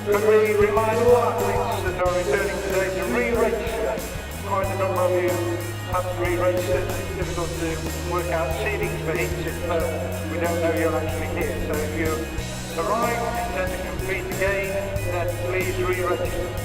But we remind all athletes that are returning today to re-register. Quite a number of you haven't re-registered. It's difficult to work out seedings for heats if we don't know you're actually here. So if you arrive and intend to compete again, then please re-register.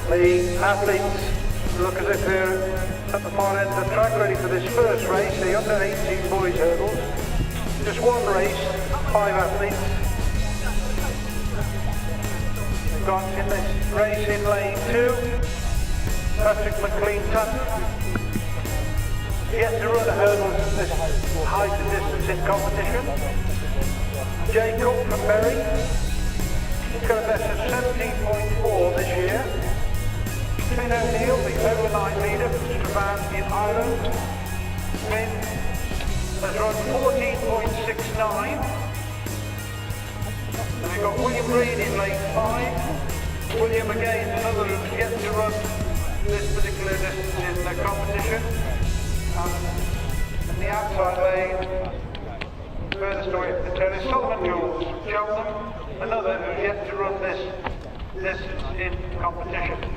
The athletes look as if they're at the far end of the track ready for this first race, the under 18 boys hurdles. Just one race, 5 athletes. We've got in this race in lane 2, Patrick McLean-Tutton. Yet to run hurdles at this height and distance in competition. Jacob from Berry. He's got a best of 17.4 this year. Finn O'Neill, the overnight leader from Strabane in Ireland. Finn has run 14.69. And we've got William Reid in lane 5. William again, another who's yet to run this particular distance in the competition. In the outside lane, furthest away from the turn is Solomon Jules from Cheltenham, another who's yet to run this distance in competition.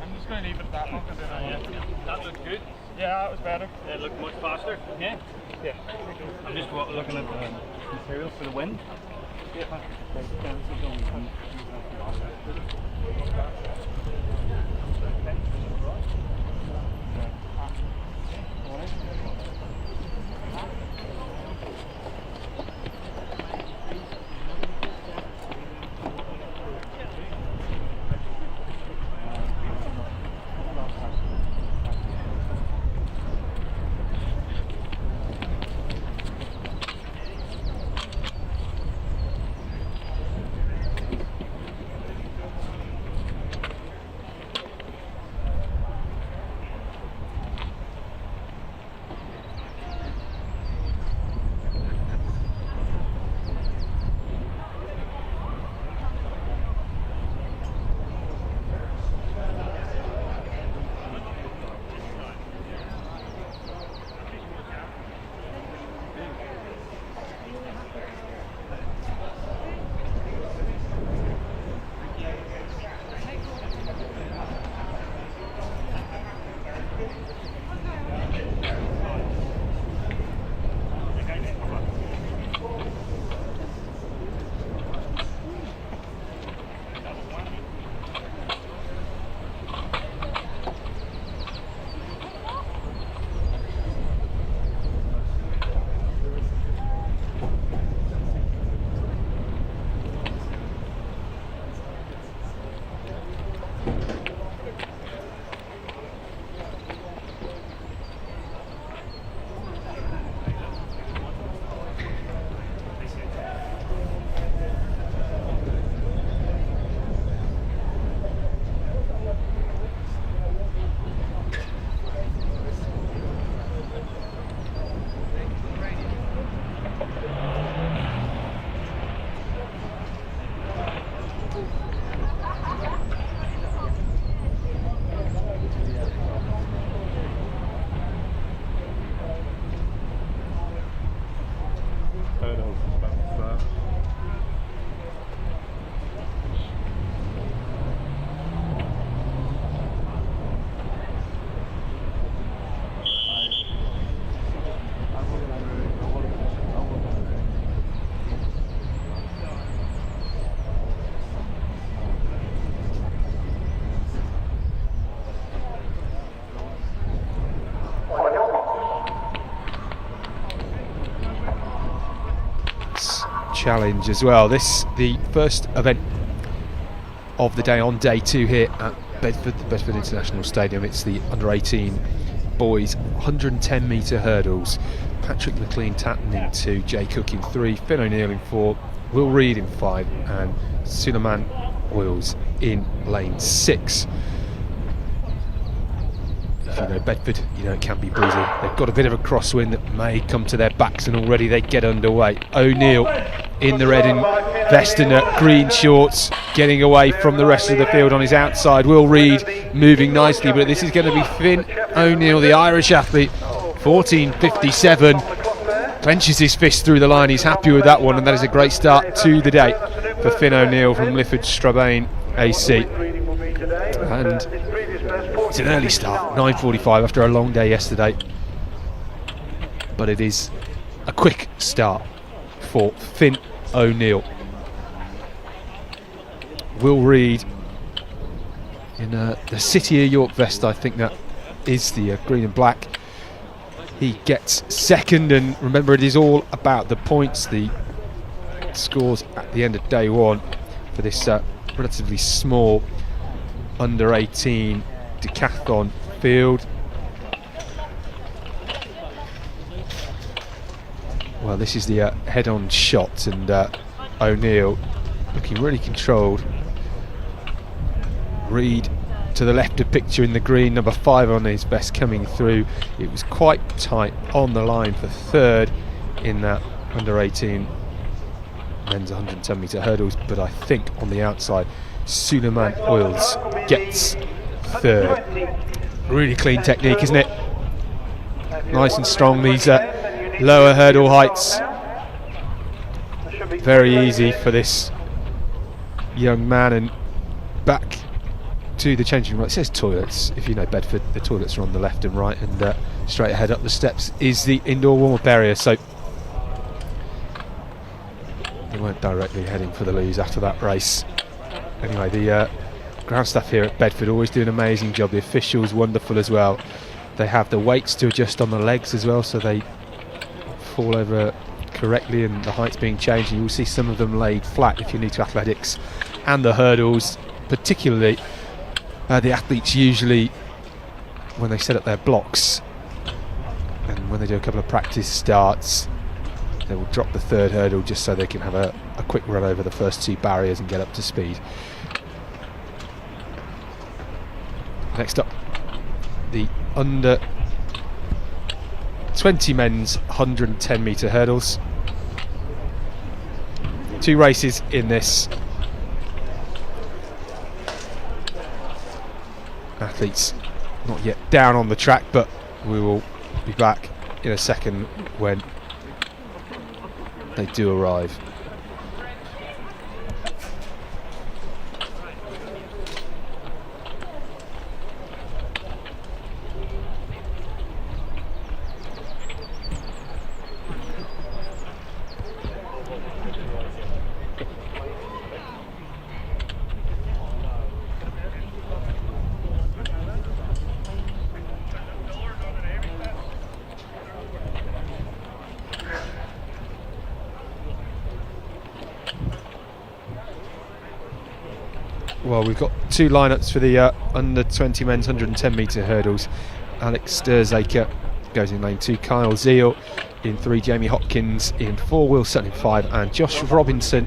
I'm just going to leave it at that one. That looked good. Yeah, that was better. It looked much faster. Yeah. Yeah. I'm just looking at the material for the wind. challenge as well. This the first event of the day on day 2 here at Bedford, the Bedford International Stadium. It's the under-18 boys 110 metre hurdles. Patrick McLean tapping in 2, Jay Cook in 3, Finn O'Neill in 4, Will Reid in 5, and Suleiman Oils in lane 6. If you know Bedford, you know it can be breezy. They've got a bit of a crosswind that may come to their backs, and already they get underway. O'Neill in the red and vest and green shorts, getting away from the rest of the field on his outside. Will Reid moving nicely, but this is going to be Finn O'Neill, the Irish athlete. 14.57, clenches his fist through the line. He's happy with that one, and that is a great start to the day for Finn O'Neill from Lifford Strabane AC. And it's an early start, 9:45 after a long day yesterday, but it is a quick start for Finn O'Neill. Will Reid in the City of York vest, I think that is the green and black. He gets second, and remember, it is all about the points, the scores at the end of day 1 for this relatively small under-18 decathlon field. Well, this is the head-on shot, and O'Neill looking really controlled. Reid to the left of picture in the green, number 5 on his vest coming through. It was quite tight on the line for 3rd in that under-18 men's 110 metre hurdles, but I think on the outside Suleiman Oils gets 3rd. Really clean technique, isn't it? Nice and strong, these lower hurdle heights. Very easy for this young man. And back to the changing room. It says toilets. If you know Bedford, the toilets are on the left and right, and straight ahead up the steps is the indoor warm-up area, so they weren't directly heading for the lose after that race. Anyway, the ground staff here at Bedford always do an amazing job. The officials wonderful as well. They have the weights to adjust on the legs as well, so they fall over correctly and the height's being changed, and you will see some of them laid flat if you're new to athletics. And the hurdles, particularly the athletes, usually when they set up their blocks and when they do a couple of practice starts, they will drop the 3rd hurdle just so they can have a quick run over the first 2 barriers and get up to speed. Next up, the under 20 men's 110 metre hurdles. 2 races in this. Athletes not yet down on the track, but we will be back in a second when they do arrive. Well, we've got 2 lineups for the under 20 men's 110 metre hurdles. Alex Sturzaker goes in lane 2, Kyle Zeal in 3, Jamie Hopkins in 4, Will Sutton in 5, and Josh Robinson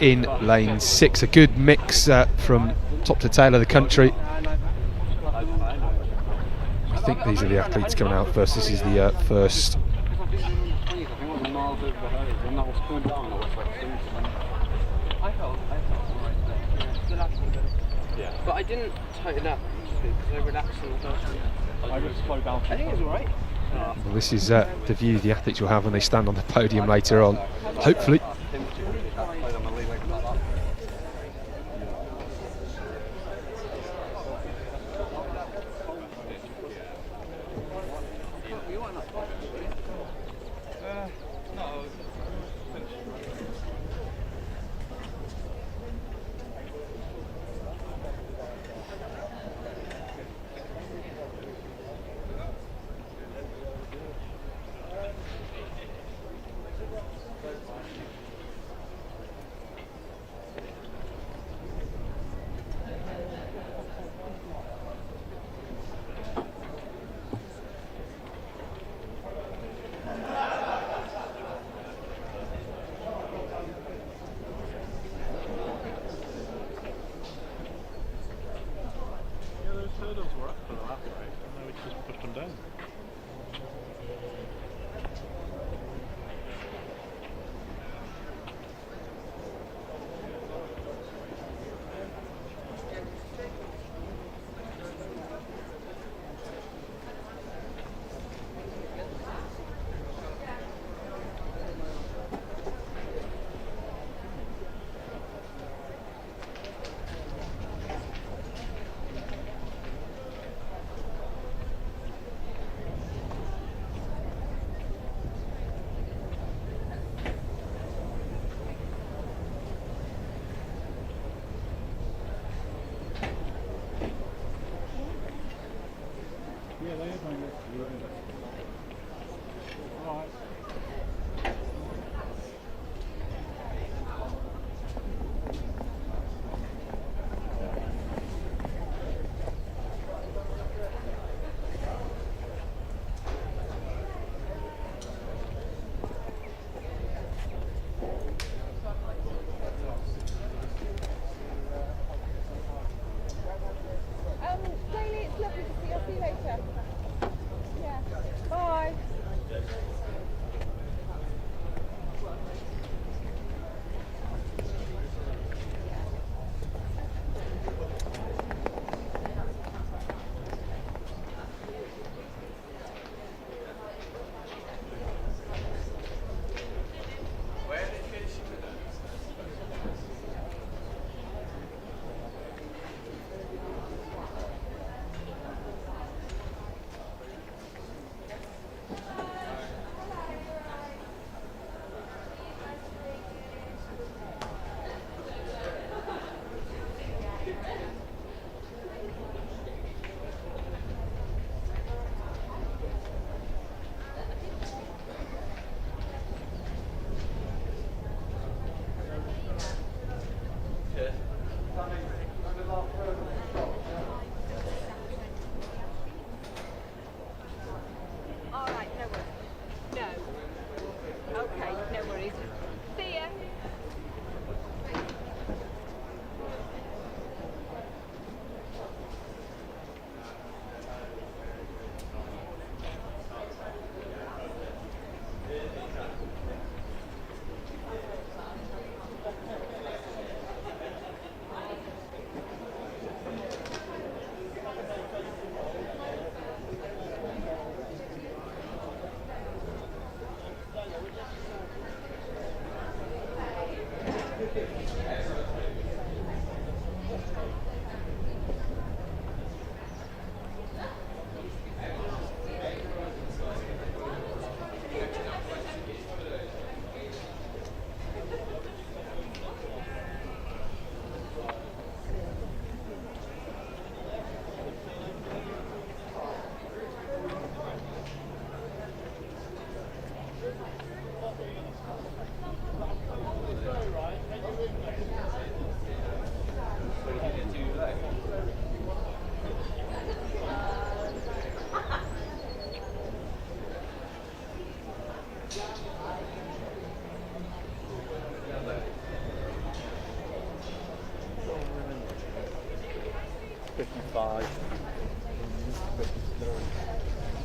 in lane 6. A good mix from top to tail of the country. I think these are the athletes coming out first. This is the first. But I didn't tighten up because I relaxed on the first one. I just slowed down. I think it's alright. Well, this is the view the athletes will have when they stand on the podium later on, hopefully. Daily, it's lovely to see you. I'll see you later. Yeah. Bye. All right, no worries. No. Okay, no worries. See ya.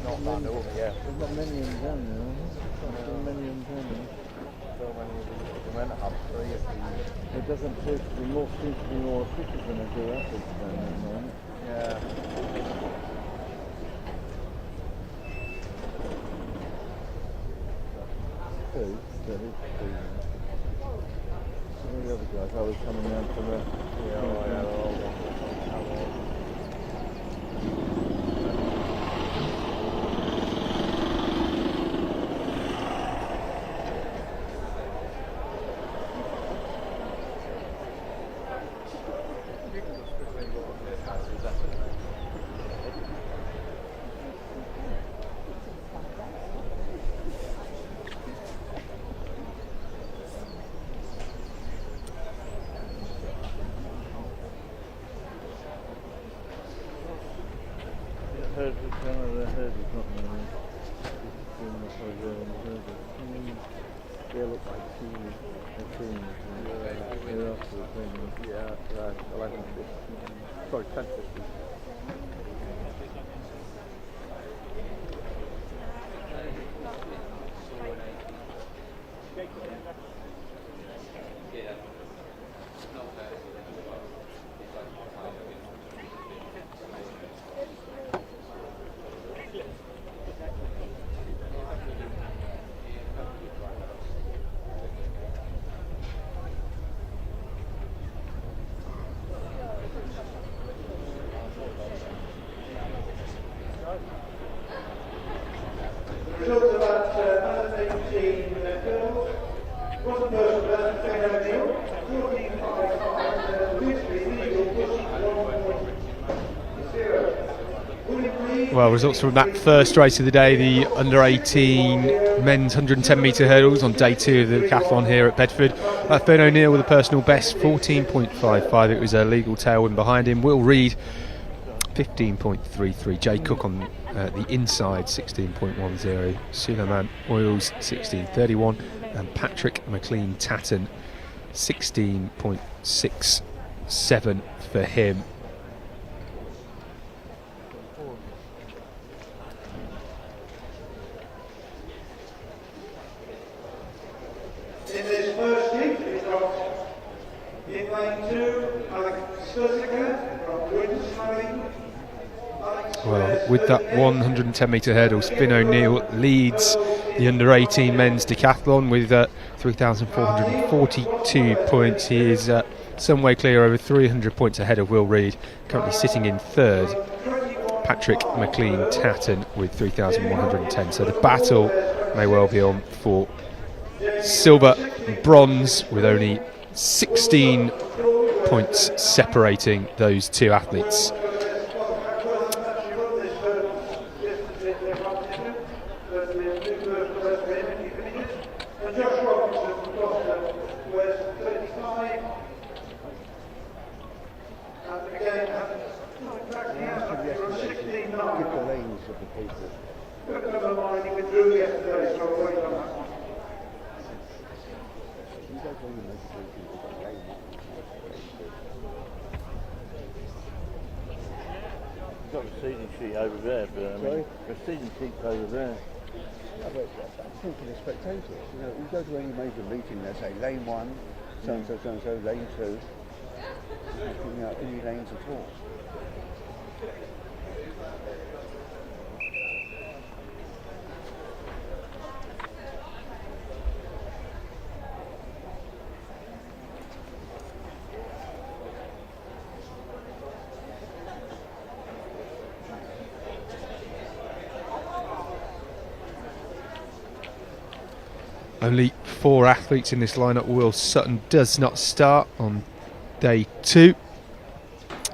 Not bad over, yeah. There's not many of them down there. So many of them down there. So many of them. We're meant to have 3 of these. It doesn't seem to be more people than they do athletes down there at the moment. Yeah. Two, steady, two. Some of the other guys, I was coming down from the... Yeah, they're all gone. Herd, one of the herd is not moving. Just doing the herd. They look like teams. They're teams. They're after the thing. Yeah, right. 11:50. Sorry, 10:50. Well, results from that first race of the day, the under-18 men's 110 metre hurdles on day 2 of the decathlon here at Bedford. Finn O'Neill with a personal best, 14.55. It was a legal tailwind behind him. Will Reid, 15.33. Jay Cook on the inside, 16.10. Suleiman Oils, 16.31. And Patrick McLean-Tatton, 16.67 for him. In this first heat, we've got in lane 2, Alex Sturziker from Queensland. Well, with that 110 metre hurdles, Finn O'Neill leads the under-18 men's decathlon with 3,442 points. He is some way clear, over 300 points ahead of Will Reid, currently sitting in third. Patrick McLean-Tatton with 3,110. So the battle may well be on for silver and bronze, with only 16 points separating those two athletes. Got a seating sheet over there, but I mean, the seating sheet's over there. I'm thinking of spectators. You know, you go to any major meeting, they say lane 1, so and so, lane 2. You know, any lanes at all. Only 4 athletes in this lineup. Will Sutton does not start on day 2.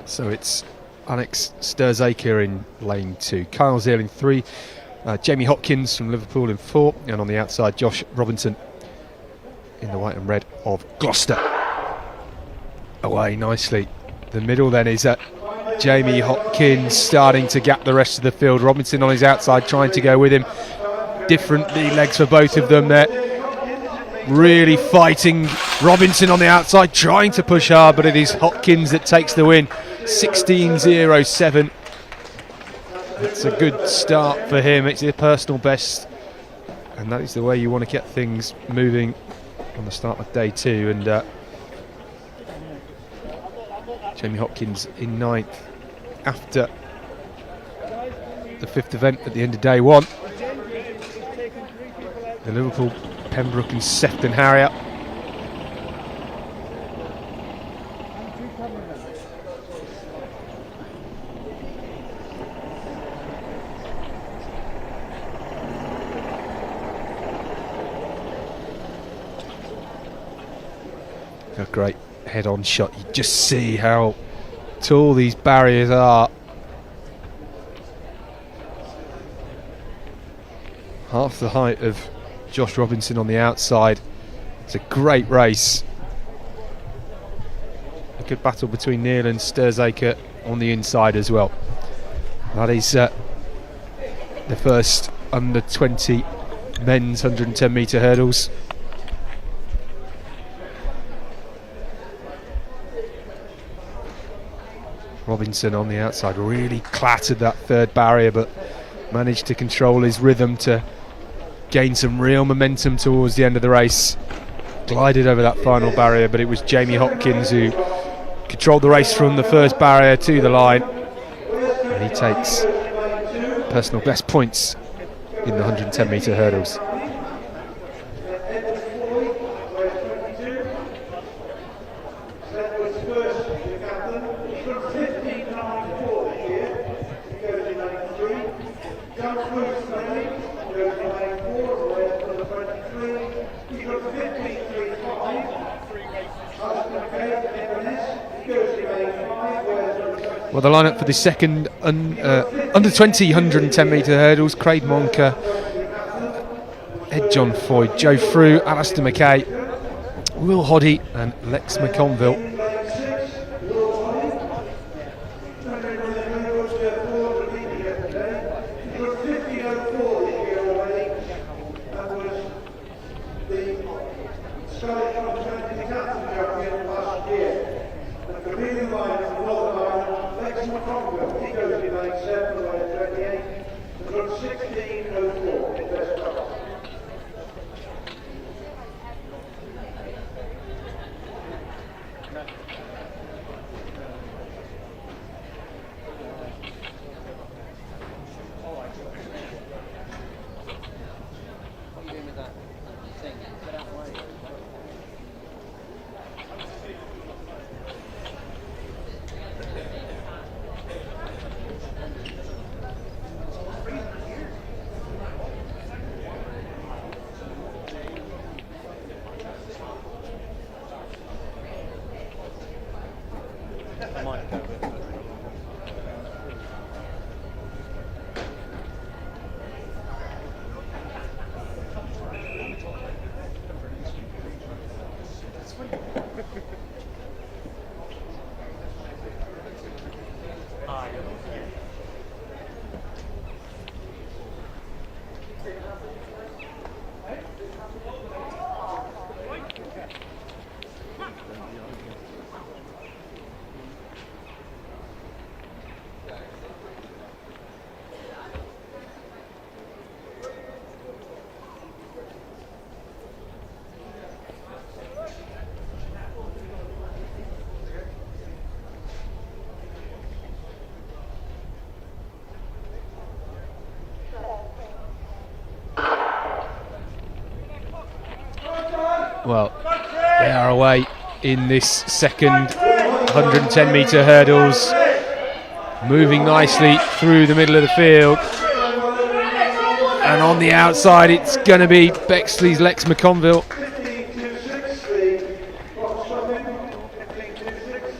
So it's Alex Sturzaker in lane 2. Kyle Zeal in 3. Jamie Hopkins from Liverpool in 4. And on the outside, Josh Robinson in the white and red of Gloucester. Away nicely. The middle then is Jamie Hopkins starting to gap the rest of the field. Robinson on his outside trying to go with him. Different lead legs for both of them there. Really fighting. Robinson on the outside trying to push hard, but it is Hopkins that takes the win. 16.07. It's a good start for him. It's a personal best, and that is the way you want to get things moving on the start of day 2. And Jamie Hopkins in 9th after the 5th event at the end of day 1. The Liverpool, Pembroke and Sefton Harrier. A great head-on shot. You just see how tall these barriers are. Half the height of Josh Robinson on the outside. It's a great race. A good battle between Neil and Sturzaker on the inside as well. That is the first under 20 men's 110 metre hurdles. Robinson on the outside really clattered that third barrier, but managed to control his rhythm to gain some real momentum towards the end of the race. Glided over that final barrier, but it was Jamie Hopkins who controlled the race from the first barrier to the line, and he takes personal best points in the 110 metre hurdles. Well, the lineup for the second Under 20 110 metre hurdles, Craig Monker, Ed John Foy, Joe Frew, Alistair Mackay, Will Hoddy and Lex McConville. Well, they are away in this second 110 metre hurdles, moving nicely through the middle of the field. And on the outside, it's going to be Bexley's Lex McConville.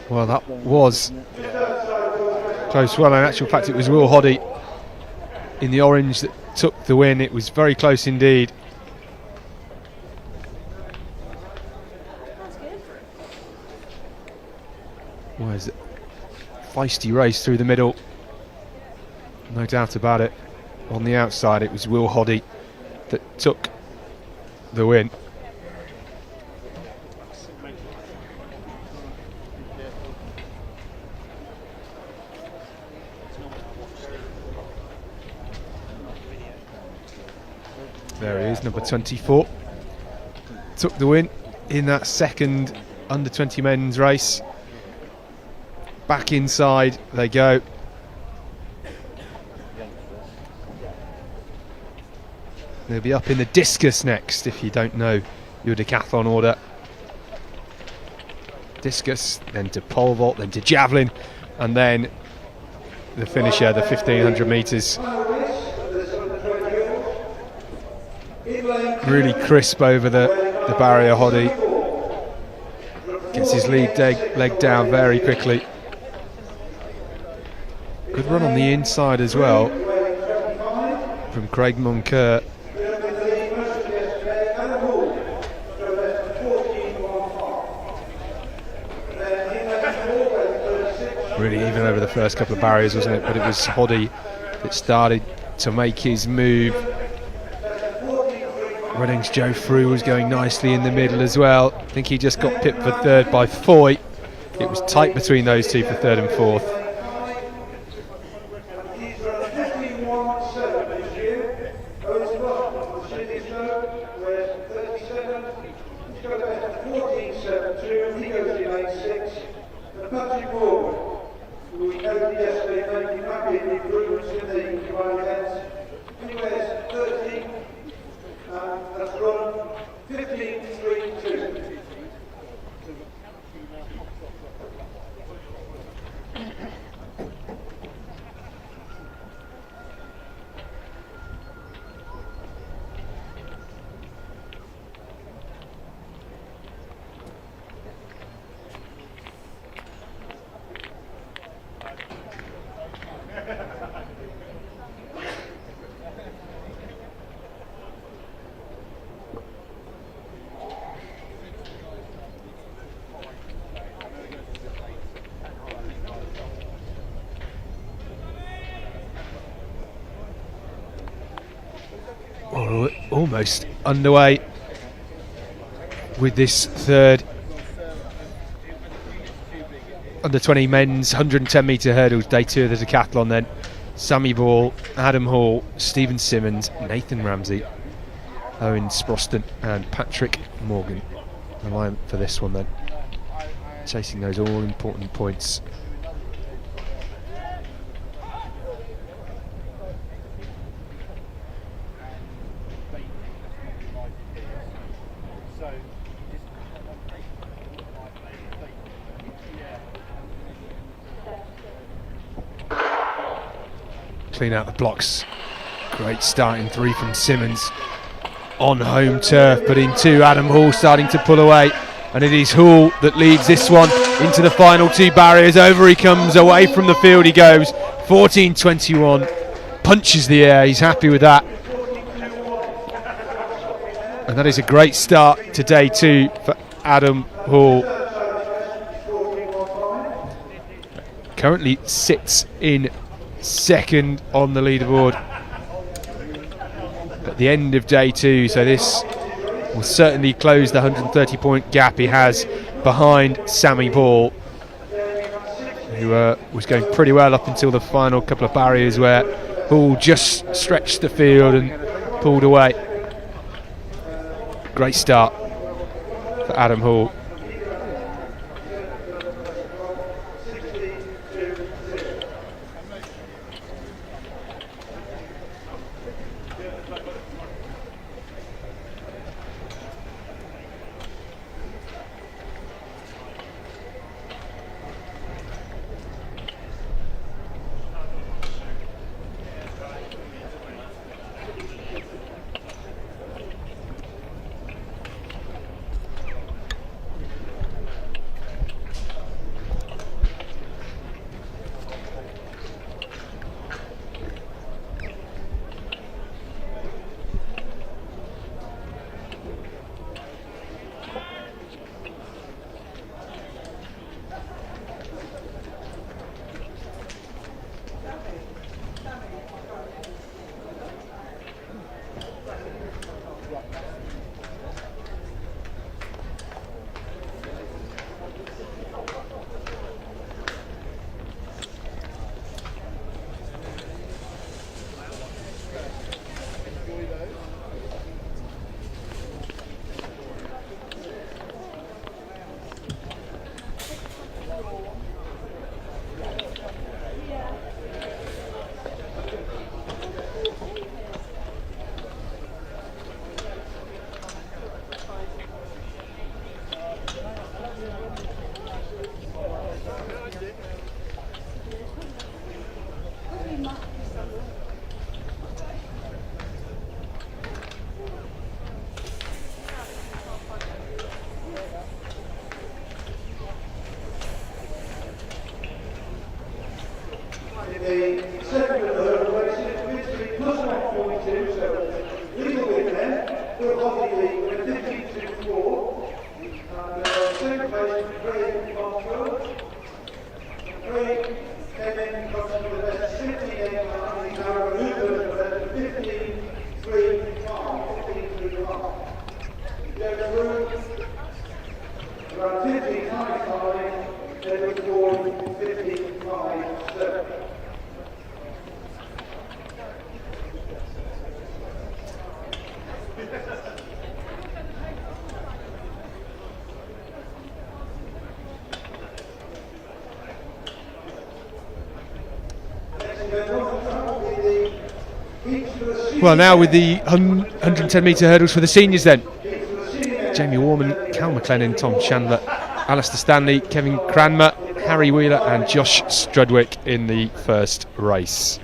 Well, that was close. Well, in actual fact, it was Will Hoddy in the orange that took the win. It was very close indeed. Well, it's a feisty race through the middle, no doubt about it. On the outside, it was Will Hoddy that took the win. There he is, number 24. Took the win in that second under 20 men's race. Back inside they go. They'll be up in the discus next if you don't know your decathlon order. Discus, then to pole vault, then to javelin, and then the finisher, the 1500 metres. Really crisp over the barrier, Hoddy. Gets his lead leg down very quickly. Good run on the inside as well from Craig Monker. Really even over the first couple of barriers, wasn't it? But it was Hoddy that started to make his move. Reading's Joe Frew was going nicely in the middle as well. I think he just got pipped for third by Foy. It was tight between those two for third and fourth. almost underway with this third under 20 men's 110 metre hurdles, day 2 of the decathlon. Then Sammy Ball, Adam Hall, Stephen Simmons, Nathan Ramsey, Owen Sproston and Patrick Morgan. The line for this one then, chasing those all important points. Clean out the blocks. Great starting 3 from Simmons on home turf, but in 2 Adam Hall starting to pull away, and it is Hall that leads this one into the final 2 barriers. Over he comes, away from the field he goes. 14.21, punches the air, he's happy with that, and that is a great start to day 2 for Adam Hall. Currently sits in second on the leaderboard at the end of day 2, so this will certainly close the 130 point gap he has behind Sammy Ball, who was going pretty well up until the final couple of barriers where Hall just stretched the field and pulled away. Great start for Adam Hall. Well, now with the 110 metre hurdles for the seniors then. Jamie Warman, Cal McLennan, Tom Chandler, Alistair Stanley, Kevin Cranmer, Harry Wheeler and Josh Strudwick in the first race.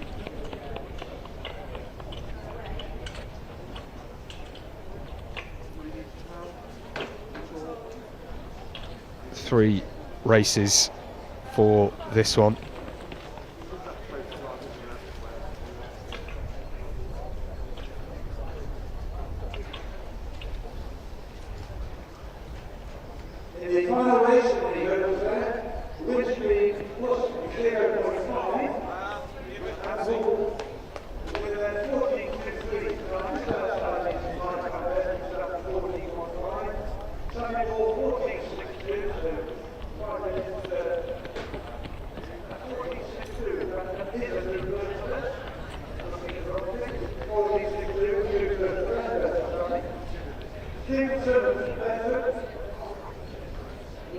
Three races for this one.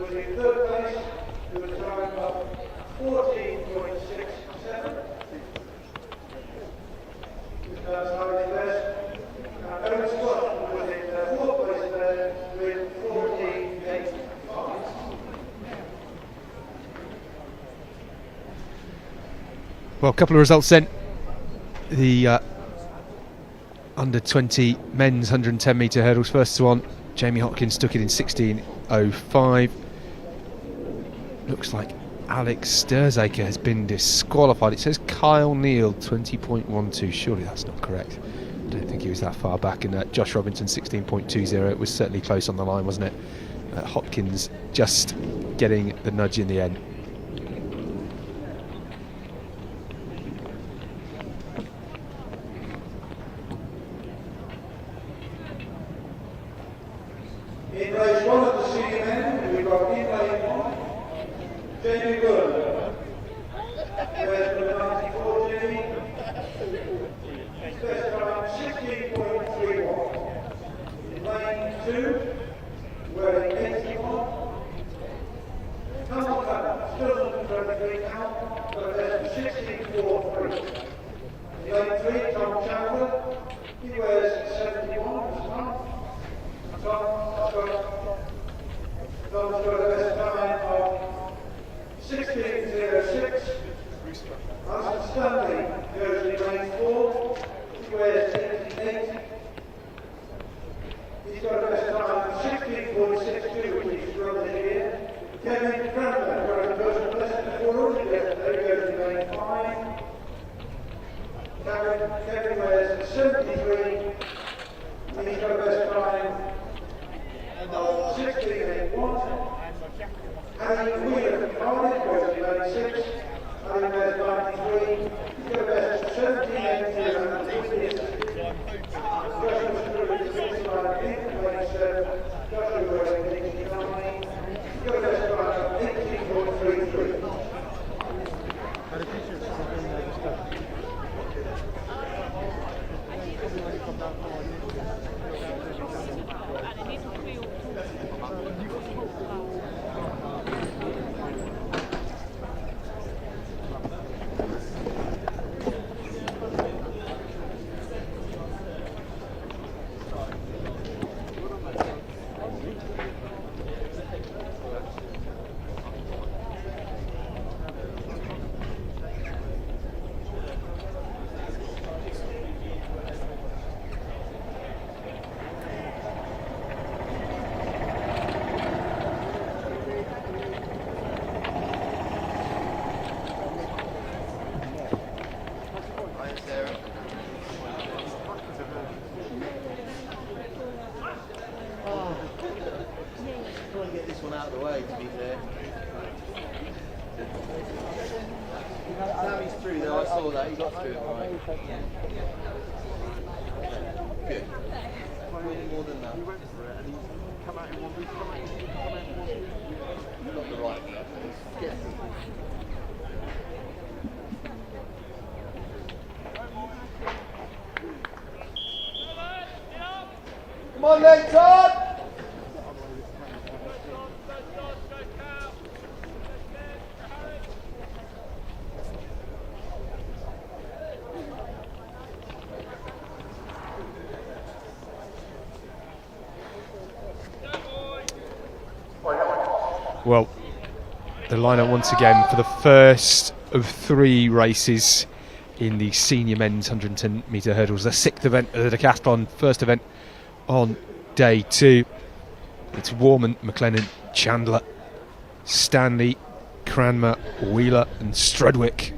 was in third place with a time of 14.67. That's how it's best. Owen Scott was in fourth place there with 14.85. Well, a couple of results then. The under 20 men's 110 metre hurdles. First one, Jamie Hopkins took it in 16.05. Looks like Alex Sturzaker has been disqualified. It says Kyle Neal 20.12. Surely that's not correct. I don't think he was that far back. And Josh Robinson 16.20. It was certainly close on the line, wasn't it? Hopkins just getting the nudge in the end. In race one of the senior men, we've got in lane one, Jamie Byrne. Where's number 94, Jamie? Best time 16.31. In lane two, wearing 81. Come on, still under 23 now, but there's 16.43. In lane three, Tom Chandler, he wears 71 this time. Tom's got a best time of 16.06. Austin Stanley goes in lane 4. He wears 88. He's got a best time of 16.62, which is rather here. Kevin Cranmer got a personal best before yesterday, goes in lane 5. Kevin wears 73. He's got a best time 16.81. Harry Wheeler from Cardiff goes in lane 6. Harry wears 93. He's got a best of 17.80 and 50. Joshua Stewart is 65 in lane 7. Joshua wearing 89. He's got a best time of 18.33. Out of the way, to be fair. Sammy's through though, I saw that, he got through it right. Good. More than that. Got the right stuff. Get it. Come on then, Todd! Well, the lineup once again for the first of 3 races in the senior men's 110 metre hurdles, the 6th event of the decathlon, first event on day 2. It's Warman, McLennan, Chandler, Stanley, Cranmer, Wheeler and Strudwick.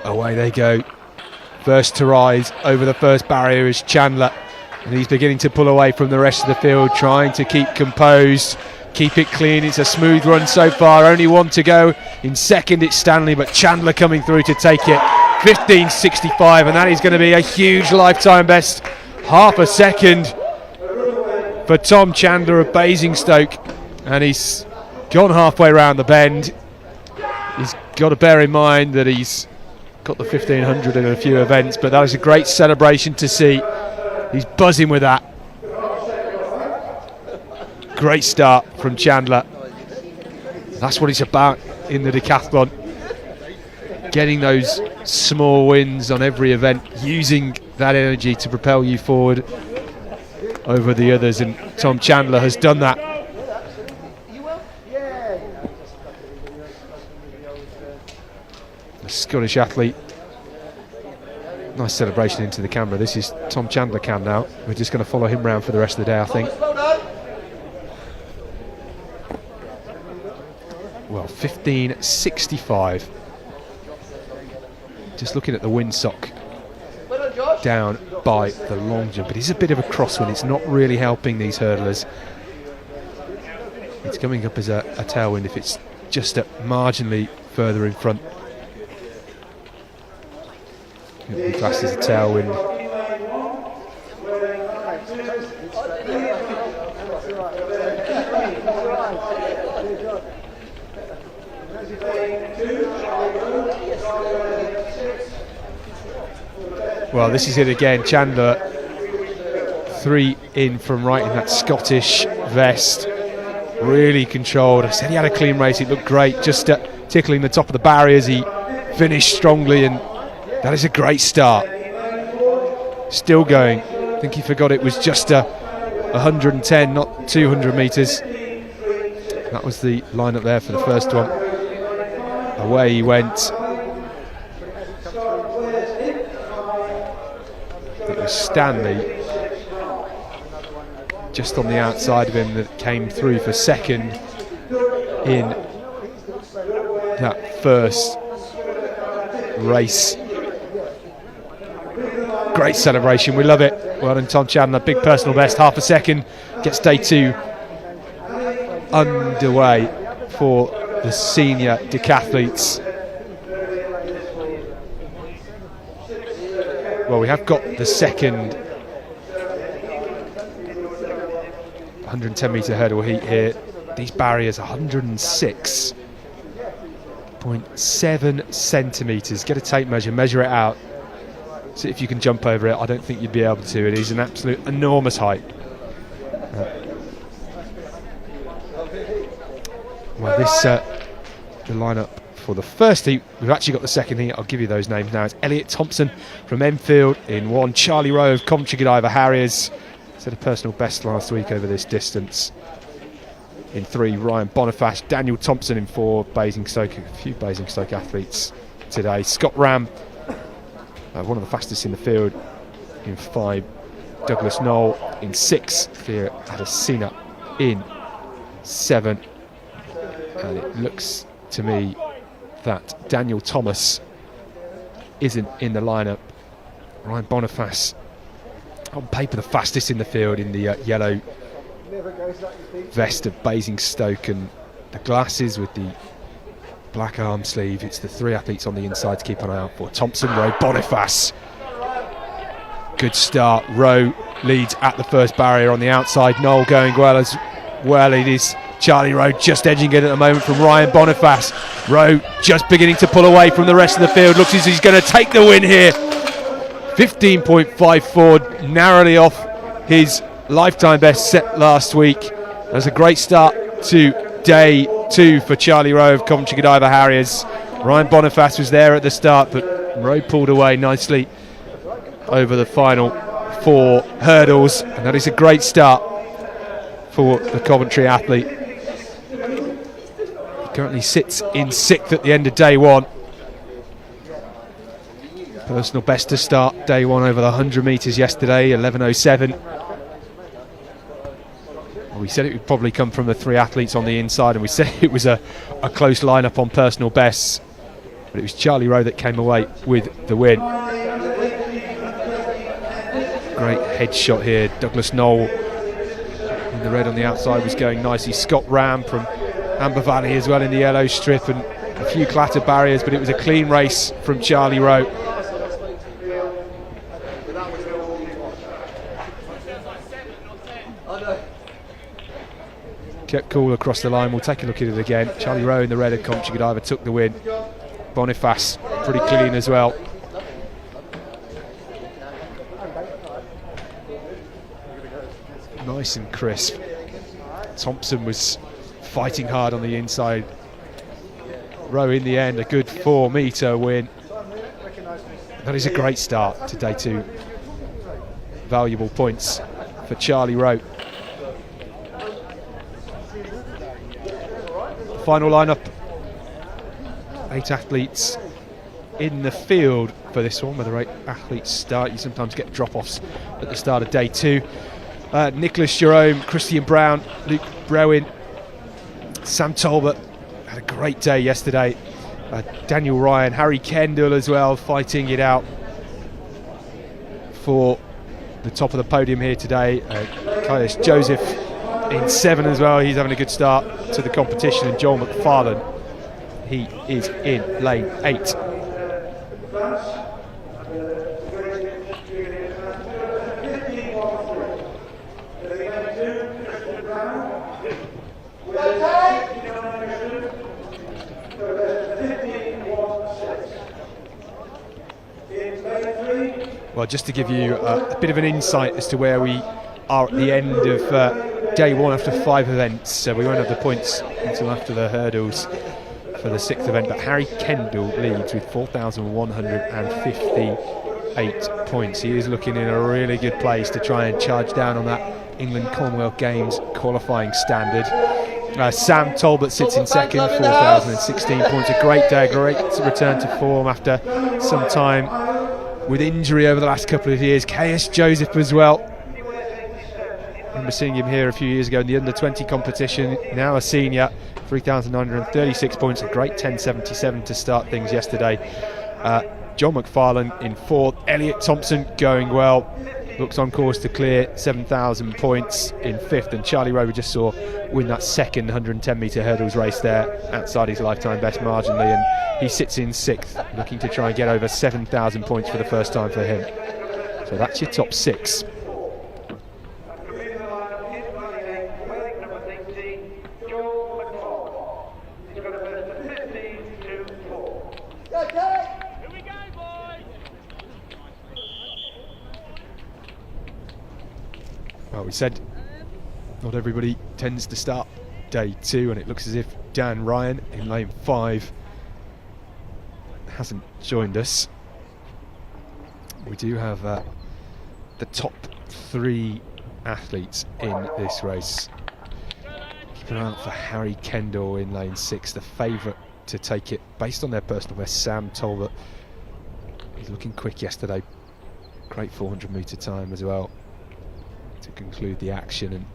Away they go. First to rise over the first barrier is Chandler. And he's beginning to pull away from the rest of the field, trying to keep composed, keep it clean. It's a smooth run so far, only one to go. In second it's Stanley, but Chandler coming through to take it. 15.65, and that is going to be a huge lifetime best. Half a second for Tom Chandler of Basingstoke, and he's gone halfway around the bend. He's got to bear in mind that he's got the 1500 in a few events, but that is a great celebration to see. He's buzzing with that. Great start from Chandler. That's what it's about in the decathlon. Getting those small wins on every event, using that energy to propel you forward over the others, and Tom Chandler has done that. The Scottish athlete. Nice celebration into the camera. This is Tom Chandler cam now. We're just going to follow him around for the rest of the day, I think. Well, 15.65. Just looking at the windsock down by the long jump, but it's a bit of a crosswind. It's not really helping these hurdlers. It's coming up as a tailwind if it's just marginally further in front. It'll be classed as a tailwind. Well, this is it again. Chandler, 3 in from right in that Scottish vest. Really controlled. I said he had a clean race. It looked great. Just tickling the top of the barriers. He finished strongly, and that is a great start. Still going. I think he forgot it was just 110, not 200 metres. That was the lineup there for the first one. Away he went. It was Stanley just on the outside of him that came through for second in that first race. Great celebration, we love it. Well done, Tom Chandler, big personal best, half a second, gets day 2 underway for the senior decathletes. Well, we have got the second 110 metre hurdle heat here. These barriers 106.7 centimetres. Get a tape measure, measure it out. See if you can jump over it. I don't think you'd be able to. It is an absolute enormous height. Well, this the lineup for the first heat. We've actually got the second heat. I'll give you those names now. It's Elliot Thompson from Enfield in 1. Charlie Rowe of Coventry Godiva Harriers. Set a personal best last week over this distance. In 3, Ryan Boniface. Daniel Thompson in 4. Basingstoke. A few Basingstoke athletes today. Scott Ram, one of the fastest in the field, in 5. Douglas Knoll in 6. Thea Adesina in 7. And it looks to me that Daniel Thomas isn't in the lineup. Ryan Boniface, on paper the fastest in the field in the yellow vest of Basingstoke, and the glasses with the black arm sleeve. It's the 3 athletes on the inside to keep an eye out for. Thompson, Rowe, Boniface. Good start. Rowe leads at the first barrier on the outside. Knoll going well as well. It is Charlie Rowe just edging it at the moment from Ryan Boniface. Rowe just beginning to pull away from the rest of the field. Looks as he's going to take the win here. 15.54, narrowly off his lifetime best set last week. That's a great start to day 2 for Charlie Rowe of Coventry Godiva Harriers. Ryan Boniface was there at the start, but Rowe pulled away nicely over the final 4 hurdles, and that is a great start for the Coventry athlete. He currently sits in 6th at the end of day 1. Personal best to start day 1 over the 100 metres yesterday, 11:07. We said it would probably come from the 3 athletes on the inside, and we said it was a close lineup on personal bests, but it was Charlie Rowe that came away with the win. Great head shot here. Douglas Knoll in the red on the outside was going nicely. Scott Ram from Amber Valley as well in the yellow strip, and a few clatter barriers, but it was a clean race from Charlie Rowe. kept cool across the line. We'll take a look at it again. Charlie Rowe in the red at Comchigadiva took the win. Boniface pretty clean as well. Nice and crisp. Thompson was fighting hard on the inside. Rowe in the end, a good 4 metre win. That is a great start to day 2. Valuable points for Charlie Rowe. Final lineup. 8 athletes in the field for this one. Whether 8 athletes start, you sometimes get drop-offs at the start of day 2. Nicholas Jerome, Christian Brown, Luke Brewin, Sam Talbot had a great day yesterday. Daniel Ryan, Harry Kendall as well, fighting it out for the top of the podium here today. Caius Joseph in 7 as well. He's having a good start to the competition. And Joel McFarlane, he is in lane 8. Well, just to give you a bit of an insight as to where we are at the end of day 1 after 5 events. We won't have the points until after the hurdles for the 6th event, but Harry Kendall leads with 4,158 points. He is looking in a really good place to try and charge down on that England Commonwealth Games qualifying standard. Sam Talbot sits in 2nd, 4,016 points. A great day, great return to form after some time with injury over the last couple of years. Caius Joseph as well. I remember seeing him here a few years ago in the under-20 competition. Now a senior, 3,936 points. A great 10.77 to start things yesterday. John McFarlane in 4th. Elliot Thompson going well. Looks on course to clear 7,000 points in 5th. And Charlie Rowe, we just saw win that second 110 metre hurdles race there outside his lifetime best marginally. And he sits in 6th, looking to try and get over 7,000 points for the first time for him. So that's your top 6. Well, we said not everybody tends to start day 2, and it looks as if Dan Ryan in lane 5 hasn't joined us. We do have the top 3 athletes in this race. Keep an eye out for Harry Kendall in lane 6, the favourite to take it based on their personal best. Sam Talbot, he's looking quick yesterday. Great 400 metre time as well to conclude the action, and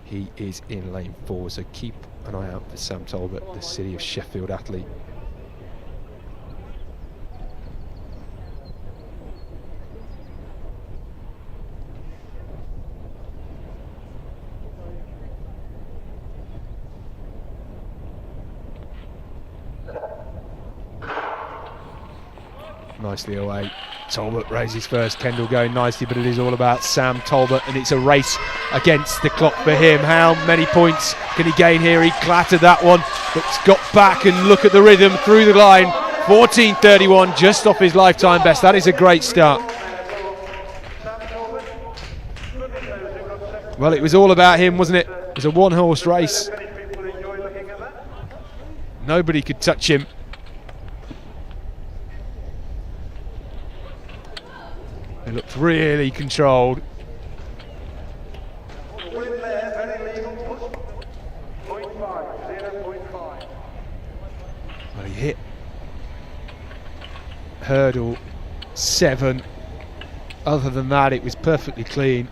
he is in lane 4, so keep an eye out for Sam Talbot, the City of Sheffield athlete. Nicely away. Talbot raises first. Kendall going nicely, but it is all about Sam Talbot, and it's a race against the clock for him. How many points can he gain here? He clattered that one, but got back, and look at the rhythm through the line. 14.31, just off his lifetime best. That is a great start. Well, it was all about him, wasn't it? It was a 1-horse race. Nobody could touch him. He looked really controlled. Well, he hit hurdle 7. Other than that, it was perfectly clean.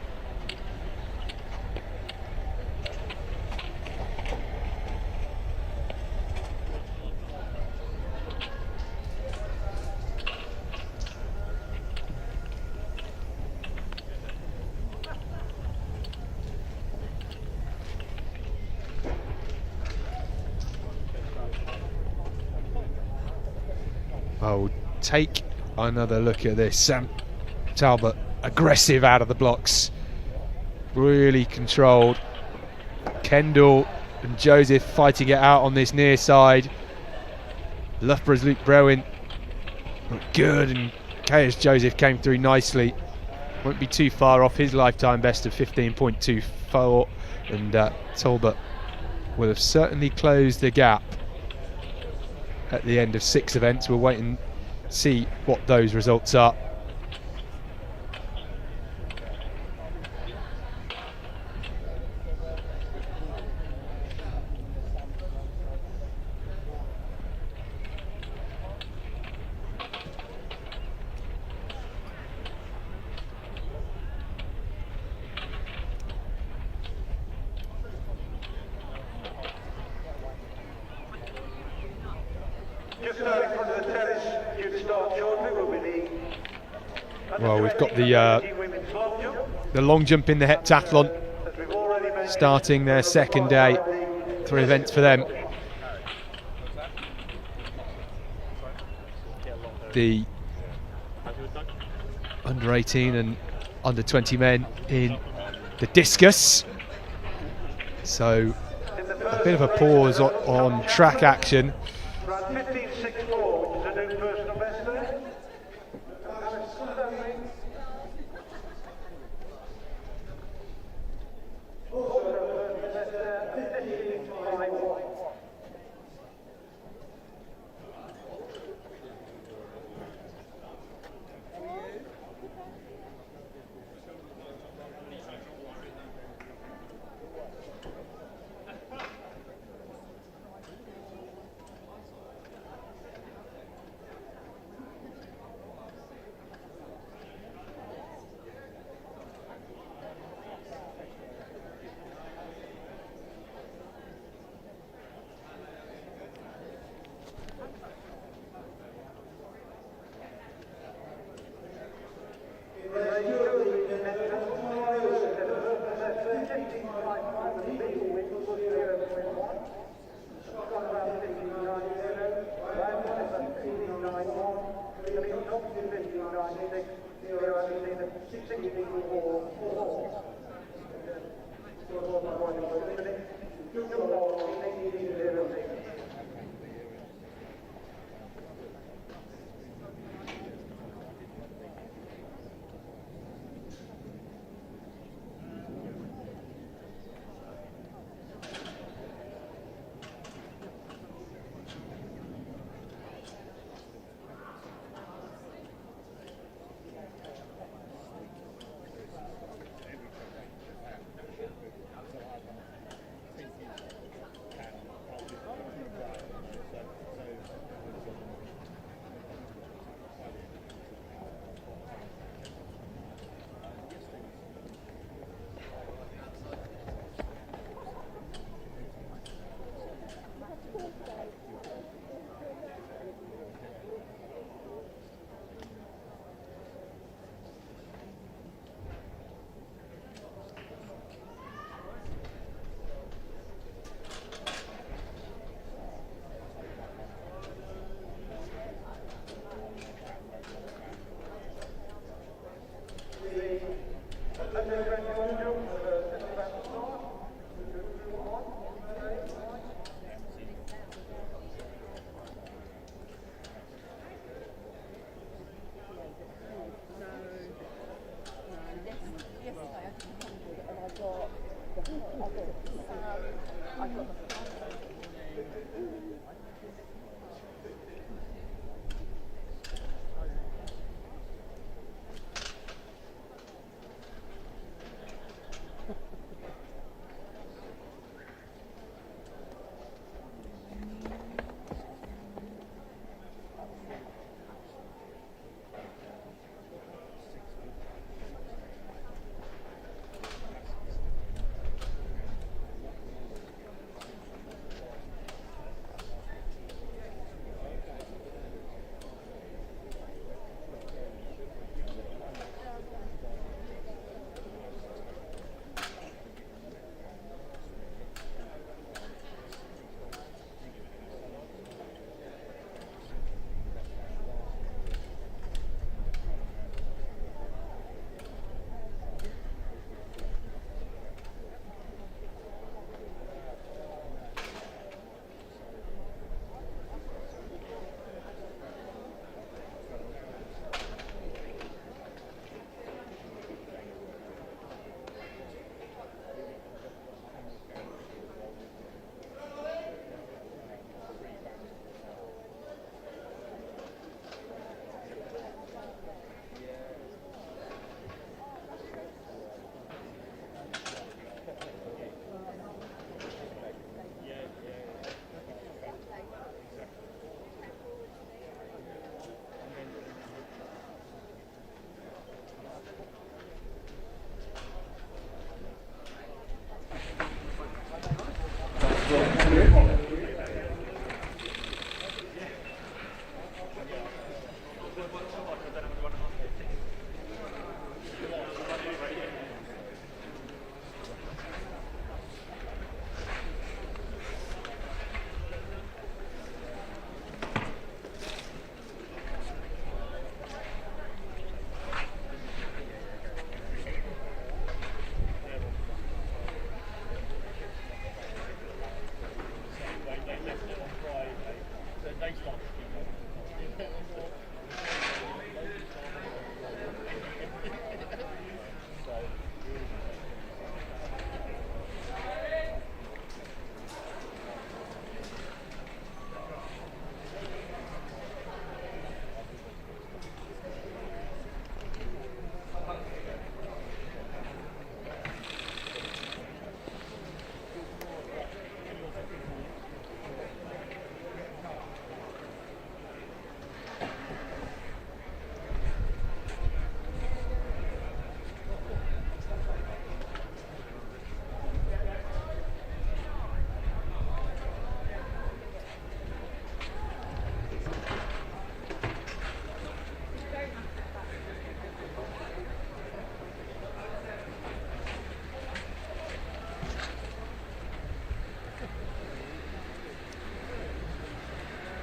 I'll take another look at this. Sam Talbot, aggressive out of the blocks, really controlled. Kendall and Joseph fighting it out on this near side. Loughborough's Luke Brewin looked good, and Chaos Joseph came through nicely. Won't be too far off his lifetime best of 15.24, and Talbot will have certainly closed the gap at the end of 6 events. We'll wait and see what those results are. Just now in front of the tennis, due to start shortly, will be the... Well, we've got women's long jump, the long jump in the heptathlon as we've already mentioned. starting their second day. 3 events for them. The under 18 and under 20 men in the discus. So a bit of a pause on track action. Around 15.64, which is a new personal best there.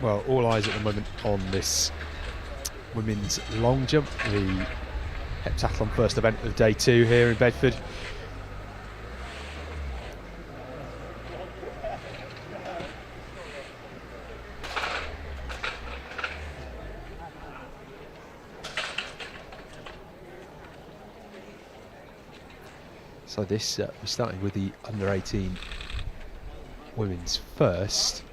Well, all eyes at the moment on this women's long jump, the Heptathlon first event of day 2 here in Bedford. So this, we're starting with the under 18 women's first.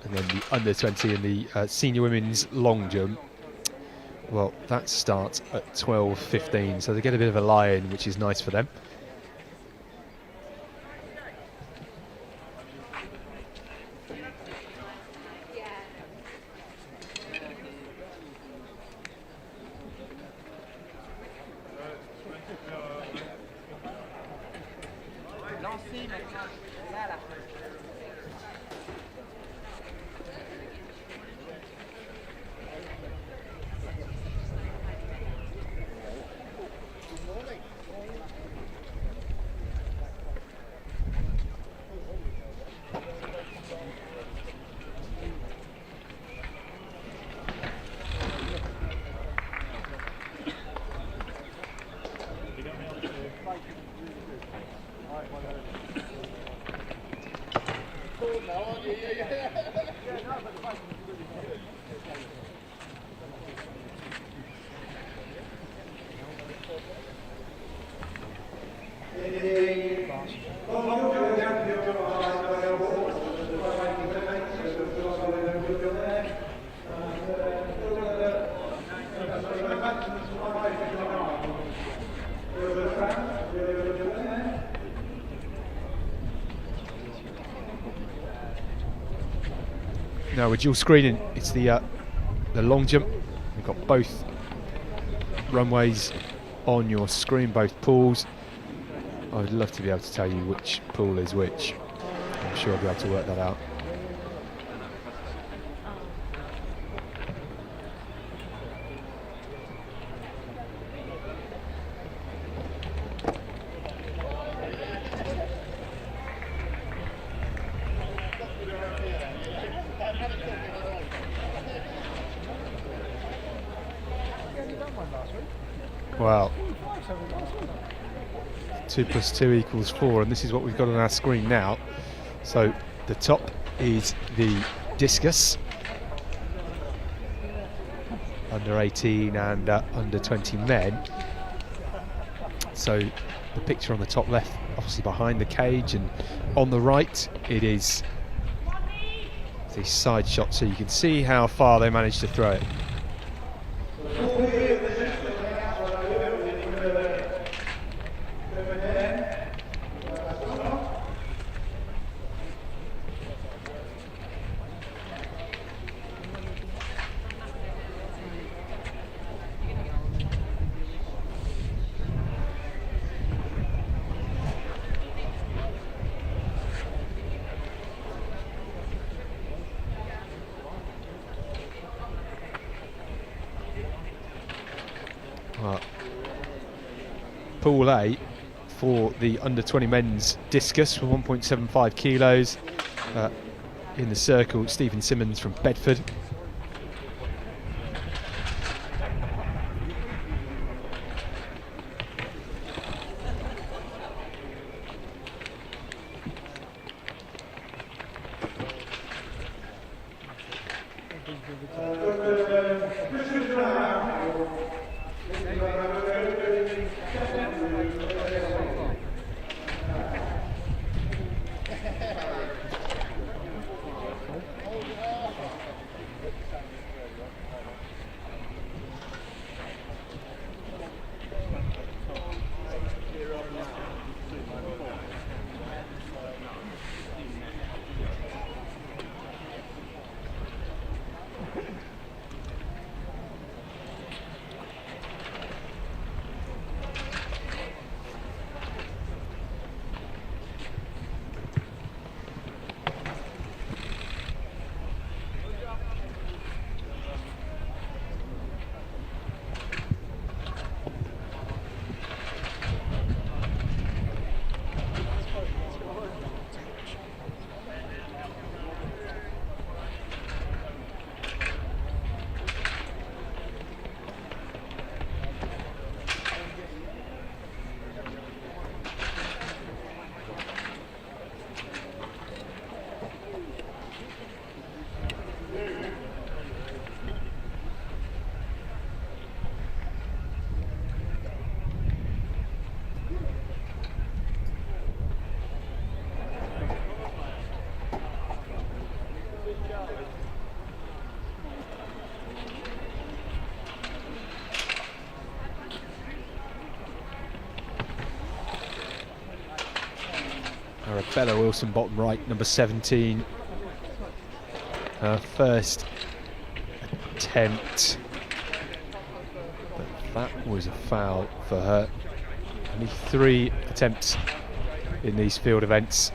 And then the under 20 and the senior women's long jump. Well, that starts at 12:15, so they get a bit of a lie-in, which is nice for them. Now we're dual screening. It's the long jump. We've got both runways on your screen, both pools. I would love to be able to tell you which pool is which. I'm sure I'll be able to work that out. Wow. 2 + 2 = 4, and this is what we've got on our screen now. So the top is the discus, under 18 and under 20 men. So the picture on the top left, obviously behind the cage, and on the right it is the side shot, so you can see how far they managed to throw it. Pool A for the under 20 men's discus for 1.75 kilos. In the circle, Stephen Simmons from Bedford. Arabella Wilson, bottom right, number 17. Her first attempt, but that was a foul for her. Only 3 attempts in these field events.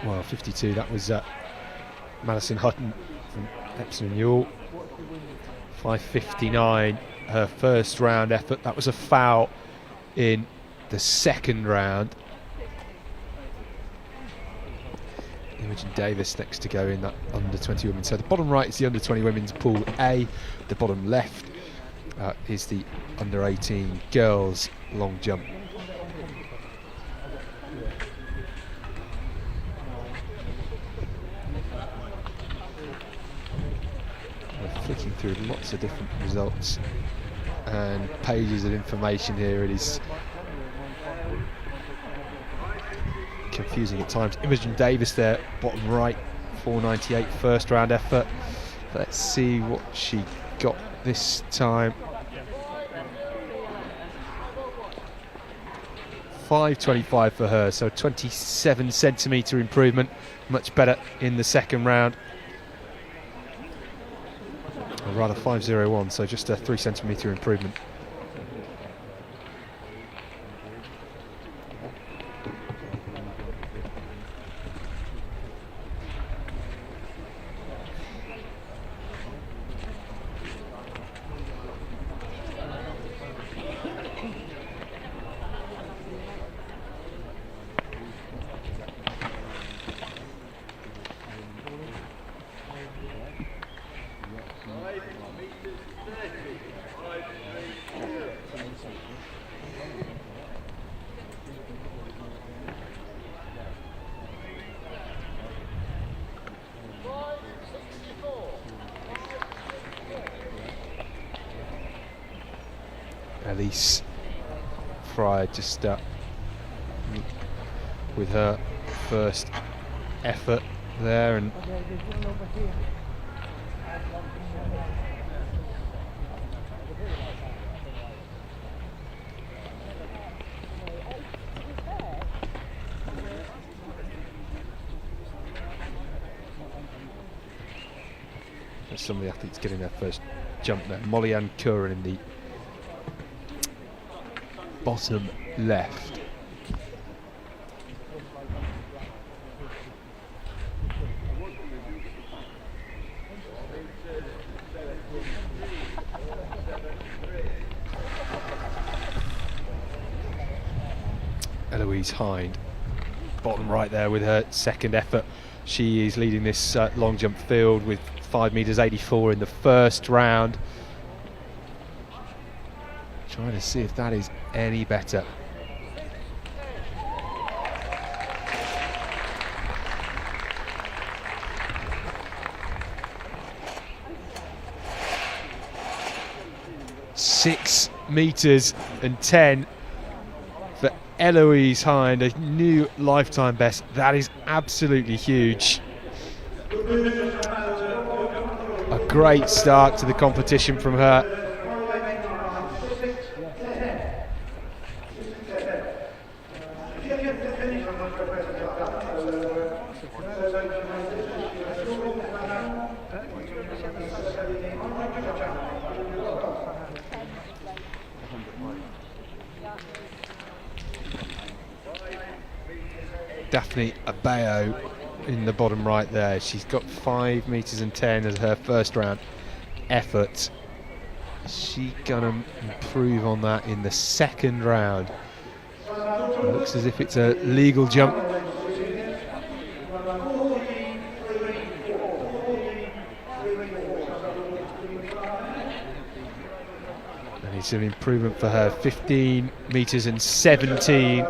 Well, 52, that was Madison Hutton from Epsom Newell. 5:59, her first round effort. That was a foul in the second round. Imogen Davis next to go in that under 20 women. So the bottom right is the under 20 women's pool A. The bottom left is the under 18 girls long jump. We're flicking through lots of different results and pages of information here. It is confusing at times. Imogen Davis there, bottom right, 498 first round effort. Let's see what she got this time. 5:25 for her, so 27 centimetre improvement, much better in the second round. Or rather 5:01, so just a 3 centimetre improvement. Elise Fryer just with her first effort there, and some of the athletes getting their first jump there. Molly Ann Curran in the bottom left. Eloise Hind, bottom right there with her second effort. She is leading this long jump field with 5 metres 84 in the first round. Trying to see if that is any better. Six metres and 10 for Eloise Hind, a new lifetime best. That is absolutely huge. A great start to the competition from her. Daphne Abayo in the bottom right there. She's got 5 metres and 10 as her first round effort. She gonna improve on that in the second round. It looks as if it's a legal jump. And it's an improvement for her, 15 metres and 17.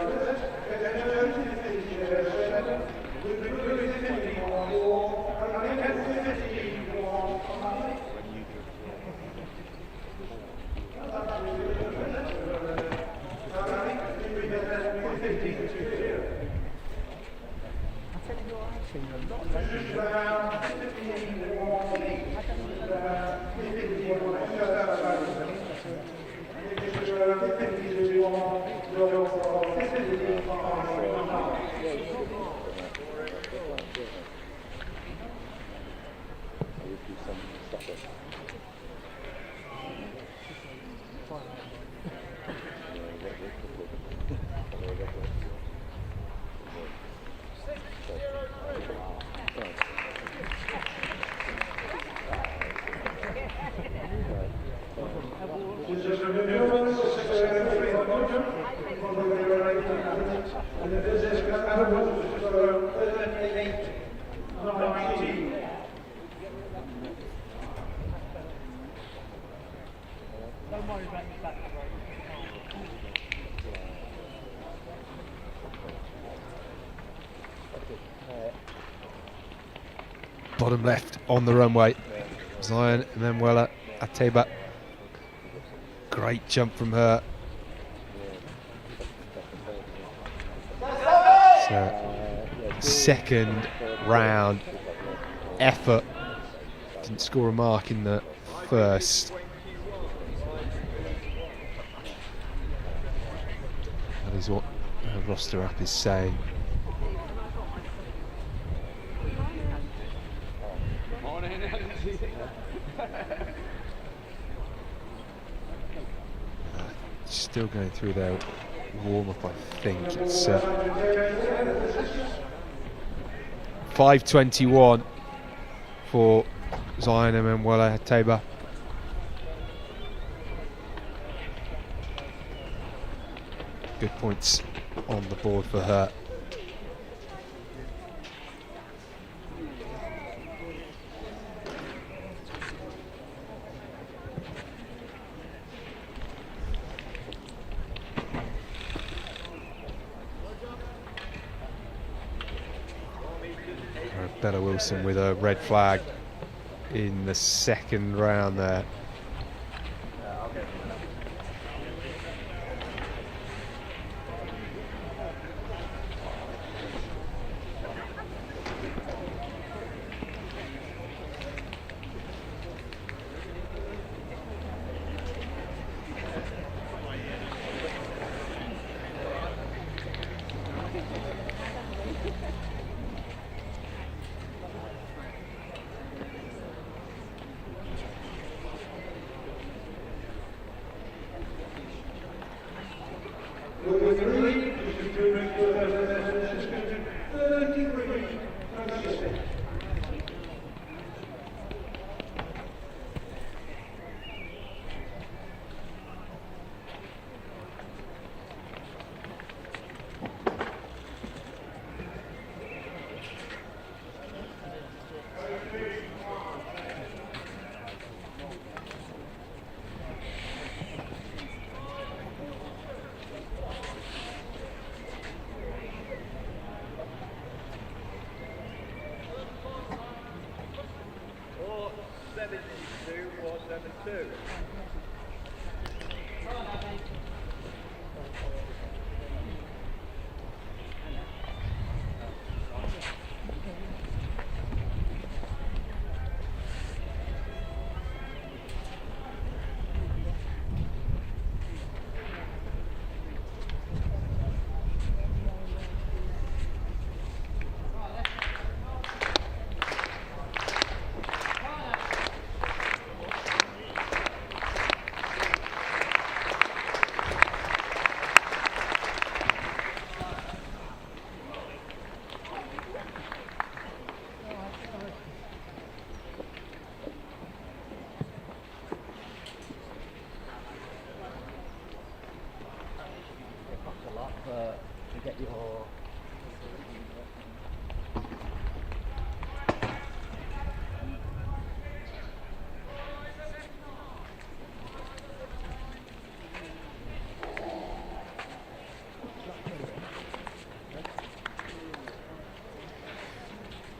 Bottom left on the runway. Zion Emanuela Ateba. Great jump from her. So, second round effort. Didn't score a mark in the first. That is what her roster app is saying. Still going through their warm-up, I think. It's 5:21 for Zion Emanuela Ateba. Good points on the board for her. Bella Wilson with a red flag in the second round there.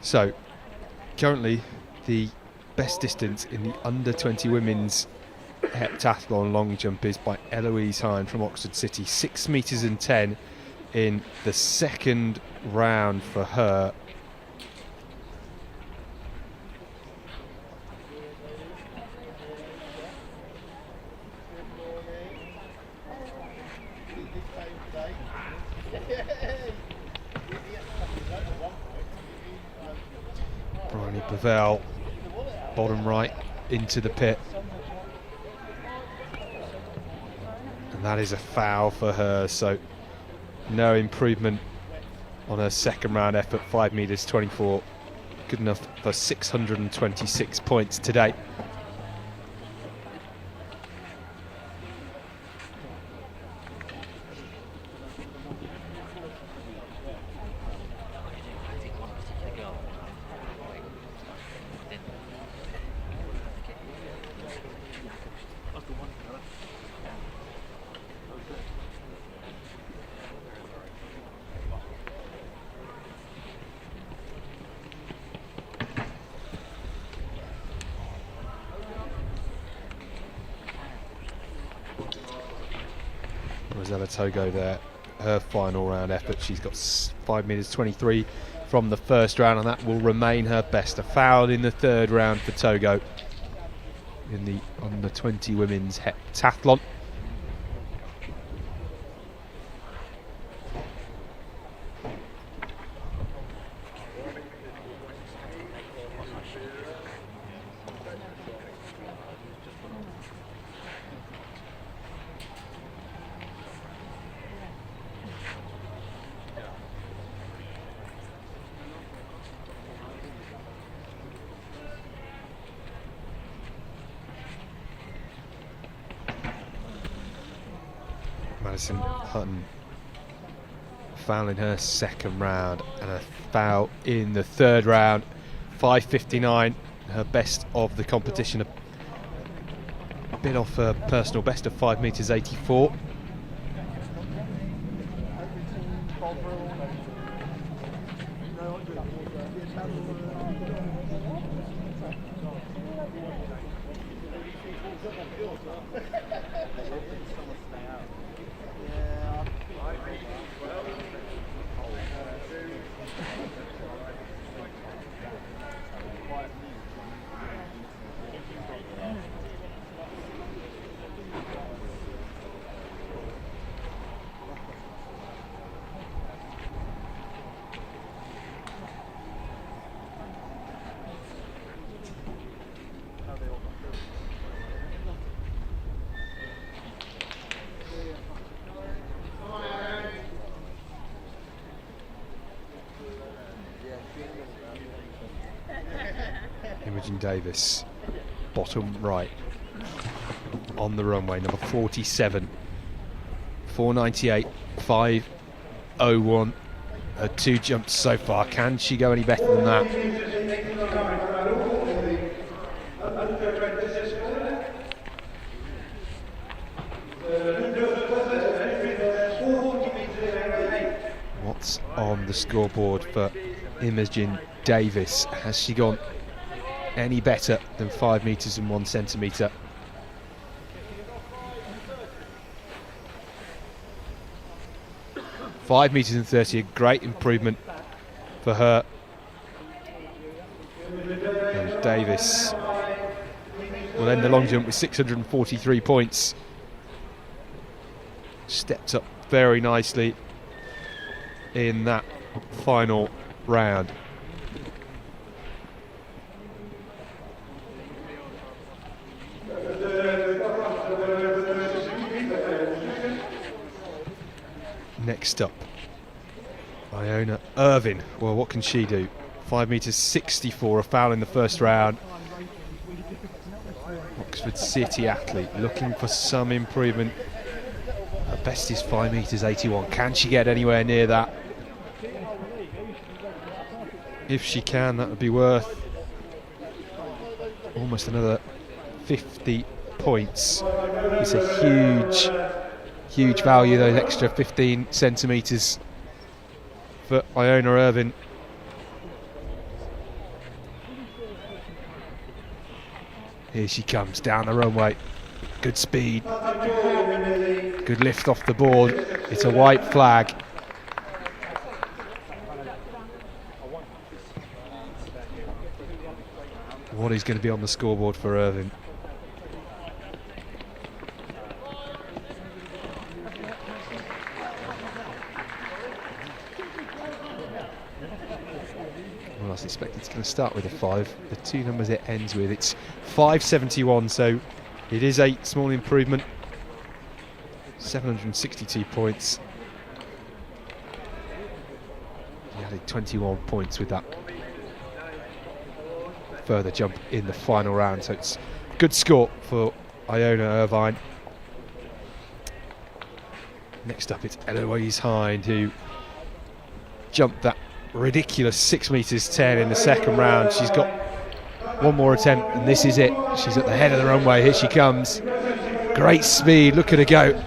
So, currently, the best distance in the under 20 women's heptathlon long jump is by Eloise Hine from Oxford City, 6 metres and 10 in the second round for her. Bryony Pavel, bottom right into the pit. And that is a foul for her, so no improvement on her second round effort, 5 metres 24. Good enough for 626 points today. Rosella Togo there, her final round effort. She's got 5 metres 23 from the first round, and that will remain her best. A foul in the third round for Togo in the under 20 women's heptathlon. Madison Hutton foul in her second round and a foul in the third round. 5:59, her best of the competition, a bit off her personal best of 5 metres 84. Imogen Davis, bottom right on the runway, number 47, 498, 501. Her 2 jumps so far. Can she go any better than that? What's on the scoreboard for Imogen Davis? Has she gone any better than 5 metres and 1 centimetre? (5 metres and 30), a great improvement for her. And Davis will end the long jump with 643 points. Stepped up very nicely in that final round. Next up, Iona Irvin. Well, what can she do? 5 metres 64, a foul in the first round. Oxford City athlete looking for some improvement. Her Best is 5 metres 81. Can she get anywhere near that? If she can, that would be worth almost another 50 points. It's a huge value, those extra 15 centimetres for Iona Irvine. Here she comes down the runway. Good speed. Good lift off the board. It's a white flag. What is going to be on the scoreboard for Irvine? Well, I suspect it's going to start with a 5. The two numbers it ends with, it's 571, so it is a small improvement. 762 points. He added 21 points with that further jump in the final round, so it's a good score for Iona Irvine. Next up it's Eloise Hind, who jumped that ridiculous 6 metres 10 in the second round. She's got one more attempt and this is it. She's at the head of the runway. Here she comes. Great speed, look at her go.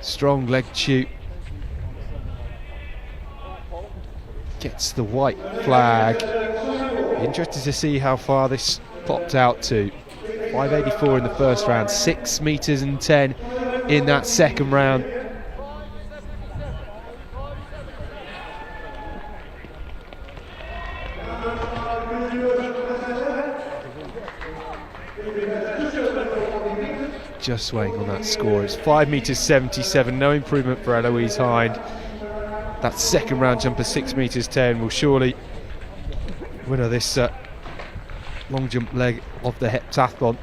Strong leg shoot. Gets the white flag. Interested to see how far this popped out to. 584 in the first round, 6 metres and 10 in that second round. Just waiting on that score. It's 5 metres 77, no improvement for Eloise Hind. That second round jump of 6 metres 10 will surely win her this long jump leg of the heptathlon.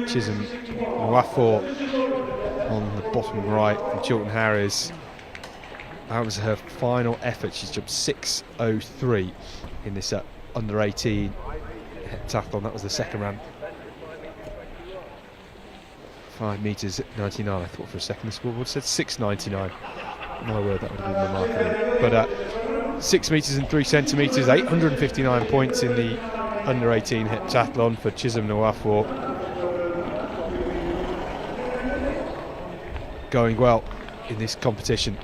Chisholm Nwafor on the bottom right from Chilton Harris. That was her final effort. She's jumped 6:03 in this under 18 heptathlon. That was the second round. 5 metres 99. I thought for a second the scoreboard said 6:99. My word, that would have been remarkable. But 6 metres and 3 centimetres, 859 points in the under 18 heptathlon for Chisholm Nwafor. Going well in this competition.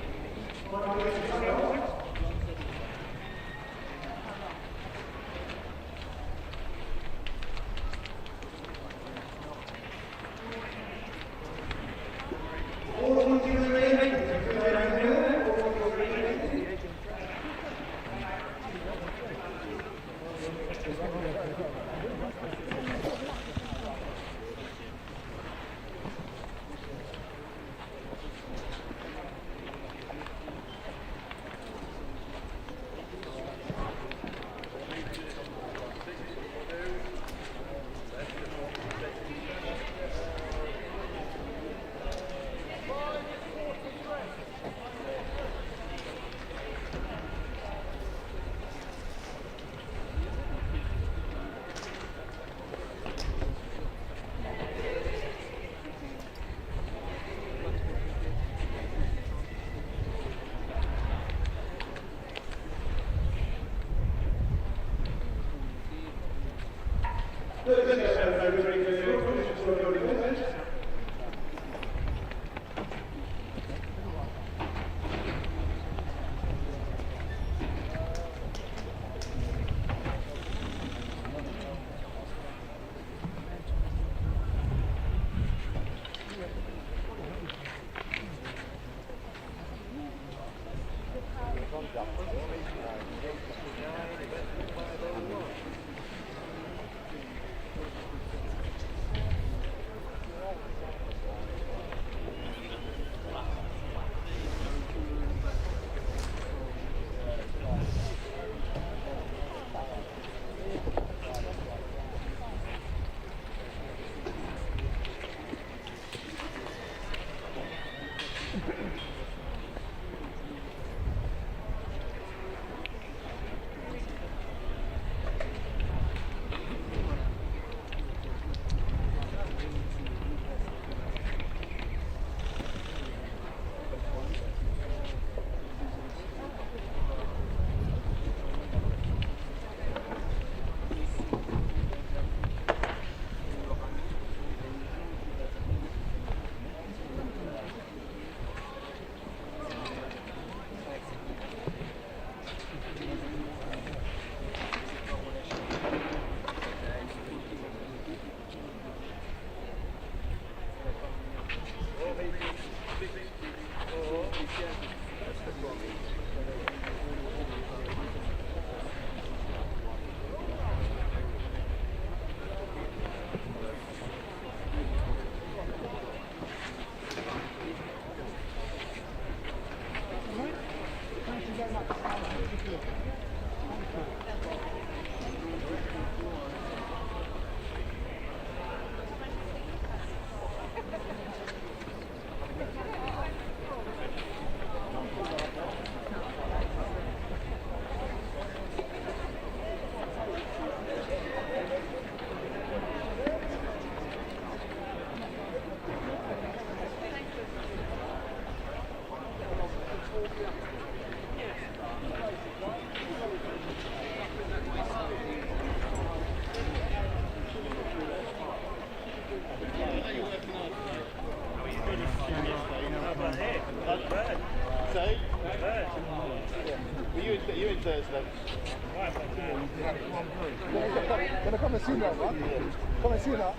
Gonna come and see that one? Come and see that?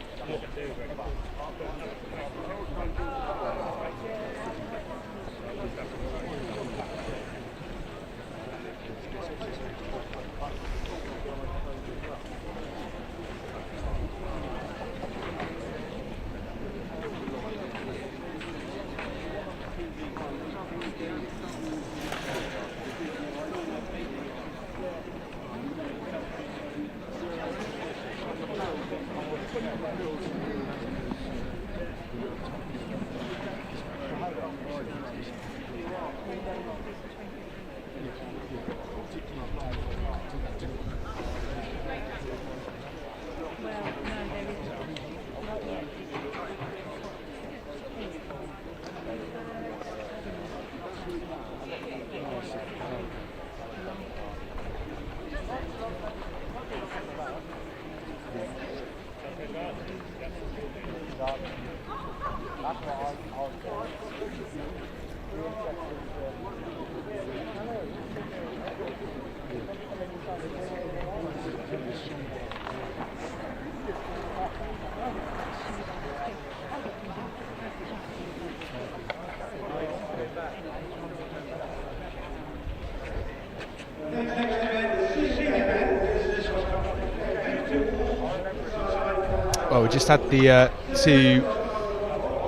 Well, we just had the two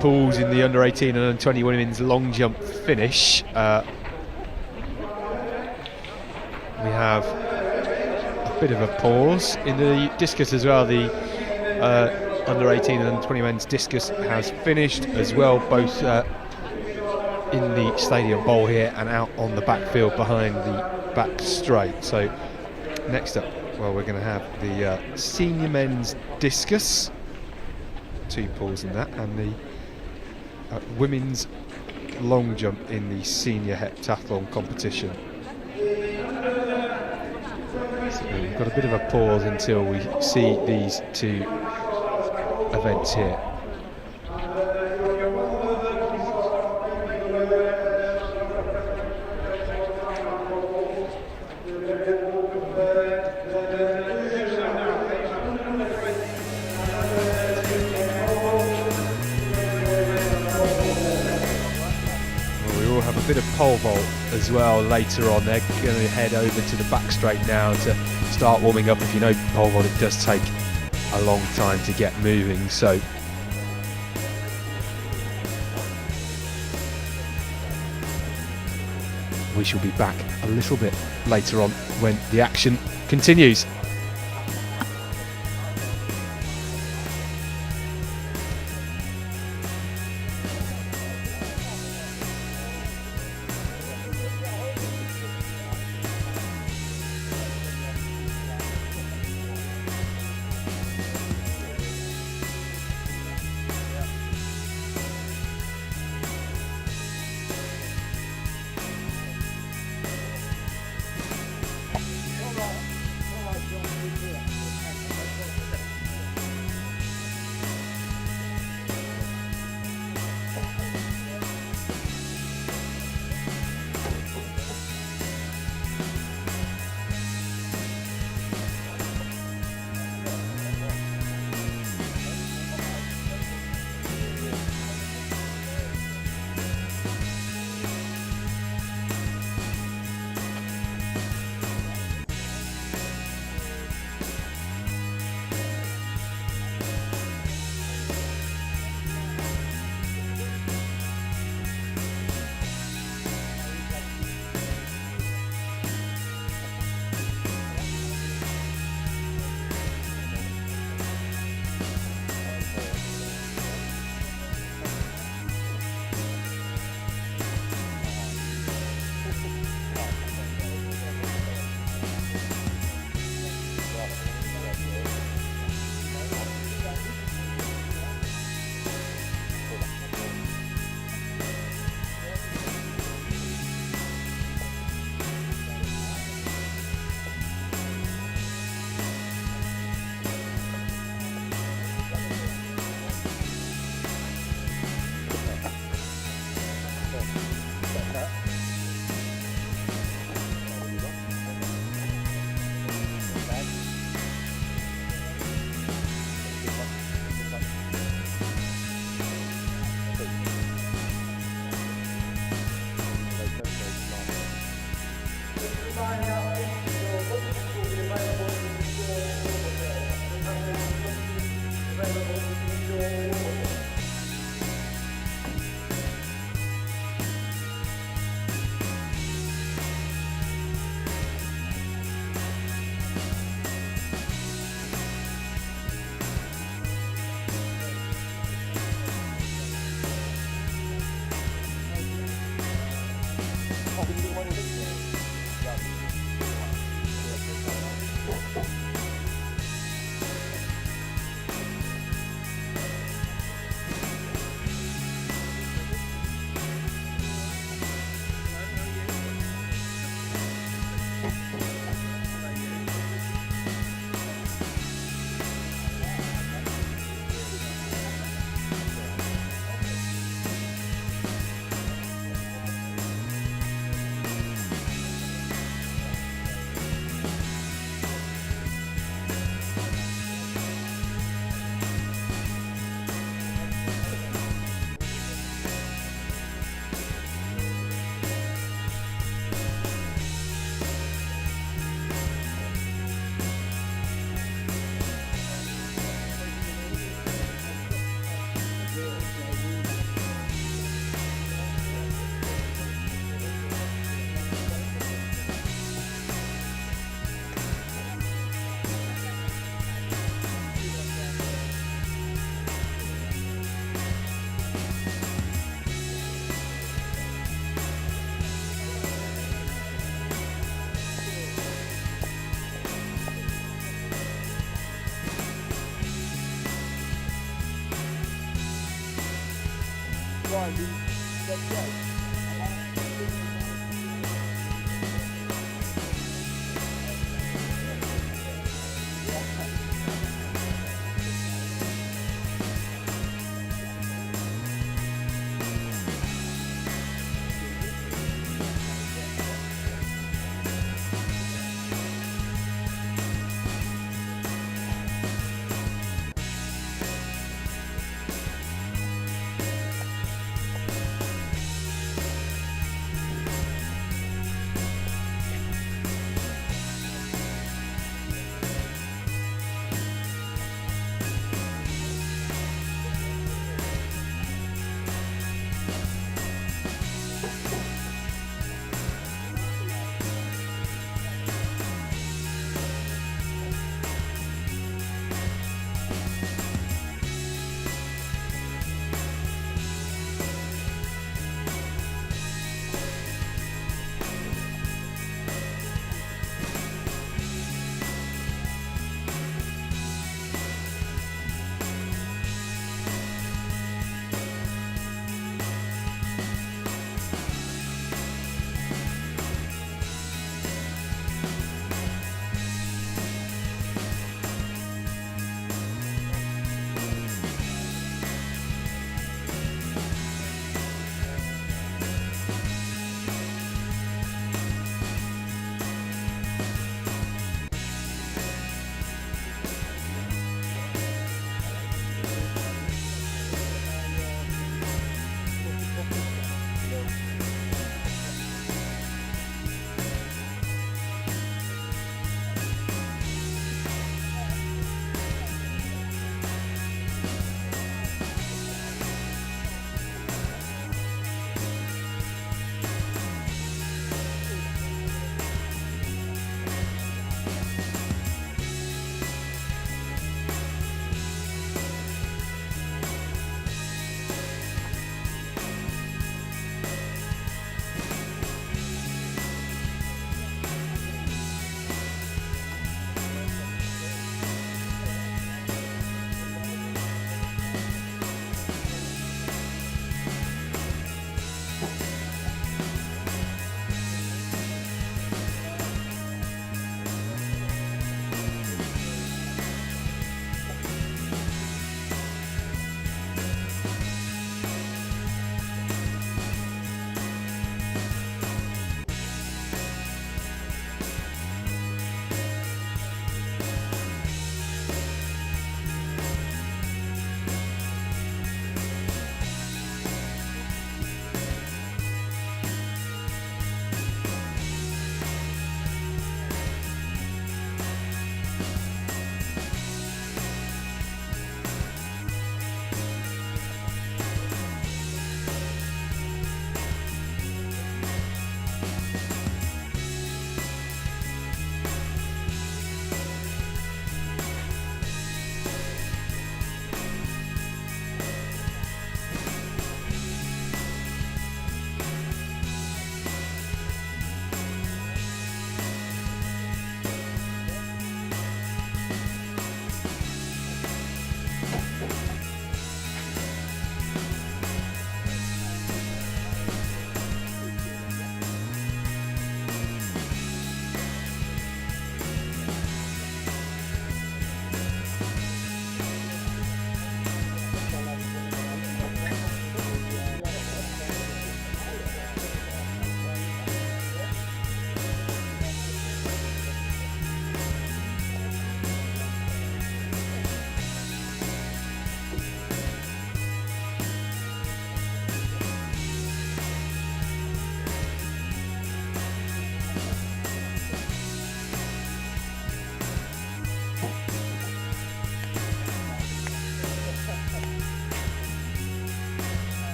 pools in the under 18 and under 20 women's long jump finish. We have a bit of a pause in the discus as well. The under 18 and under 20 men's discus has finished as well, both in the stadium bowl here and out on the backfield behind the back straight. So next up, well, we're going to have the senior men's discus, two pools in that, and the women's long jump in the senior heptathlon competition. So we've got a bit of a pause until we see these two events here. Have a bit of pole vault as well later on. They're going to head over to the back straight now to start warming up. If you know pole vault, it does take a long time to get moving, so we shall be back a little bit later on when the action continues.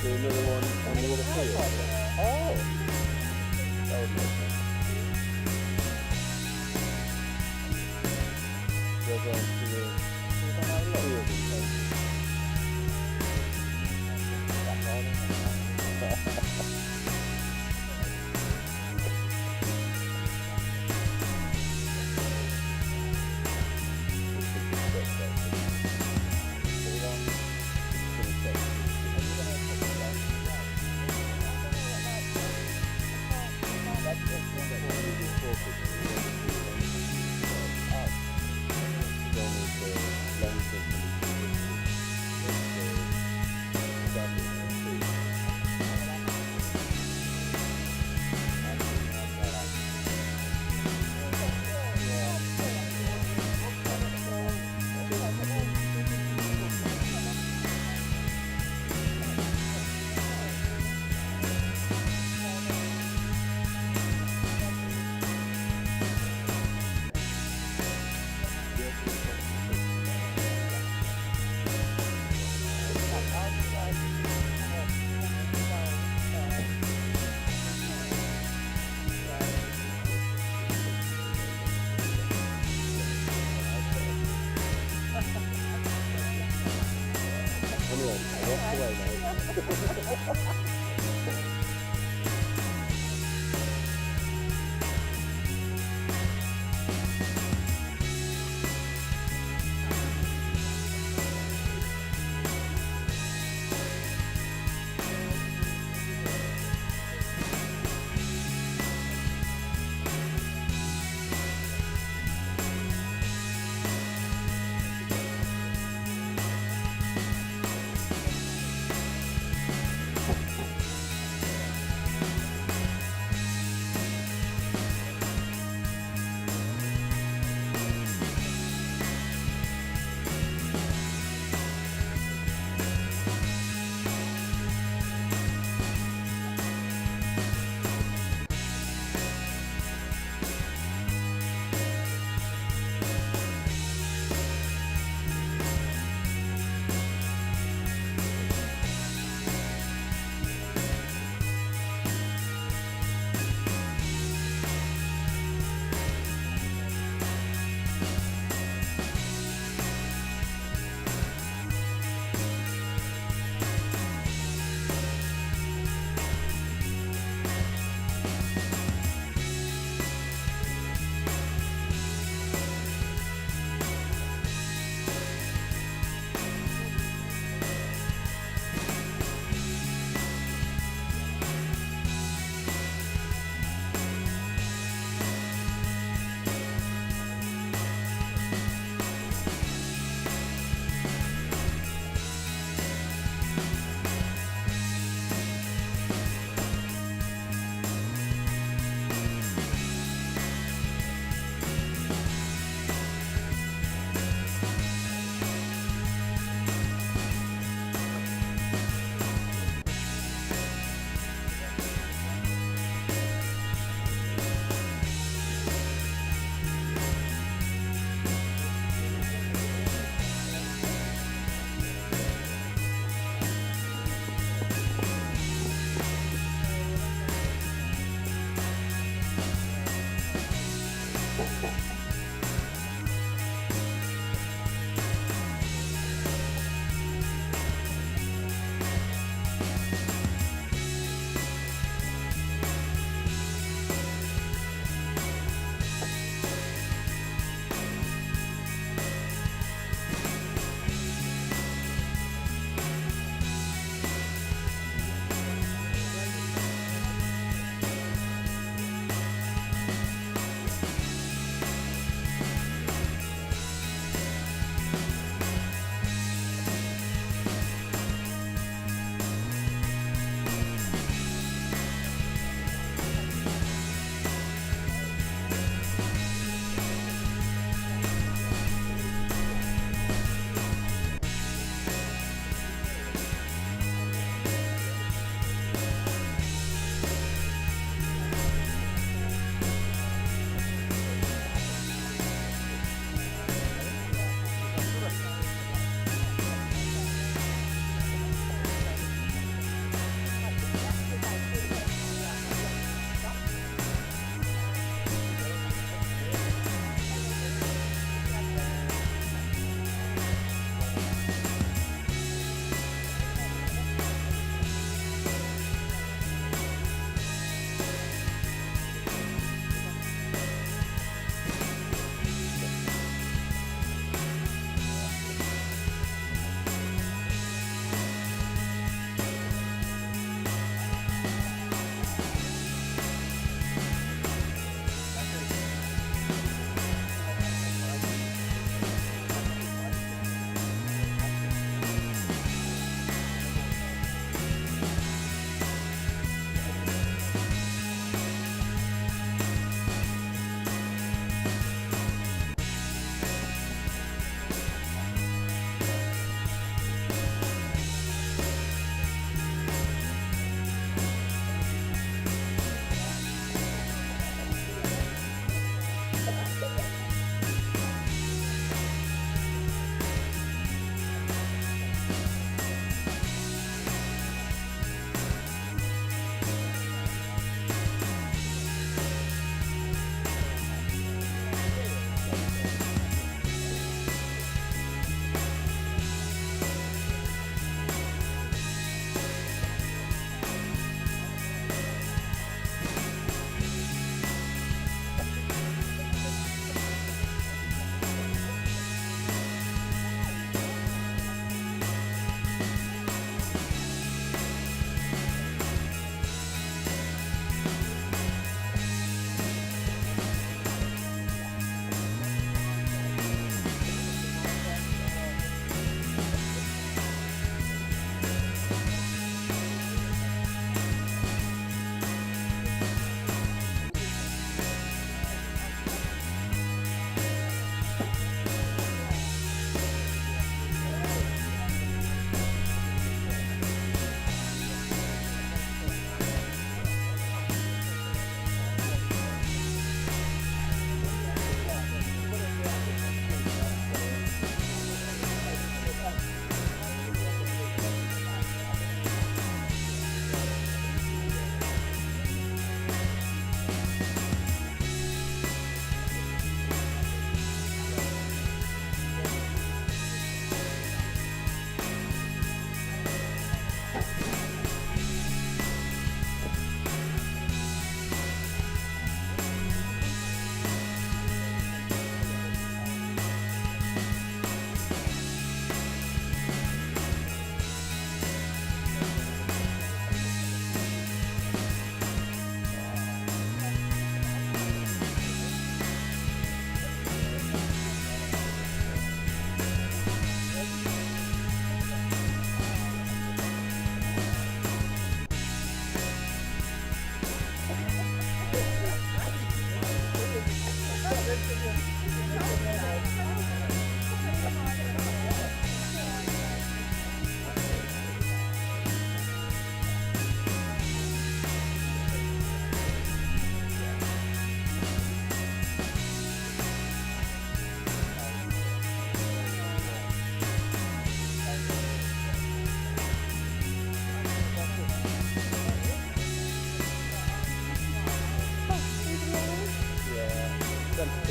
do another one on the other field. Oh! That would make sense. Go down to the field and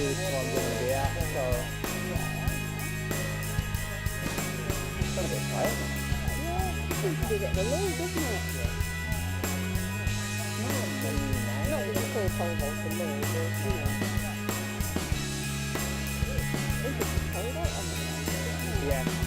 is what I'm going to be at, so. It's going to be quiet. It seems to be getting a load, doesn't it? Not with a full pole vault and load, but you know. I think it's cold out on the moment. Yeah.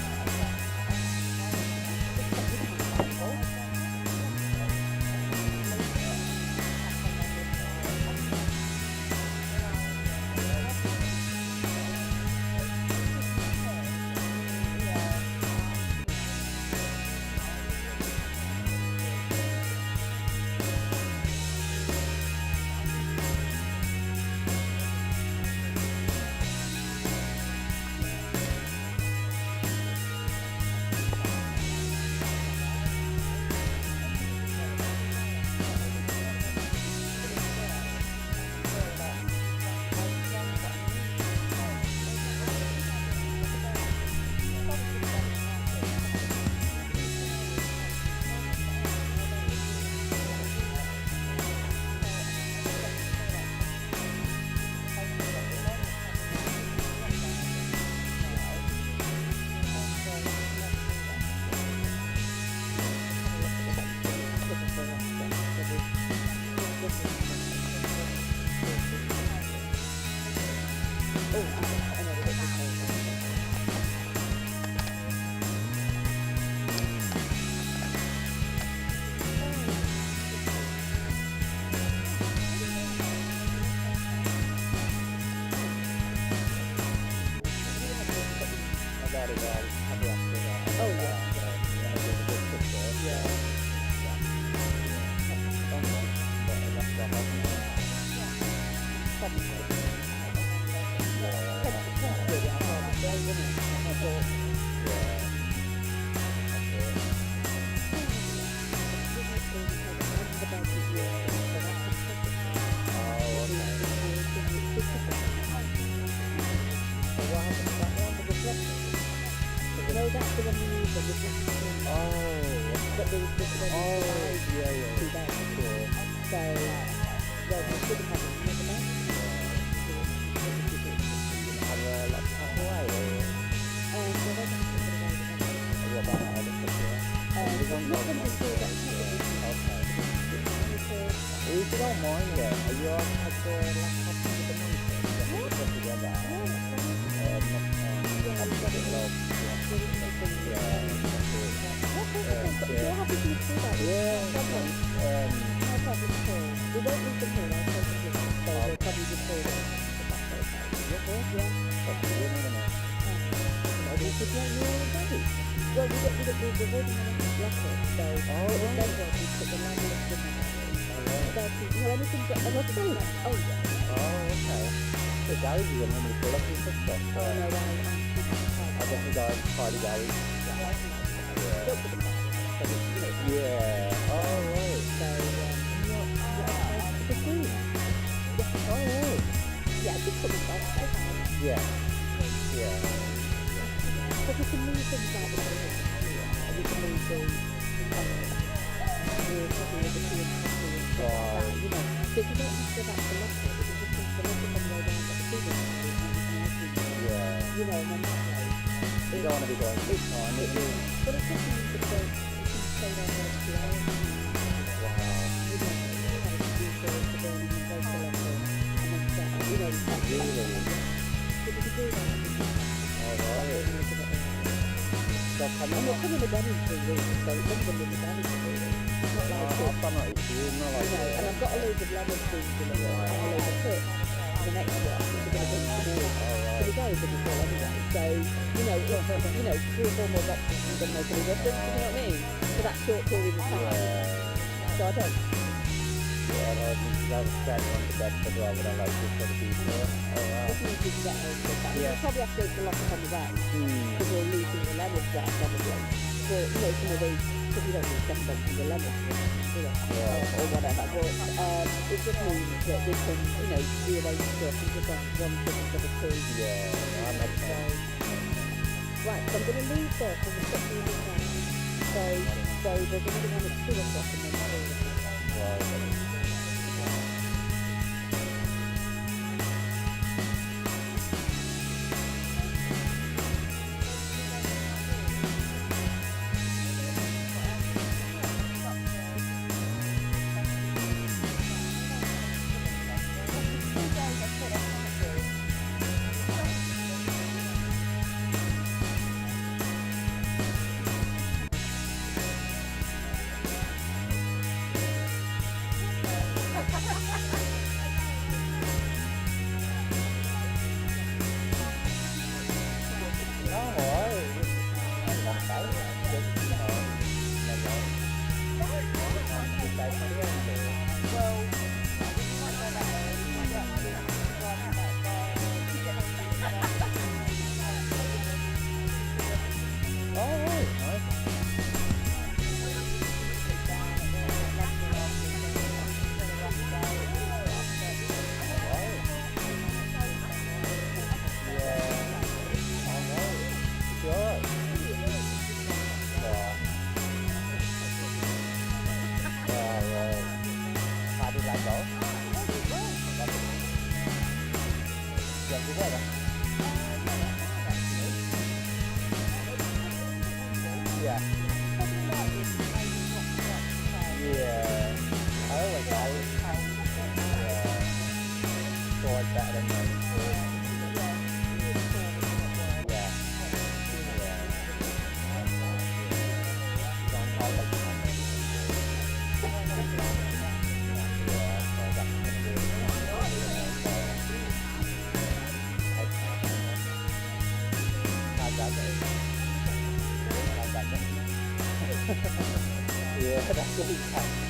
Yeah, that's what he's saying.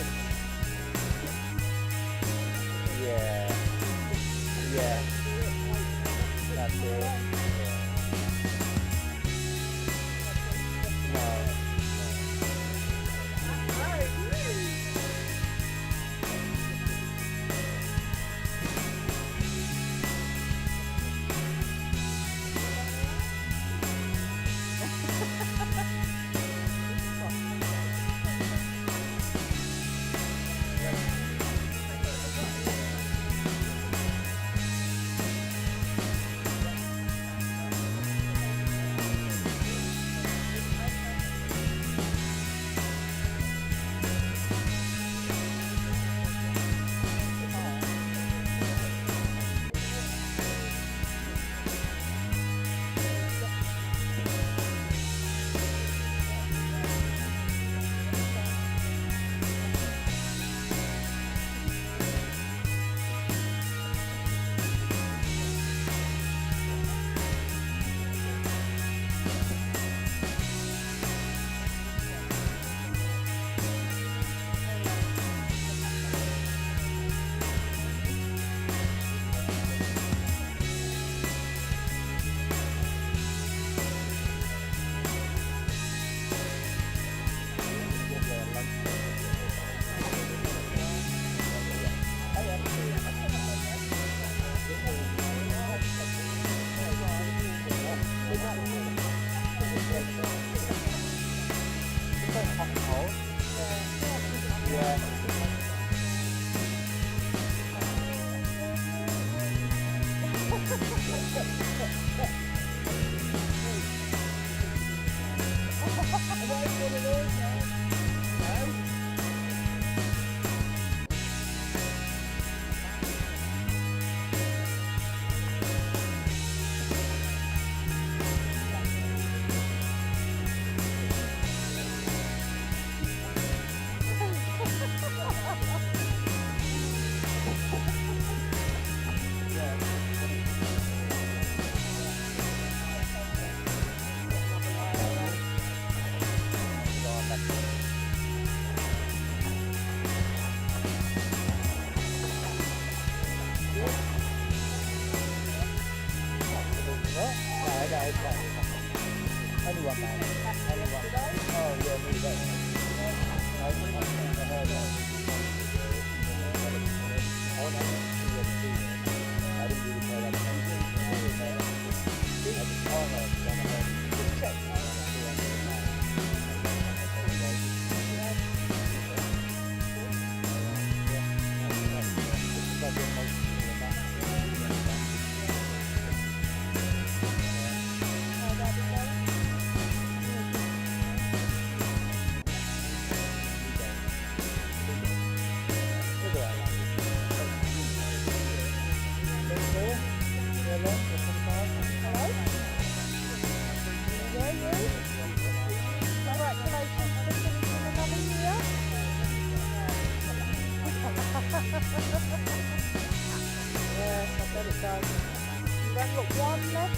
Yeah. Yeah. That's it. Yeah. No.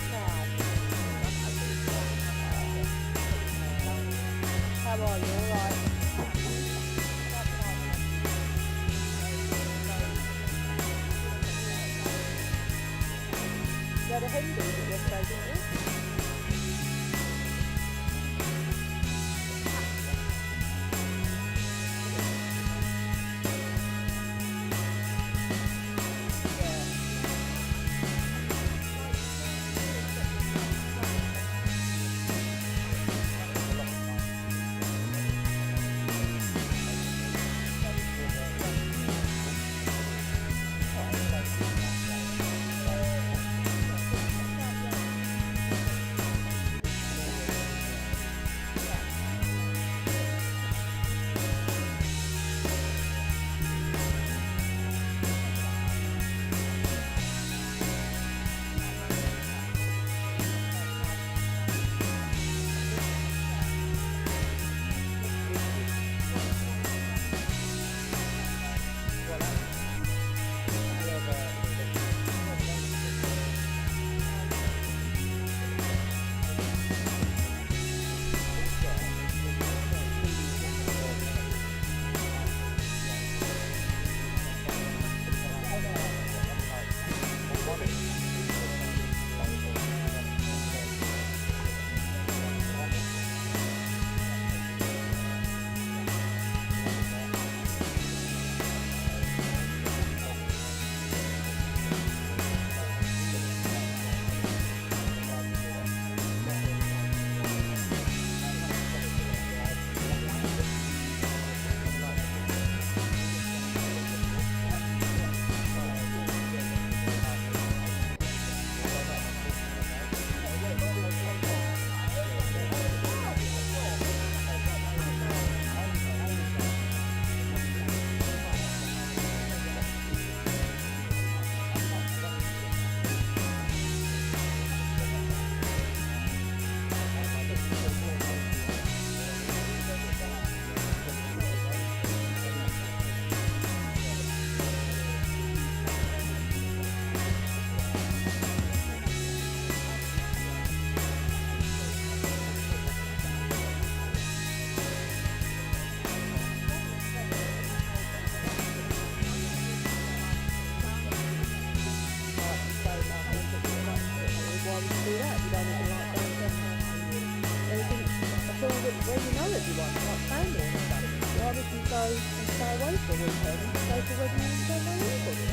everyone, like family and stuff. Why would you go and stay away for a weekend and go to a wedding and you don't know anybody?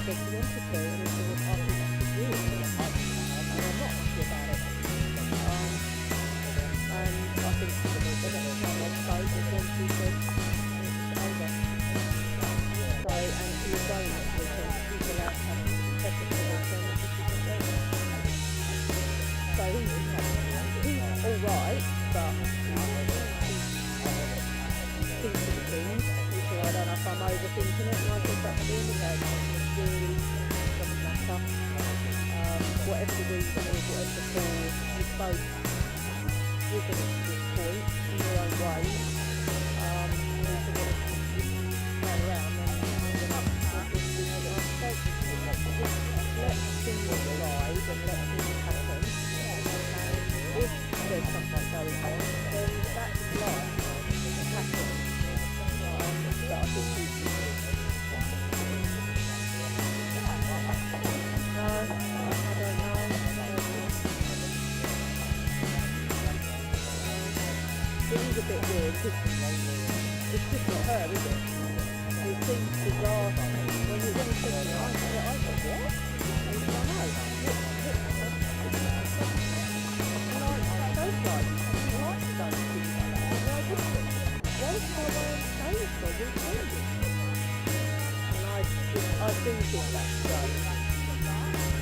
But you wanted to, and it was, I think that's weird. And I'm not happy about it. And I think the next time I suppose is when people, it's over. So, and if you're going next weekend, she's allowed to have separate for the weekend, and she's not there. So he's alright, but he's thinking things, which I don't know if I'm overthinking it, and I think that's the end of it. It really doesn't matter. Whatever the reason is, whatever the cause, you both driven at this point in your own way. And if you want to play around, then you're up to this and I suppose just let things ride and let things happen. And if there's something going on, then that's life. It happens. But I think you should. No, I don't know. It is a bit weird because it's just not her, is it? It seems bizarre when you said to me, I thought, what? And I know, and I'm socialising, I like to go and things like that, why wouldn't it? Why is my way of saying for a weekend? And I do think that's strange.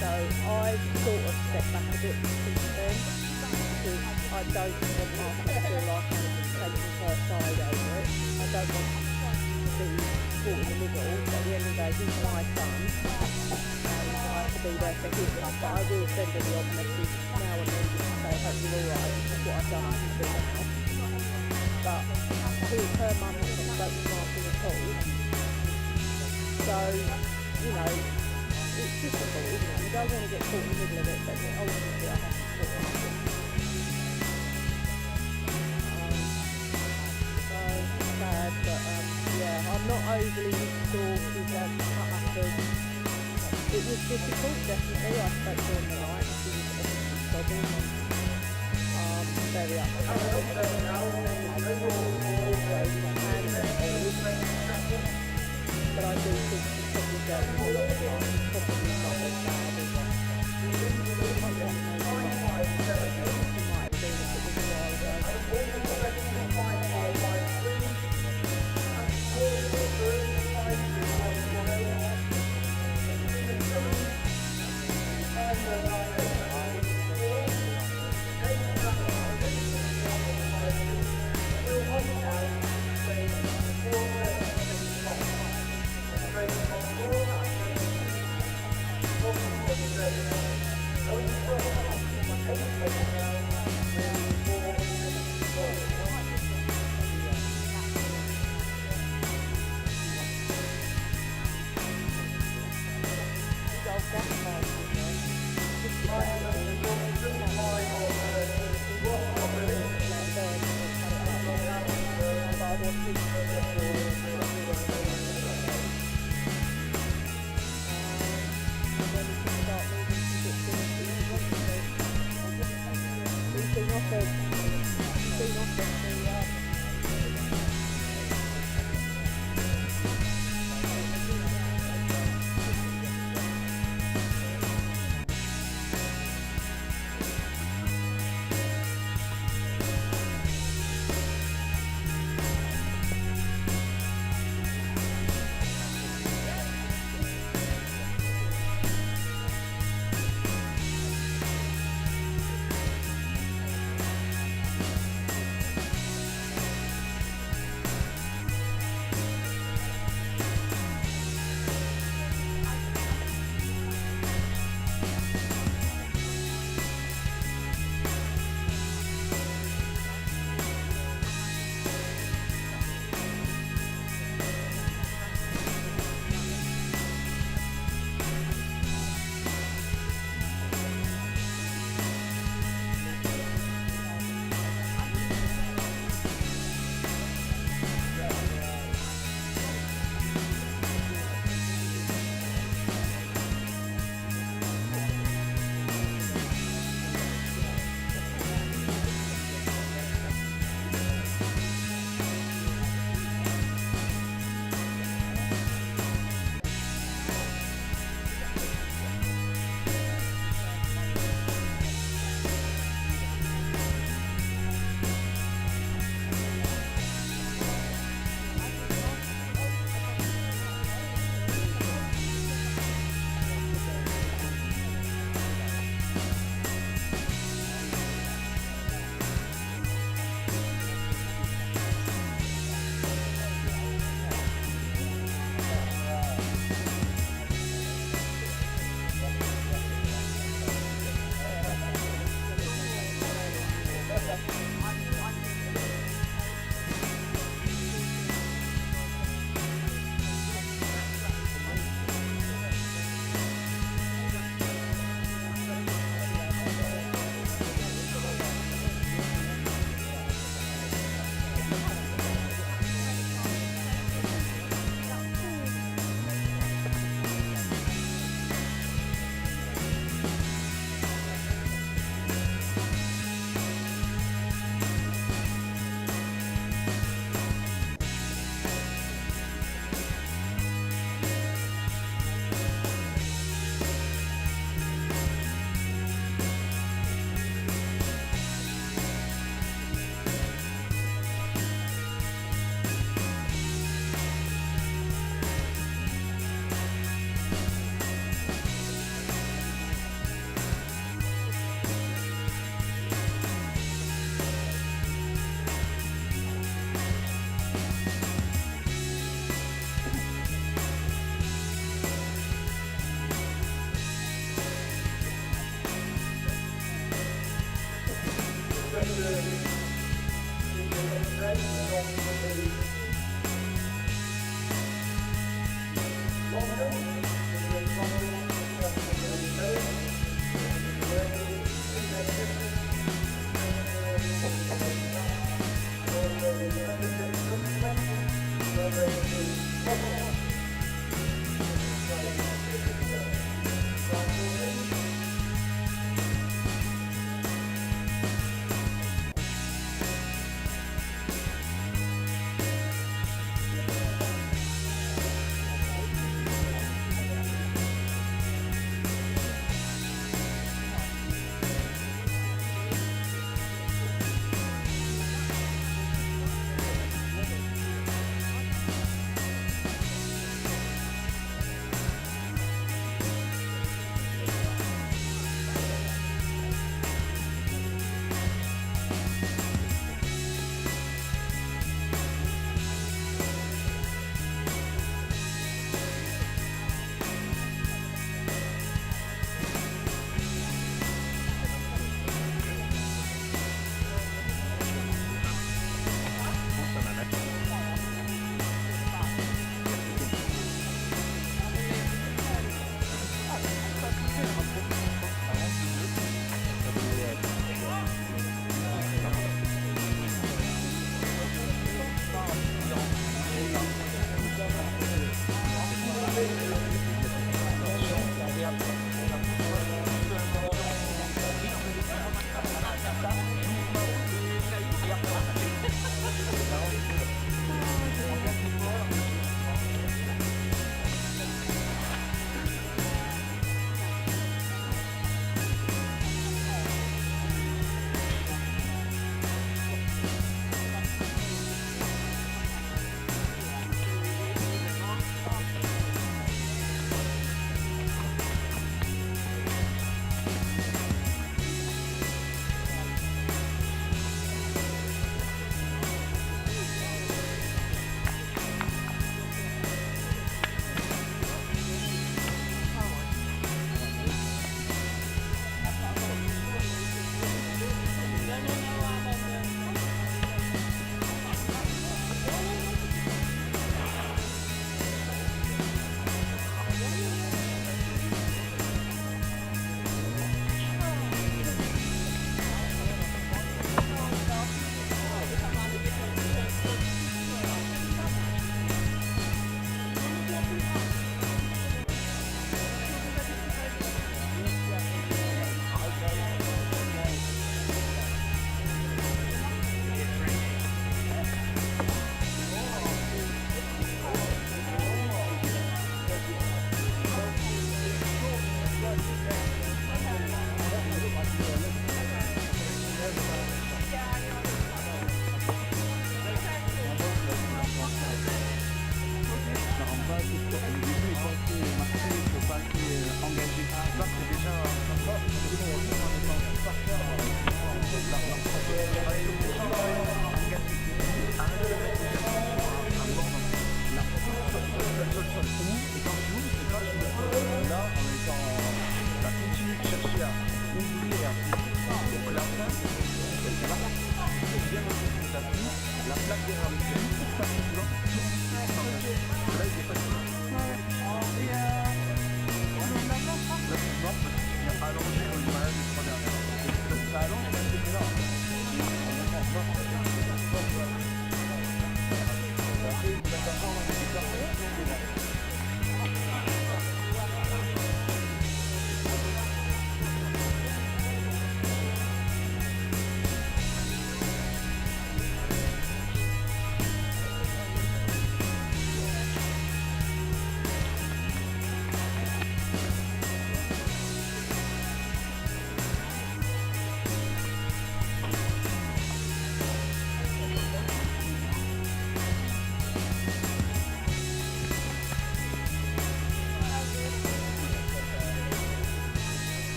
So I've sort of stepped back a bit since then. Because I don't want Martha to feel like I'm taking her side over it. I don't want to be caught in the middle, but at the end of the day, he's my son, and I have to be there for him. But I will send her the odd message now and then just to say, I hope you're alright, this is what I've done up until now. But her mum hasn't spoken to Martha at all. So, you know, it's difficult, isn't it? You don't want to get caught in the middle of it, but ultimately I have to support Martha. Sad, but yeah, I'm not overly sure she's cut. It was difficult, definitely. I spoke to her in the night, she was obviously sobbing, very upset. But I do think she's probably dealt with a lot of it, probably not as bad as I don't know, she might have been if it was a while ago.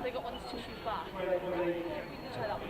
They got ones to shoot back. We can try that one.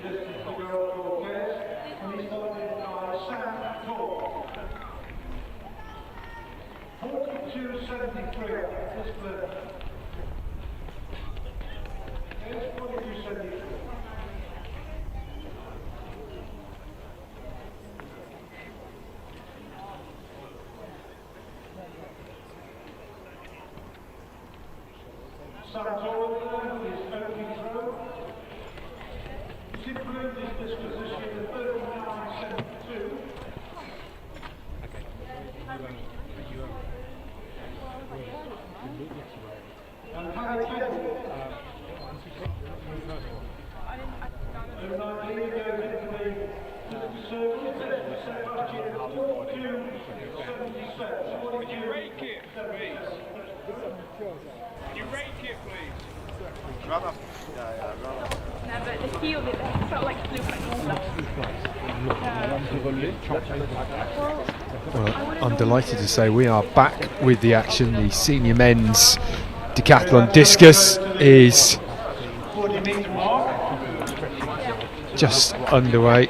No, but the feel of it felt like it flew Well, I'm delighted to say we are back with the action. The senior men's decathlon discus is just underway.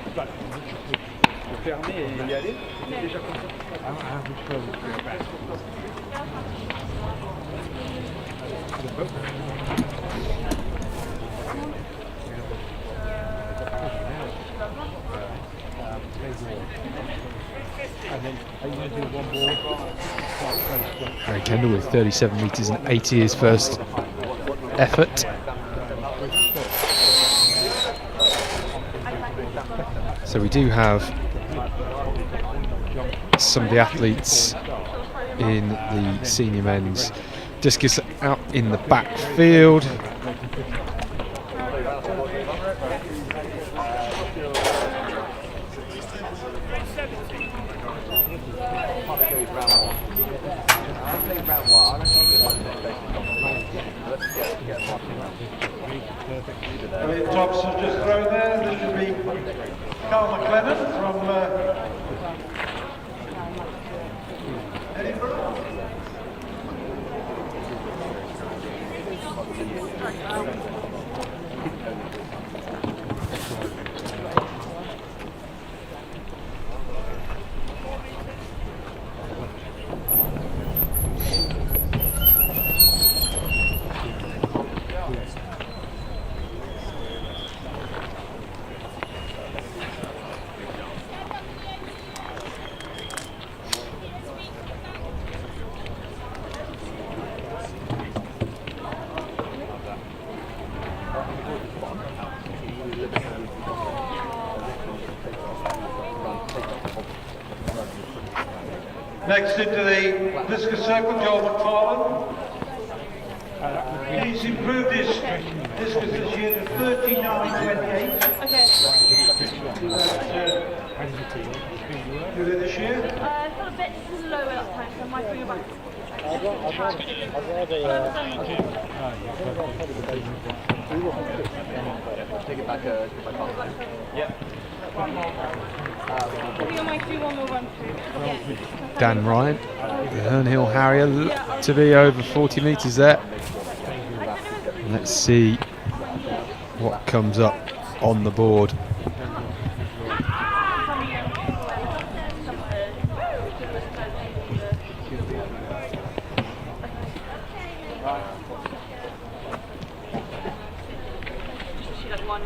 Harry Kendall with 37 metres and 80 his first effort. So we do have some of the athletes in the senior men's discus out in the backfield. Brilliant tops have just thrown there. This should be Carl McLennan from Edinburgh. Next into the discus circle, Joel McFarlane. He's improved his discus this year to 39.28. Good in this year? I felt a bit slower that time, so I might bring it back. Take it back to my car. Yeah. I think I might do one more run through. Yeah. Dan Ryan, the Hernhill Harrier, look to be over 40 metres there. Let's see what comes up on the board. One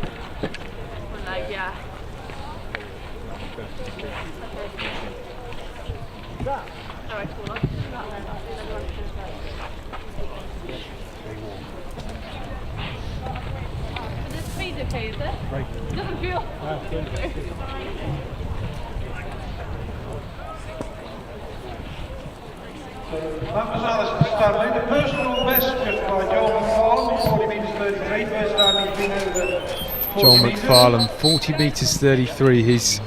leg, yeah. Alright, cool. This speed's okay, is it? Right. It doesn't feel. That was Alison Stanley. The personal best just by Joel McFarlane, 40 metres 33. First time he's been over 40 Joel metres. McFarlane, 40 metres 33, his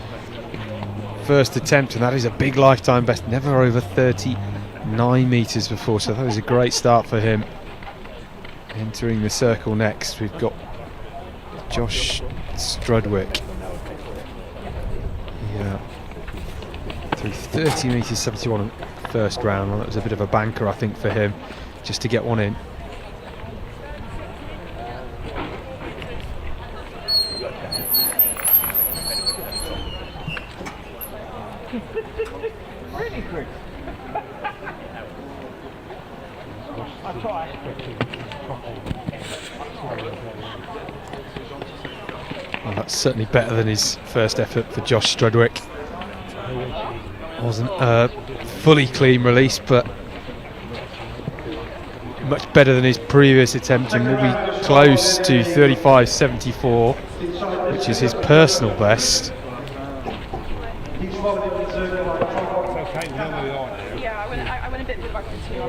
first attempt, and that is a big lifetime best, never over 39 metres before, so that was a great start for him. Entering the circle next, we've got Josh Strudwick. Yeah, through 30 metres 71 and first round. Well, that was a bit of a banker, I think, for him, just to get one in. Well, that's certainly better than his first effort for Josh Strudwick. Wasn't a fully clean release, but much better than his previous attempt, and will be close to 35.74, which is his personal best. Yeah, I went a bit backwards too.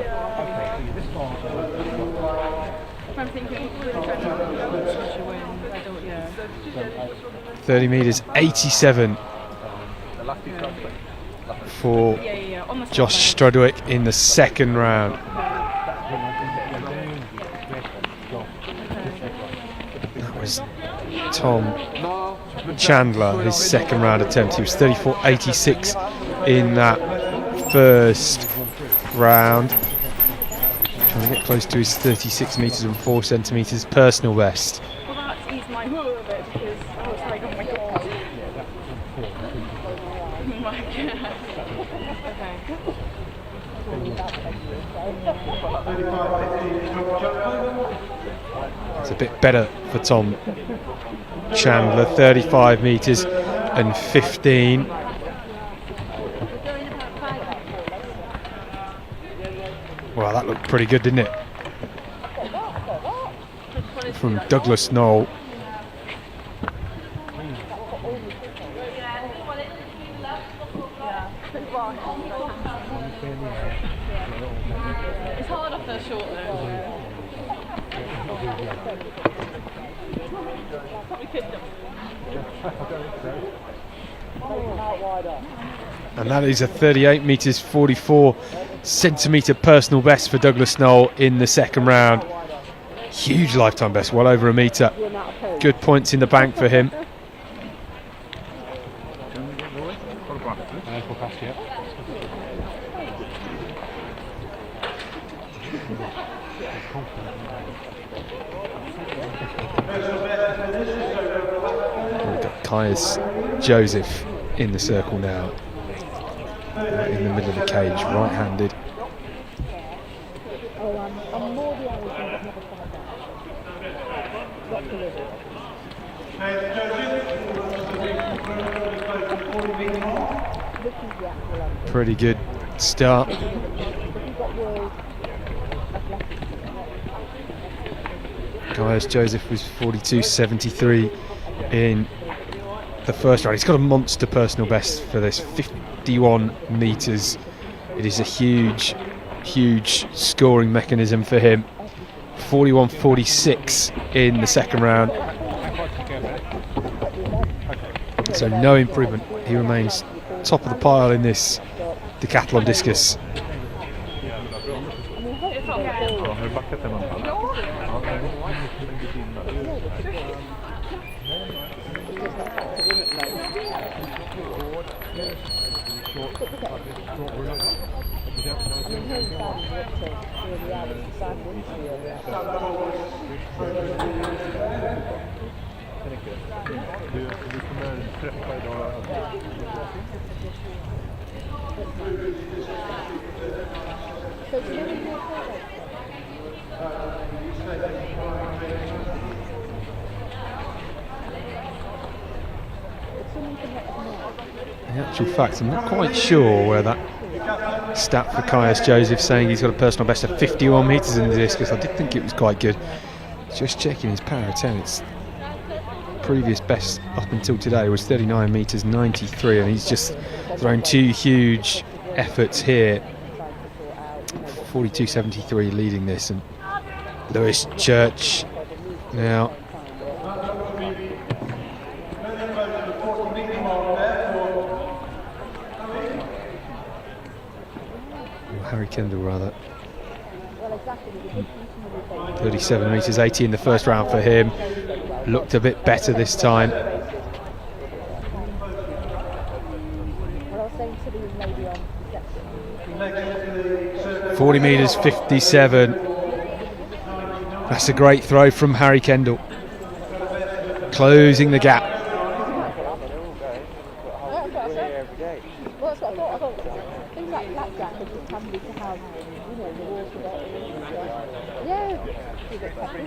I'm thinking, 30 metres 87 for Josh Strudwick in the second round. That was Tom Chandler, his second round attempt. He was 34.86 in that first round. Trying to get close to his 36 metres and 4 centimetres personal best. Well, that's eased my hood a bit because I was like, oh my god. Oh my god. It's a bit better for Tom Chandler, 35 metres and 15. Well, that looked pretty good, didn't it? From Douglas Knoll. It's hard off the short though. And that is a 38 metres 44 centimetre personal best for Douglas Knoll in the second round. Huge lifetime best, well over a metre. Good points in the bank for him. We've got Caius Joseph in the circle now, in the middle of the cage, right-handed. Pretty good start. Caius Joseph was 42.73 in the first round. He's got a monster personal best for this, 51 metres. It is a huge scoring mechanism for him. 41.46 in the second round. So no improvement. He remains top of the pile in this decathlon discus. In actual fact, I'm not quite sure where that stat for Caius Joseph saying he's got a personal best of 51 metres in the discus. I did think it was quite good. Just checking his para 10. Its previous best up until today was 39 metres 93, and he's just thrown two huge efforts here. 42.73 leading this, and Lewis Church now. Harry Kendall rather. 37 metres 80 in the first round for him. Looked a bit better this time. 40 metres 57. That's a great throw from Harry Kendall, closing the gap. Well, that's what I thought. I thought things like blackjack are just handy to have, you know, the water bottle and stuff. Yeah, keep it happy.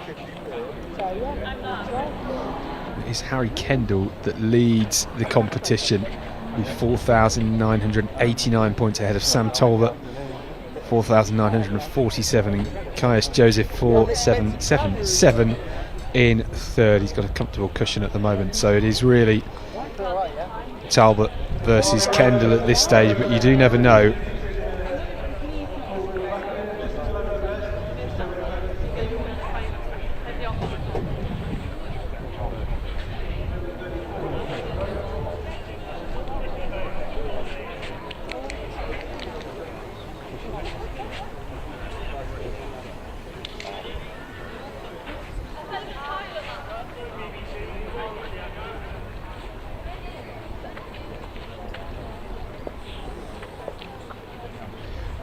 So yeah, that's right. It's Harry Kendall that leads the competition with 4,989 points ahead of Sam Tolbert, 4,947, and Caius Joseph 4,777 in third. He's got a comfortable cushion at the moment, so it is really Talbot versus Kendall at this stage, but you do never know.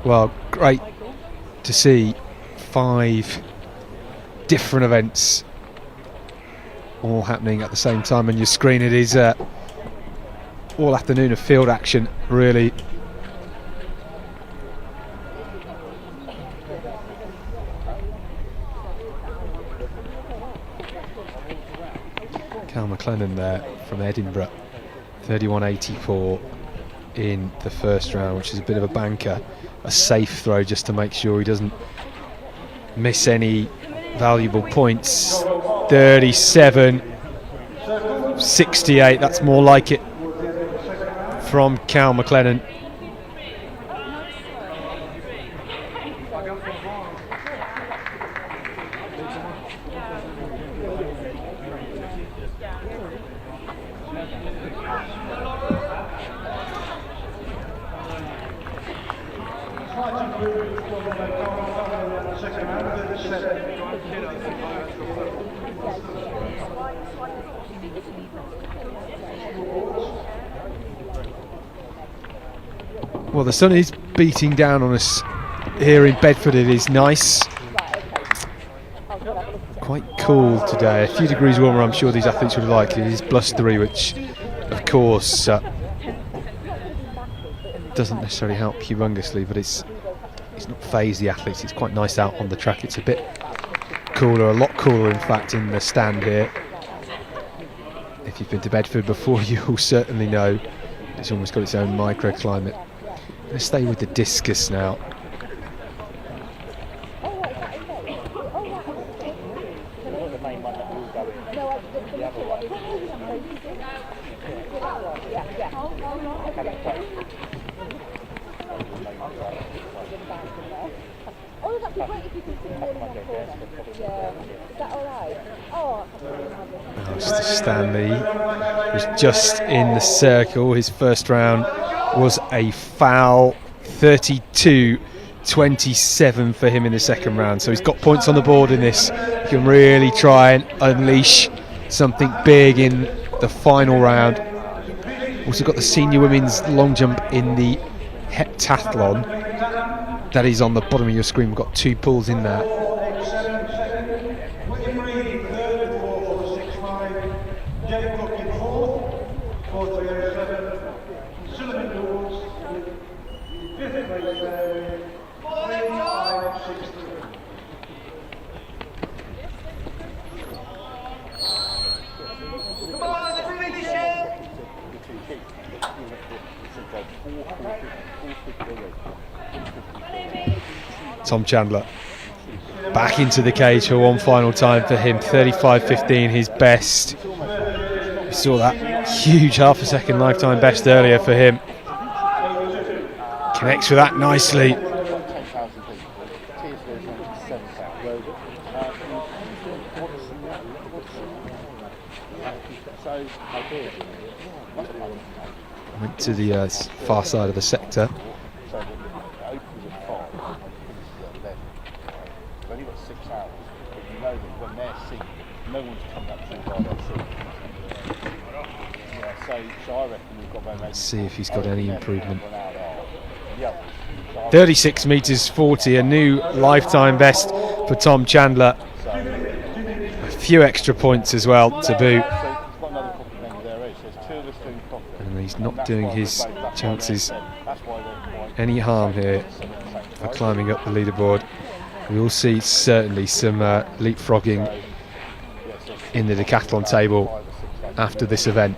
Well, great to see 5 different events all happening at the same time on your screen. It is all afternoon of field action, really. Cal McLennan there from Edinburgh, 31.84 in the first round, which is a bit of a banker. A safe throw just to make sure he doesn't miss any valuable points. 37.68, that's more like it from Cal McLennan. Well, the sun is beating down on us here in Bedford. It is nice, quite cool today, a few degrees warmer. I'm sure these athletes would like it. It is blustery, which of course doesn't necessarily help humongously, but it's not phased the athletes. It's quite nice out on the track. It's a bit cooler, a lot cooler in fact, in the stand here. If you've been to Bedford before, you'll certainly know it's almost got its own microclimate. Let's stay with the discus now. Oh, that'd be great if you could see more in one corner. Yeah. Is that alright? Oh, Mr. Stanley was just in the circle. His first round was a foul. 32-27 for him in the second round. So he's got points on the board in this. He can really try and unleash something big in the final round. Also got the senior women's long jump in the heptathlon. That is on the bottom of your screen. We've got 2 pools in there. Tom Chandler back into the cage for one final time for him. 35.15, his best. We saw that huge half a second lifetime best earlier for him. Connects with that nicely. Went to the far side of the sector. Let's see if he's got any improvement. 36 metres 40, a new lifetime best for Tom Chandler. A few extra points as well to boot. And he's not doing his chances any harm here for climbing up the leaderboard. We will see certainly some leapfrogging in the decathlon table after this event.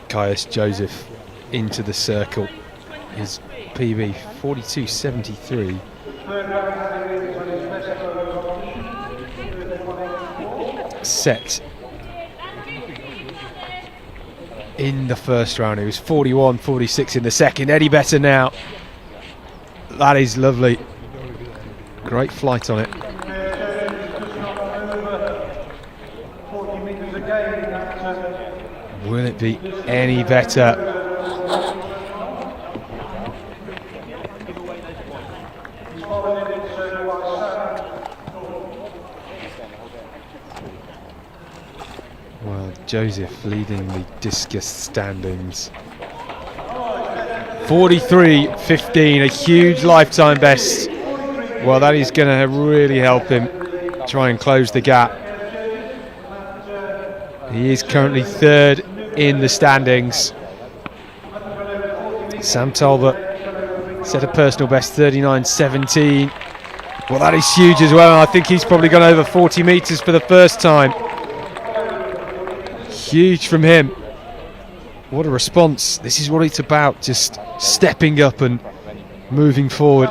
Caius Joseph into the circle. His PB 42.73. Set in the first round. He was 41.46 in the second. Any better now? That is lovely. Great flight on it. Will it be any better? Well, Joseph leading the discus standings. 43.15, a huge lifetime best. Well, that is going to really help him try and close the gap. He is currently third in the standings. Sam Talbot set a personal best 39.17. Well, that is huge as well. I think he's probably gone over 40 metres for the first time. Huge from him. What a response. This is what it's about, just stepping up and moving forward.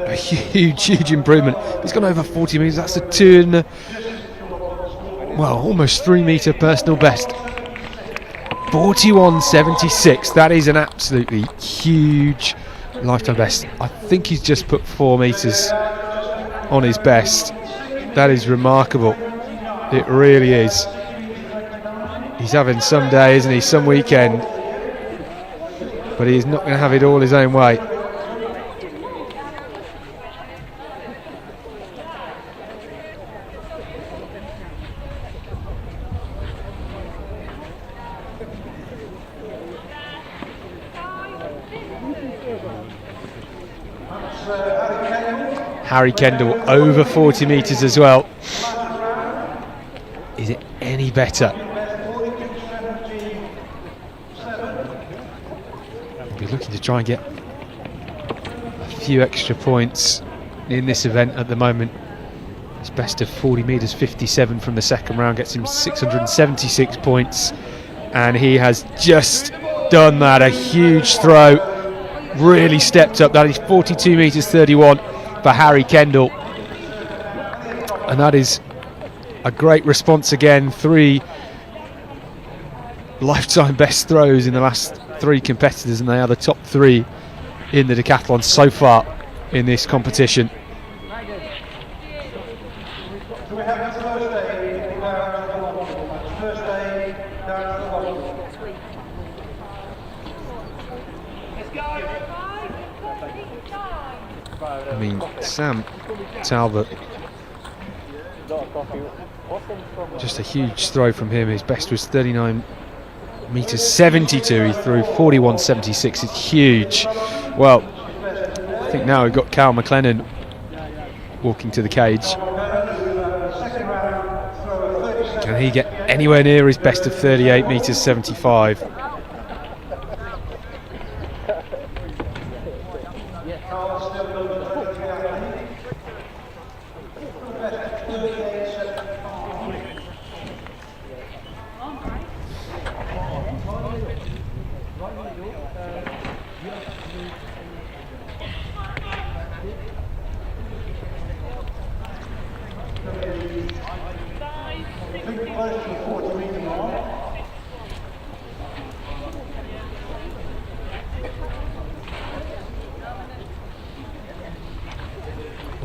A huge improvement. He's gone over 40 metres. That's a 2 and well, almost 3 metre personal best. 41.76. That is an absolutely huge lifetime best. I think he's just put 4 metres on his best. That is remarkable. It really is. He's having some day, isn't he? Some weekend. But he's not going to have it all his own way. Harry Kendall over 40 metres as well. Is it any better? We'll be looking to try and get a few extra points in this event at the moment. His best of 40 metres 57 from the second round gets him 676 points, and he has just done that. A huge throw, really stepped up. That is 42 metres 31 for Harry Kendall, and that is a great response again. 3 lifetime best throws in the last 3 competitors, and they are the top 3 in the decathlon so far in this competition. I mean, Sam Talbot, just a huge throw from him. His best was 39 metres 72. He threw 41.76. It's huge. Well, I think now we've got Cal McLennan walking to the cage. Can he get anywhere near his best of 38 metres 75?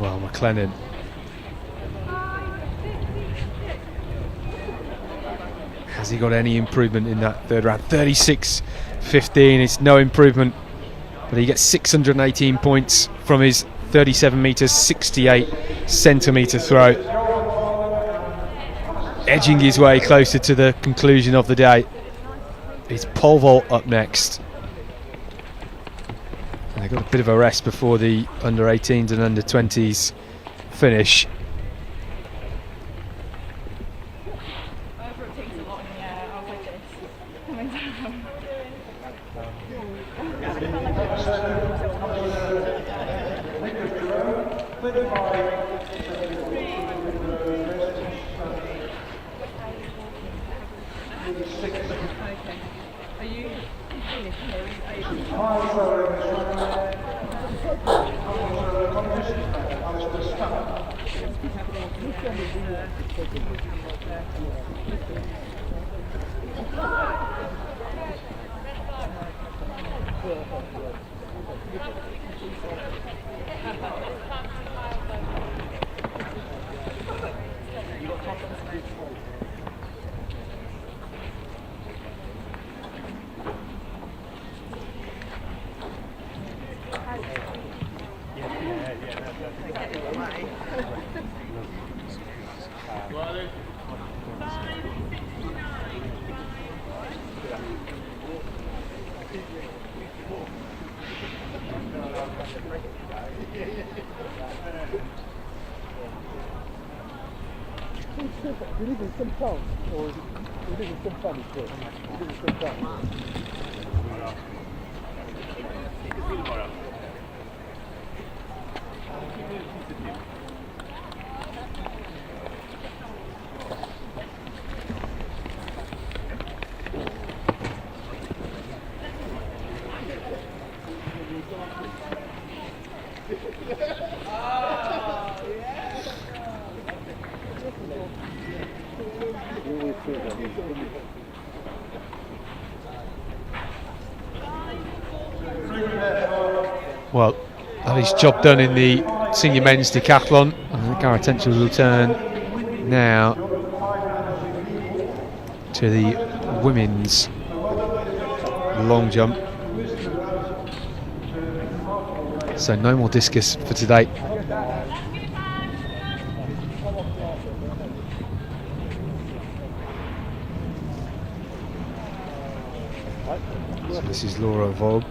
Well, McLennan. Has he got any improvement in that third round? 36.15, it's no improvement, but he gets 618 points from his 37 metres 68 centimetre throw, edging his way closer to the conclusion of the day. It's pole vault up next. And they've got a bit of a rest before the under 18s and under 20s finish. You live in some town, or you live in some town, you live in some town. Well, that is job done in the senior men's decathlon. I think our attention will turn now to the women's long jump. So no more discus for today. So this is Laura Vogue,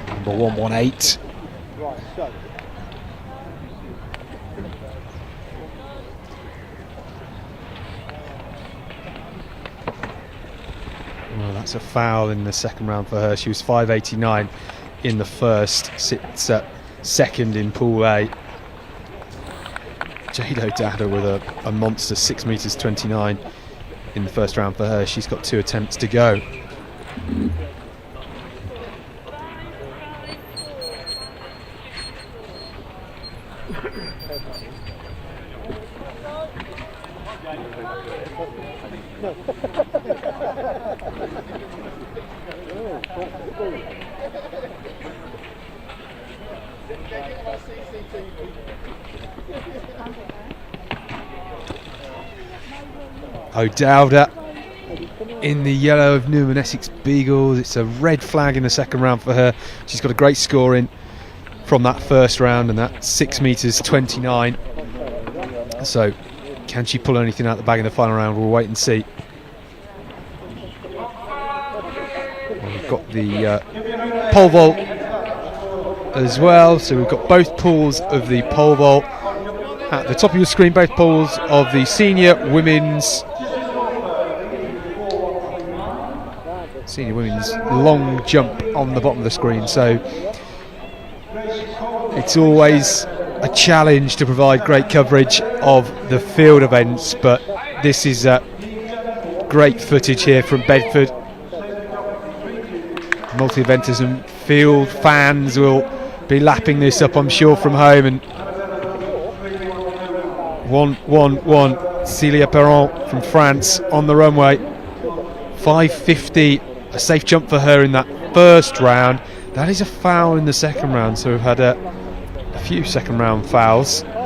number 118. Right, so. Well, that's a foul in the second round for her. She was 5.89 in the first, sits at second in Pool A. Jado Dada with a monster 6 metres 29 in the first round for her. She's got 2 attempts to go. O'Dowda in the yellow of Newman Essex Beagles. It's a red flag in the second round for her. She's got a great score in from that first round, and that 6 metres 29. So can she pull anything out the bag in the final round? We'll wait and see. Well, we've got the pole vault as well, so we've got both pools of the pole vault at the top of your screen, both pools of the senior women's long jump on the bottom of the screen. So it's always a challenge to provide great coverage of the field events, but this is great footage here from Bedford. Multi-eventers and field fans will be lapping this up, I'm sure, from home. And 1-1-1, Celia Perron from France on the runway. 5.50, a safe jump for her in that first round. That is a foul in the second round, so we've had a few second round fouls. That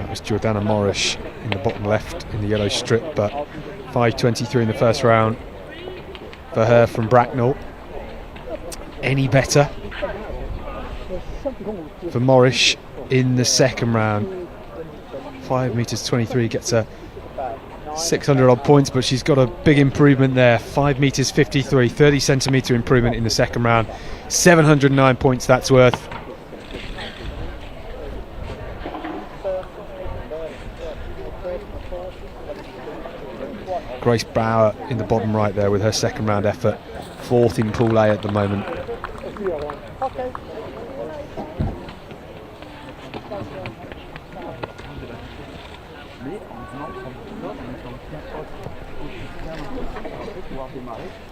was Jordana Morris in the bottom left in the yellow strip, but 5.23 in the first round for her from Bracknell. Any better for Morris in the second round? 5 meters 23 gets her 600 odd points, but she's got a big improvement there. 5 meters 53, 30 centimeter improvement in the second round. 709 points that's worth. Grace Bauer in the bottom right there with her second round effort, 4th in Pool A at the moment.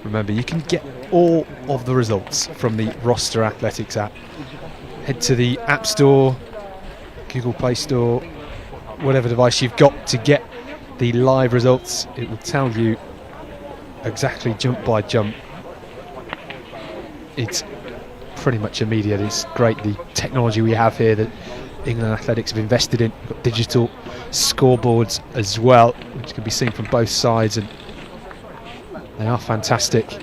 Remember, you can get all of the results from the Roster Athletics app. Head to the App Store, Google Play Store, whatever device you've got to get the live results. It will tell you exactly jump by jump. It's pretty much immediate. It's great, the technology we have here that England Athletics have invested in. We've got digital scoreboards as well, which can be seen from both sides, and they are fantastic.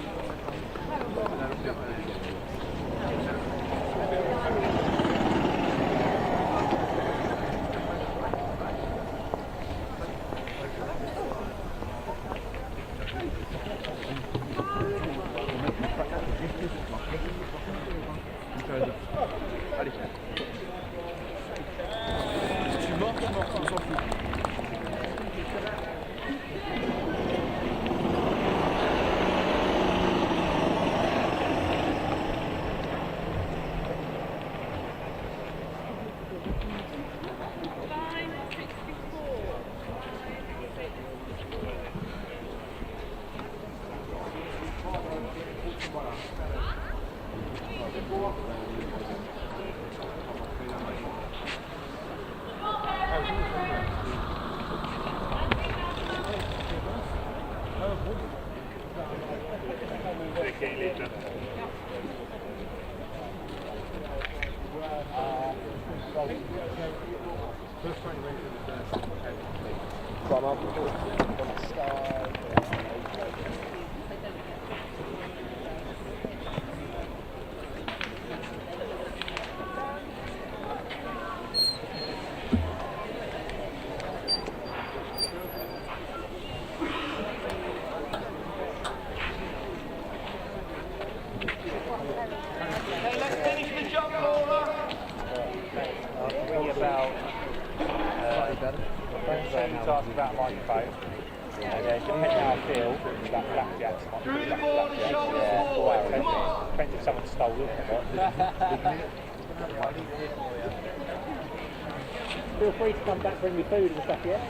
Feel free to come back, bring me food and stuff, yeah?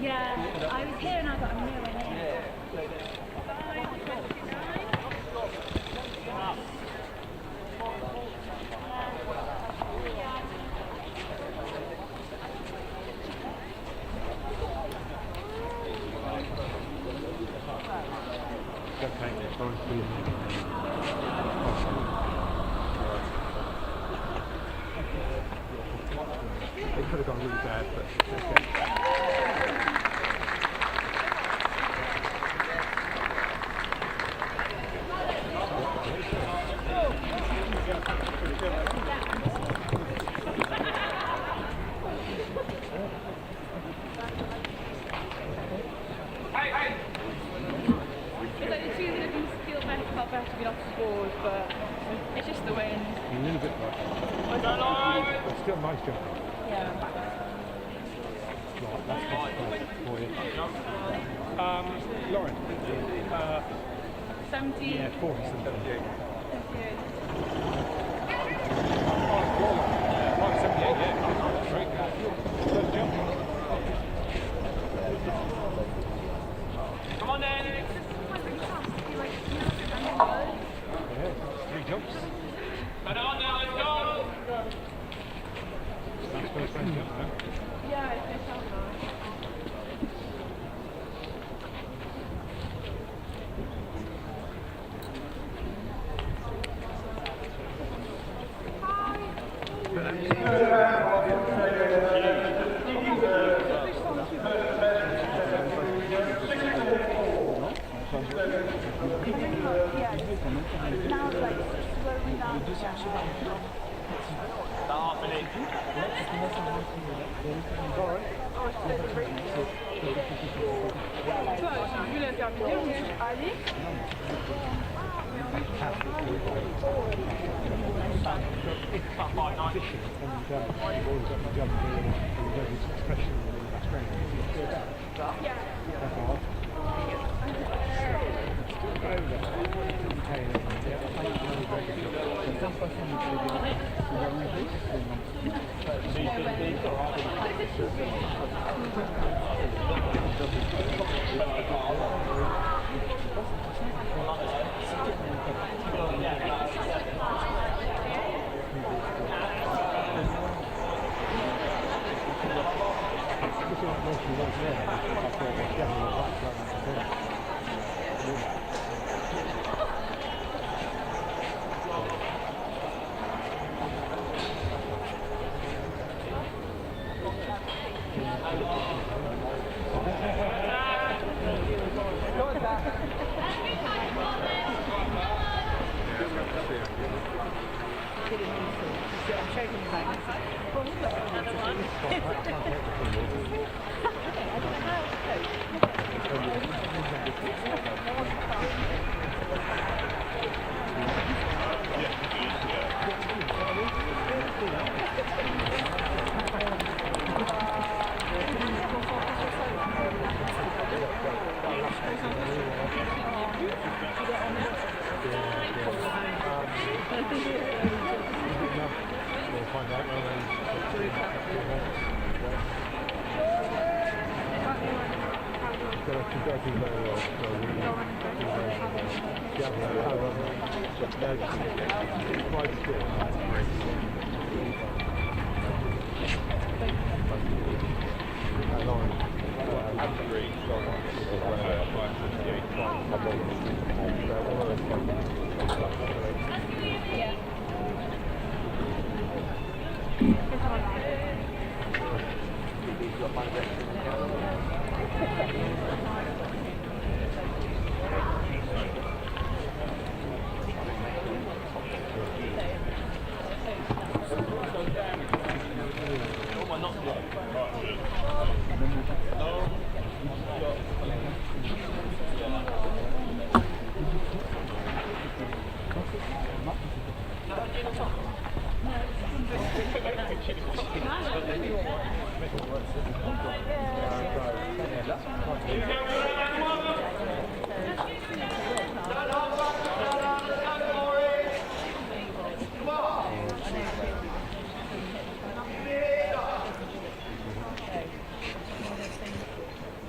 Yeah, I was here and I got a new one. gone really bad, but it's okay. It's like the two that feel better, felt better to be off the board, but it's just the wind. A little bit like Was that long? but still nice jump. Yeah. Right, that's for you. Lauren. 70. Yeah, 40 something. 78. Come on then. Three jumps. Head on now, let's go. That's first round jump now. Yeah, it's so nice.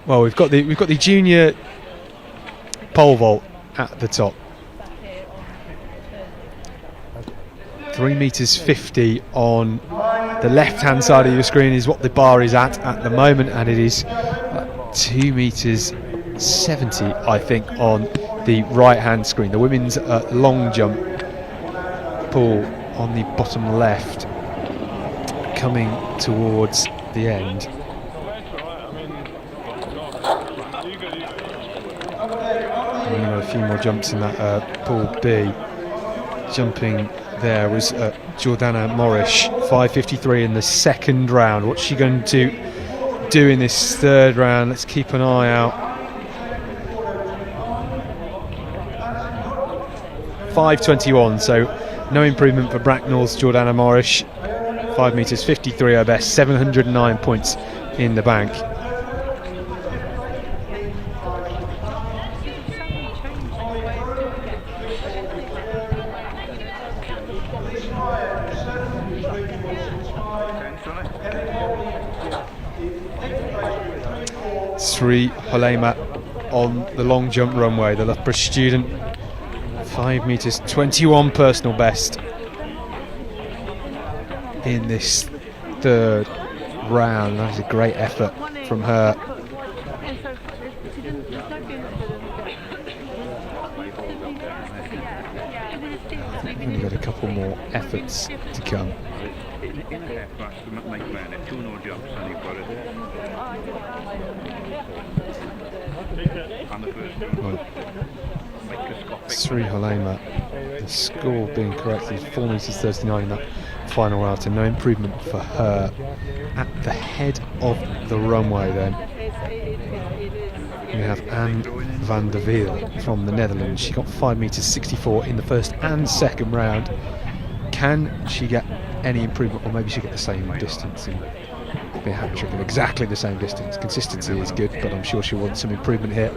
Well, we've got the junior pole vault at the top. 3 meters 50 on the left-hand side of your screen is what the bar is at the moment, and it is 2 meters 70, I think, on the right-hand screen. The women's long jump pool on the bottom left, coming towards the end. And we got a few more jumps in that Pool B. Jumping there was Jordana Morish, 5:53 in the second round. What's she going to do in this third round? Let's keep an eye out. 5:21, so no improvement for Bracknell's Jordana Morish. 5 metres 53 her best, 709 points in the bank. Sri Halema on the long jump runway, the Loughborough student. 5 metres 21 personal best in this third round. That was a great effort from her. We've only got a couple more efforts to come. In a half class, we might make around it, 2 more jumps, and you've got it. On the first one. Sri Halema, the score being corrected, 4 metres 39 in that final round, so no improvement for her. At the head of the runway then, we have Anne van der Wiel from the Netherlands. She got 5 metres 64 in the first and second round. Can she get any improvement, or maybe she'll get the same distance and be a hat trick of exactly the same distance? Consistency is good, but I'm sure she'll want some improvement here.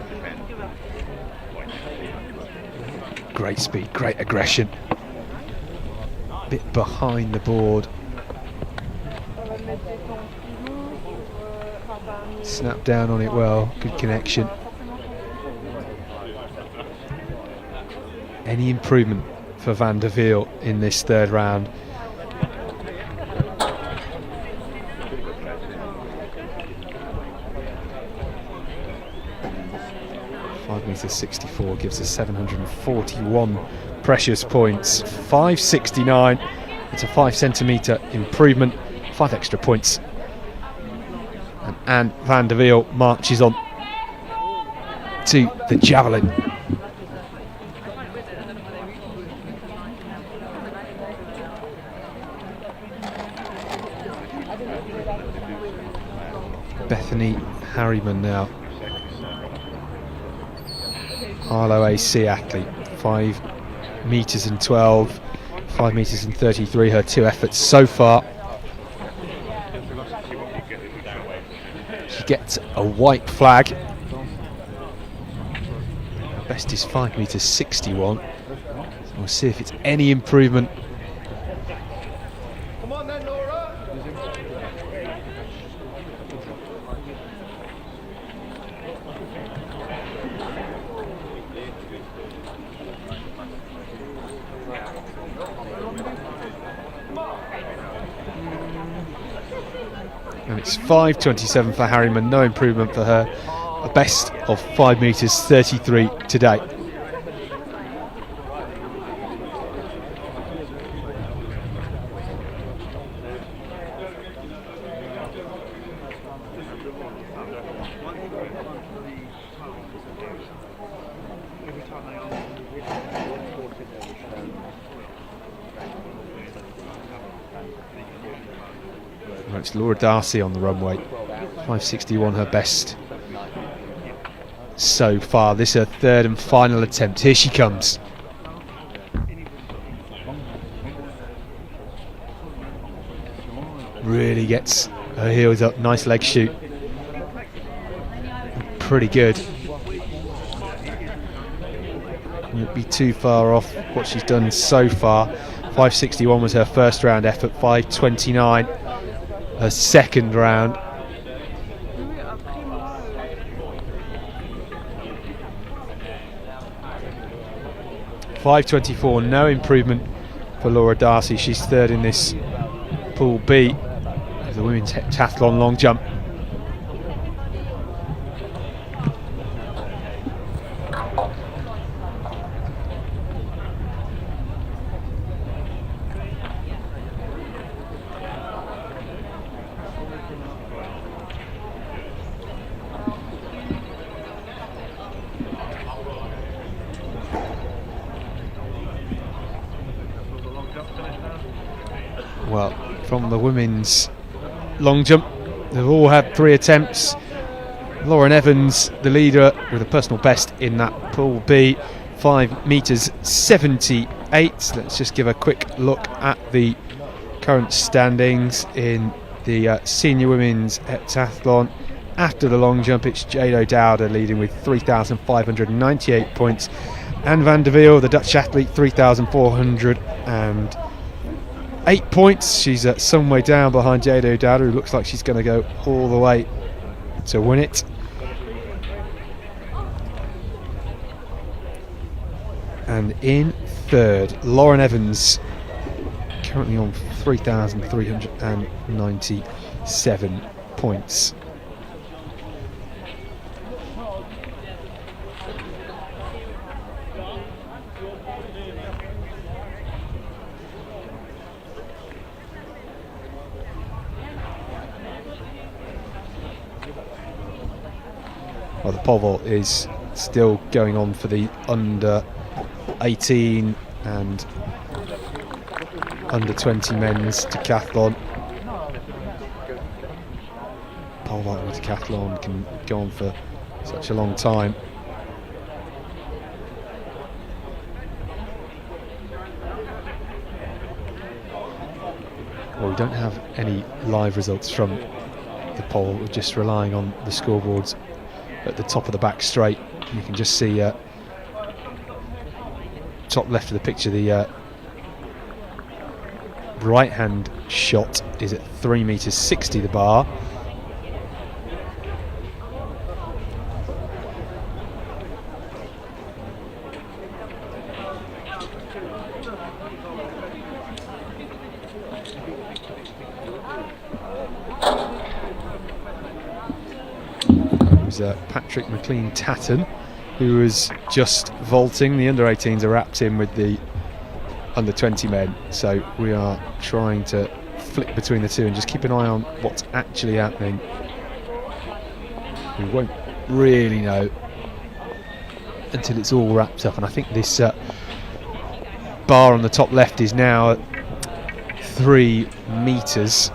Great speed, great aggression. Bit behind the board. Snap down on it well, good connection. Any improvement for Van der Wiel in this third round? Metres 64 gives us 741 precious points. 569. It's a 5 centimetre improvement, 5 extra points. And Anne van der Wiel marches on to the javelin. Bethany Harriman now. Arlo AC athlete, 5 metres and 12, 5 metres and 33, her 2 efforts so far. She gets a white flag. Her best is 5 metres 61. So we'll see if it's any improvement. Come on then, Laura. And it's 5:27 for Harriman, no improvement for her. A best of 5 metres 33 today. It's Laura Darcy on the runway, 5:61 her best so far. This is her third and final attempt. Here she comes. Really gets her heels up, nice leg shoot. Pretty good. Won't be too far off what she's done so far. 5:61 was her first round effort, 5:29 her second round. .524, no improvement for Laura Darcy. She's third in this Pool B of the women's heptathlon long jump. Well, from the women's long jump, they've all had 3 attempts. Lauren Evans, the leader, with a personal best in that Pool B, 5 metres 78. Let's just give a quick look at the current standings in the senior women's heptathlon. After the long jump, it's Jade O'Dowda leading with 3,598 points. Anne van der Wiel, the Dutch athlete, 3,408 points. She's some way down behind Jade O'Dowda, who looks like she's going to go all the way to win it. And in third, Lauren Evans, currently on 3,397 points. Well, the pole vault is still going on for the under 18 and under 20 men's decathlon. Pole vault with decathlon can go on for such a long time. Well, we don't have any live results from the pole. We're just relying on the scoreboards at the top of the back straight. You can just see top left of the picture, the right hand shot is at 3 metres 60 the bar. Patrick McLean-Tatton, who was just vaulting. The under 18s are wrapped in with the under 20 men, so we are trying to flick between the two and just keep an eye on what's actually happening. We won't really know until it's all wrapped up, and I think this bar on the top left is now at 3 metres.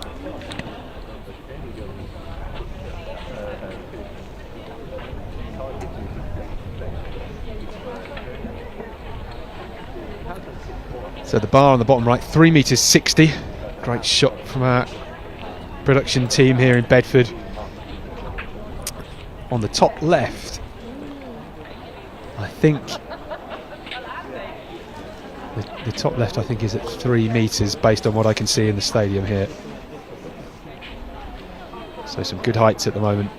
So the bar on the bottom right, 3 metres 60. Great shot from our production team here in Bedford. On the top left, I think the top left I think is at 3 metres based on what I can see in the stadium here. So some good heights at the moment.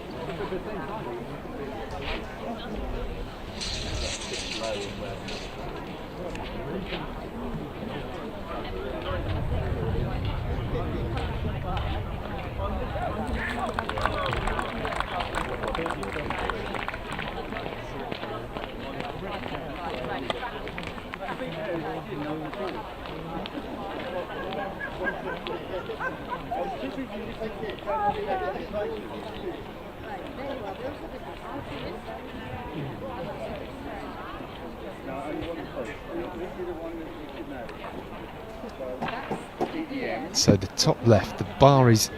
So the top left, the bar is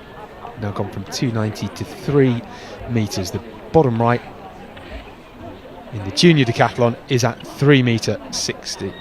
now gone from 290 to 3 metres. The bottom right in the junior decathlon is at 3 metre 60.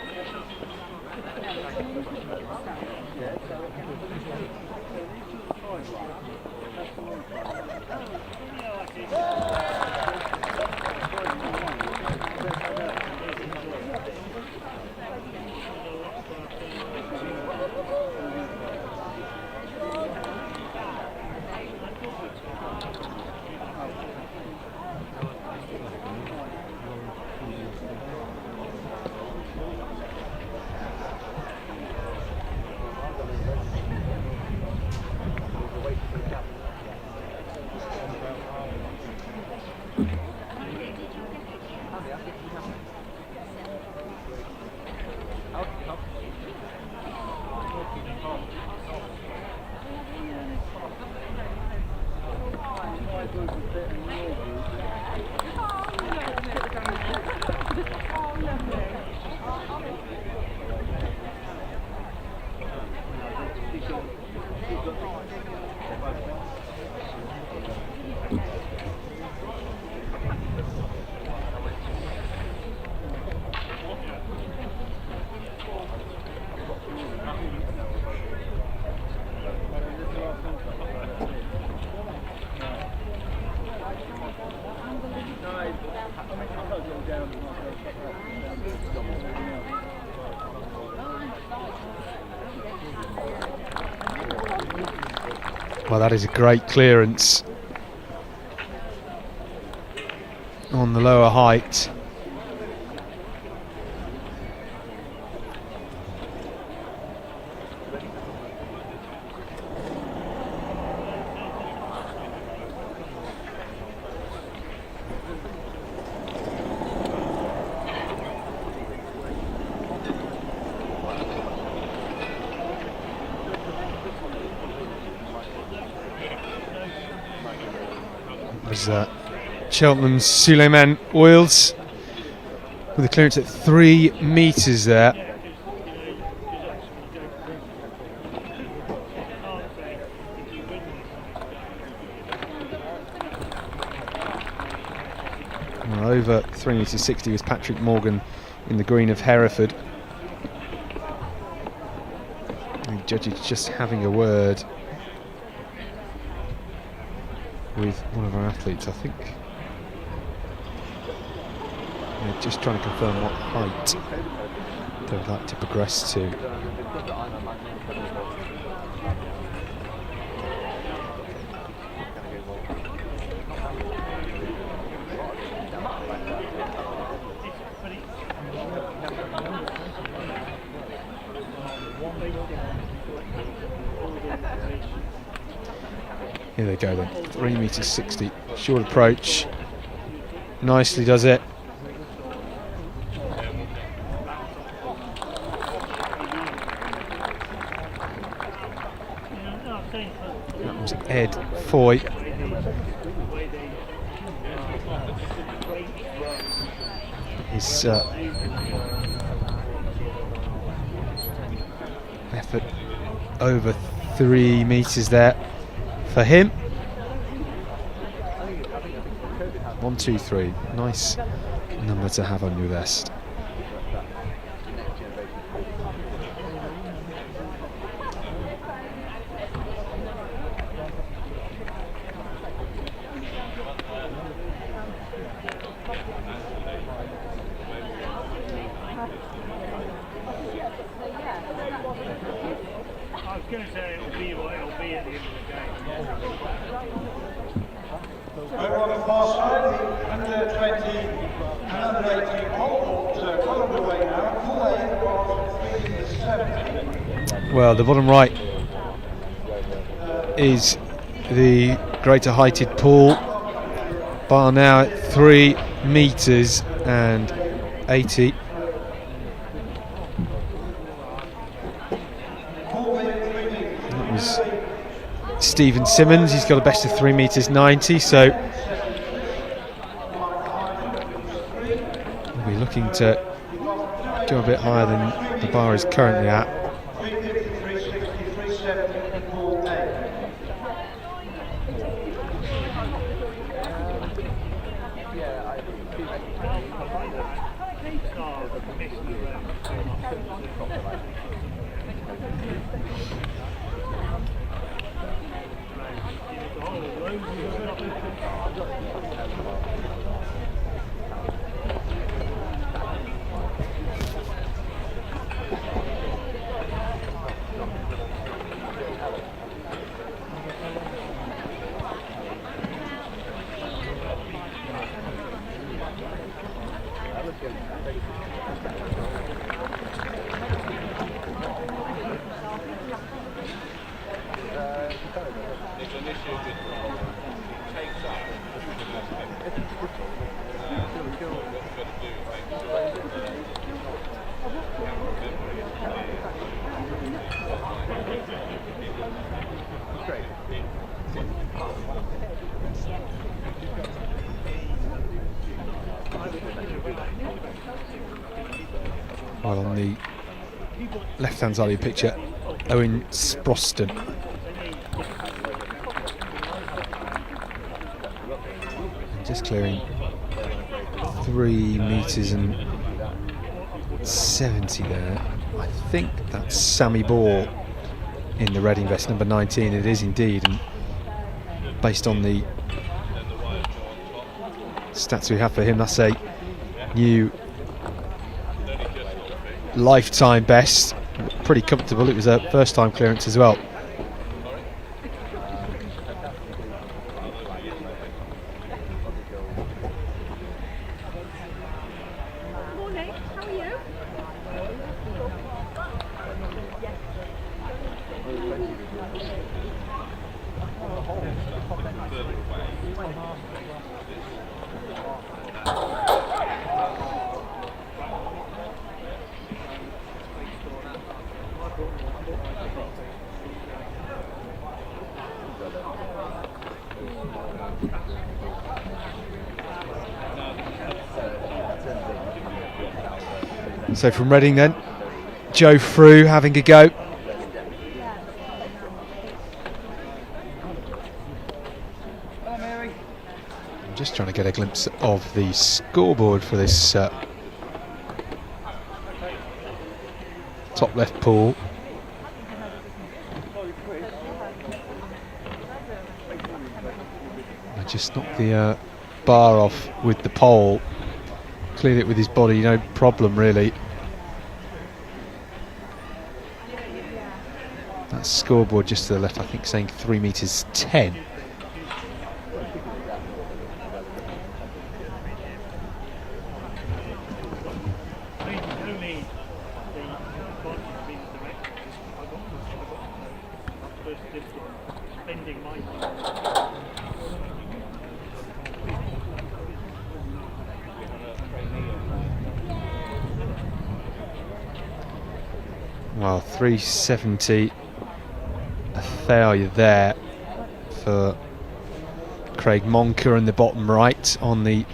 Well, that is a great clearance on the lower height. Was Cheltenham's Suleiman Oils with a clearance at 3 metres there. Well, over 3 metres 60 was Patrick Morgan in the green of Hereford. The judge is just having a word with one of our athletes, I think. They're just trying to confirm what height they would like to progress to. Here they go then, 3 metres 60, short approach, nicely does it. That was Ed Foy. His effort over 3 metres there for him. 1, 2, 3. Nice number to have on your vest. I was going to say it'll be what it'll be at the end of the game. Over on the far side, the under 20 and under 18 pole vault well underway now. Full aim was 3:70. Well, the bottom right is the greater heighted pool. Bar now at 3 metres and 80. That was Stephen Simmons. He's got a best of 3 metres 90, so we'll be looking to go a bit higher than the bar is currently at. 350, 360, 370 and 480. Well, on the left-hand side of the picture, Owen Sproston. And just clearing 3 metres and 70 there. I think that's Sammy Ball in the Reading vest, number 19. It is indeed, and based on the stats we have for him, that's a new lifetime best. Pretty comfortable. It was a first time clearance as well. So from Reading then, Joe Frew having a go. I'm just trying to get a glimpse of the scoreboard for this top left pool. I just knocked the bar off with the pole, cleared it with his body, no problem really. That scoreboard just to the left, I think, saying 3 meters 10. Well, 370, a failure there for Craig Monker in the bottom right. On the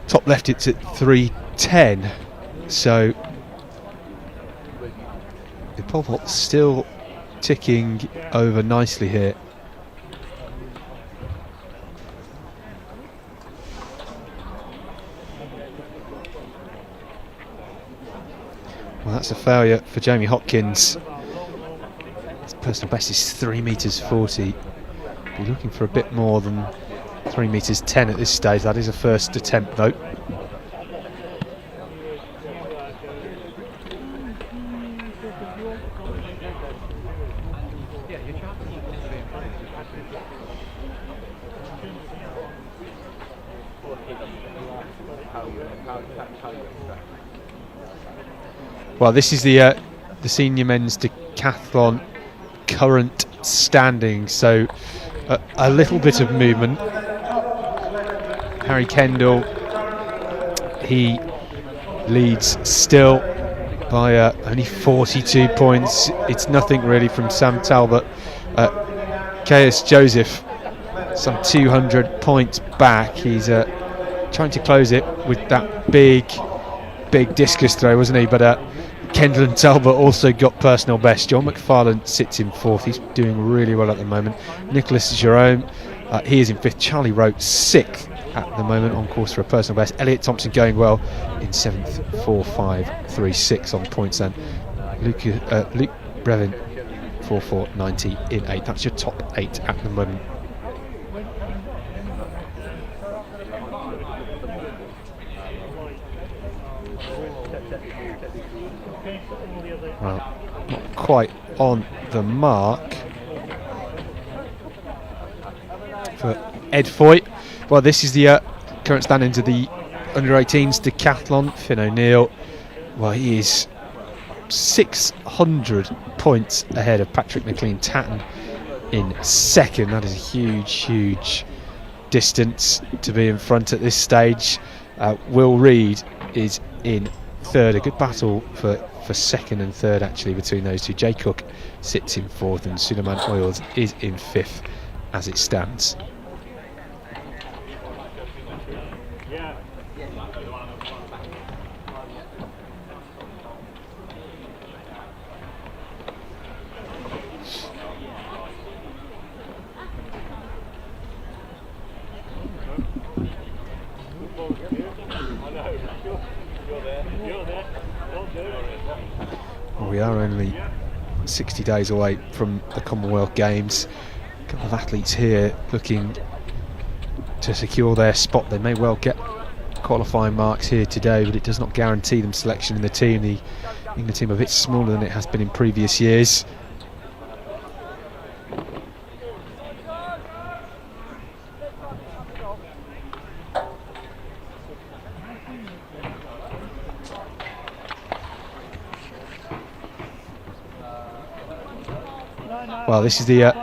top left it's at 310, so the pole vault's still ticking over nicely here. Well, that's a failure for Jamie Hopkins. His personal best is 3 meters 40. Be looking for a bit more than 3 meters 10 at this stage. That is a first attempt though. Well, this is the senior men's decathlon current standing, so a little bit of movement. Harry Kendall, he leads still by only 42 points. It's nothing really from Sam Talbot. Caius Joseph, some 200 points back. He's trying to close it with that big discus throw, wasn't he? But Kendall and Talbot also got personal best. John McFarlane sits in fourth. He's doing really well at the moment. Nicholas Jerome, he is in fifth. Charlie Rote, sixth at the moment, on course for a personal best. Elliot Thompson going well in seventh, 4.536 on points. And Luke Brevin, 4.490 in eighth. That's your top 8 at the moment. Well, not quite on the mark for Ed Foyt. Well, this is the current standings of the under-18s decathlon. Finn O'Neill, well, he is 600 points ahead of Patrick McLean-Tatton in second. That is a huge distance to be in front at this stage. Will Reid is in third. A good battle for second and third actually between those two. Jay Cook sits in fourth and Suleiman Oils is in fifth as it stands. We are only 60 days away from the Commonwealth Games. A couple of athletes here looking to secure their spot. They may well get qualifying marks here today, but it does not guarantee them selection in the team. The England team a bit smaller than it has been in previous years. Well, this is the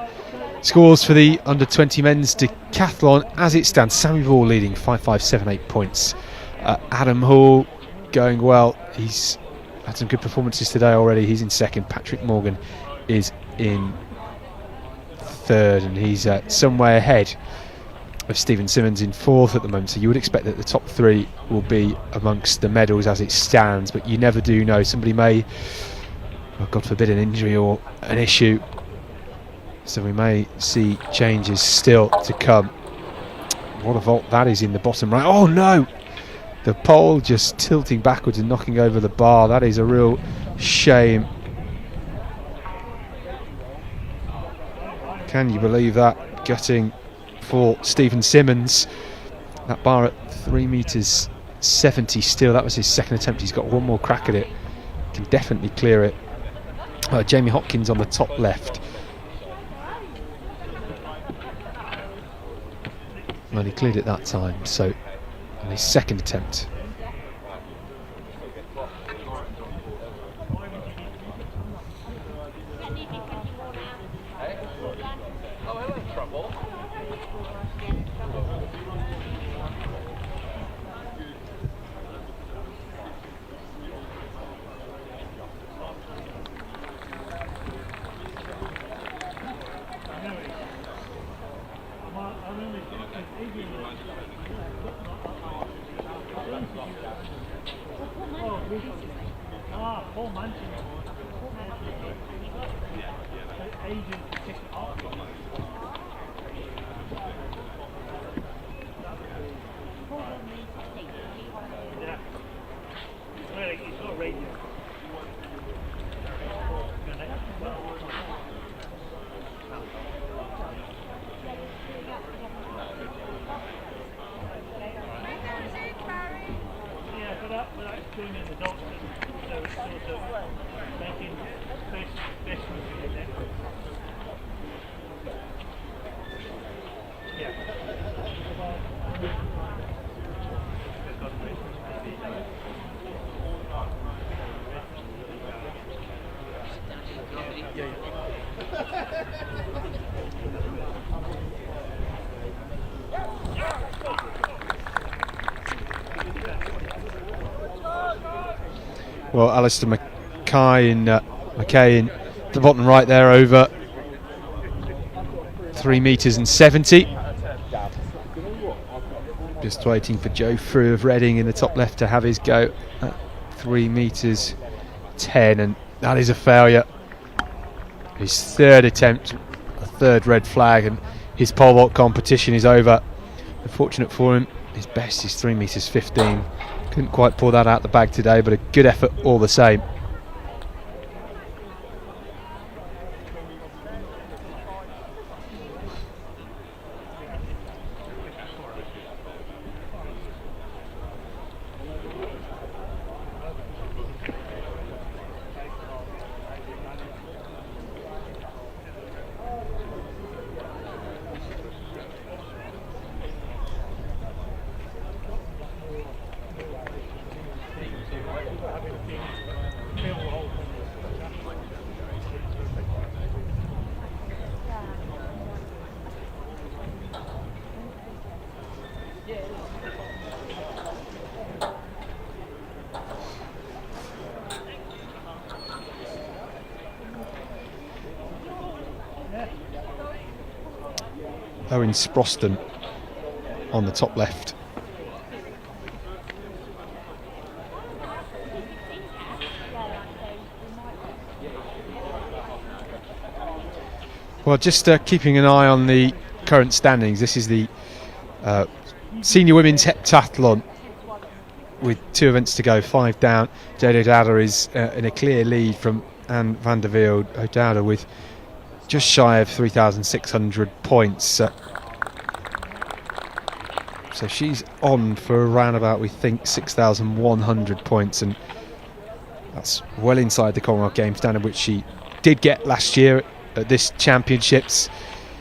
scores for the under-20 men's decathlon as it stands. Sammy Ball leading 5,578 points. Adam Hall going well. He's had some good performances today already. He's in second. Patrick Morgan is in third, and he's some way ahead of Stephen Simmons in fourth at the moment. So you would expect that the top three will be amongst the medals as it stands, but you never do know. Somebody may, well, God forbid, an injury or an issue. So we may see changes still to come. What a vault that is in the bottom right. Oh no! The pole just tilting backwards and knocking over the bar. That is a real shame. Can you believe that? Gutting for Stephen Simmons. That bar at 3 metres 70 still. That was his second attempt. He's got one more crack at it. Can definitely clear it. Jamie Hopkins on the top left. Well, he cleared it that time, so on his second attempt. Well, Alistair McKay in the bottom right there, over 3 metres and 70. Just waiting for Joe Frew of Reading in the top left to have his go at 3 metres 10, and that is a failure. His third attempt, a third red flag, and his pole vault competition is over. Unfortunate for him, his best is 3 metres 15. Couldn't quite pull that out the bag today, but a good effort all the same. Owen Sproston on the top left. Well, just keeping an eye on the current standings. This is the senior women's heptathlon with 2 events to go, 5 down. Jade O'Dowda is in a clear lead from Anne van der Velde. O'Dowda with just shy of 3,600 points. So she's on for around about, we think, 6,100 points, and that's well inside the Commonwealth Games standard, which she did get last year at this Championships.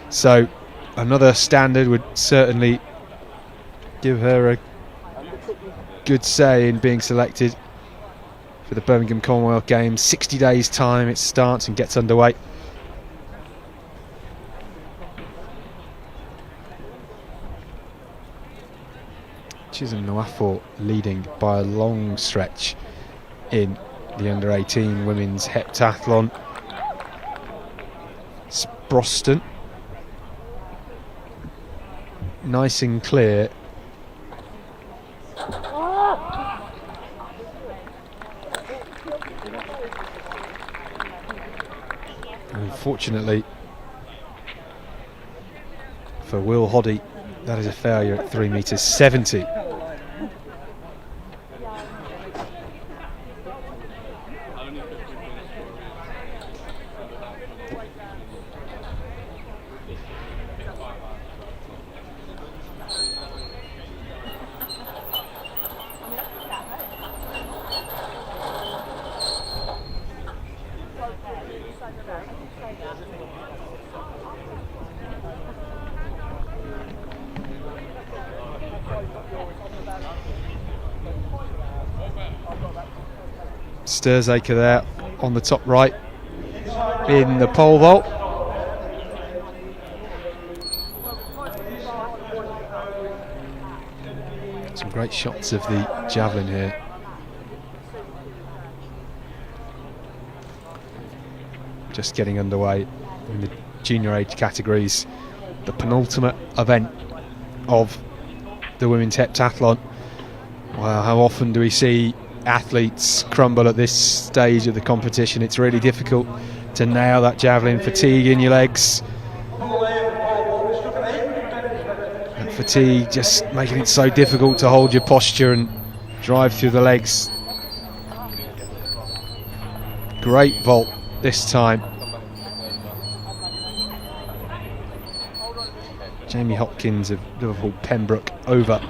So another standard would certainly give her a good say in being selected for the Birmingham Commonwealth Games. 60 days time it starts and gets underway. Chisholm Nwafor leading by a long stretch in the under-18 women's heptathlon. Sproston nice and clear. Unfortunately for Will Hoddy, that is a failure at 3.70 meters. Sturzaker there on the top right in the pole vault. Some great shots of the javelin here. Just getting underway in the junior age categories, the penultimate event of the women's heptathlon. Wow, how often do we see athletes crumble at this stage of the competition? It's really difficult to nail that javelin. Fatigue in your legs. That fatigue just making it so difficult to hold your posture and drive through the legs. Great vault this time. Jamie Hopkins of Liverpool Pembroke over.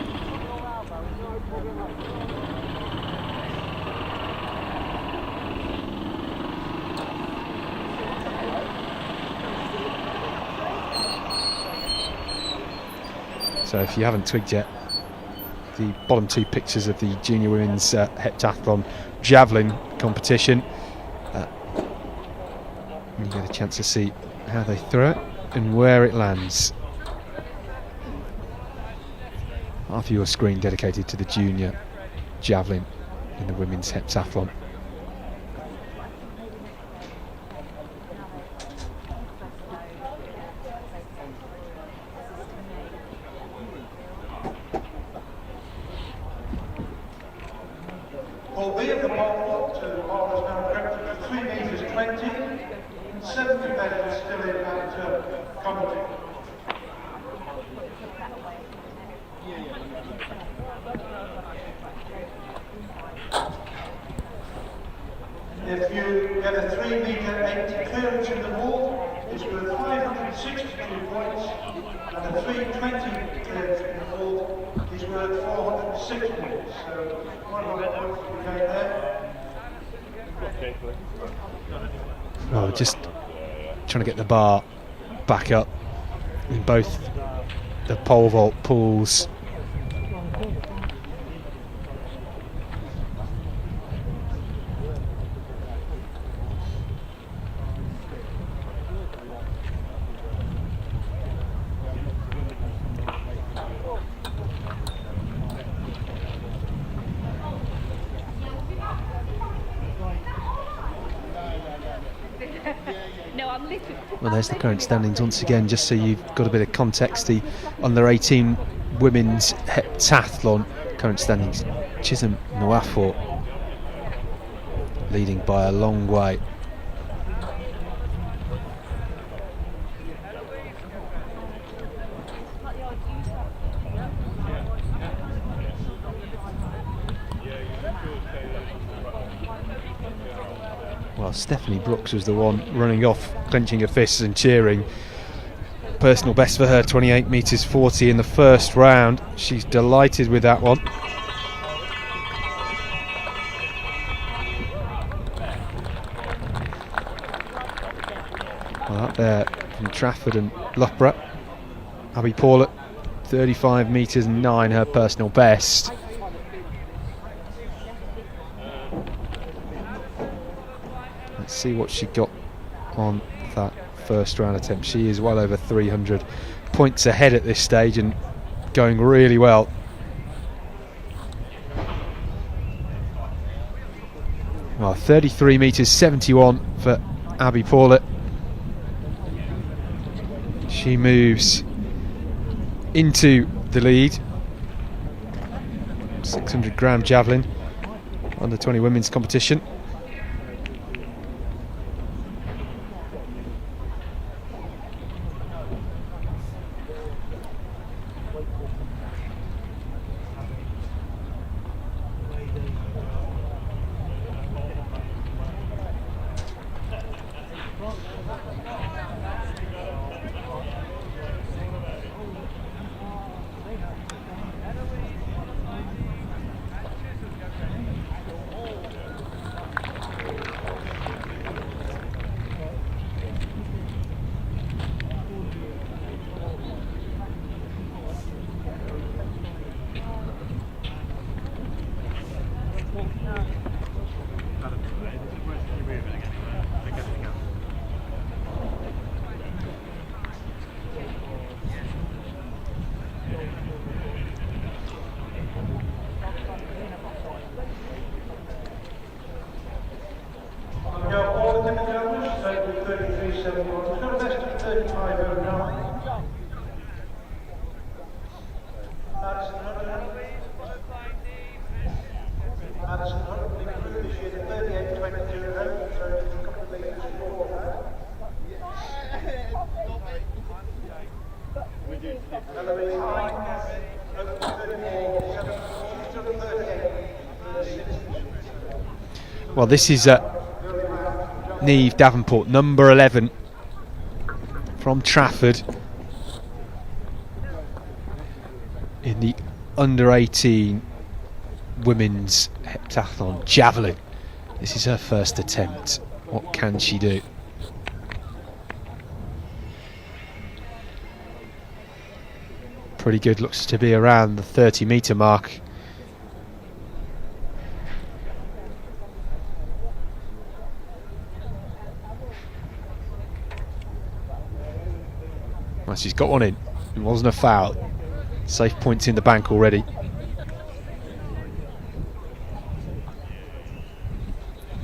So if you haven't twigged yet, the bottom two pictures of the junior women's heptathlon javelin competition, you get a chance to see how they throw it and where it lands. Half of your screen dedicated to the junior javelin in the women's heptathlon. Albeit the pole to holders now corrected to 3 meters 20, 70 measures still in that comedy. If you get a 3 meter 80 clearance in the wall, it's worth 562 points, and a 320 clearance in the wall is worth 406 points. So, quite a lot of points to be made there. Well, just trying to get the bar back up in both the pole vault pools. Well, there's the current standings once again, just so you've got a bit of context. The under-18 women's heptathlon current standings: Chisholm Nwafor leading by a long way. Well, Stephanie Brooks was the one running off, clenching her fists and cheering. Personal best for her, 28 meters 40 in the first round. She's delighted with that one. Well, up there from Trafford and Loughborough, Abby Paulett, 35 meters 9, her personal best. Let's see what she got on that first round attempt. She is well over 300 points ahead at this stage and going really well. 33 metres 71 for Abby Paulett. She moves into the lead. 600 gram javelin, under 20 women's competition. Now, all the Democrats, so 33.71. We've got a best of 35.09. Madison Hunt will improve this year to 38.22, so it's a couple of metres short of that. Eloise Hines, over 34, she's done 38. Well, this is Niamh Davenport, number 11 from Trafford, in the under 18 women's heptathlon javelin. This is her first attempt. What can she do? Pretty good, looks to be around the 30-metre mark. Well, she's got one in. It wasn't a foul. Safe points in the bank already.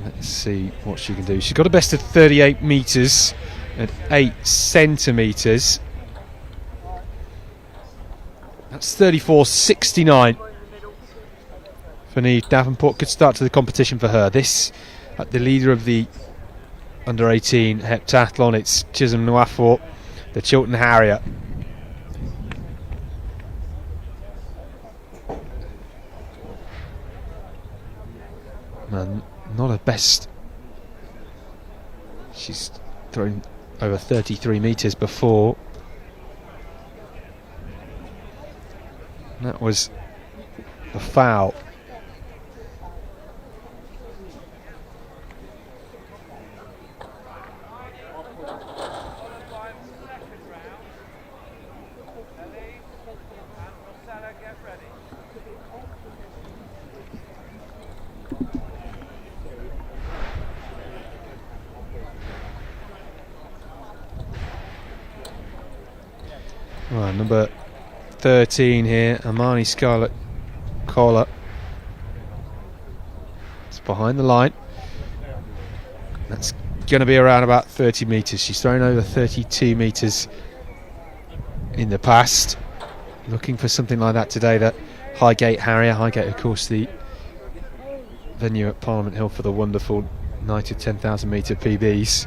Let's see what she can do. She's got a best of 38 metres and 8 centimetres. That's 34.69 for Niamh Davenport. Good start to the competition for her. This, the leader of the under 18 heptathlon, it's Chisholm Nwafor, the Chiltern Harrier. Man, not her best. She's thrown over 33 metres before. That was a foul. Well, number 13 here, Amani Scarlett Collar. It's behind the line. That's going to be around about 30 metres. She's thrown over 32 metres in the past. Looking for something like that today. That Highgate Harrier. Highgate, of course, the venue at Parliament Hill for the wonderful night of 10,000 metre PBs.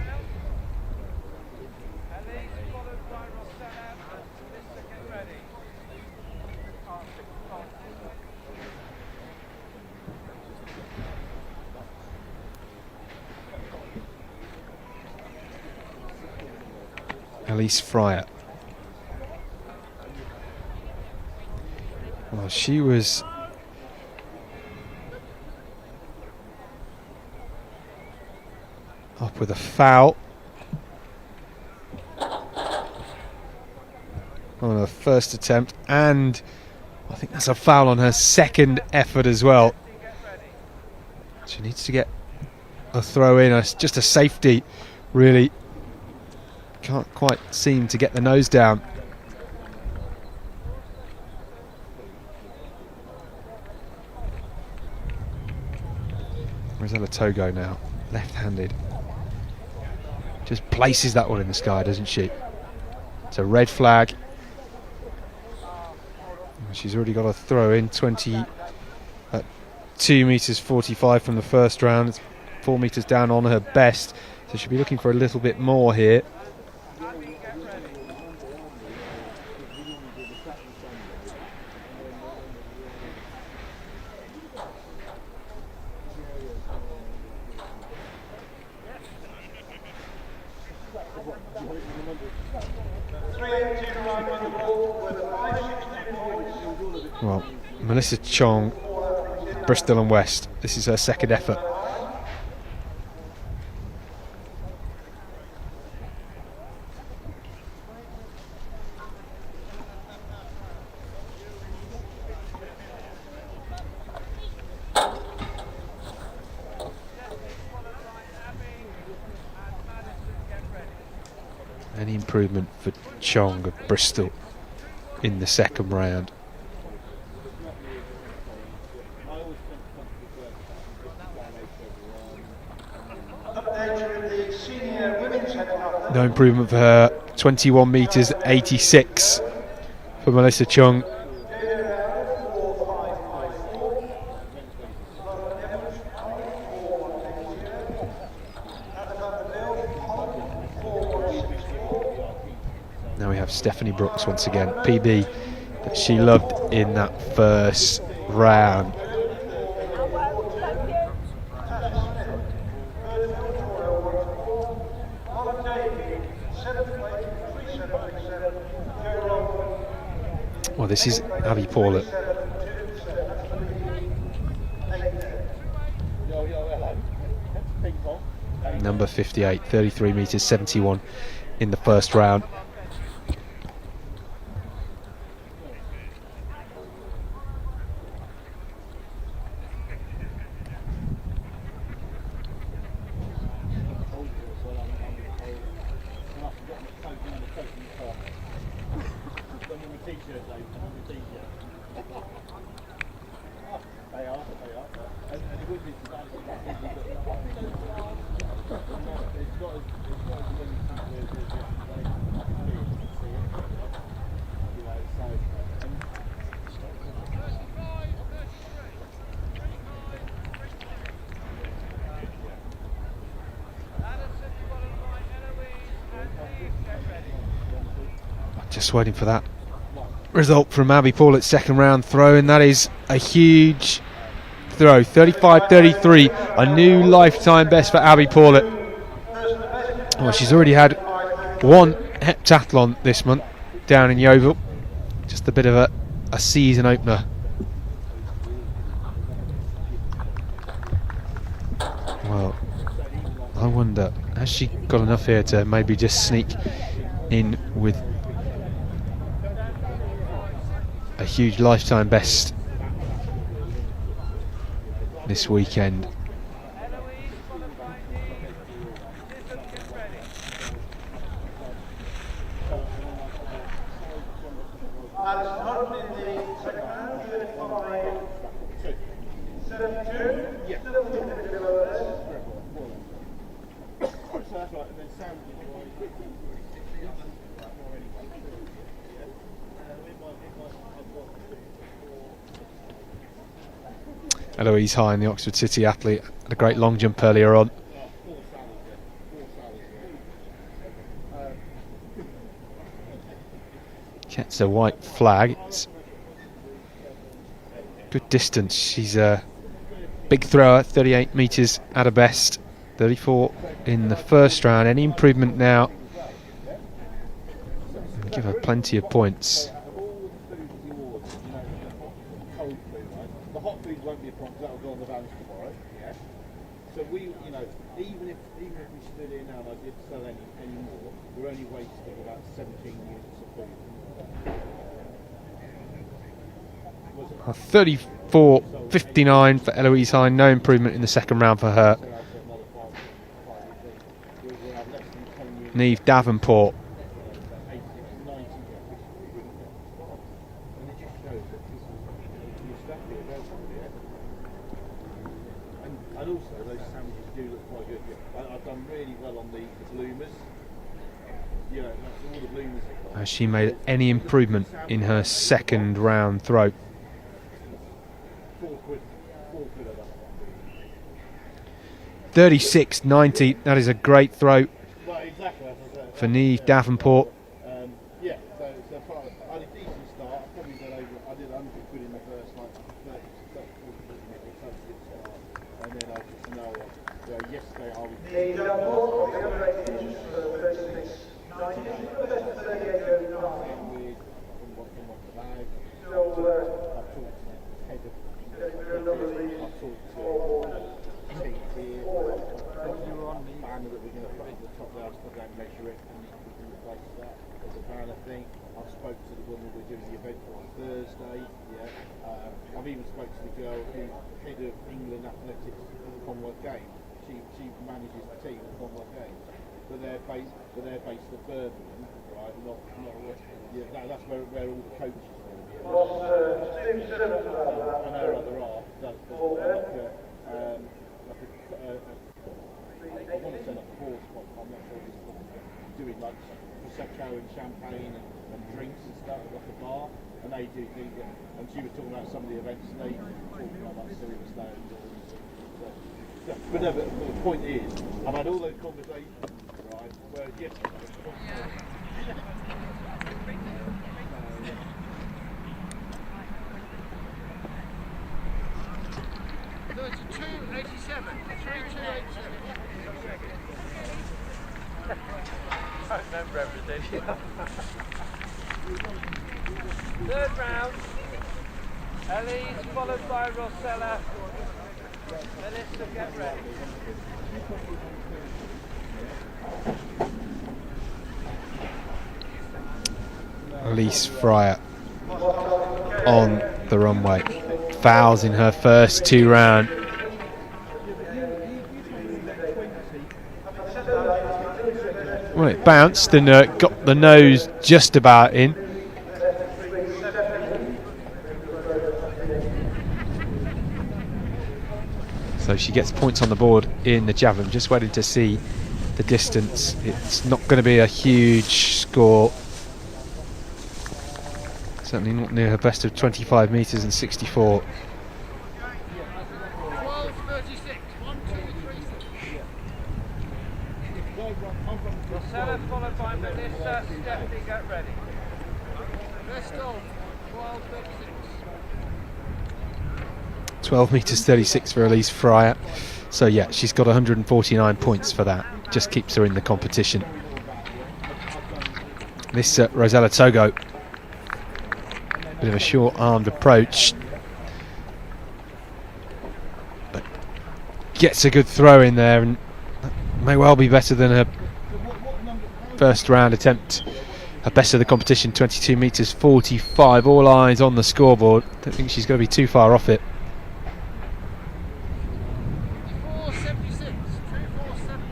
Elise Fryer. Well, she was up with a foul on her first attempt, and I think that's a foul on her second effort as well. She needs to get a throw in, just a safety, really. Can't quite seem to get the nose down. Where's Ella Togo now? Left-handed. Just places that one in the sky, doesn't she? It's a red flag. She's already got a throw in, 2 meters 45 from the first round. It's 4 meters down on her best, so she'll be looking for a little bit more here. Well, Melissa Chong, Bristol and West, this is her second effort. Any improvement for Chong of Bristol in the second round? No improvement for her. 21 meters 86 for Melissa Chung. Now we have Stephanie Brooks once again, PB that she loved in that first round. Well, this is Abby Paulett. Number 58, 33 meters 71 in the first round. Just waiting for that result from Abby Paulett's second round throw, and that is a huge throw. 35.33, a new lifetime best for Abby Paulett. Well, she's already had one heptathlon this month down in Yeovil. Just a bit of a season opener. Well, I wonder, has she got enough here to maybe just sneak in with a huge lifetime best this weekend? Eloise Hine, the Oxford City athlete, had a great long jump earlier on. Gets a white flag. It's good distance. She's a big thrower, 38 metres at her best, 34 in the first round. Any improvement now? Give her plenty of points. Won't be a problem, that will go on the balance tomorrow. Yeah. So we, you know, even if we stood here now and I did sell any more, we're only wasting about 17 units of food. 34.59 for Eloise Hine. No improvement in the second round for her. Neve Davenport. And also those really well on the bloomers. You know, that's all the bloomers. Has she made any improvement in her second round throw? 4 quid of that. 36.90. That is a great throw Well, exactly, as I said. for Neve Davenport. Yeah, so I had a decent start. I probably did I did 100 quid in the first, like 30, 40 and then I just know, yesterday I was... I spoke to the woman we're doing the event for on Thursday. Yeah, I've even spoke to the girl who's head of England athletics at the Commonwealth Games. She manages the team at the Commonwealth Games, but they're based at Birmingham, right? That's where all the coaches are going to be. And her other half does I want to set up a horse, but I'm not sure if it's doing like prosecco and champagne and drinks and stuff, like a bar, and they do things. And she was talking about some of the events they talking about, like Silverstone and all these things. But no, but the point is, I've had all those conversations, right? Whereas yesterday, 32.87. 32.87. I remember everything. Third round. Ellie's followed by Rosella. Melissa, get ready. Elise Fryer on the runway. Fouls in her first 2 rounds. Well, it bounced and got the nose just about in. So she gets points on the board in the javelin. Just waiting to see the distance. It's not going to be a huge score. Certainly not near her best of 25 metres and 64. 12.36. 1, 2, 3, 4. Rosella followed by Melissa. Stephanie, get ready. Best of 12.36. 12 metres 36 for Elise Fryer. So yeah, she's got 149 points for that. Just keeps her in the competition. This Rosella Togo, bit of a short-armed approach, but gets a good throw in there, and that may well be better than her first round attempt. Her best of the competition, 22 metres 45. All eyes on the scoreboard. Don't think she's going to be too far off it. 4.76.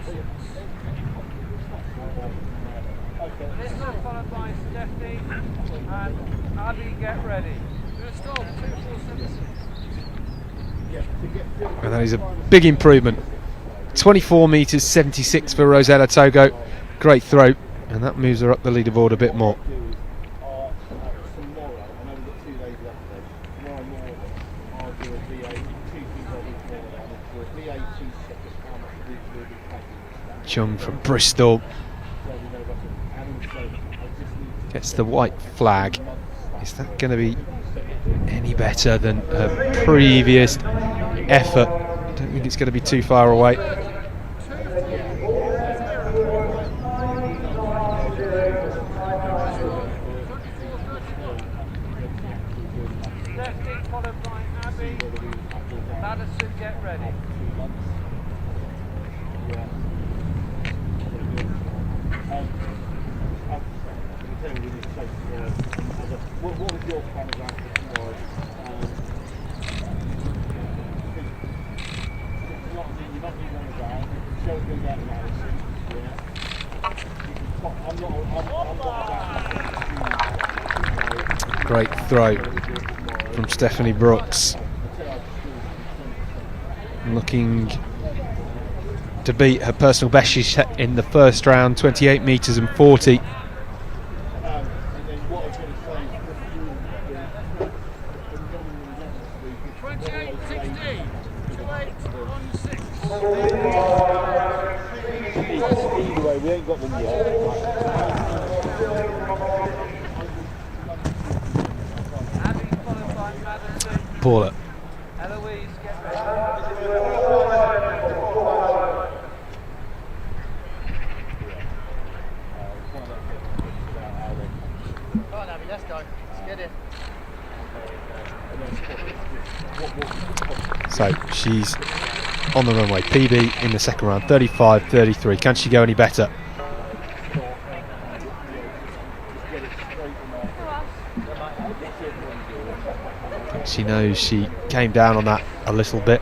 2.476. Melissa followed by Stephanie. And Abby, get ready. Best of 2.476. And that is a big improvement. 24 metres 76 for Rosella Togo. Great throw, and that moves her up the leaderboard a bit more. Chung from Bristol gets the white flag. Is that going to be any better than her previous effort? I don't think it's going to be too far away. Stephanie followed by Abby. Madison, get ready. What was your plan of action tomorrow? You're not being on the ground. Show's going to get Madison. Yeah. Great throw from Stephanie Brooks. Looking to beat her personal best she set in the first round, 28 metres and 40. Anyway, we ain't got them yet. Paula. Eloise, get ready. Come on, Abby, let's go. Let's get in. So she's on the runway. PB in the second round, 35.33. Can she go any better? I think she knows she came down on that a little bit.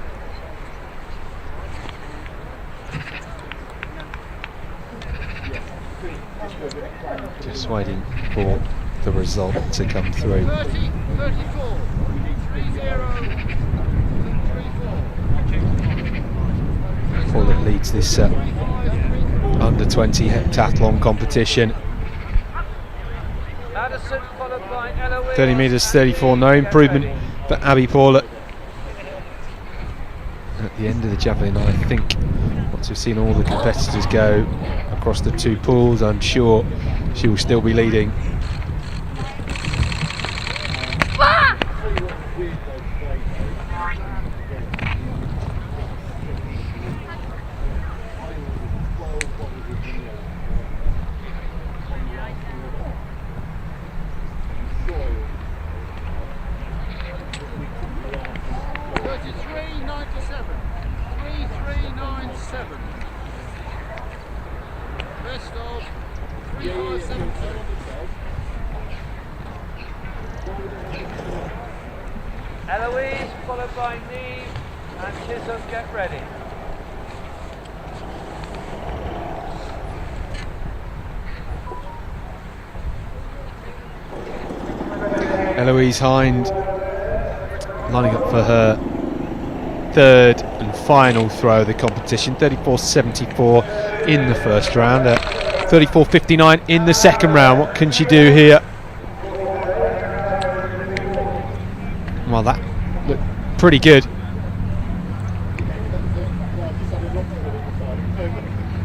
Just waiting for the result to come through. 30, 34, 30, Paula leads this under 20 heptathlon competition. Madison followed by Eloise. 30 metres 34, no improvement for Abby Paula. At the end of the javelin, I think, once we've seen all the competitors go across the two pools, I'm sure she will still be leading. Eloise followed by Neve and Chisholm, get ready. Eloise Hind lining up for her third and final throw of the competition. 34.74 in the first round, 34.59 in the second round. What can she do here? Well, that looked pretty good.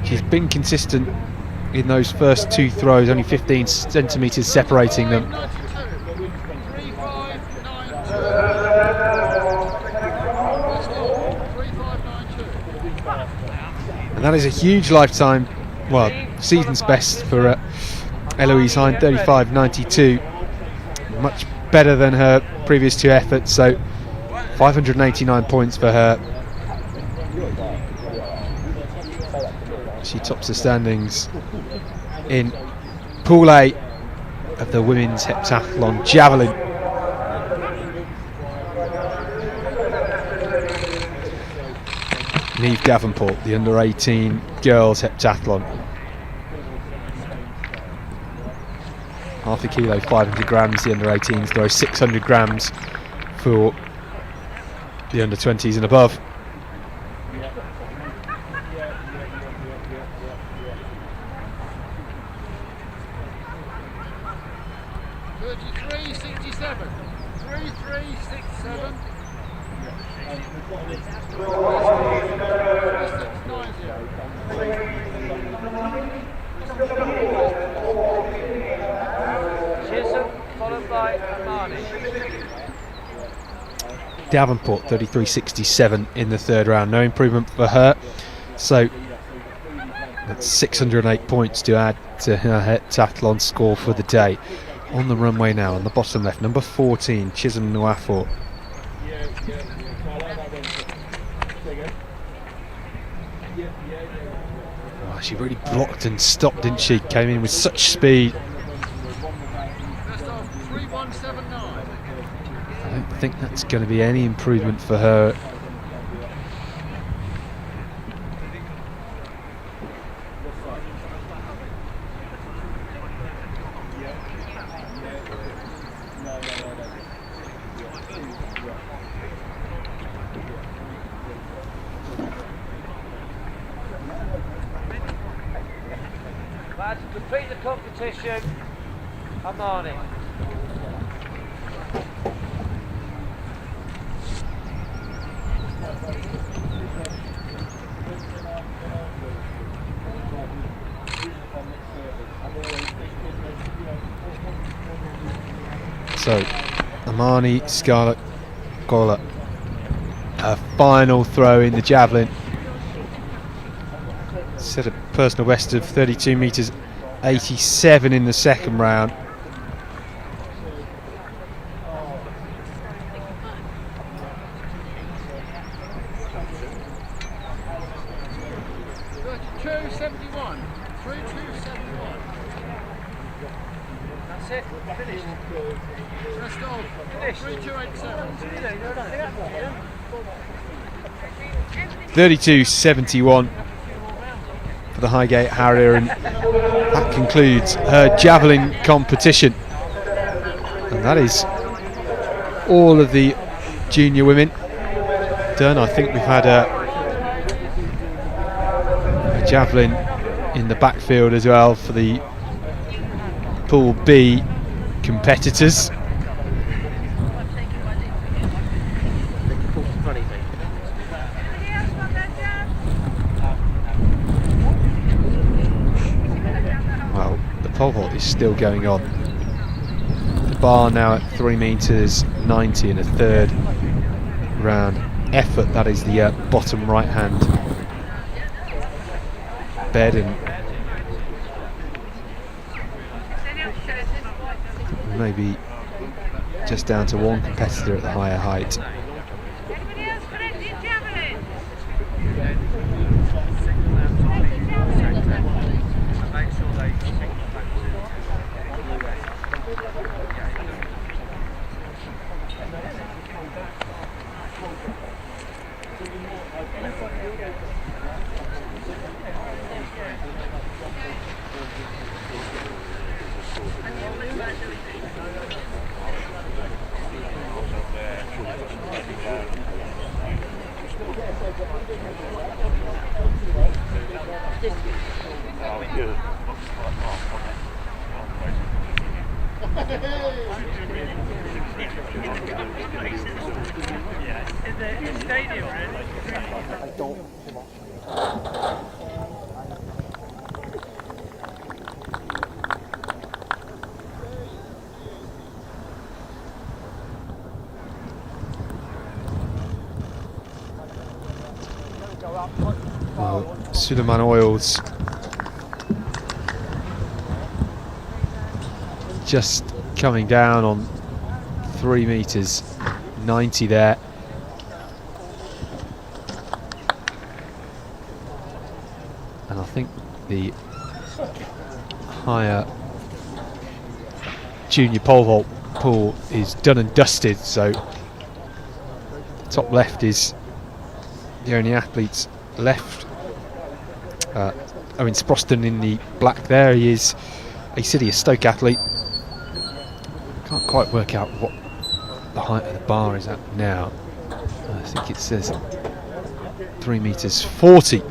She's been consistent in those first two throws, only 15 centimetres separating them. And that is a huge lifetime, well, season's best for Eloise Hind, 35.92. Much better than her previous two efforts, so 589 points for her. She tops the standings in Pool A of the women's heptathlon javelin. Neve Davenport, the under-18 girls heptathlon. Half a kilo, 500 grams, the under-18s throw 600 grams for the under-20s and above. Davenport 33.67 in the third round, no improvement for her, so that's 608 points to add to her heptathlon score for the day. On the runway now, on the bottom left, number 14, Chisholm Nwafor. Oh, she really blocked and stopped, didn't she? Came in with such speed. I don't think that's going to be any improvement for her. to complete the competition, Amani. So, Amani Scarlett Gola, a final throw in the javelin. Set a personal best of 32 metres 87 in the second round. That's it, finished. First off, finished. 32.71 for the Highgate Harrier, and that concludes her javelin competition. And that is all of the junior women done. I think we've had a javelin in the backfield as well for the Pool B competitors. Well, the pole vault is still going on. The bar now at 3 metres 90 in a third round effort. That is the bottom right hand bed, and maybe just down to one competitor at the higher height. Well, Suleiman Oils just coming down on 3 metres 90 there. And I think the higher junior pole vault pool is done and dusted, so top left is the only athletes left. Owen Sproston in the black there. He is a City of Stoke athlete. Can't quite work out what the height of the bar is at now. I think it says 3 metres 40.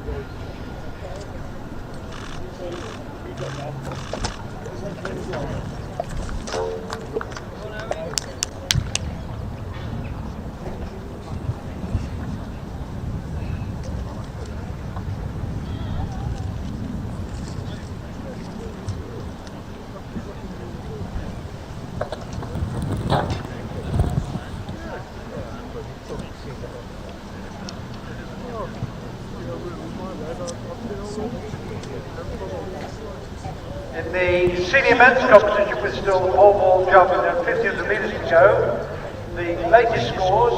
In the senior men's competition with still pole vault, javelin and 1500 metres to go, the latest scores,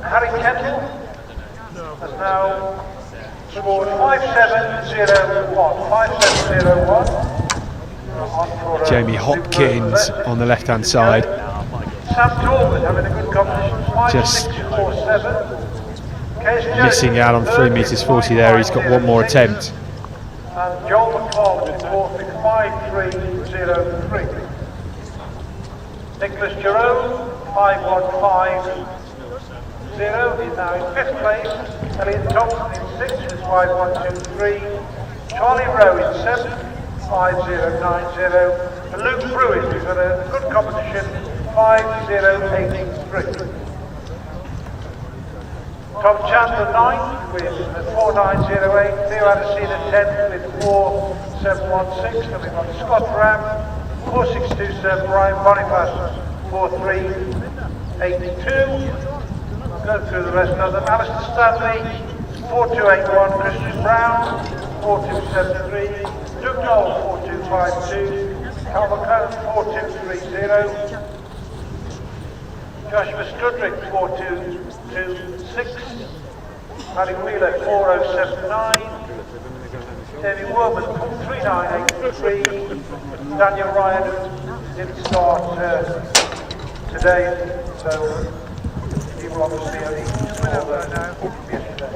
Harry Kendall has now scored 5.701. 5.701. Jamie Hopkins on the left hand side. Sam Torban having a good competition, Just 5.647. missing out on 3 metres 40 there. He's got one more attempt. And Joel McFarlane in fourth with 5.303. Nicholas Jerome, 5.150. He's now in fifth place. Elliot Thompson in sixth with 5.123. Charlie Rowe in seventh, 5090. For Luke Pruitt, who's had a good competition, 5083. Tom Chandler 9th with 4908. Theo Adesina 10th with 4716. Then we've got Scott Ram 4627. Brian Boniface 4382. Go through the rest of them. Alistair Stanley 4281. Christian Brown 4273. Doug Knoll 4252. Cal McCone 4230. Joshua Studrick 4226. Paddy Wheeler 4079. David Worman 3983. Daniel Ryan didn't start today, so he will obviously only score yesterday.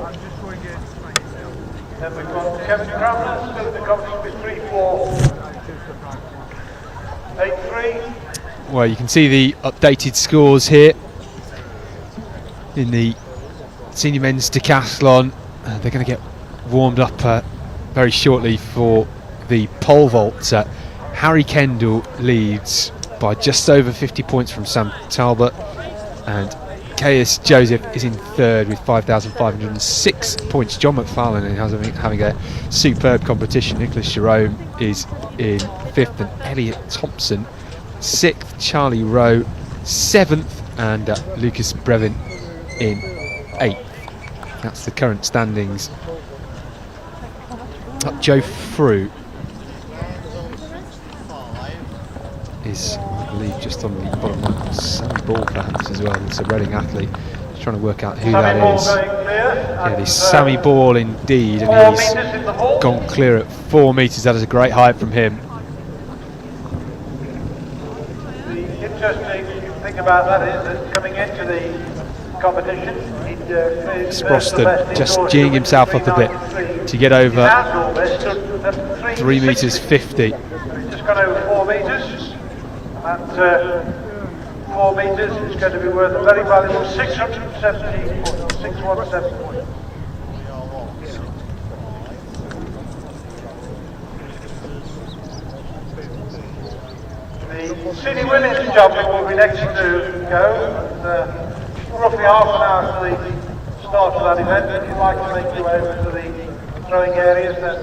Then we've got Kevin Cramner still in the competition with 3483. Well, you can see the updated scores here in the senior men's decathlon. They're going to get warmed up very shortly for the pole vault. Harry Kendall leads by just over 50 points from Sam Talbot, and Caius Joseph is in third with 5,506 points. John McFarlane is having a superb competition. Nicholas Jerome is in fifth, and Elliot Thompson 6th, Charlie Rowe 7th, and Lucas Brevin in 8th. That's the current standings. Joe Frew is, I believe, just on the bottom line. Sammy Ball perhaps as well. It's a Reading athlete. Just trying to work out who that is. Yeah, it is Sammy Ball indeed, and he's gone clear at 4 metres. That is a great height from him. Interesting thing about that is that coming into the competition, Sproston just geeing himself up a bit to get over 3 metres 50. Just gone over 4 metres, and 4 metres is going to be worth a very valuable 617 points, 617 points. The City Women's Javelin will be next to go, and roughly half an hour to the start of that event. If you'd like to make your way over to the throwing areas, then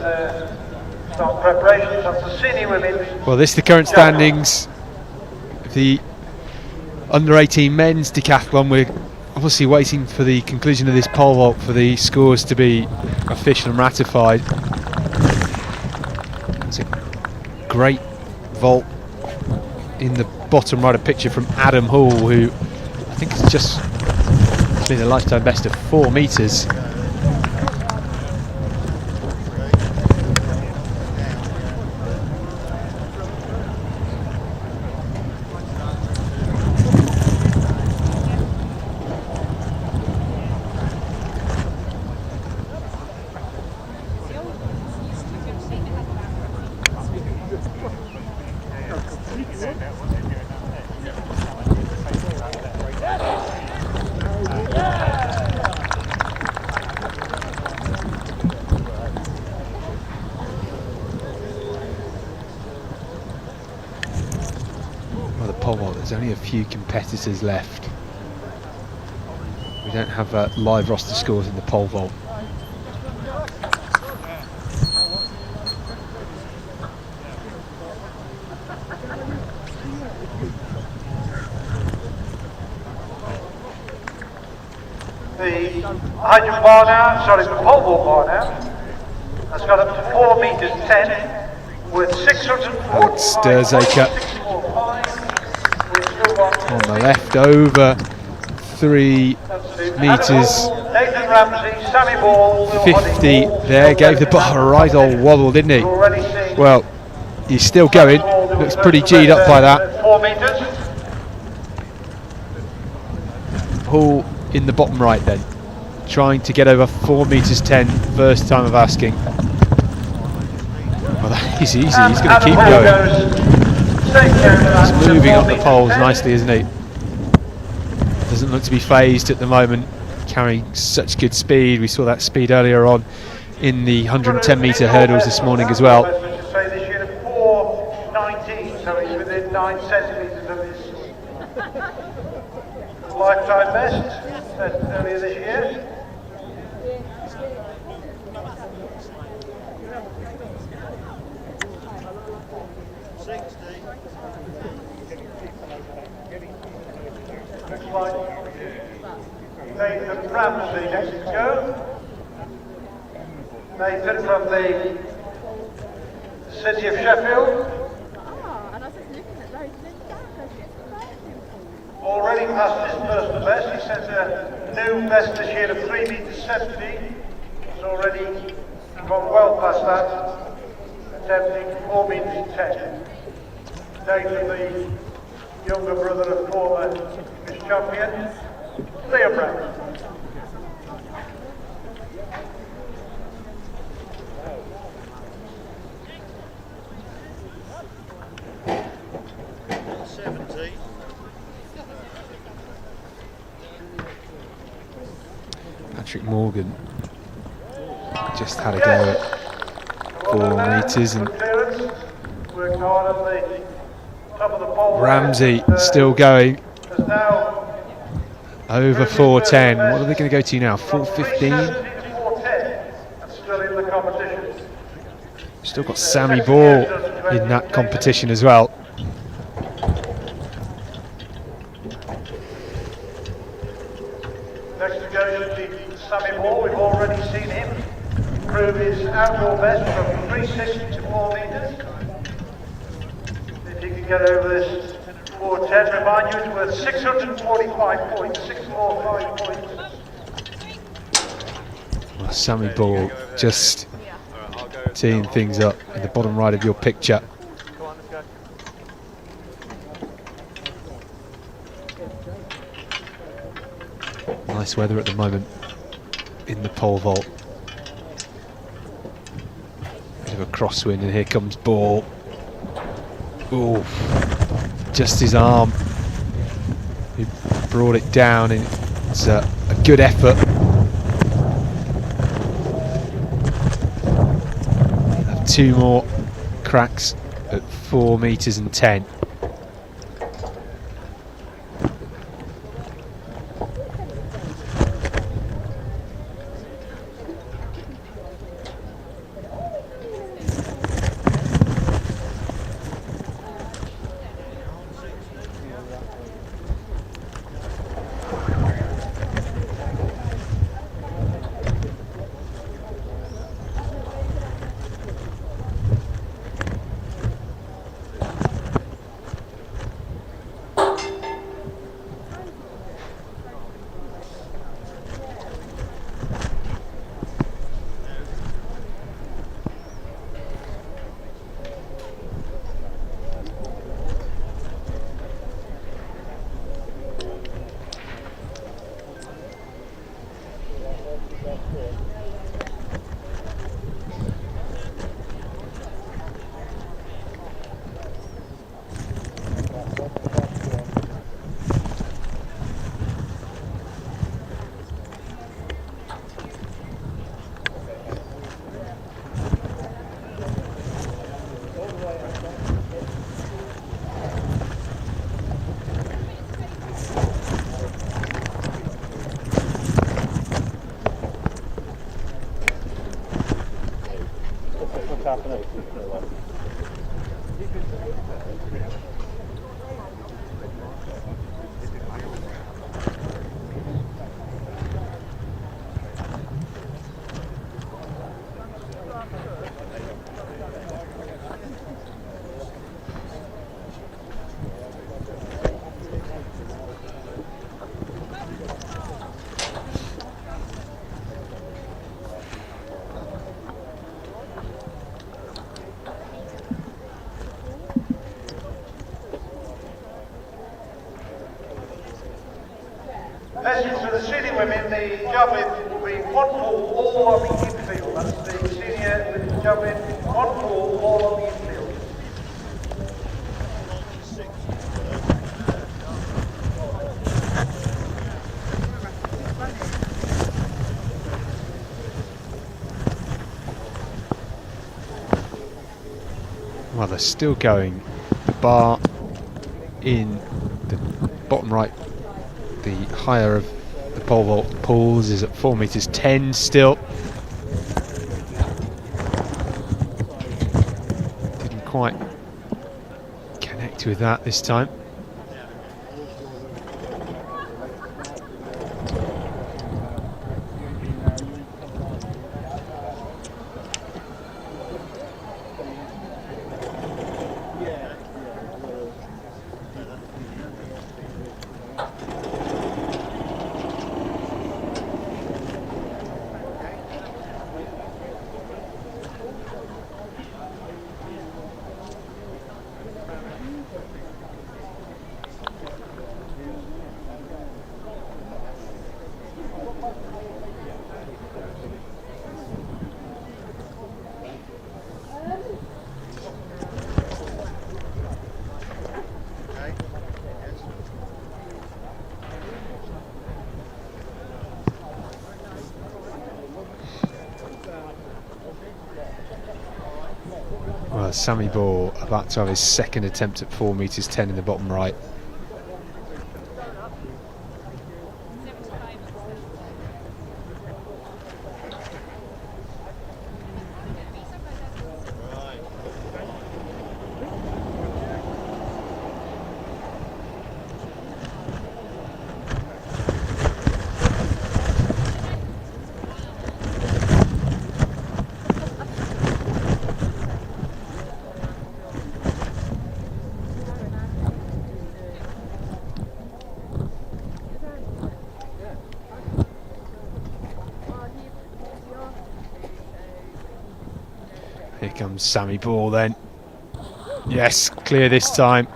start preparations. That's the City Women's. Well, this is the current standings. The under-18 men's decathlon. We're obviously waiting for the conclusion of this pole vault for the scores to be official and ratified. It's a great vault in the bottom right, a picture from Adam Hall, who I think has just cleared a lifetime best of 4 metres. There's only a few competitors left. We don't have live roster scores in the pole vault. The high jump bar now, sorry, the pole vault bar now, has got up to 4 metres 10 with 604. Alex Sturzaker on the left, over 3 metres 50 there. Gave the bar a right old wobble, didn't he? Well, he's still going. Looks pretty G'd up by that. 4 metres. Paul in the bottom right then, trying to get over 4 metres 10, first time of asking. Well, he's easy, he's going to keep going. He's moving up the poles nicely, isn't he? Doesn't look to be phased at the moment, carrying such good speed. We saw that speed earlier on in the 110 metre hurdles this morning as well. 9 centimetres of his lifetime best set earlier this year. Looks like Nathan Ramsey next to go. Nathan from the city of Sheffield. Already passed his personal best. He set a new best this year of 3 metres 70. He's already gone well past that, attempting 4 metres 10. Nathan, the younger brother of former Miss Champion, Liam Brown. Patrick Morgan just had a go at 4 metres, and Ramsey still going over 4:10. What are they going to go to now? 4:15. Still got Sammy Ball in that competition as well. Next to go should be Sammy Ball. We've already seen him prove his outdoor best from 360 to 4 metres. If he can get over this 4:10, remind you it's worth 645 points, 645 points. Well, Sammy Ball just teeing things up in the bottom right of your picture. Nice weather at the moment in the pole vault. Bit of a crosswind, and here comes Ball. Ooh, just his arm. He brought it down, and it's a good effort. Have 2 more cracks at 4 metres and 10. Message for the senior women, the javelin will be 1 pool all on the infield. That's the senior women's javelin, 1 pool all on the infield. Well, they're still going. The bar in the bottom right, the higher of the pole vault pools, is at 4 meters 10 still. Didn't quite connect with that this time. Well, Sammy Ball about to have his second attempt at 4 meters 10 in the bottom right. Here comes Sammy Ball then. Yes, clear this time.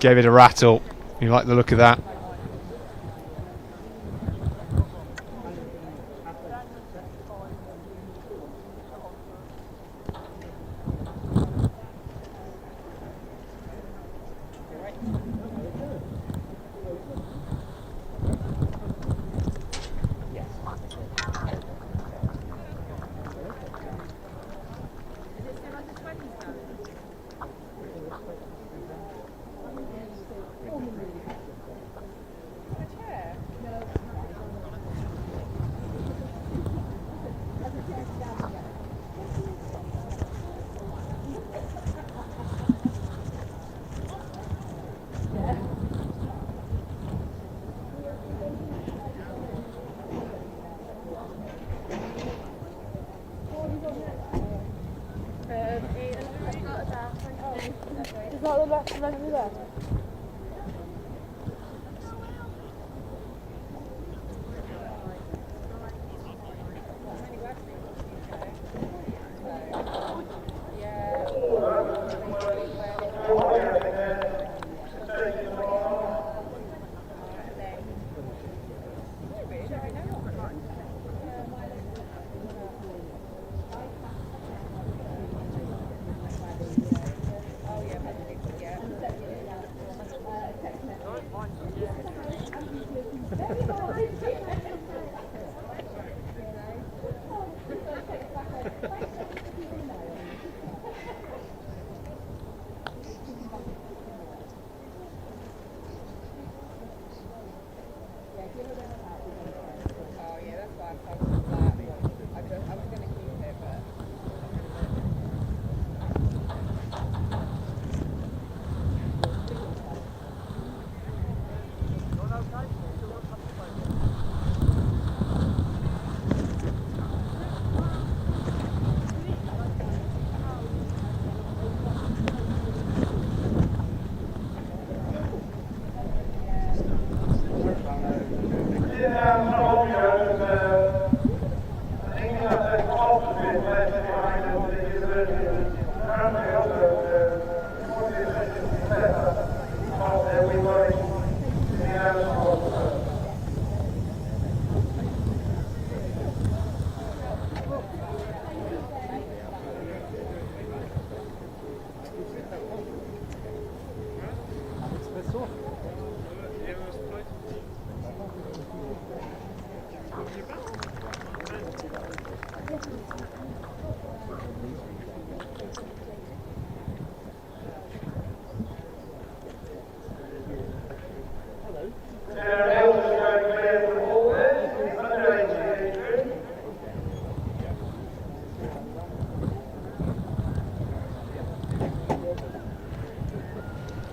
Gave it a rattle. You like the look of that?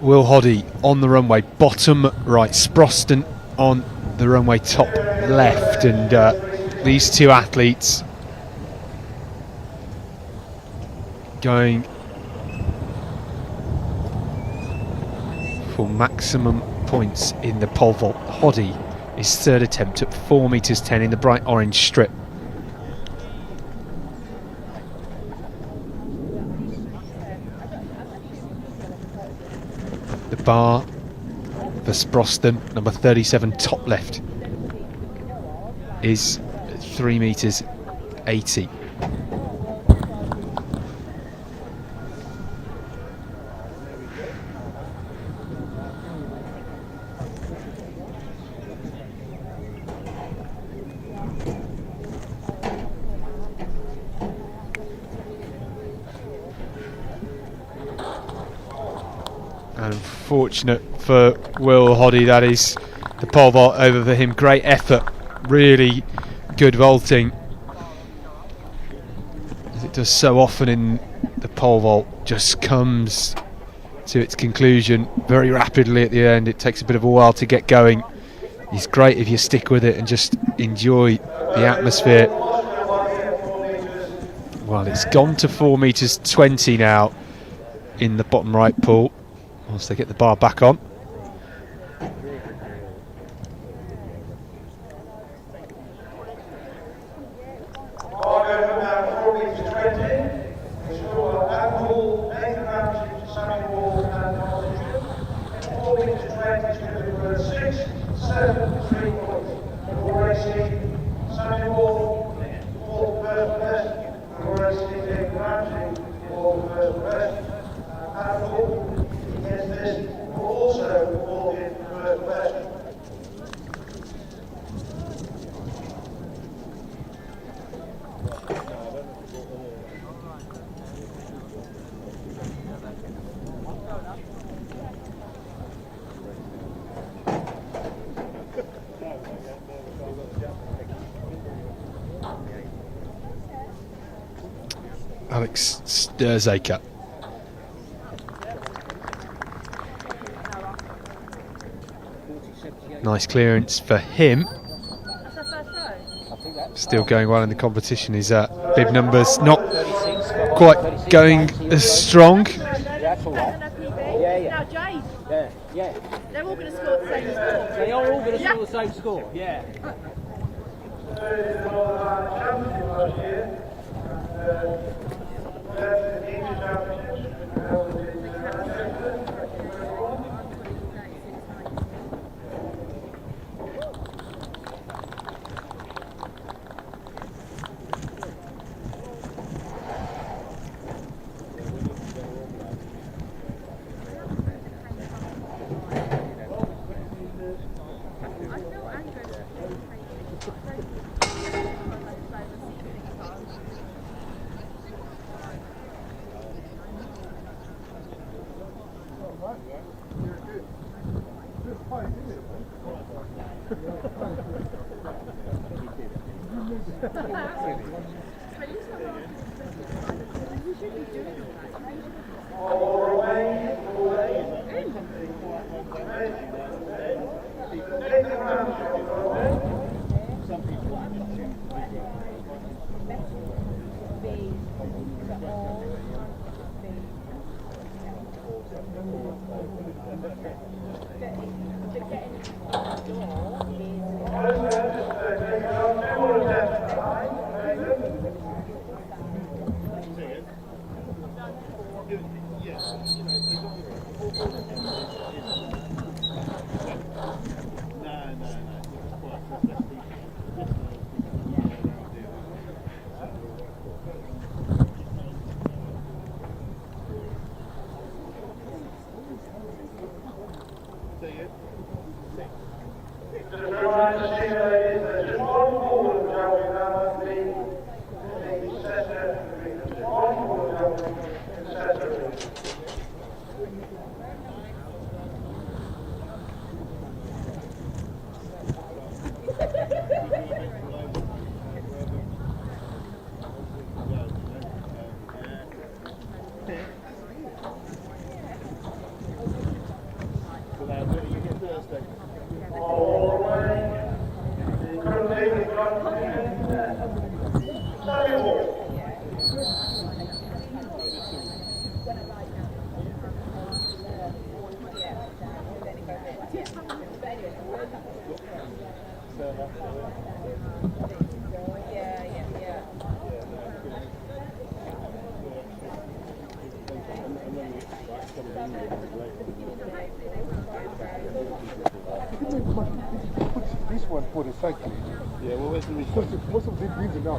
Will Hoddy on the runway, bottom right, Sproston on the runway top left, and these two athletes going for maximum points in the pole vault. Hoddy, his third attempt at 4 meters 10 in the bright orange strip. The bar for Sproston, number 37, top left, is 3 meters 80. Unfortunate for Will Hoddy, that is the pole vault over for him. Great effort, really good vaulting, as it does so often in the pole vault, just comes to its conclusion very rapidly at the end. It takes a bit of a while to get going. It's great if you stick with it and just enjoy the atmosphere. Well, it's gone to 4 meters 20 now in the bottom right pool, once they get the bar back on. Alex Sturzaker. Nice clearance for him. Still going well in the competition. His bib numbers not quite going as strong. Now, Jade. Yeah. They're all going to score the same score. They are all going to score the same score, yeah. All the way. Continuing competition. Sammy Ball. This one for the cycling. Yeah, well, where's the result? Most of these things now.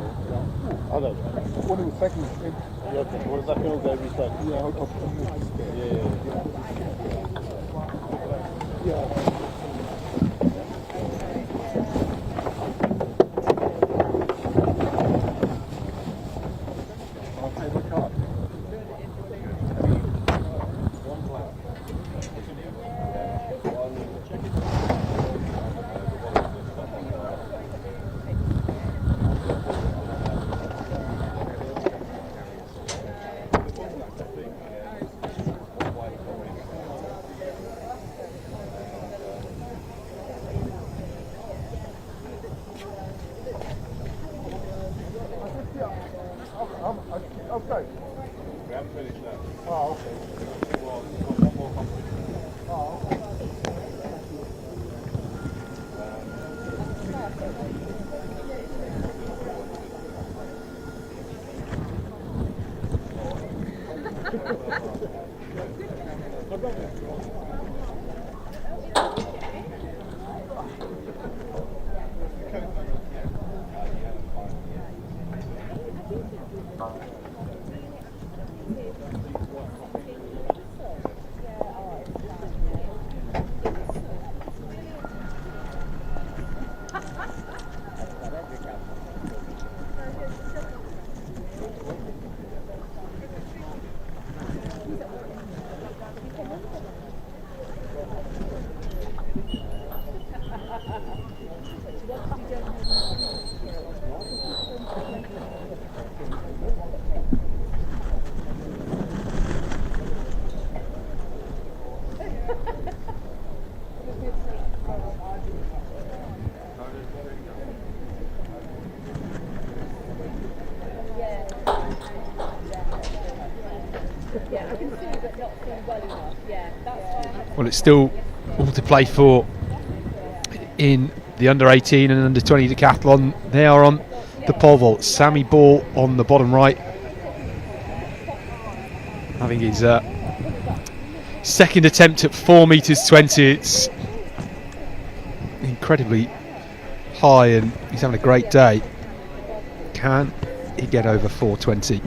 I don't know. One of the cycling. Yeah, okay. Well, that can all go recycling. Yeah, yeah. I'll pay my card. Okay. We haven't finished that. Oh, okay. Well, one more competition. Oh, okay. Well, it's still all to play for in the under 18 and under 20 decathlon. They are on the pole vault. Sammy Ball on the bottom right, having his second attempt at 4 meters 20. It's incredibly high and he's having a great day. Can he get over 4:20?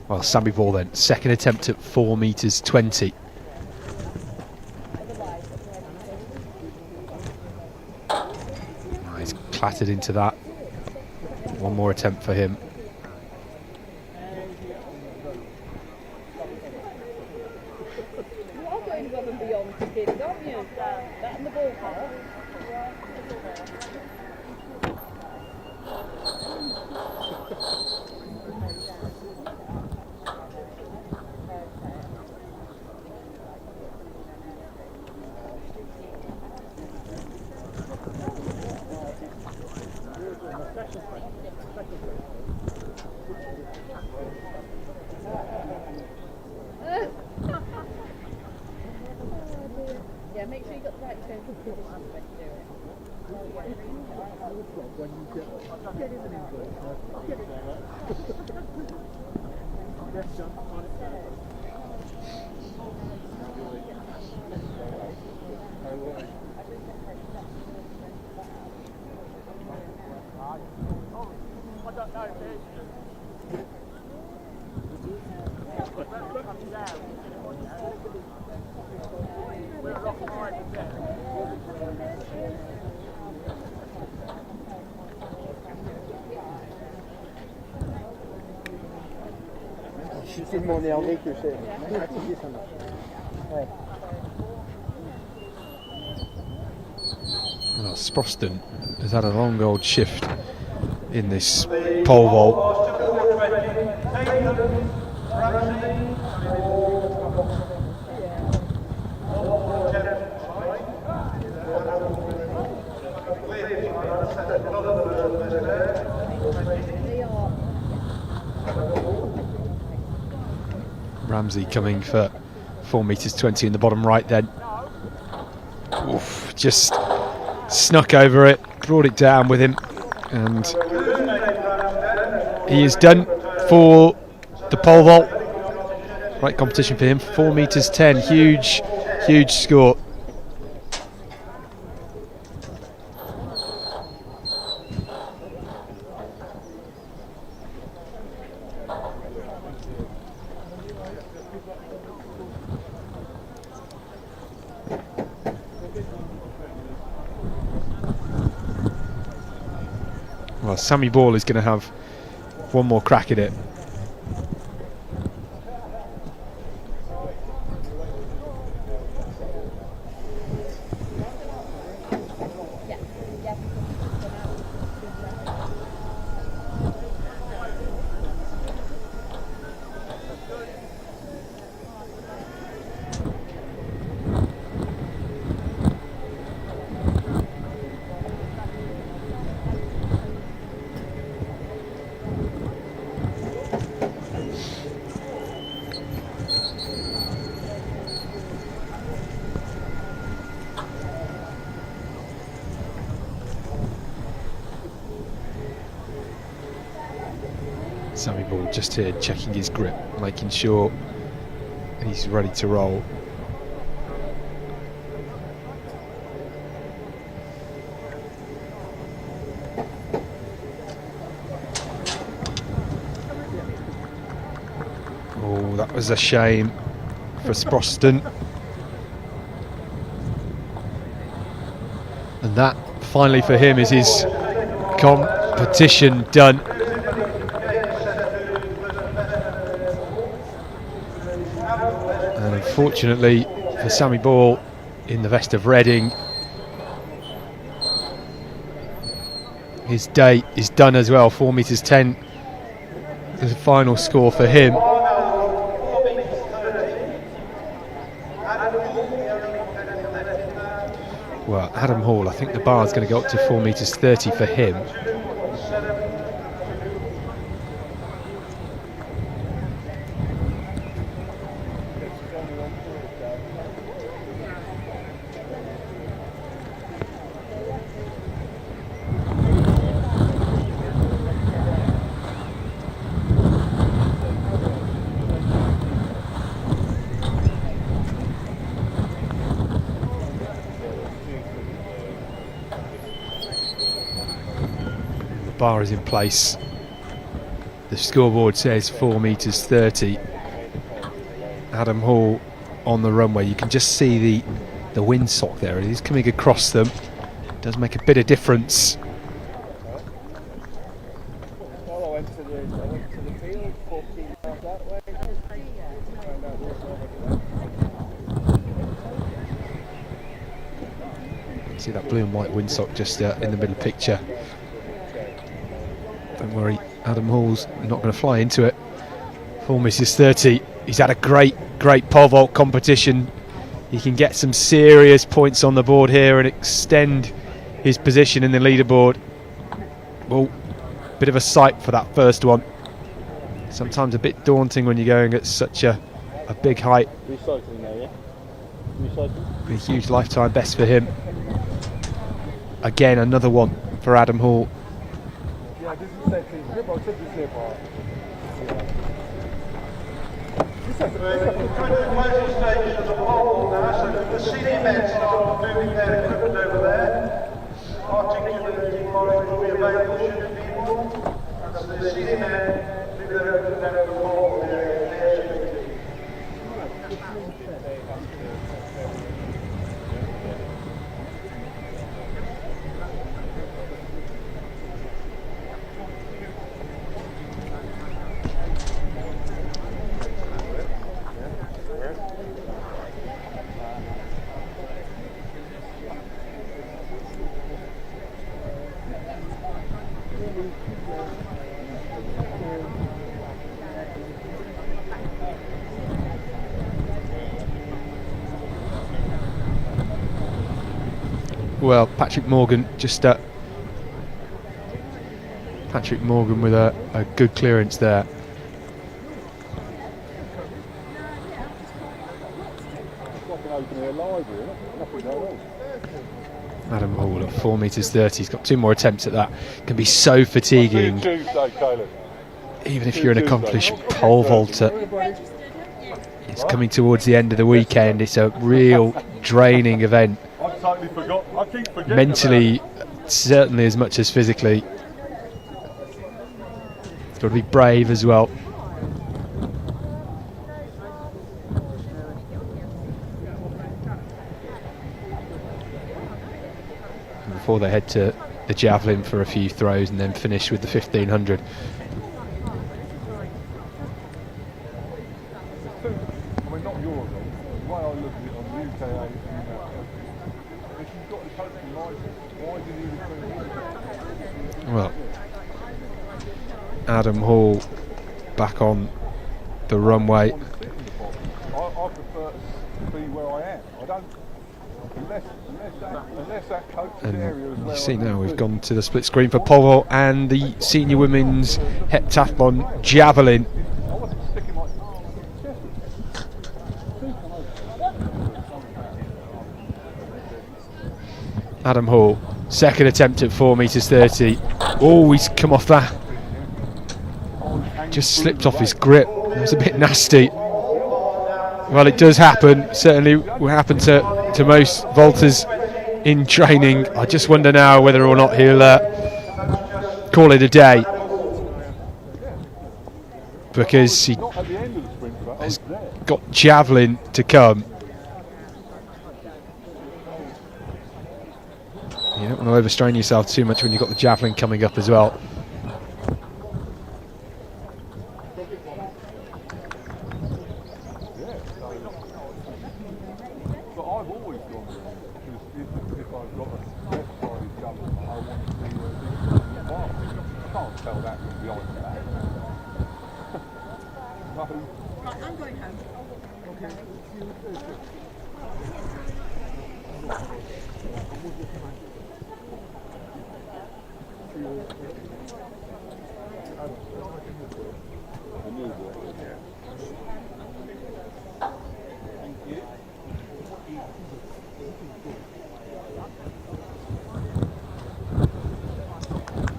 Well, Sammy Ball then, second attempt at 4 meters 20. Oh, he's clattered into that. One more attempt for him. You are going above and beyond for kids, aren't you? That and the ball part. Yeah, make sure you got the right turn to do it. Je suis tellement énervé que c'est fatigué, ça marche. Ouais. Well, Sproston has had a long old shift in this pole vault. Ramsey coming for 4 metres 20 in the bottom right then. Oof, just snuck over it, brought it down with him, and he is done for the pole vault. Great competition for him, 4 metres 10, huge score. Well, Sammy Ball is going to have one more crack at it. Sammy Ball just here checking his grip, making sure he's ready to roll. Oh, that was a shame for Sproston. And that finally for him is his competition done. And unfortunately for Sammy Ball in the vest of Reading, his day is done as well. 4 metres 10 is the final score for him. Well, Adam Hall, I think the bar is going to go up to 4 metres 30 for him. Bar is in place. The scoreboard says 4 metres 30. Adam Hall on the runway. You can just see the windsock there. It is coming across them. It does make a bit of difference. Well, I went to the field 14 miles that way. See that blue and white windsock just in the middle picture. Don't worry, Adam Hall's not going to fly into it. 4 metres 30. He's had a great pole vault competition. He can get some serious points on the board here and extend his position in the leaderboard. Well, bit of a sight for that first one. Sometimes a bit daunting when you're going at such a big height. Recycling now, yeah? Recycling? A huge lifetime best for him. Again, another one for Adam Hall. Yeah, this is safety. The closing stages of the pole now, so the senior men start moving their equipment over there. Articulating line will be available should people. So the senior men move their equipment down to the pole area. Well, Patrick Morgan Patrick Morgan with a good clearance there. Adam Hall at 4 metres 30. He's got 2 more attempts at that. Can be so fatiguing, even if you're an accomplished pole vaulter. It's coming towards the end of the weekend. It's a real draining event. Mentally, certainly as much as physically. It's got to be brave as well. Before they head to the javelin for a few throws and then finish with the 1500. Well, Adam Hall back on the runway. I prefer to be where I am. I don't, unless that coach's area is where you see I now need we've to be. gone to the split screen for pole vault and the senior women's heptathlon javelin. Adam Hall, second attempt at 4 metres 30. Oh, he's come off that. Just slipped off his grip. That was a bit nasty. Well, it does happen. Certainly will happen to most vaulters in training. I just wonder now whether or not he'll call it a day, because he has got javelin to come. You don't want to overstrain yourself too much when you've got the javelin coming up as well.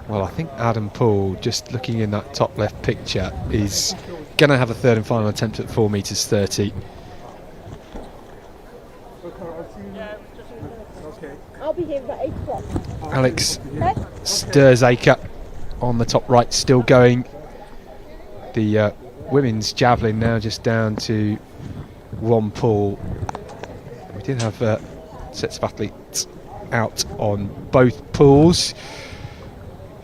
Well, I think Adam Poole, just looking in that top left picture, is going to have a third and final attempt at 4 metres 30. I'll be here by 8 o'clock. Alex Sturzaker on the top right, still going. The women's javelin now just down to 1 pool. We did have sets of athletes out on both pools.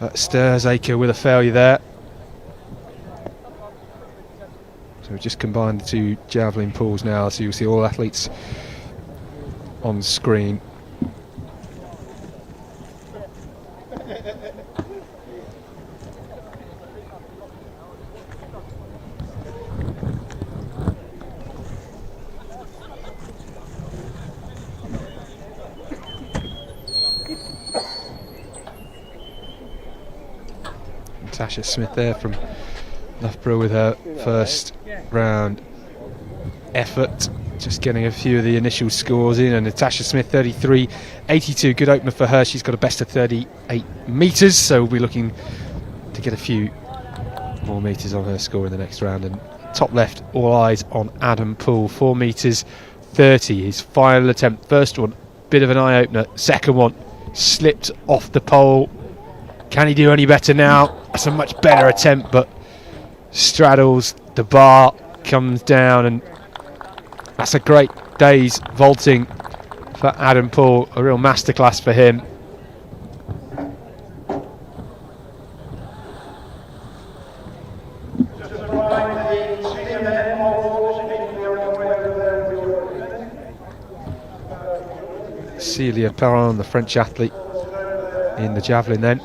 Sturzaker with a failure there. So we've just combined the 2 javelin pools now, so you'll see all athletes on screen. Natasha Smith there from Loughborough with her first round effort. Just getting a few of the initial scores in, and Natasha Smith 33.82, good opener for her. She's got a best of 38 metres, so we'll be looking to get a few more metres on her score in the next round. And top left, all eyes on Adam Poole, 4 metres 30, his final attempt. First one, bit of an eye-opener. Second one, slipped off the pole. Can he do any better now? That's a much better attempt, but straddles the bar, comes down, and that's a great day's vaulting for Adam Poole, a real masterclass for him. Celia Perron, the French athlete in the javelin then.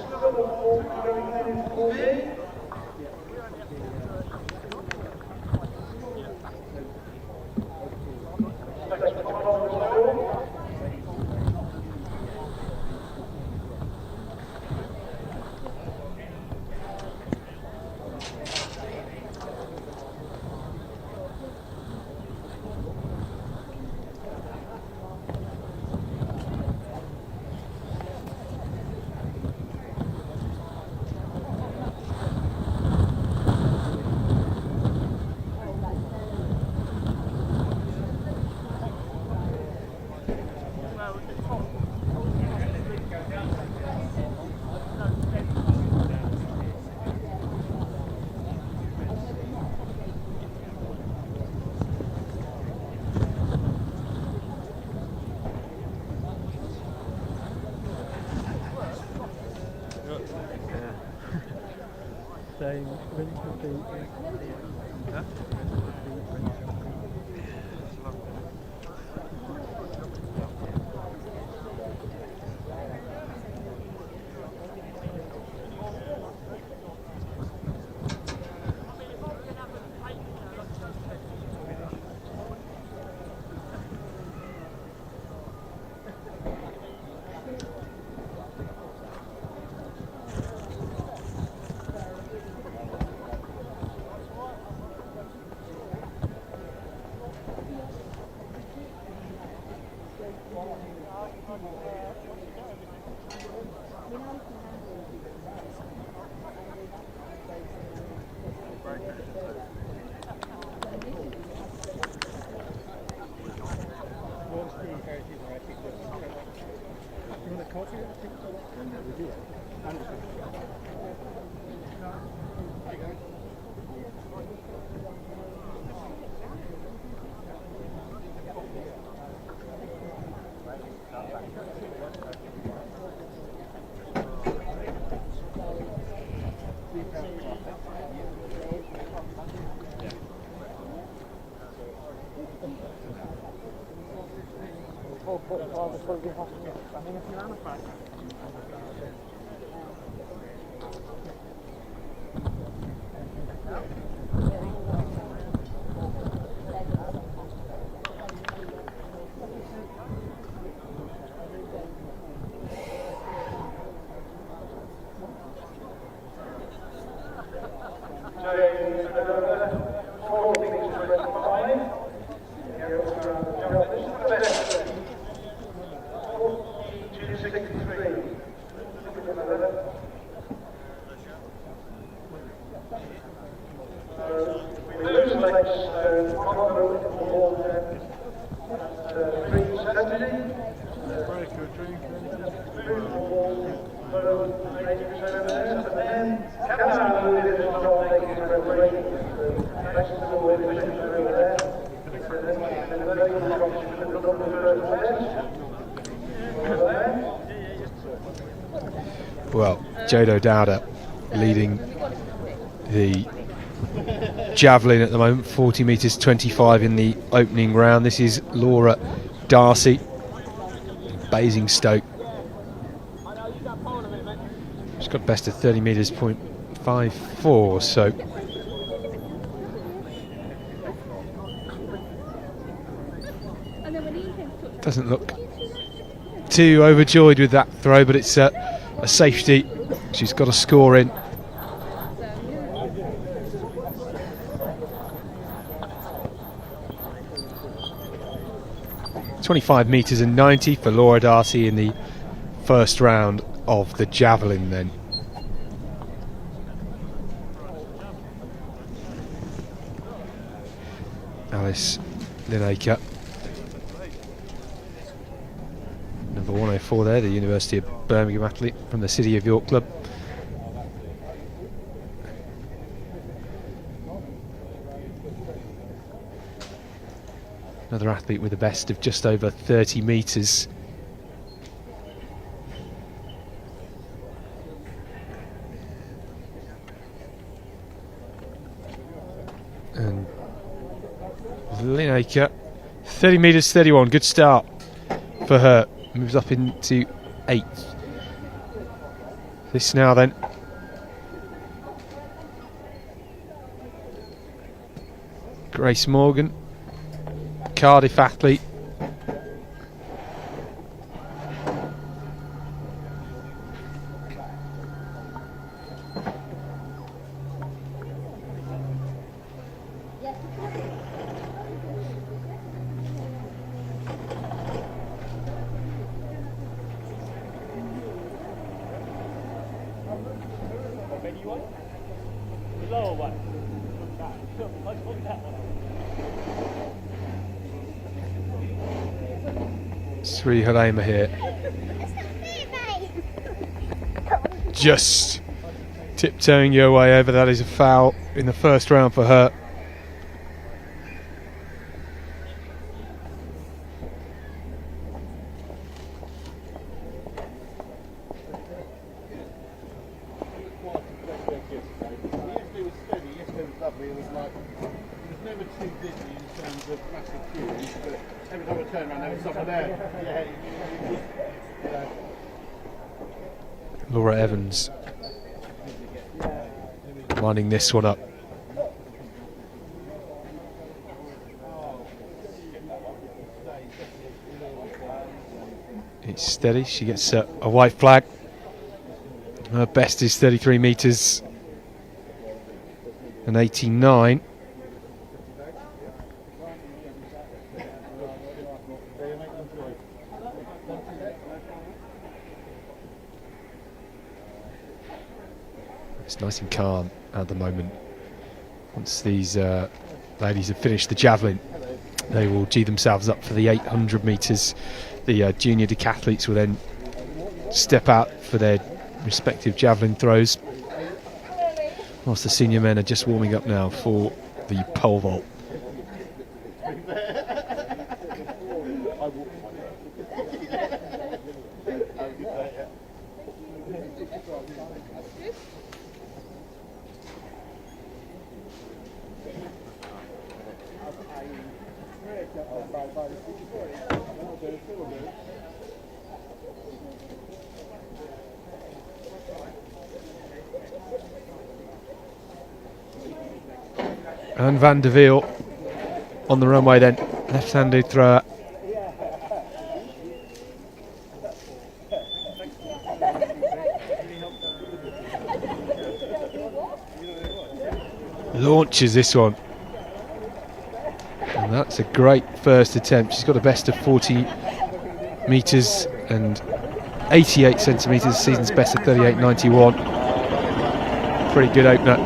Well, Jado Dowda leading the javelin at the moment, 40 metres 25 in the opening round. This is Laura Darcy, Basingstoke. She's got best of 30 metres, 0.54, so doesn't look too overjoyed with that throw, but it's a safety. She's got a score in. 25 metres and 90 for Laura Darcy in the first round of the javelin then. Alice Lineker, number 104 there, the University of Birmingham athlete from the City of York club. Another athlete with a best of just over 30 metres. And Lineker, 30 metres 31, good start for her. Moves up into 8th. This now then. Grace Morgan, Cardiff athlete. The lower one. Sri Halema here. Just tiptoeing your way over. That is a foul in the first round for her. Laura Evans winding this one up. It's steady, she gets a white flag. Her best is 33 metres and 89. It's nice and calm at the moment. Once these ladies have finished the javelin, they will gee themselves up for the 800 metres. The junior decathletes will then step out for their respective javelin throws, whilst the senior men are just warming up now for the pole vault. And Van der Wiel on the runway then, left-handed thrower. Launches this one. And that's a great first attempt. She's got a best of 40 metres and 88 centimetres, season's best of 38.91. Pretty good opener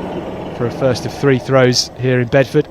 for a first of 3 throws here in Bedford.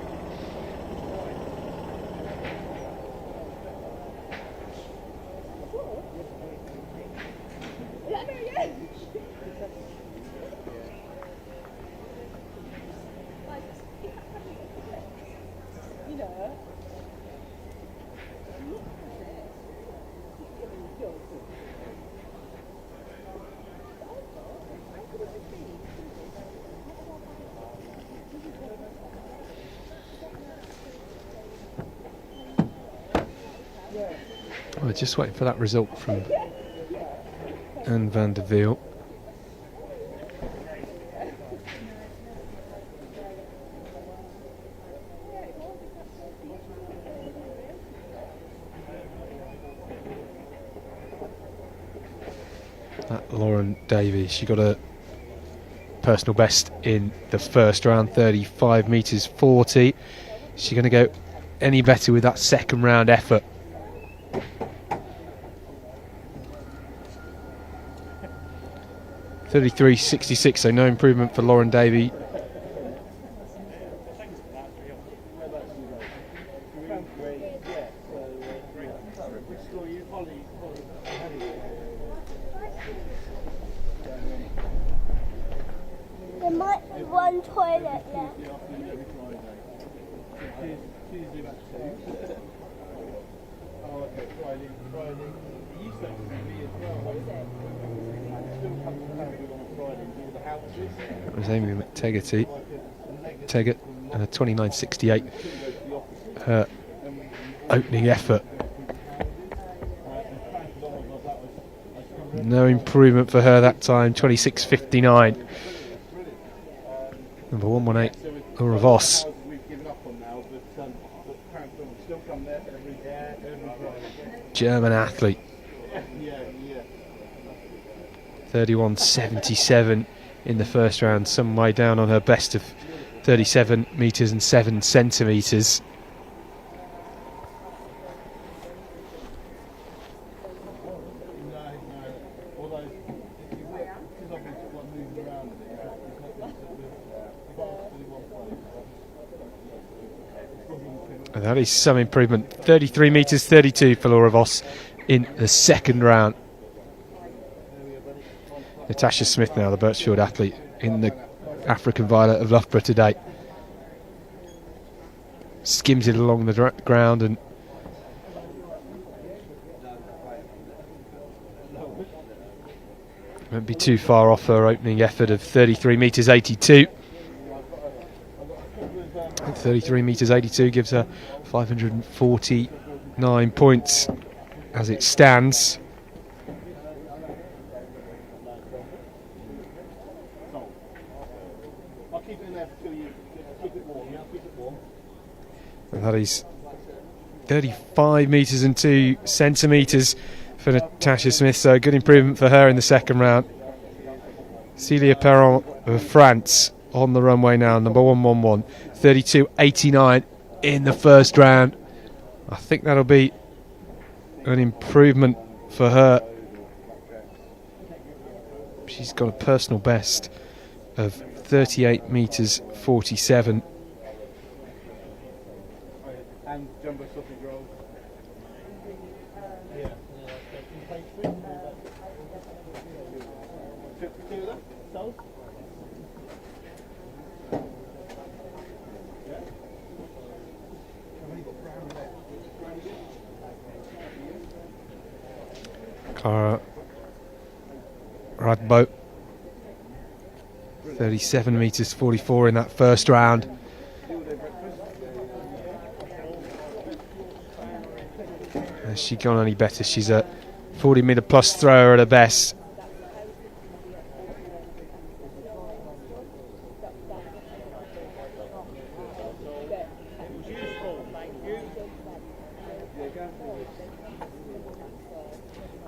We're just waiting for that result from Anne van der Wiel. That Lauren Davies, she got a personal best in the first round, 35 metres 40. Is she going to go any better with that second round effort? 33.66, so no improvement for Lauren Davey. There might be one toilet left. Oh, okay, Friday. It used to be as well. What is it? Still comes to Harrogate on a Friday and do all the houses. It was Amy Teggett and a 29.68 her opening effort. No improvement for her that time, 26.59. Number 118, Laura Voss. German athlete. 31.77 in the first round, some way down on her best of 37 metres and 7 centimetres. And that is some improvement. 33 metres 32 for Laura Voss in the second round. Natasha Smith now, the Birchfield athlete, in the African Violet of Loughborough today. Skims it along the ground and won't be too far off her opening effort of 33 metres 82. 33 metres 82 gives her 549 points as it stands. And that is 35 metres and 2 centimetres for Natasha Smith, so good improvement for her in the second round. Celia Perron of France on the runway now, number 111, 32.89 in the first round. I think that'll be an improvement for her. She's got a personal best of 38 metres 47. And jumbo sausage rolls. Yeah. Sold? Clara Radboe, 37 metres 44 in that first round. Has she gone any better? She's a 40 metre plus thrower at her best.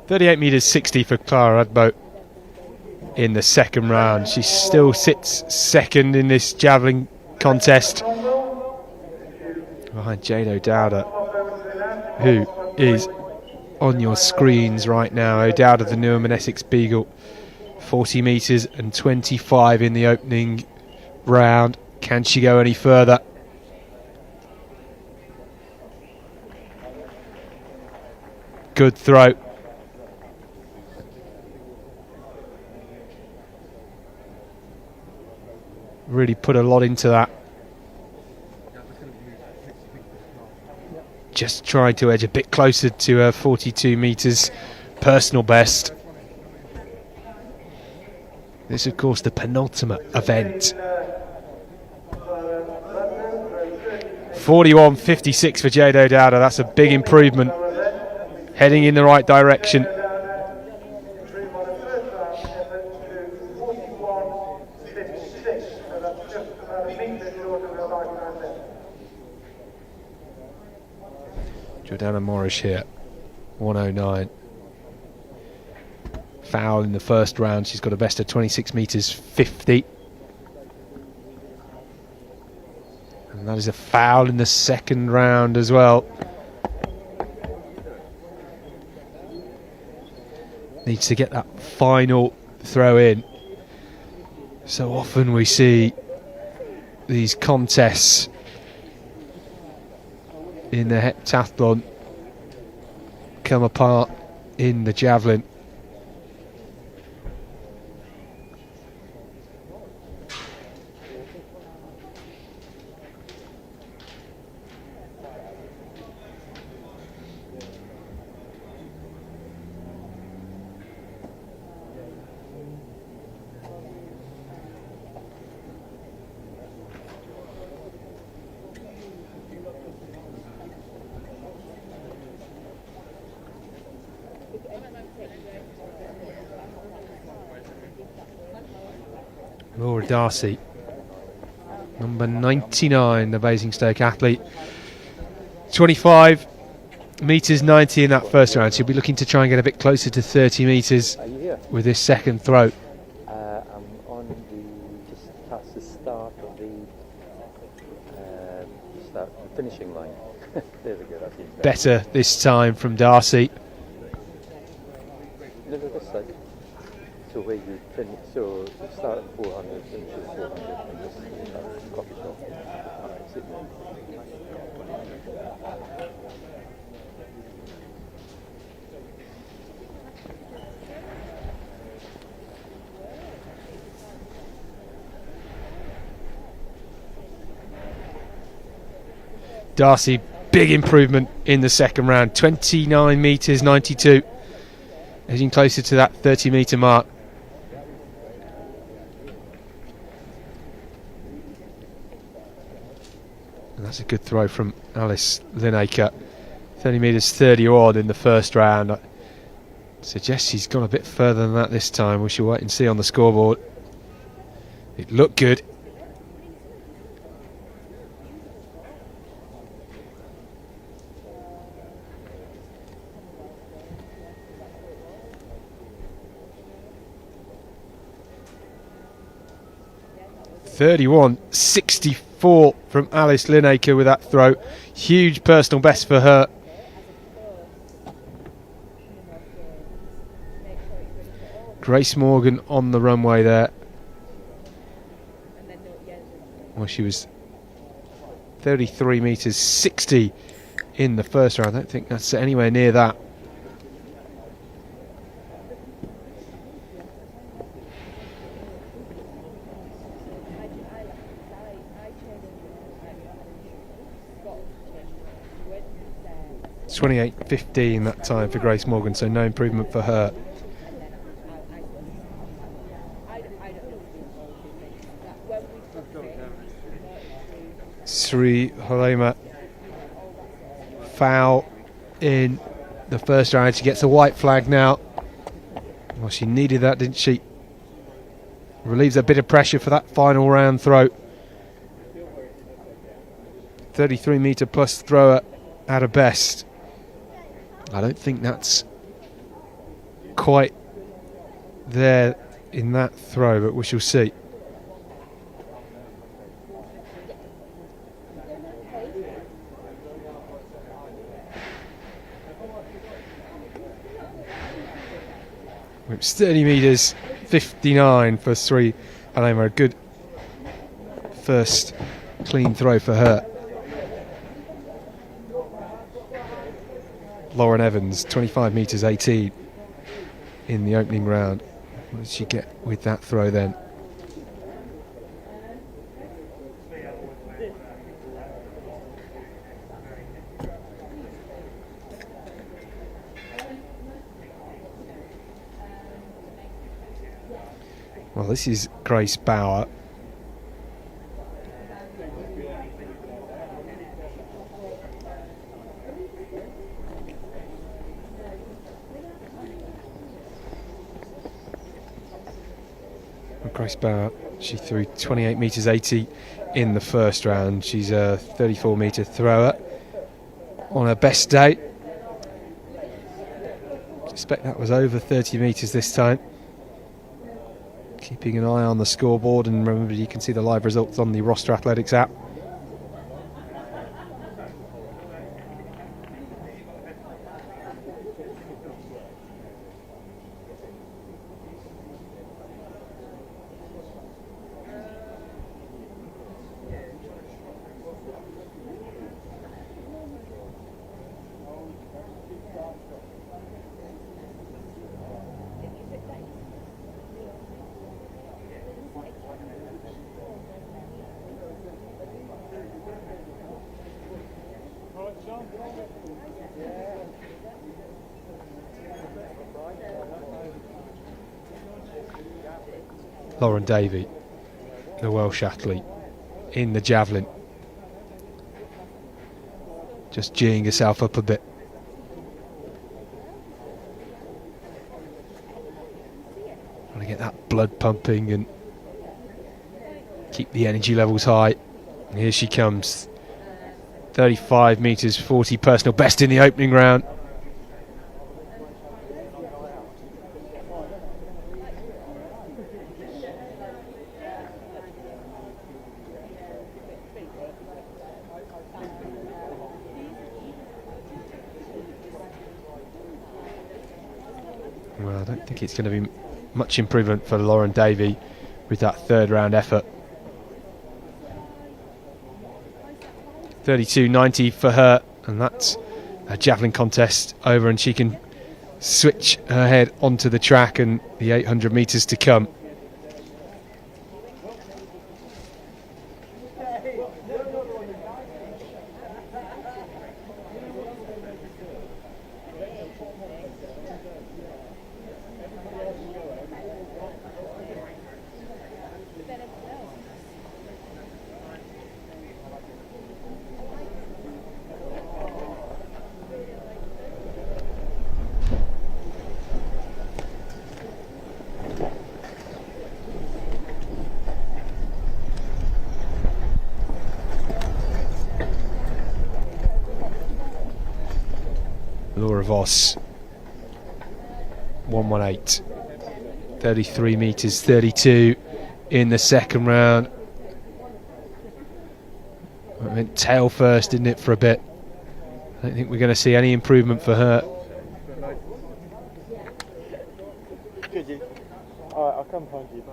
.38 metres 60 for Clara Radboe in the second round. She still sits second in this javelin contest behind Jade O'Dowda, who is on your screens right now. O'Dowda, the Newham and Essex Beagle, 40 metres and 25 in the opening round. Can she go any further? Good throw. Really put a lot into that. Just trying to edge a bit closer to her 42 metres personal best. This, of course, the penultimate event. 41.56 for Jade O'Dowda. That's a big improvement. Heading in the right direction. Jordana Morris here, 109. Foul in the first round. She's got a best of 26 metres 50. And that is a foul in the second round as well. Needs to get that final throw in. So often we see these contests in the heptathlon come apart in the javelin. Laura Darcy, number 99, the Basingstoke athlete. 25 metres 90 in that first round. She'll be looking to try and get a bit closer to 30 metres with this second throw. I'm on just past the start of the finishing line. There we go. That's it. Better this time from Darcy. No, this side. So where you finish, so start at 400, finish at 400, and just coffee shop. Alright, sit there. 'Darcy, big improvement in the second round. 29 metres 92. Edging closer to that 30 metre mark. And that's a good throw from Alice Lineker. 30 metres 30 odd in the first round. I suggest she's gone a bit further than that this time. We shall wait and see on the scoreboard. It looked good. .31.64 from Alice Lineker with that throw. Huge personal best for her. Grace Morgan on the runway there. Well, she was 33 metres 60 in the first round. I don't think that's anywhere near that. It's 28.15 that time for Grace Morgan, so no improvement for her. Sri Halema, foul in the first round. She gets a white flag now. Well, she needed that, didn't she? Relieves a bit of pressure for that final round throw. 33 metre plus thrower at her best. I don't think that's quite there in that throw, but we shall see. It's 30 metres 59 for Sri Halema. A good first clean throw for her. Lauren Evans, 25 metres 18 in the opening round. What did she get with that throw then? Well, this is Grace Bauer. Grace Bauer, she threw 28 metres 80 in the first round. She's a 34 metre thrower on her best day. I suspect that was over 30 metres this time. Keeping an eye on the scoreboard, and remember you can see the live results on the Roster Athletics app. Lauren Davey, the Welsh athlete, in the javelin. Just geeing herself up a bit. Trying to get that blood pumping and keep the energy levels high. And here she comes. 35 metres 40 personal best in the opening round. Well, I don't think it's going to be much improvement for Lauren Davey with that third round effort. 32.90 for her, and that's a javelin contest over, and she can switch her head onto the track and the 800 metres to come. Laura Voss, 118, 33 metres 32 in the second round. I went tail first, didn't it, for a bit? I don't think we're going to see any improvement for her. Could you? Alright, I'll come find you, bye.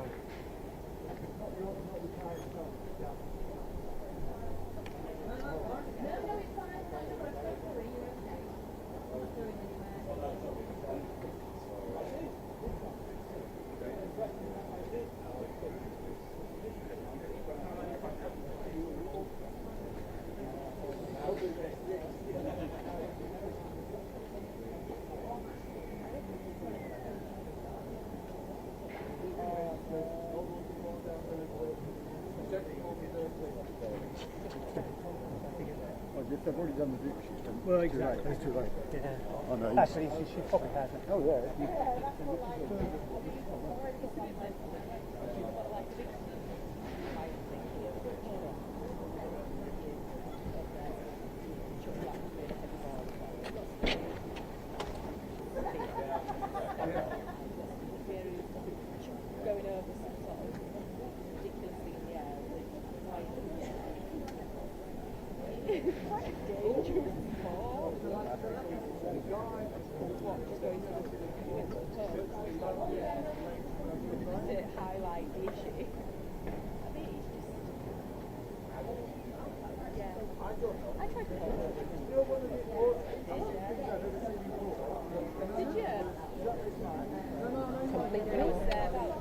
They've already done the discus. Well, exactly. It's too late. Yeah. I know. Actually, she probably has it. Oh, yeah. Going over some sort of ridiculous thing in the air. Quite a dangerous sport. What, just going to to highlight the issue. I think it's just, yeah. I tried to hold it. Did you? Completely missed there, about 19.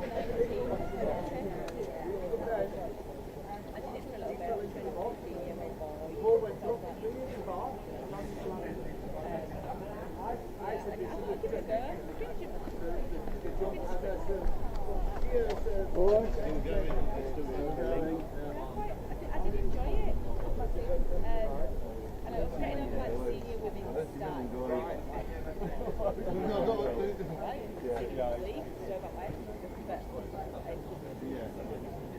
I did it for a little bit, I was 15-year-old boy. I'll give it a go. I did enjoy it. And I was getting over like the senior women's style.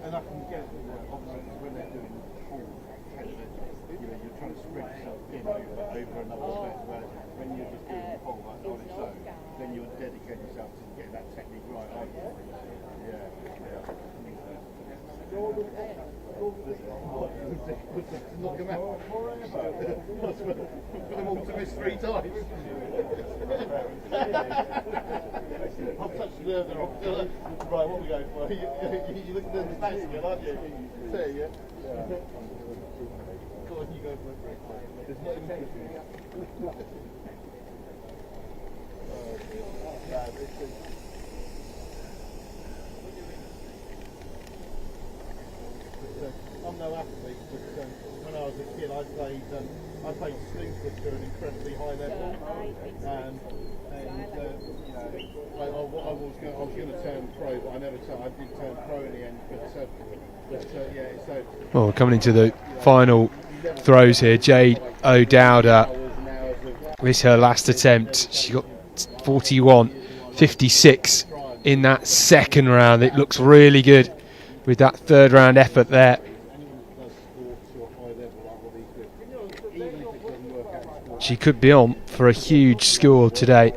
And I can get obviously when they're doing full tennis, you're trying to spread yourself over another stretch, whereas when you're just doing the full like on its own, then you'll dedicate yourself to getting that technique right, aren't you? Knock them out. Put them all to miss 3 times. I'm such a nerve they're off. Right, what are we going for? You're looking at the stats again, aren't you? Say, yeah? Go on, you go for it. There's not even I'm no athlete, but when I was a kid, I played snooker to an incredibly high level, and I was going to turn pro, but I did turn pro in the end. Well, we're coming into the final throws here. Jade O'Dowda, this is her last attempt. She got 41.56 in that second round. It looks really good with that third round effort there. She could be on for a huge score today.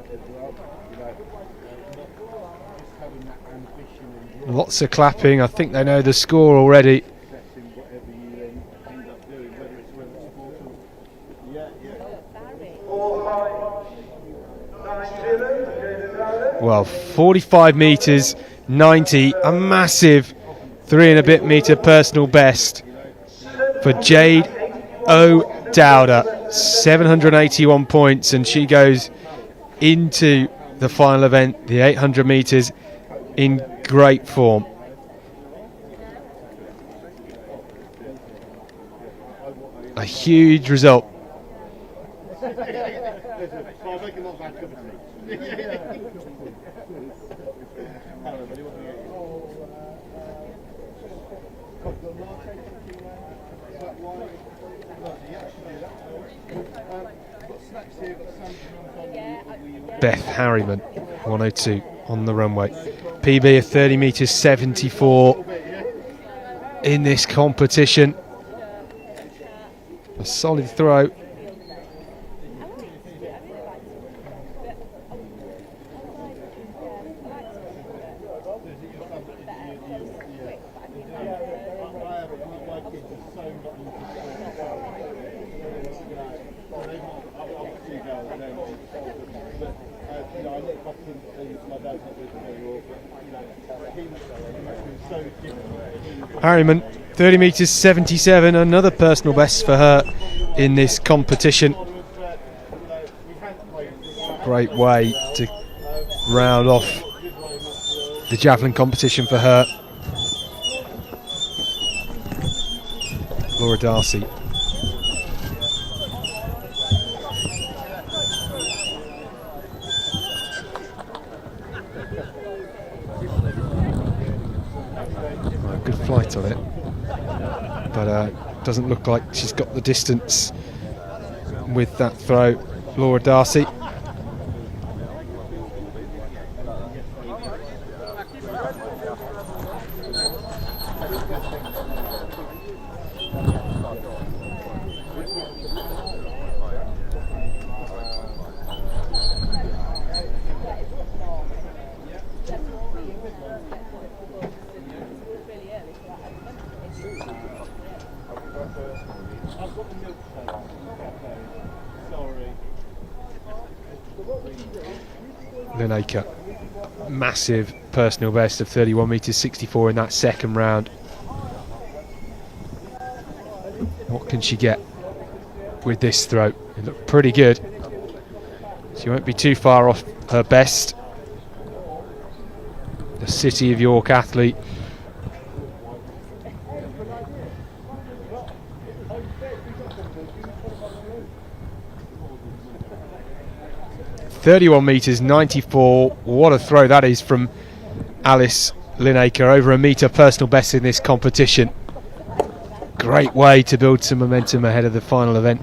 Lots of clapping. I think they know the score already. Well, 45 metres 90, a massive 3 and a bit metre personal best for Jade O'Dowda. 781 points, and she goes into the final event, the 800 metres, in great form. A huge result. Beth Harriman, 102 on the runway. PB of 30 metres 74 in this competition. A solid throw. Harriman, 30 metres 77, another personal best for her in this competition. Great way to round off the javelin competition for her. Laura Darcy. Good flight on it, but doesn't look like she's got the distance with that throw. Laura Darcy. Lineker, massive personal best of 31 metres 64 in that second round. What can she get with this throw? It looked pretty good. She won't be too far off her best. The City of York athlete. .31 metres 94. What a throw that is from Alice Lineker, over a metre personal best in this competition. Great way to build some momentum ahead of the final event.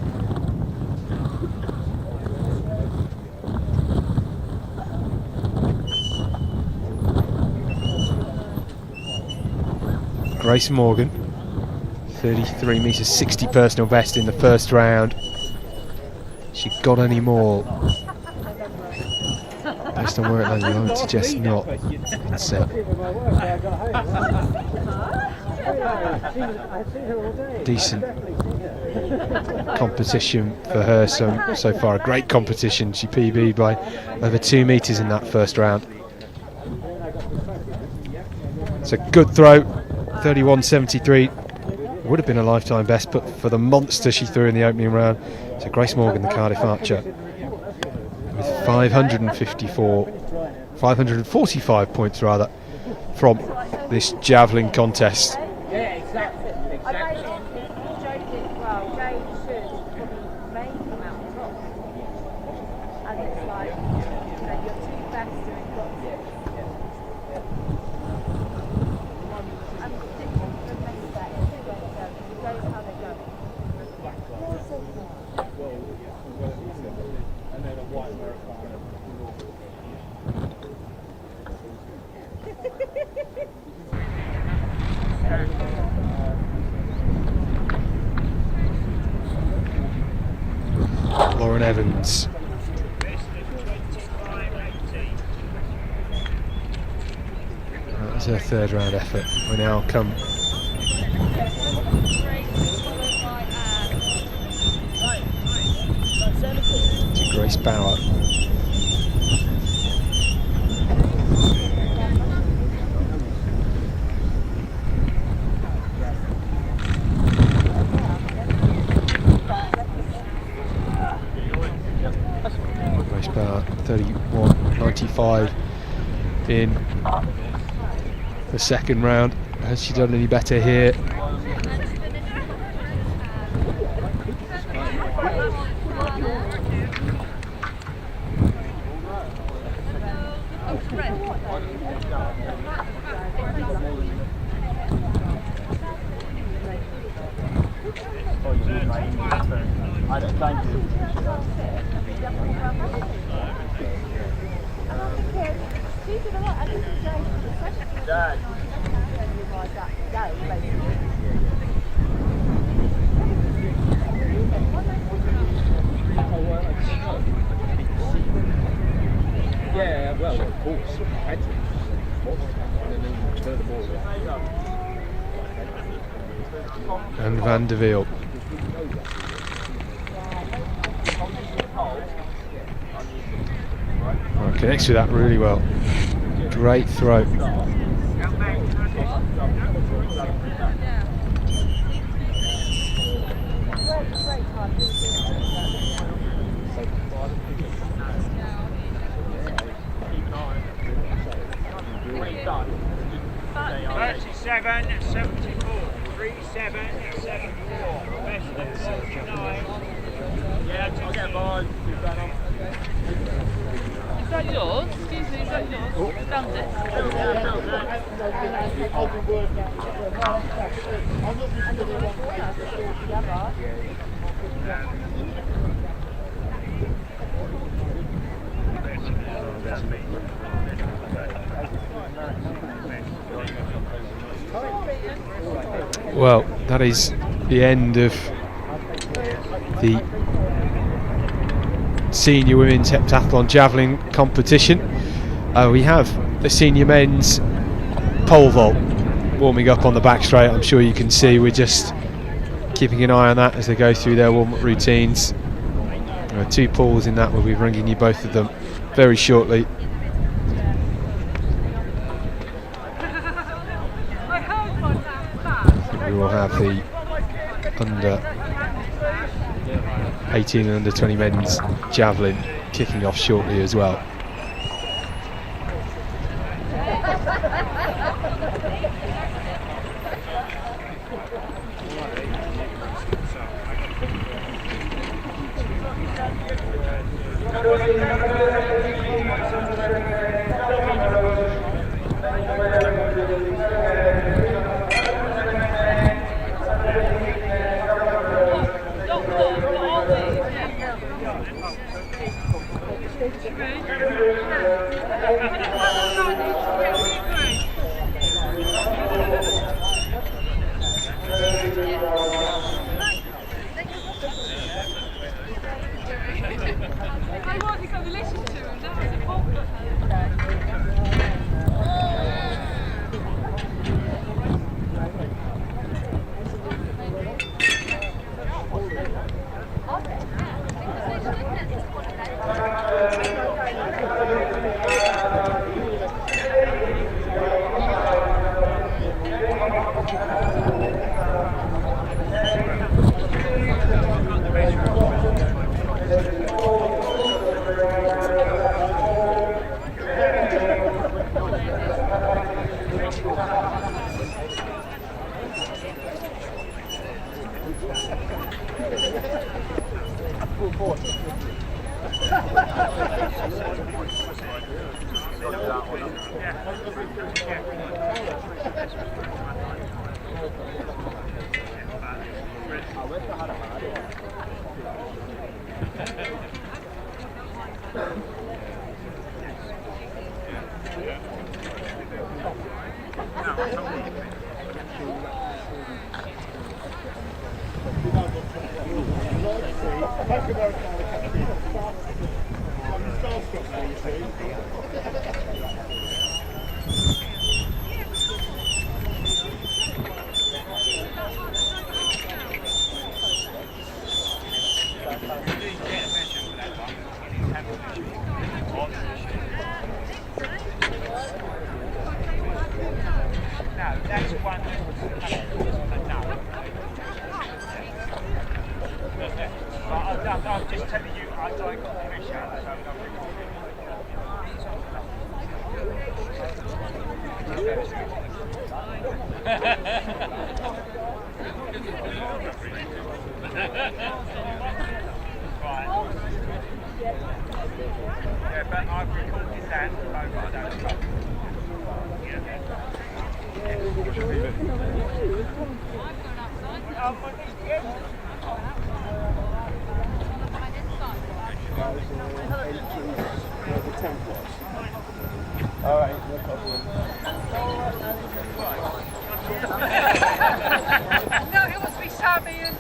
Grace Morgan, 33 metres 60 personal best in the first round. She got any more? Based on where it landed, I would suggest not. It's decent competition for her so far. A great competition. She PB'd by over 2 metres in that first round. It's a good throw. 31.73. Would have been a lifetime best, but for the monster she threw in the opening round. So Grace Morgan, the Cardiff archer, with 545 points rather from this javelin contest. Lauren Evans. That was her third round effort. We now come to Grace Bauer. Grace Bauer 31.95 in the second round. Has she done any better here? Yeah, well, of course. And Van der Wiel. Oh, connects with that really well. Great throw. Is that yours? Excuse me, is that yours? Found it. Well, that is the end of the senior women's heptathlon javelin competition. We have the senior men's pole vault warming up on the back straight. I'm sure you can see we're just keeping an eye on that as they go through their warm-up routines. There are 2 poles in that. We'll be bringing you both of them very shortly. We will have the under 18 and under 20 men's javelin kicking off shortly as well. Thank you very much. starstruck now, you see. No, that's one. I'm just telling you, I got permission, yeah, but I've recorded that, so I don't Alright, no problem. No, it must be Sammy and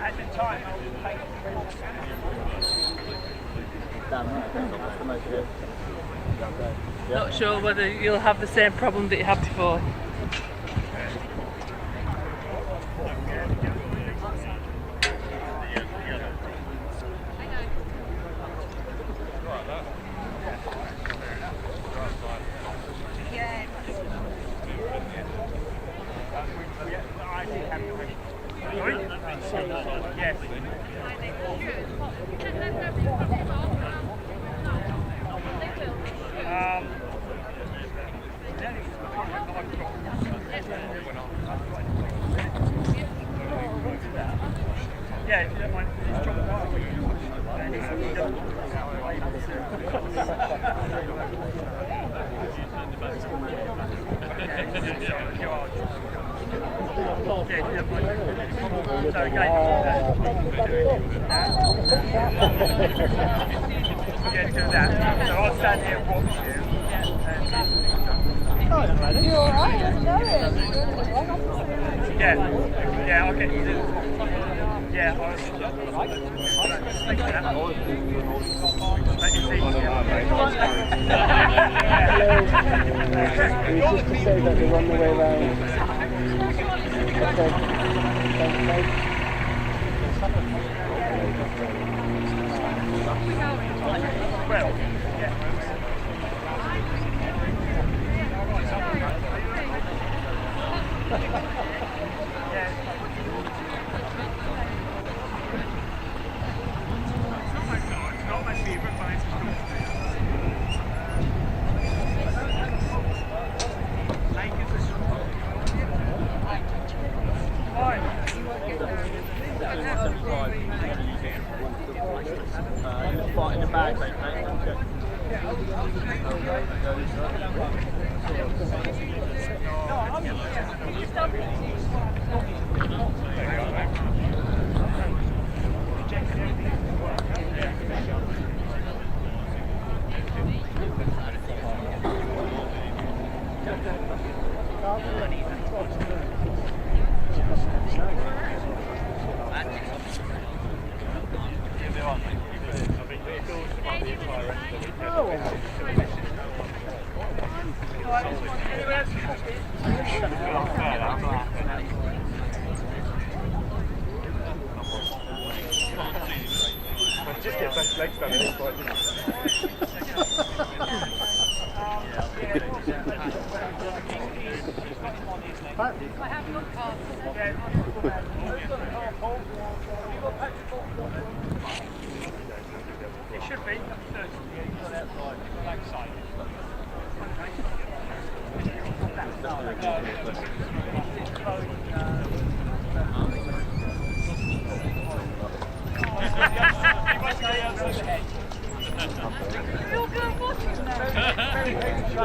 at the time I was playing. That's the most good. Not sure whether you'll have the same problem that you had before. Yeah, if you don't mind, just drop it off. Yeah, do that. So I'll stand here and watch you. You alright? I know it. Yeah, I'll get you to yeah, I was thanks for that. Let you see. It was just to say that they're on the way around. Okay. Well, In the bag, mate. Just get both legs done. It's quite it should be. Backside. You're good watching now.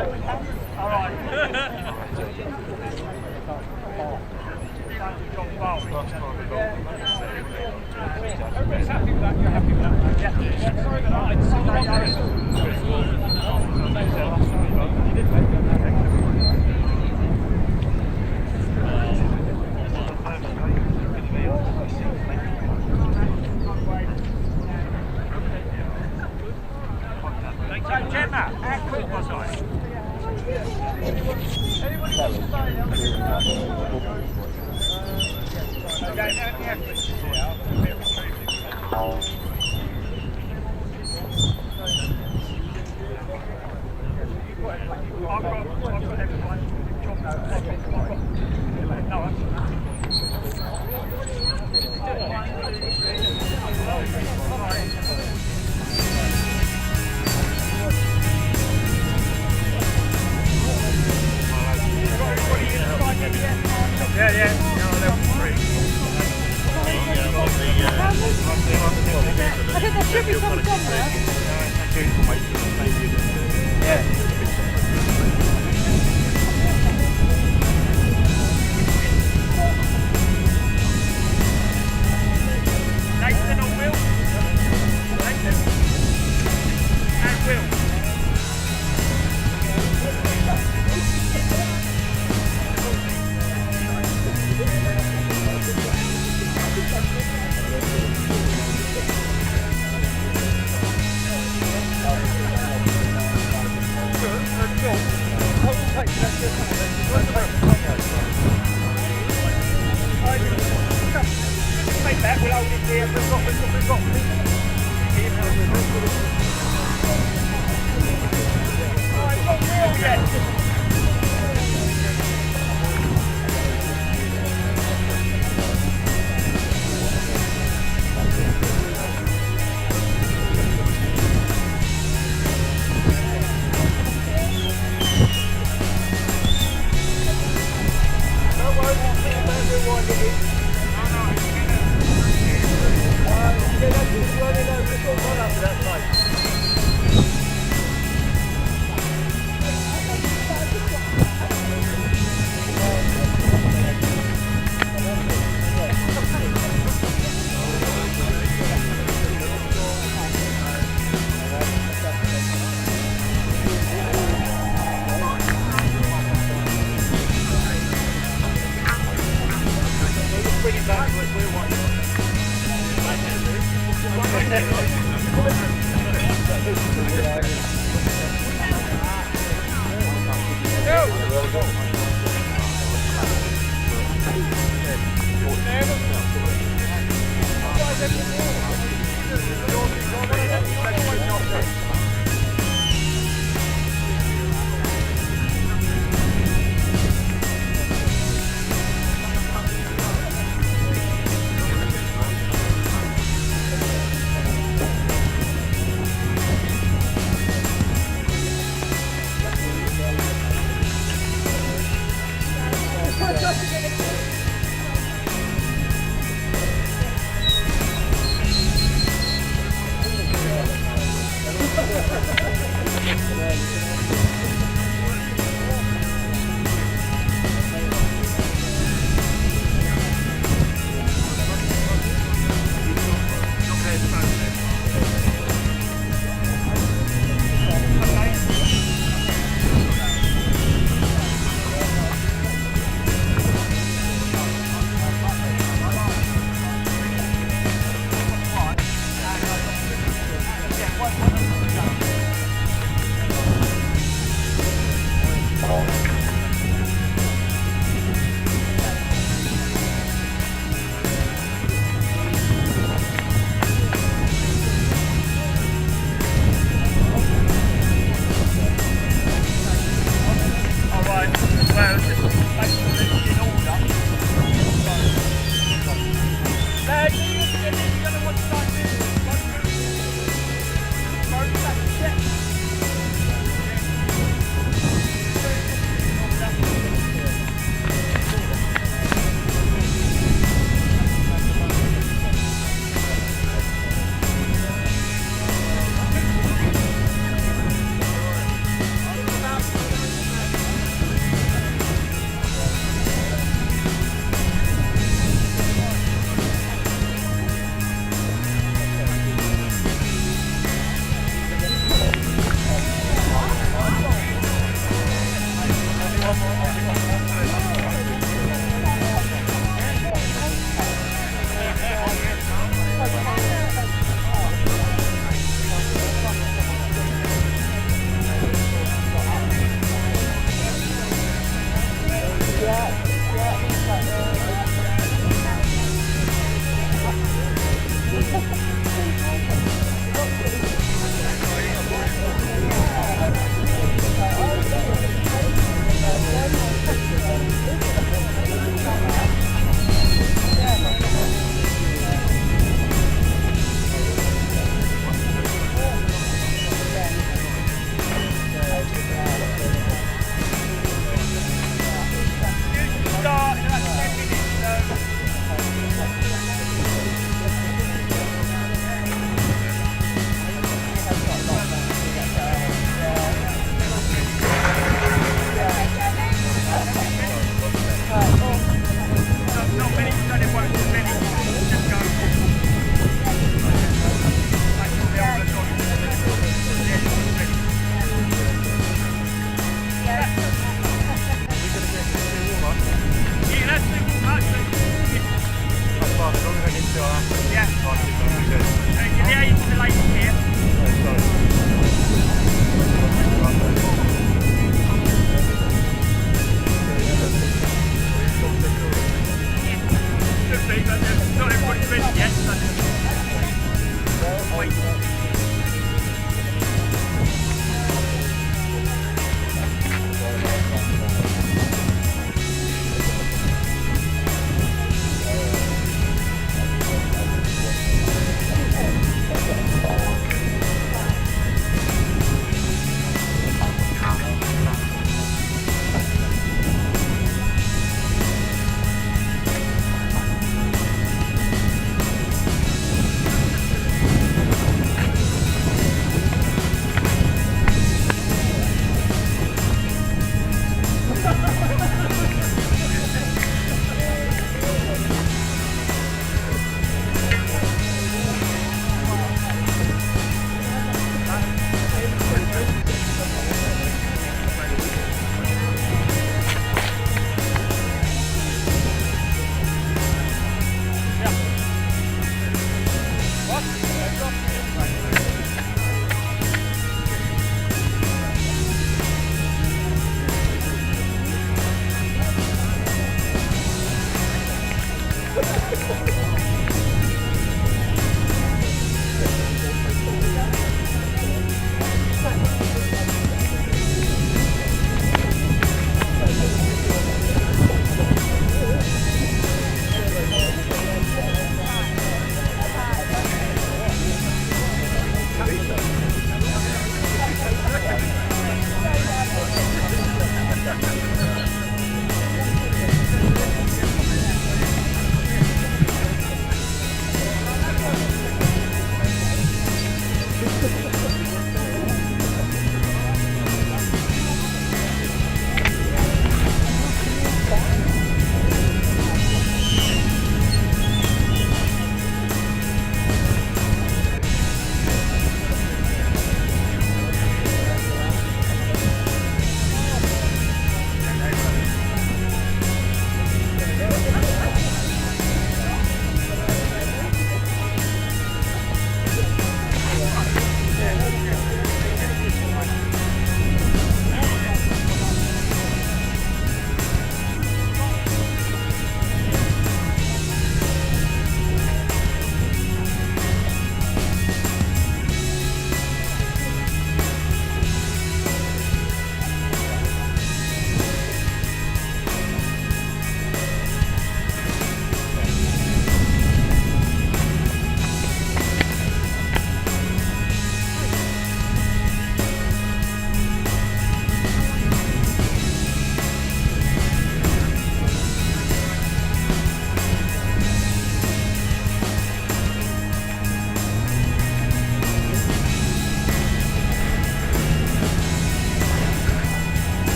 Everybody's happy with that, you're happy with that. Yeah. Sorry about that. How quick was I? Okay, how quick is it? I'll do a bit of retrieving. I've got everyone. No, yeah, level 3. I think there should be some on there. Yeah.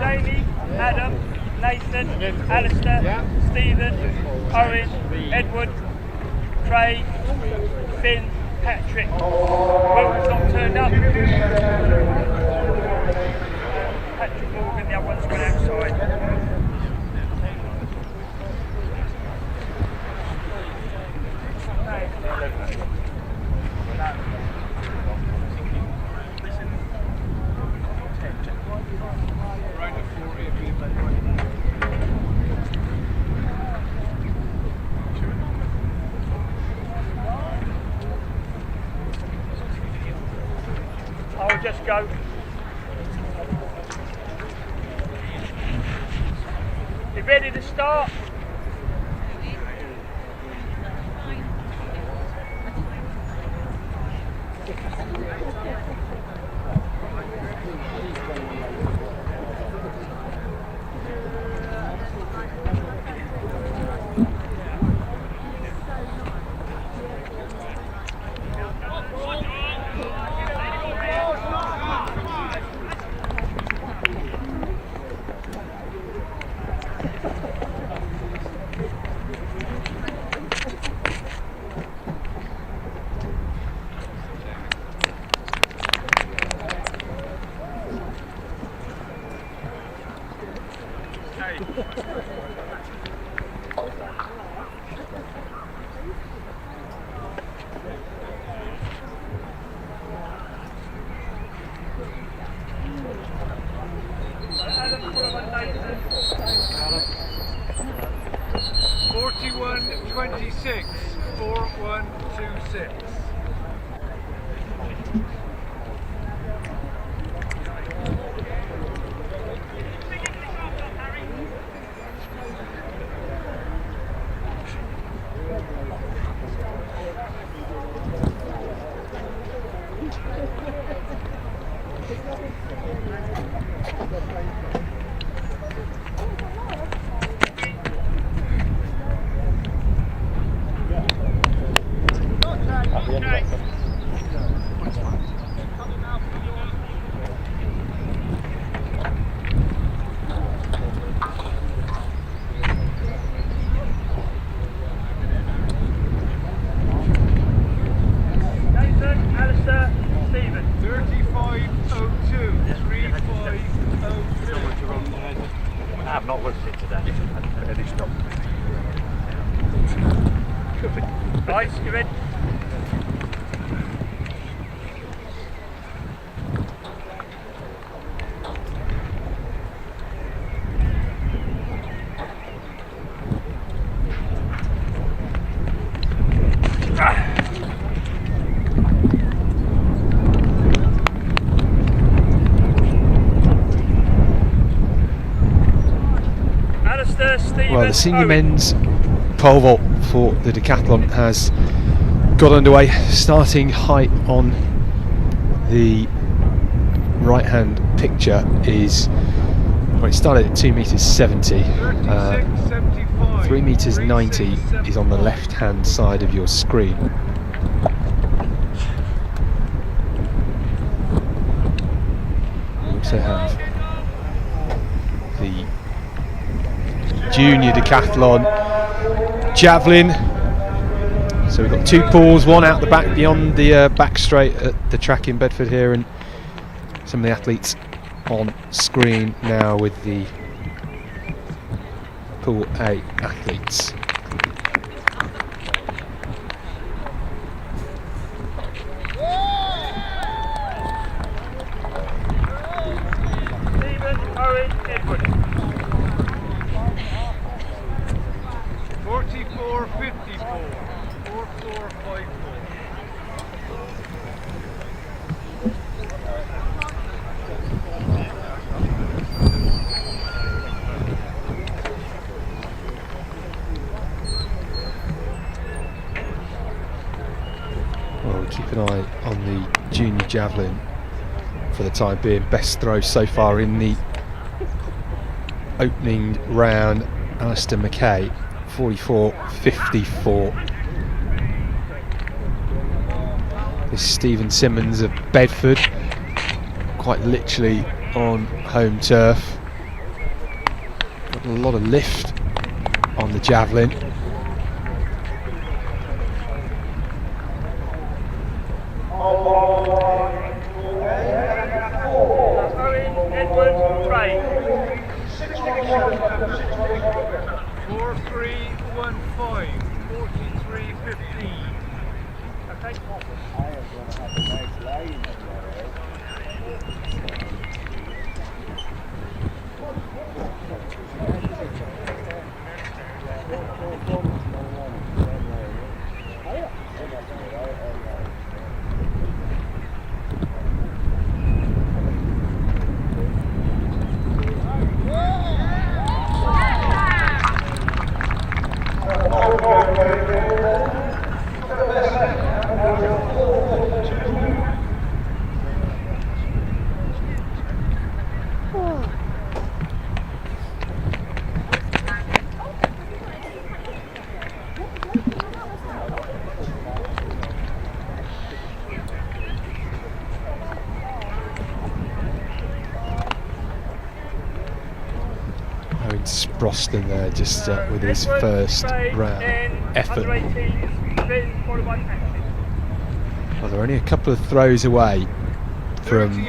Jamie, Adam, Nathan, Alistair, Stephen, Owen, Edward, Craig, Finn, Patrick. Wilton's not turned up. Patrick Morgan, the other one's gone outside. I'll just go. You ready to start? Right, you ready? Well, the senior men's pole vault for the decathlon has got underway, starting height on the right hand picture is, well, it started at 2 meters 70, 3 meters 90 is on the left hand side of your screen. We also have the junior decathlon javelin. So we've got two pools, one out the back beyond the back straight at the track in Bedford here, and some of the athletes on screen now with the Pool A athletes. Stephen, Owen, Edward. 44.54. 44.54. Well, we'll keep an eye on the junior javelin for the time being. Best throw so far in the opening round, Alistair McKay, 44.54. This is Stephen Simmons of Bedford, quite literally on home turf. Got a lot of lift on the javelin. Edward Craig. 4315, 4315. Okay. Sproston there, just with his first round effort. Well, they're only a couple of throws away from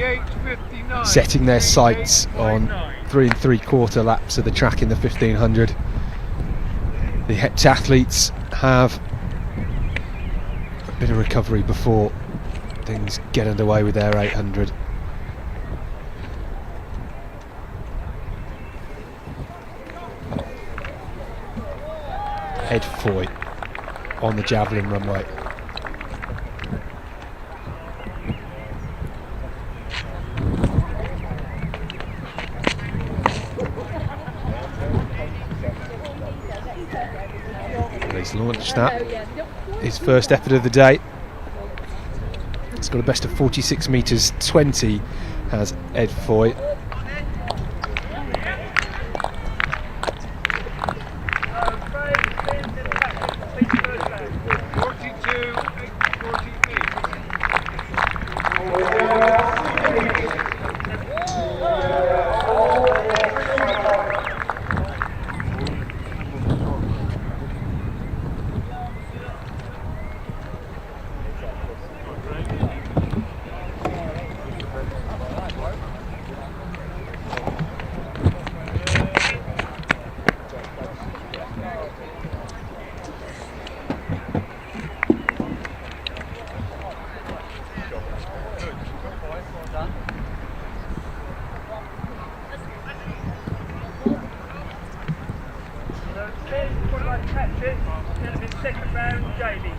setting their sights on 3 3/4 laps of the track in the 1500. The heptathletes have a bit of recovery before things get underway with their 800. Ed Foy on the javelin runway. And he's launched that. His first effort of the day. It's got a best of 46 metres 20, has Ed Foy. Second round, Jamie.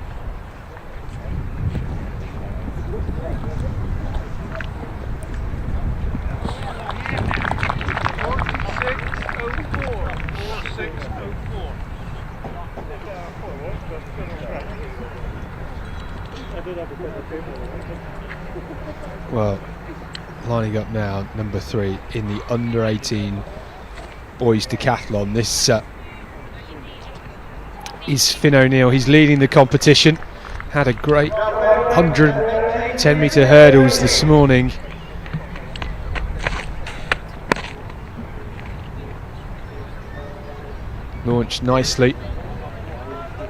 Well, lining up now, number 3 in the under 18 boys decathlon. This is Finn O'Neill. He's leading the competition. Had a great 110 metre hurdles this morning. Launched nicely.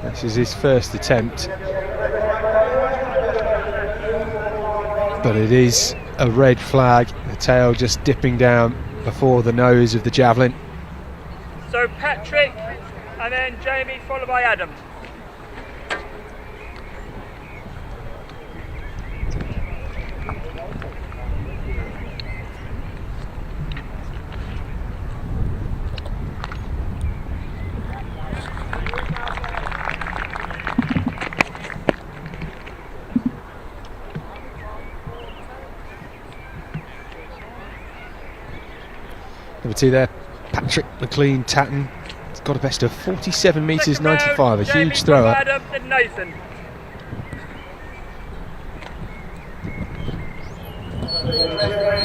This is his first attempt. But it is a red flag. The tail just dipping down before the nose of the javelin. So Patrick, and then Jamie, followed by Adam. Number 2 there, Patrick McLean-Tatton. He's got a best of 47 metres 95, a huge thrower. Adam and Nathan.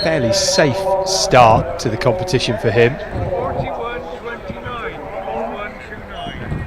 Fairly safe start to the competition for him. 41.29, 41.29.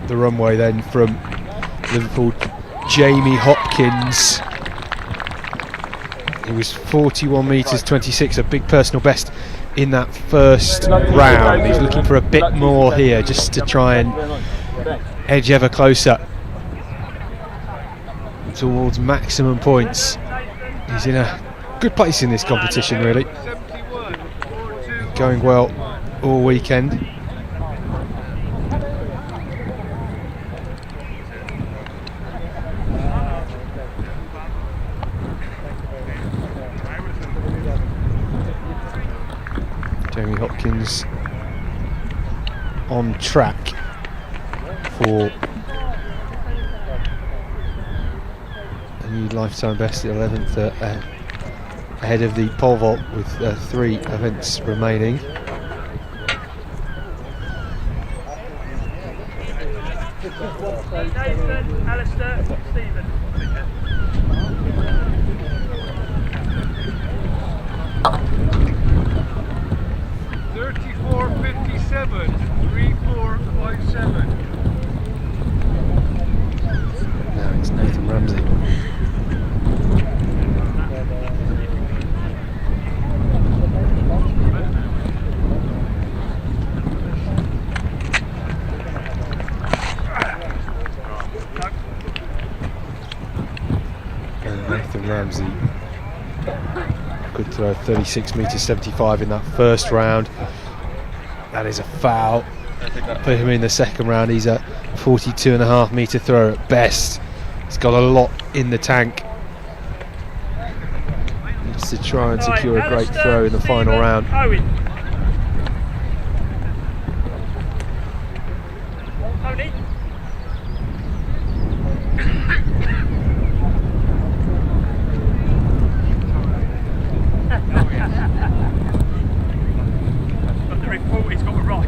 the runway then from Liverpool, Jamie Hopkins. He was 41 metres 26, a big personal best in that first round. He's looking for a bit more here just to try and edge ever closer towards maximum points. He's in a good place in this competition, really. Going well all weekend. Jamie Hopkins on track for a new lifetime best at 11th, ahead of the pole vault with 3 events remaining. Nathan, Alistair, Stephen. 34.57, 34.57. Now it's Nathan Ramsey. And Nathan Ramsey could throw 36 metres 75 in that first round. That is a foul. Put him in the second round. He's a 42.5 metre thrower at best. He's got a lot in the tank. Needs to try and secure a great throw in the final round. But the report he's got it right.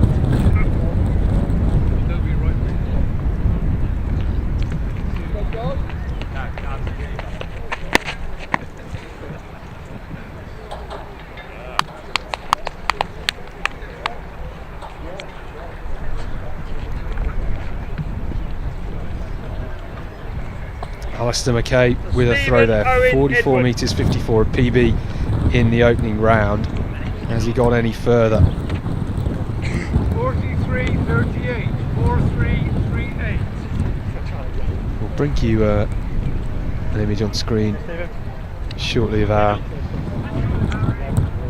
Alistair McKay with a throw there, 44 metres 54, a PB in the opening round. Has he gone any further? 43.38, 43.38. We'll bring you an image on screen shortly of our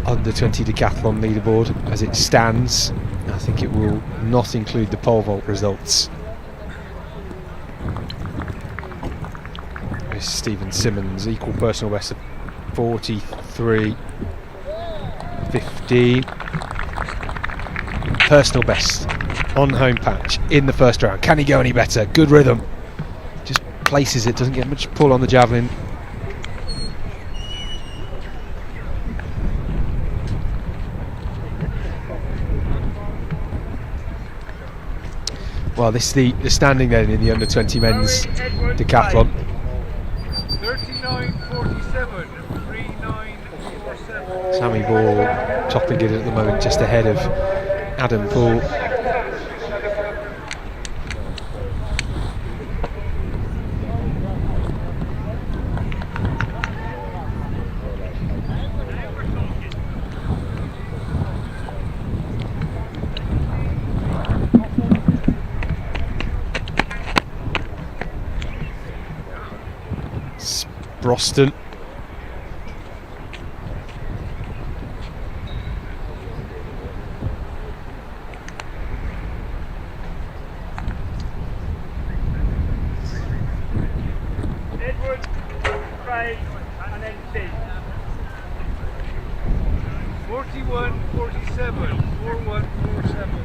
under 20 decathlon leaderboard as it stands. I think it will not include the pole vault results. There's Stephen Simmons, equal personal best of 43.15. Personal best on home patch in the first round. Can he go any better? Good rhythm. Just places it, doesn't get much pull on the javelin. Well, this is the standing then in the under 20 men's decathlon. 39.47, 39.47. Sammy Ball topping it at the moment, just ahead of Adam Poole. Broston. Edward, Craig, and then Steve. 41.47, 41.47.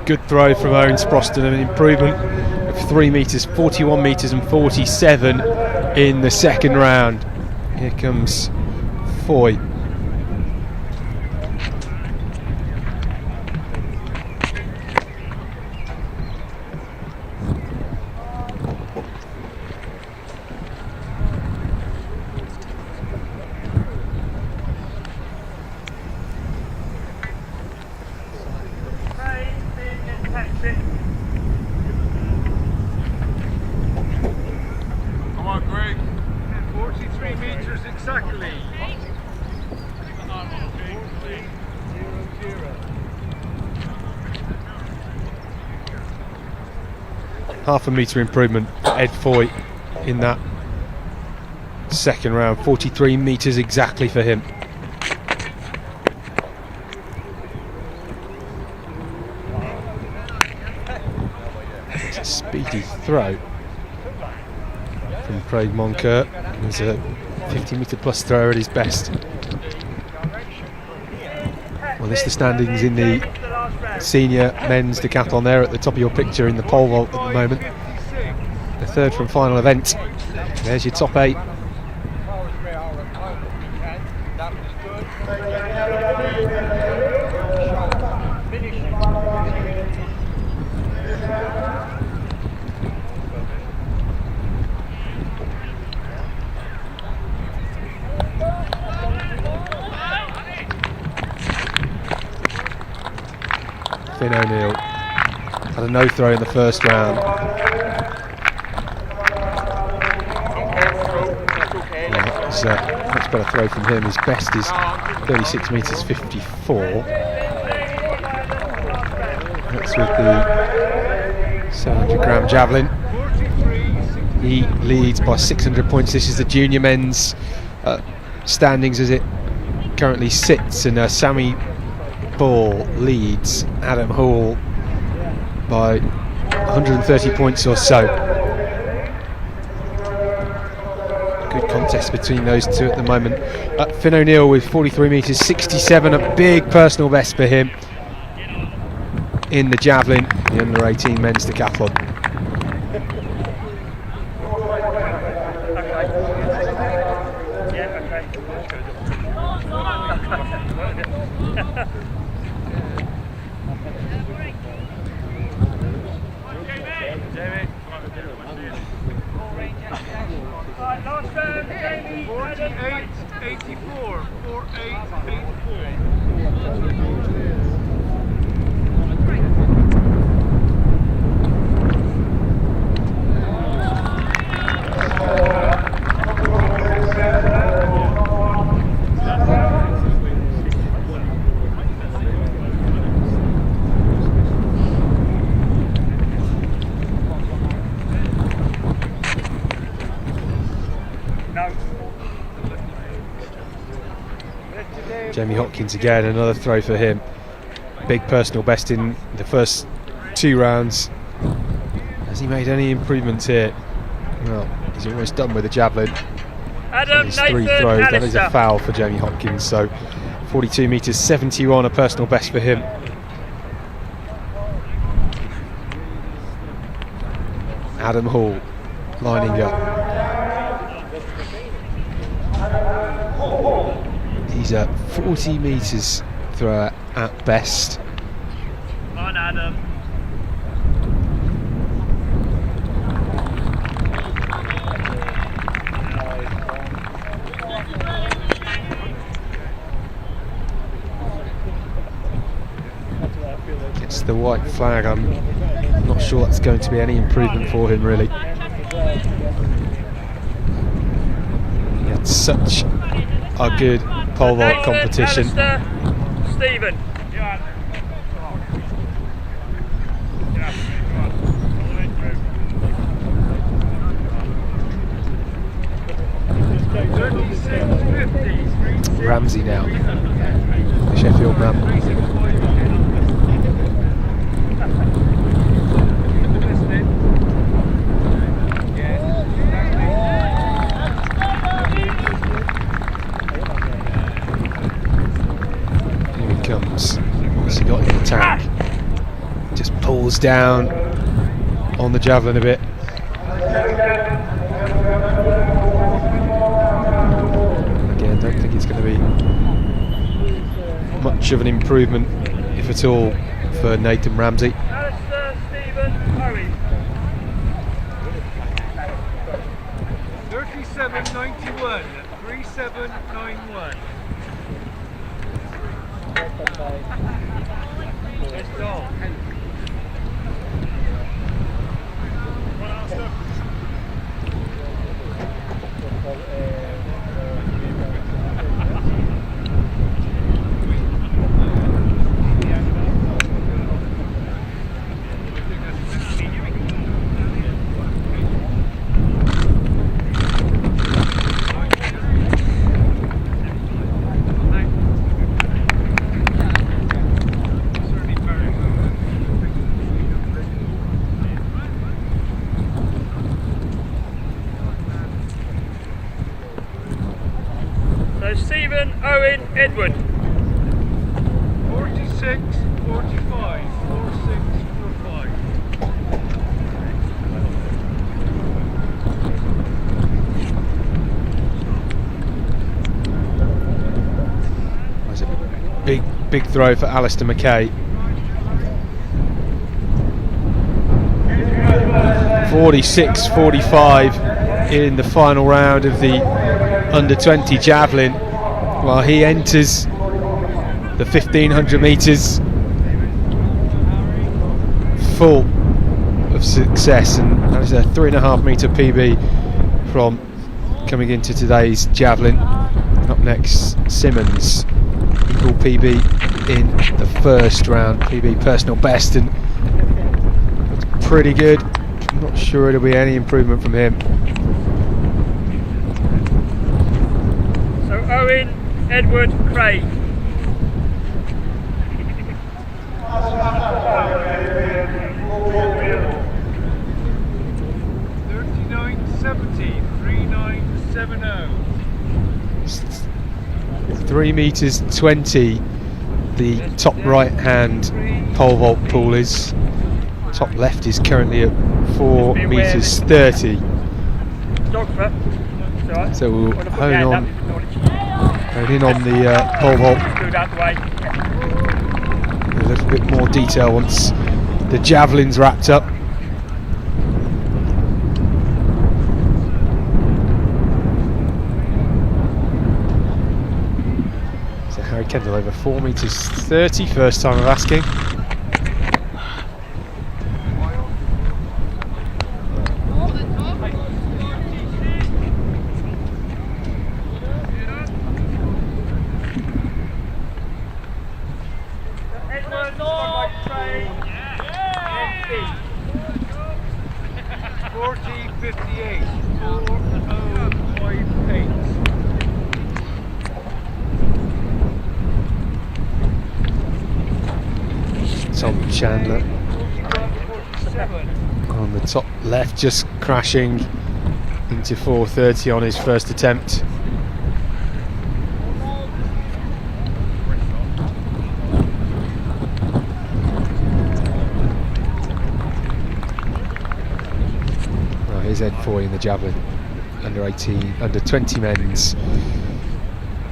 Good throw from Owen Sproston, an improvement of 3 metres, 41 metres and 47 in the second round. Here comes Foy. half a metre improvement for Ed Foy in that second round. 43 metres exactly for him. It's a speedy throw from Craig Moncur. He's a 50 metre plus thrower at his best. Well, this is the standings in the senior men's decathlon there at the top of your picture in the pole vault at the moment. The third from final event. There's your top 8. Finn O'Neill had a no throw in the first round. That was a much better throw from him. His best is 36 metres 54. That's with the 700 gram javelin. He leads by 600 points. This is the junior men's standings as it currently sits, and Sammy Ball leads Adam Hall by 130 points or so. Good contest between those two at the moment. Finn O'Neill with 43 metres 67, a big personal best for him in the javelin, the under 18 men's decathlon. Last round, Jamie, 48.84. 48.84. Jamie Hopkins again, another throw for him. Big personal best in the first 2 rounds. Has he made any improvements here? Well, he's almost done with the javelin. Adam, So 3 Nathan, throws. That is Alistair. a foul for Jamie Hopkins. So 42 metres 71, a personal best for him. Adam Hall lining up. He's a 40 metres thrower at best. Come on, Adam. Gets the white flag. I'm not sure that's going to be any improvement for him, really. He had such a good pole vault competition. Alistair, Stephen. Ramsey now. The Sheffield man. Here he comes. What's he got in the tank? Just pulls down on the javelin a bit. Again, don't think it's going to be much of an improvement, if at all, for Nathan Ramsey. Alistair, Stephen, Harry. 37.91. 37.91. Let's go. Owen Edward. 46, 45, 46, 45. That's a big throw for Alistair McKay. 46-45 in the final round of the under-20 javelin, while he enters the 1500 metres full of success, and that is a 3.5 metre PB from coming into today's javelin. Up next, Simmons, equal PB in the first round, PB personal best, and it's pretty good. I'm not sure it'll be any improvement from him. So Owen Edward Craig. 39.70, 39.70. 3 metres 20 the top right hand pole vault pool is. Top left is currently at 4 metres 30. So we'll hone in on the pole vault a little bit more detail once the javelin's wrapped up. So Harry Kendall over 4 metres 30, first time of asking. Chandler on the top left, just crashing into 4:30 on his first attempt. Well, here's Ed Foy in the javelin, under 20 men's.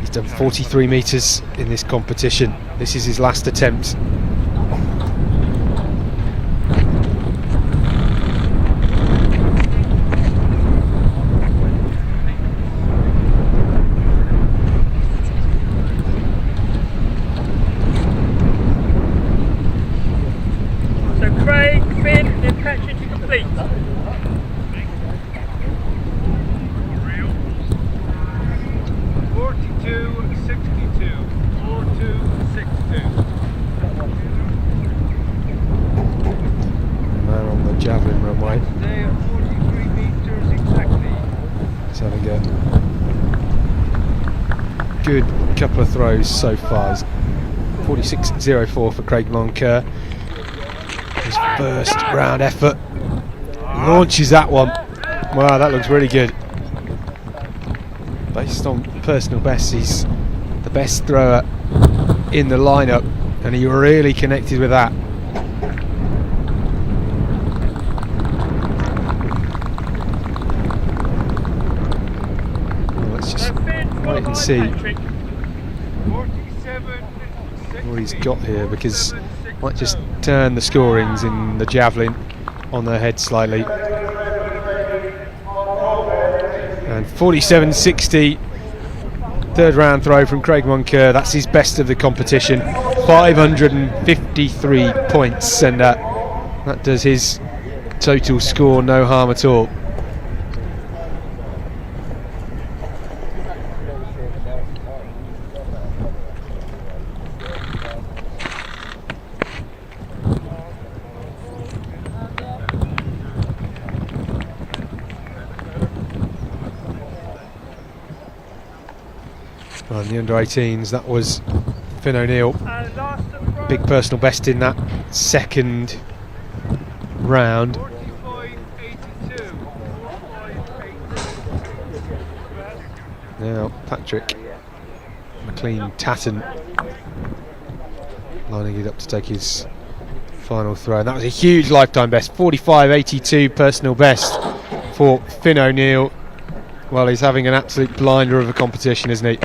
He's done 43 metres in this competition. This is his last attempt. Good couple of throws so far. 46.04 for Craig Moncur. His first round effort. Launches that one. Wow, that looks really good. Based on personal best, he's the best thrower in the lineup, and he really connected with that. Well, let's just wait and see what he's got here, because might just turn the scorings in the javelin on their head slightly. And 47.60, third round throw from Craig Moncur. That's his best of the competition, 553 points, and that does his total score no harm at all. And the under-18s, that was Finn O'Neill. Big personal best in that second round. Now Patrick Clean Tatton lining it up to take his final throw, and that was a huge lifetime best, 45.82 personal best for Finn O'Neill. Well, he's having an absolute blinder of a competition, isn't he?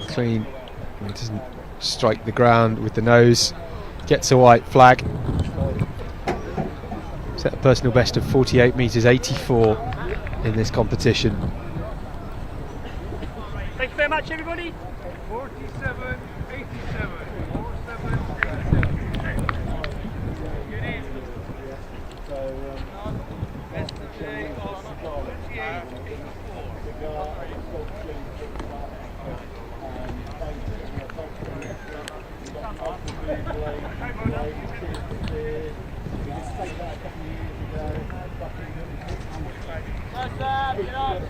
Clean, he doesn't strike the ground with the nose, gets a white flag. Set a personal best of 48 metres 84 in this competition. Thank you very much, everybody. 47.87.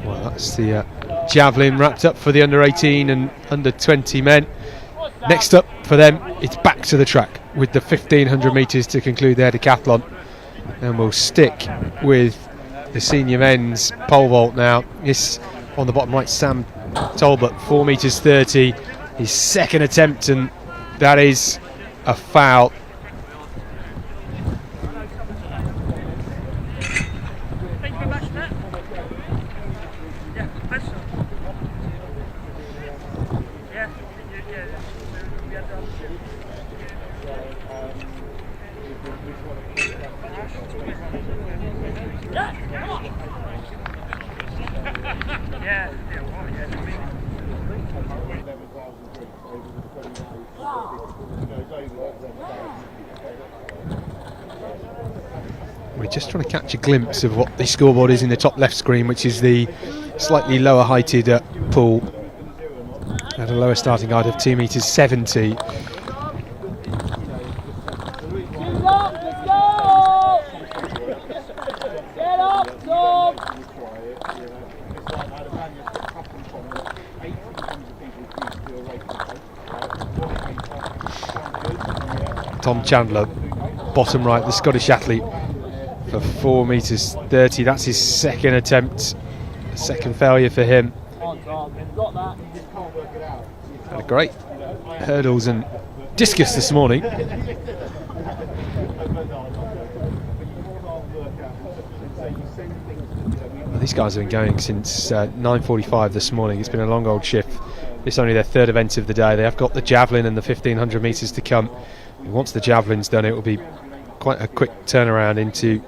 Well, that's the javelin wrapped up for the under 18 and under 20 men. Next up for them, it's back to the track with the 1500 metres to conclude their decathlon. And we'll stick with the senior men's pole vault now. This on the bottom right, Sam Talbot, 4 metres 30, his second attempt, and that is a foul. Thank you very much, Matt. Yeah, please. Yeah. We're just trying to catch a glimpse of what the scoreboard is in the top left screen, which is the slightly lower heighted pool at a lower starting height of 2 metres 70. Tom Chandler, bottom right, the Scottish athlete, for 4 metres 30. That's his second attempt, second failure for him. Had a great hurdles and discus this morning. Well, these guys have been going since 9:45 this morning. It's been a long old shift. It's only their third event of the day. They have got the javelin and the 1500 metres to come. And once the javelin's done, it will be quite a quick turnaround into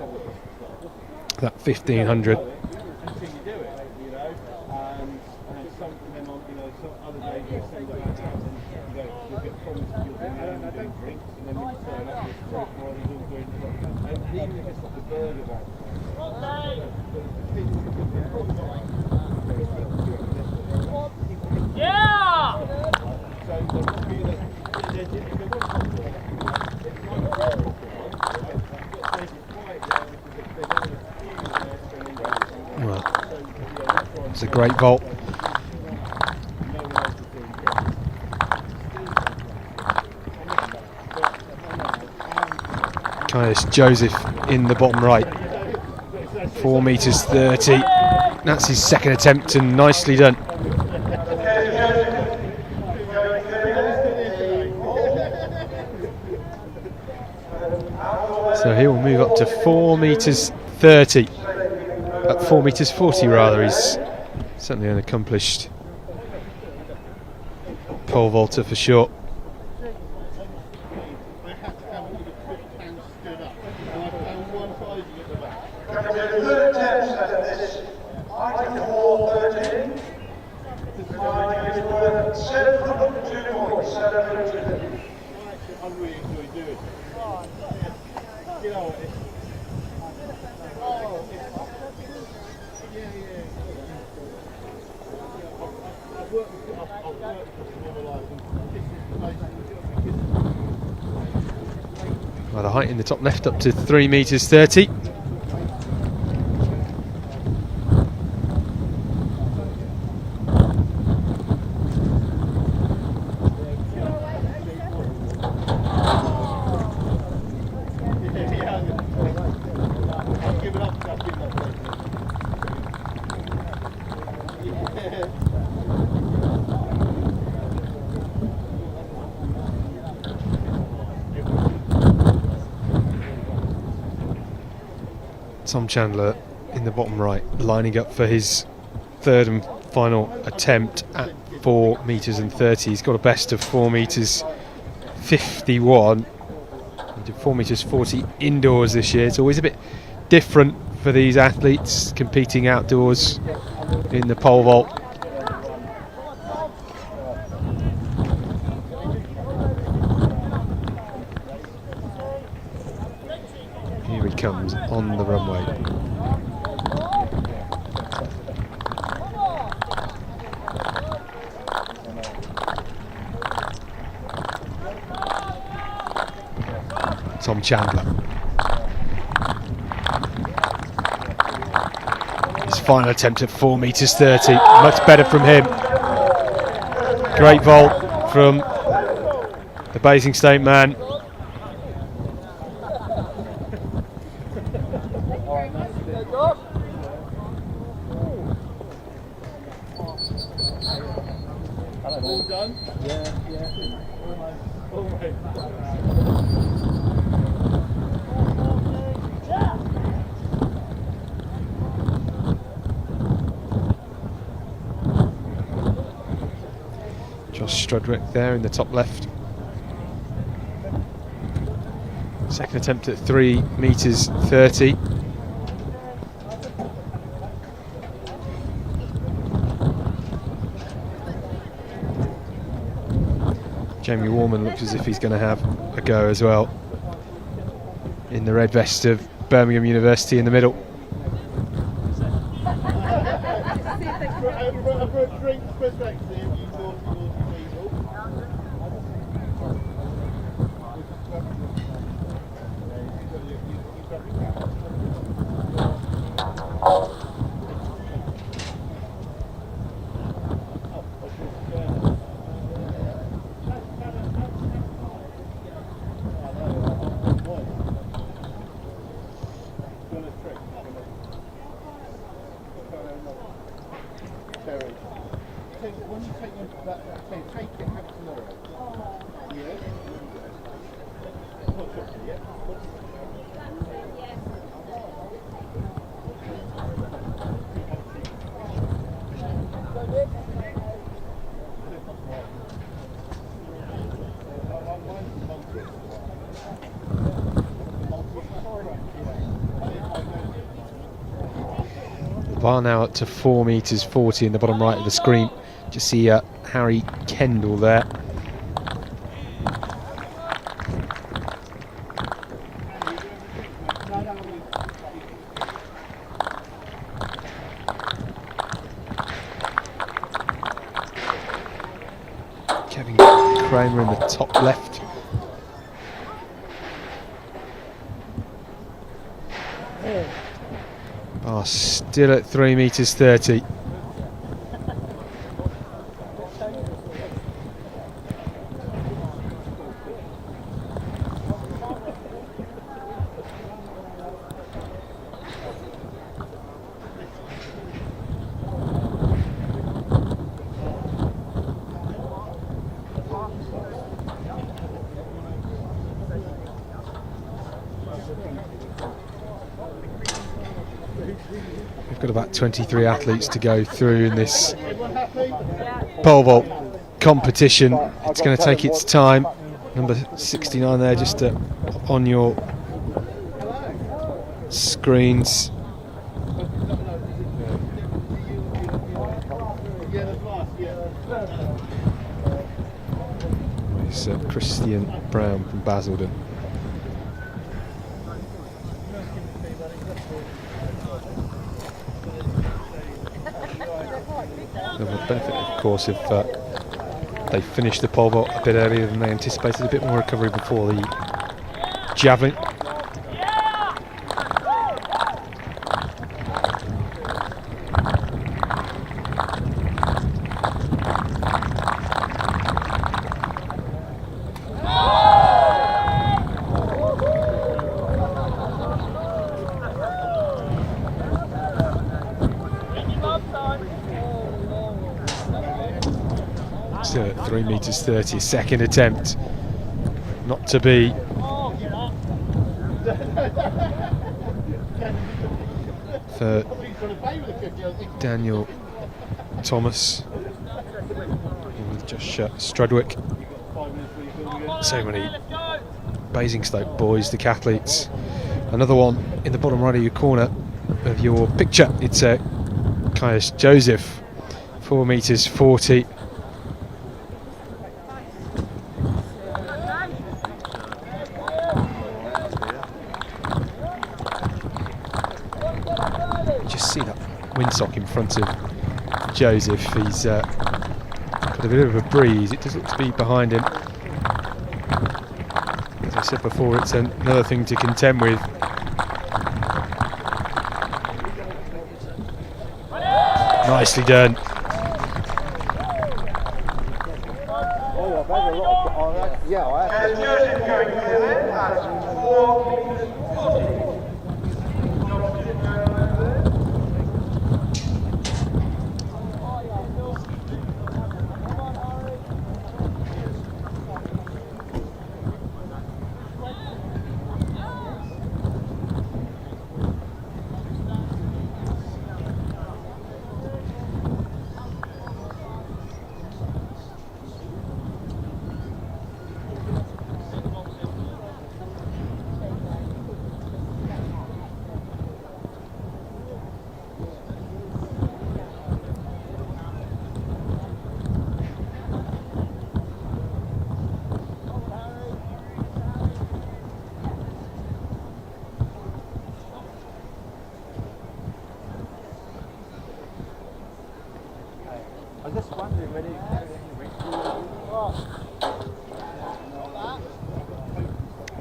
that 1500. Well, it's a great vault. Caius Joseph in the bottom right, 4 metres 30. That's his second attempt and nicely done. So he will move up to 4 metres 30. At 4 metres 40 rather. He's certainly an accomplished pole vaulter for sure. Well, the height in the top left up to 3 metres 30. Tom Chandler in the bottom right, lining up for his third and final attempt at 4 metres and 30. He's got a best of 4 metres 51. He did 4 metres 40 indoors this year. It's always a bit different for these athletes competing outdoors in the pole vault. Here he comes on the runway. Tom Chandler. His final attempt at 4 metres 30. Much better from him. Great vault from the Basingstoke man. All done? Yeah. Almost. Josh Strudwick there in the top left. Second attempt at 3 metres 30. Jamie Warman looks as if he's going to have a go as well, in the red vest of Birmingham University in the middle. Bar now up to 4 metres 40 in the bottom right of the screen. Just see Harry Kendall there. Kevin Kramer in the top left. Oh, still at 3 metres 30. We've got about 23 athletes to go through in this pole vault competition. It's going to take its time. Number 69 there, just on your screens. It's Christian Brown from Basildon. The benefit, of course, if they finish the pole vault a bit earlier than they anticipated, a bit more recovery before the javelin. Still at 3 metres 30, second attempt, not to be. for Daniel Thomas with Josh Strudwick. So many Basingstoke boys, the athletes. Another one in the bottom right of your corner of your picture. It's Caius Joseph, 4 metres 40. Just see that windsock in front of Joseph. He's got a bit of a breeze. It does look to be behind him. As I said before, it's another thing to contend with. Nicely done.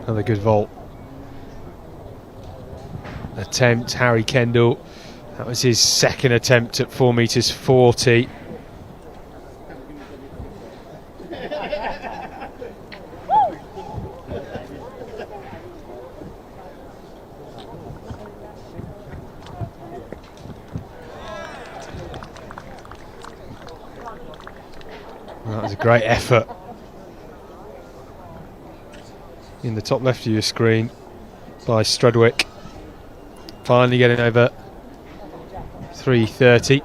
Another good vault attempt, Harry Kendall. That was his second attempt at 4 metres 40. That was a great effort. In the top left of your screen by Strudwick, finally getting over 3:30.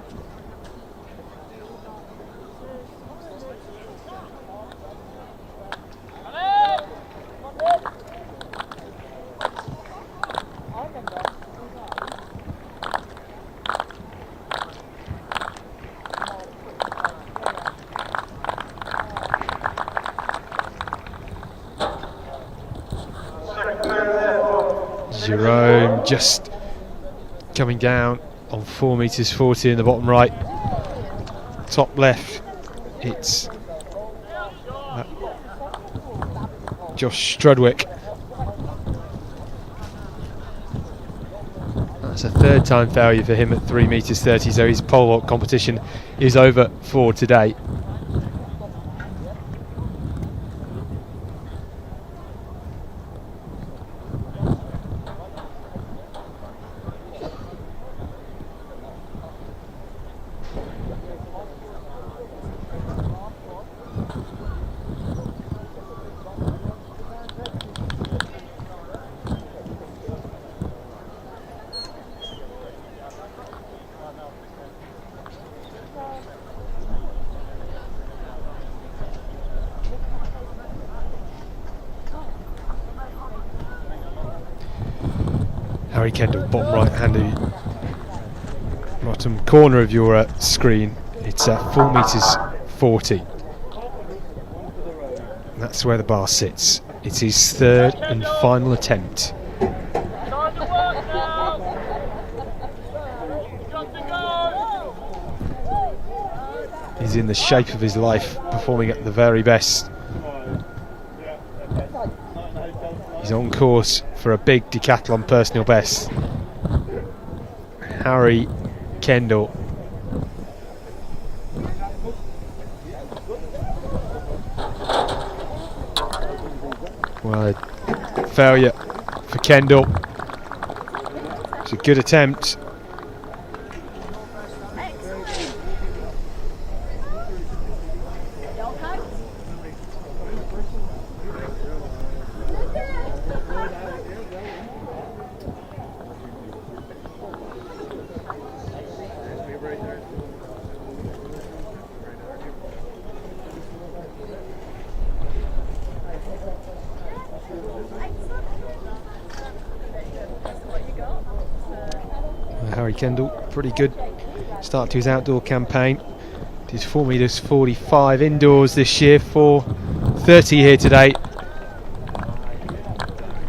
Jerome just coming down on 4 metres 40 in the bottom right. Top left, it's Josh Strudwick. That's a third time failure for him at 3 metres 30, so his pole vault competition is over for today. Harry Kendall, bottom right handy, bottom corner of your screen. It's 4 metres 40. That's where the bar sits. It's his third and final attempt. He's in the shape of his life, performing at the very best. He's on course for a big decathlon personal best. Harry Kendall. Well, a failure for Kendall. It's a good attempt. Harry Kendall. Pretty good start to his outdoor campaign. Did 4 metres 45 indoors this year, 4:30 here today.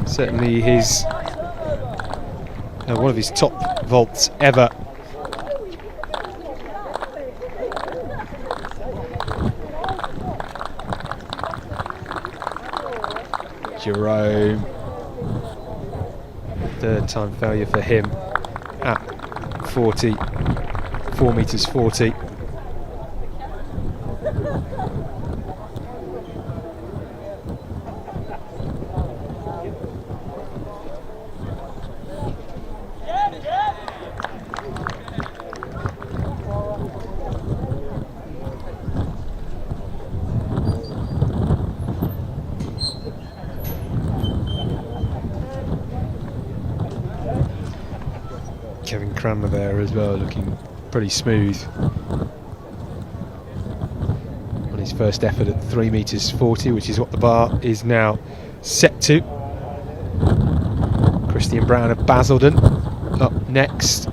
Certainly his one of his top vaults ever. Jerome, third time failure for him at 40, 4 metres 40. Kevin Cranmer there as well, looking pretty smooth on his first effort at 3 metres 40, which is what the bar is now set to. Christian Brown of Basildon up next.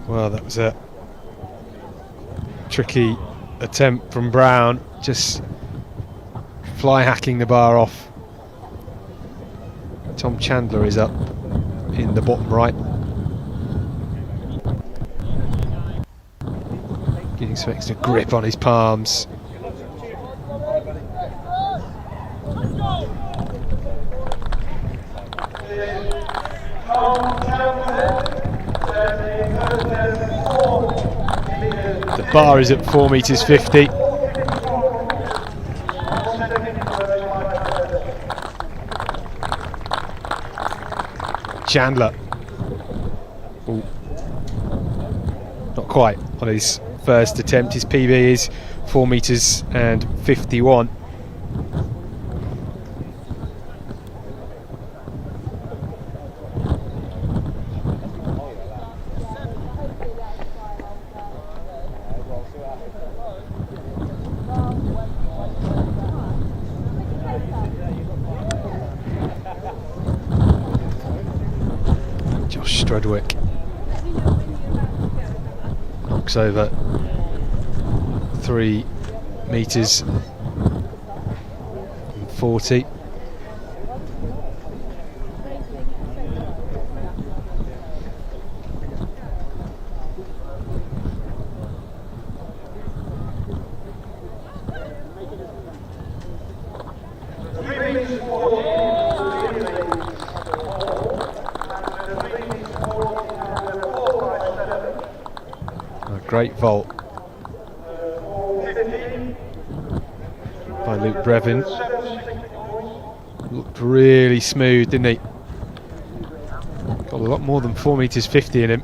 Well, that was a tricky attempt from Brown, just fly hacking the bar off. Tom Chandler is up in the bottom right, getting some extra grip on his palms. The bar is at 4 metres 50. Chandler. Ooh. Not quite on his first attempt. His PB is 4 metres and 51. Strudwick knocks over 3 metres and 40. Great vault by Luke Brevin. Looked really smooth, didn't he? Got a lot more than 4 metres 50 in him.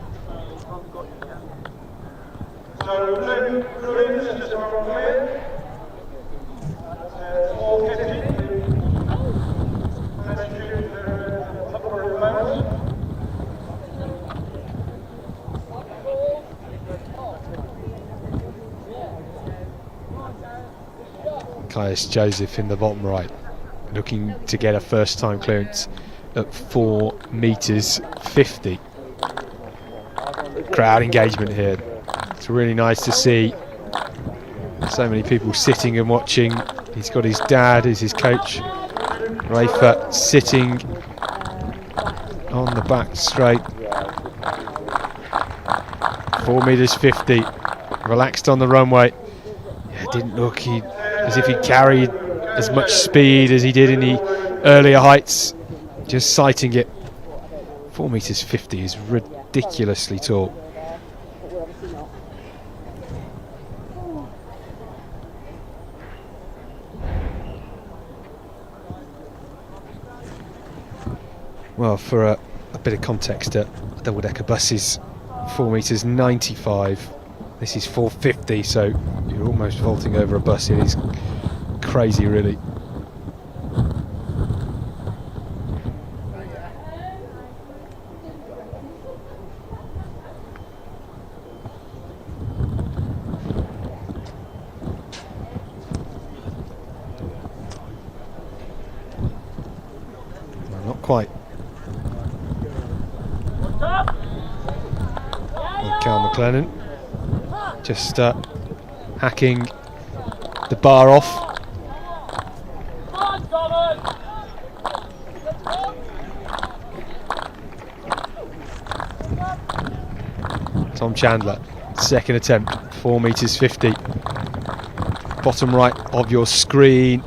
Caius Joseph in the bottom right, looking to get a first time clearance at 4 metres 50. Crowd engagement here. It's really nice to see so many people sitting and watching. He's got his dad as his coach, Rafa, sitting on the back straight. 4 metres 50, relaxed on the runway. Yeah, didn't look as if he carried as much speed as he did in the earlier heights, just sighting it. 4 metres 50 is ridiculously tall. Well, for a bit of context, double-decker buses 4 metres 95. This is 450, so you're almost vaulting over a bus. It is crazy, really. Well, not quite. Cal McLennan just hacking the bar off. Tom Chandler, second attempt, 4 metres 50. Bottom right of your screen.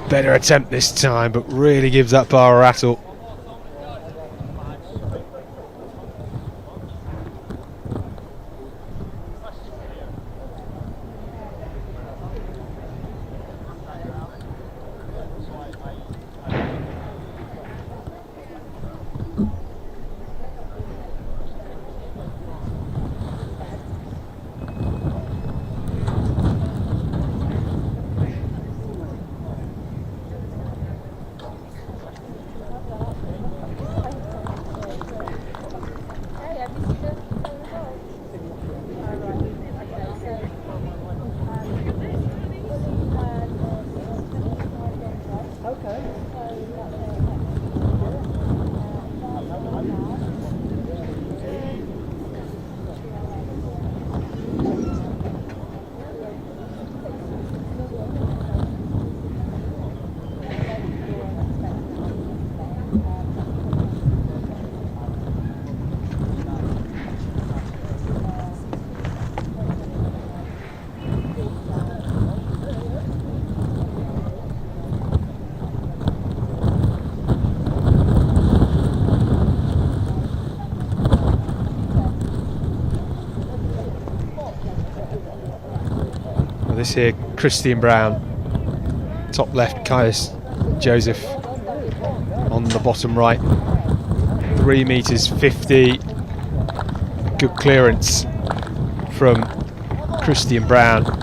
Better attempt this time, but really gives that bar a rattle. This here, Christian Brown, top left, Caius Joseph on the bottom right, 3 metres 50, good clearance from Christian Brown.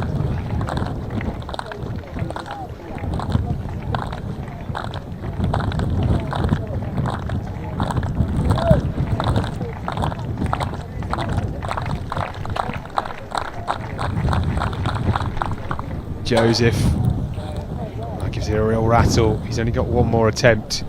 Joseph, that gives it a real rattle. He's only got one more attempt.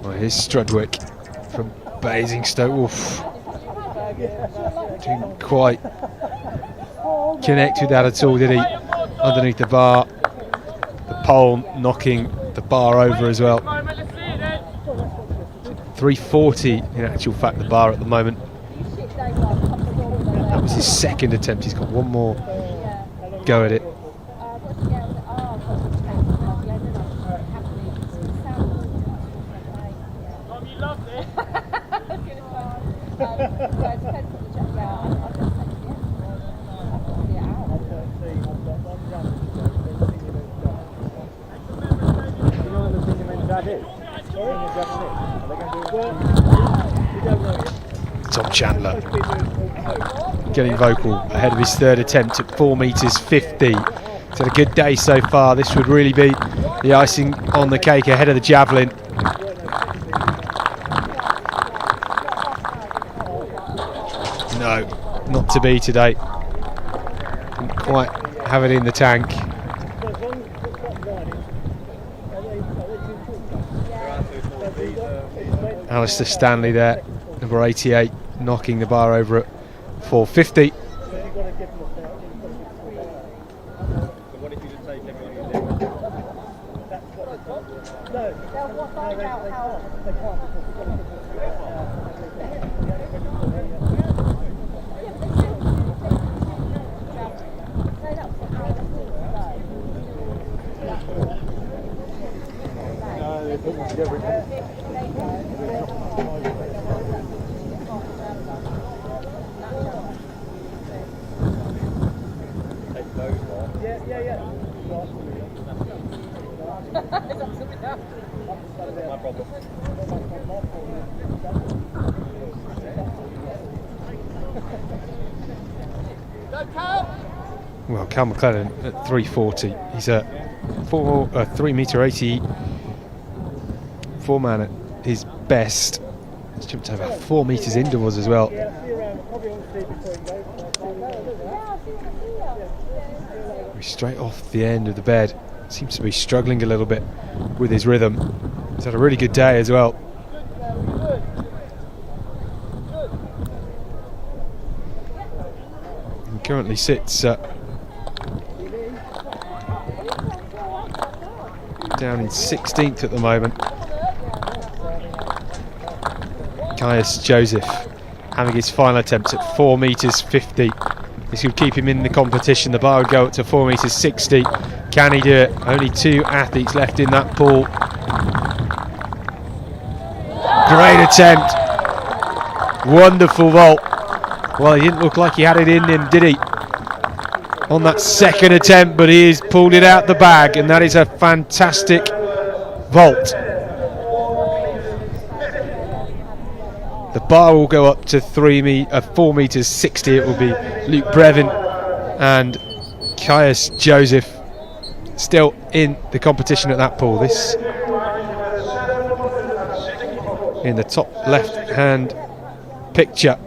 Well, here's Strudwick from Basingstoke. Oof. Didn't quite connect with that at all, did he? Underneath the bar. The pole knocking the bar over as well. 340 in actual fact, the bar at the moment. That was his second attempt. He's got one more go at it. Tom Chandler getting vocal ahead of his third attempt at 4 metres 50. He's had a good day so far. This would really be the icing on the cake ahead of the javelin. No, not to be today. Didn't quite have it in the tank. Alistair Stanley there, number 88, knocking the bar over at 450. Well, Cal McClellan at 3:40. He's a 3 metre 80 4-man at his best. He's jumped over 4 metres indoors as well. He's straight off the end of the bed. Seems to be struggling a little bit with his rhythm. He's had a really good day as well. He currently sits down in 16th at the moment. Caius Joseph having his final attempt at 4 metres 50. This would keep him in the competition. The bar would go up to 4 metres 60. Can he do it? Only 2 athletes left in that pool. Great attempt. Wonderful vault. Well, he didn't look like he had it in him, did he? On that second attempt, but he has pulled it out the bag, and that is a fantastic vault. The bar will go up to 4 metres 60. It will be Luke Brevin and Caius Joseph still in the competition at that pool. This in the top left hand picture.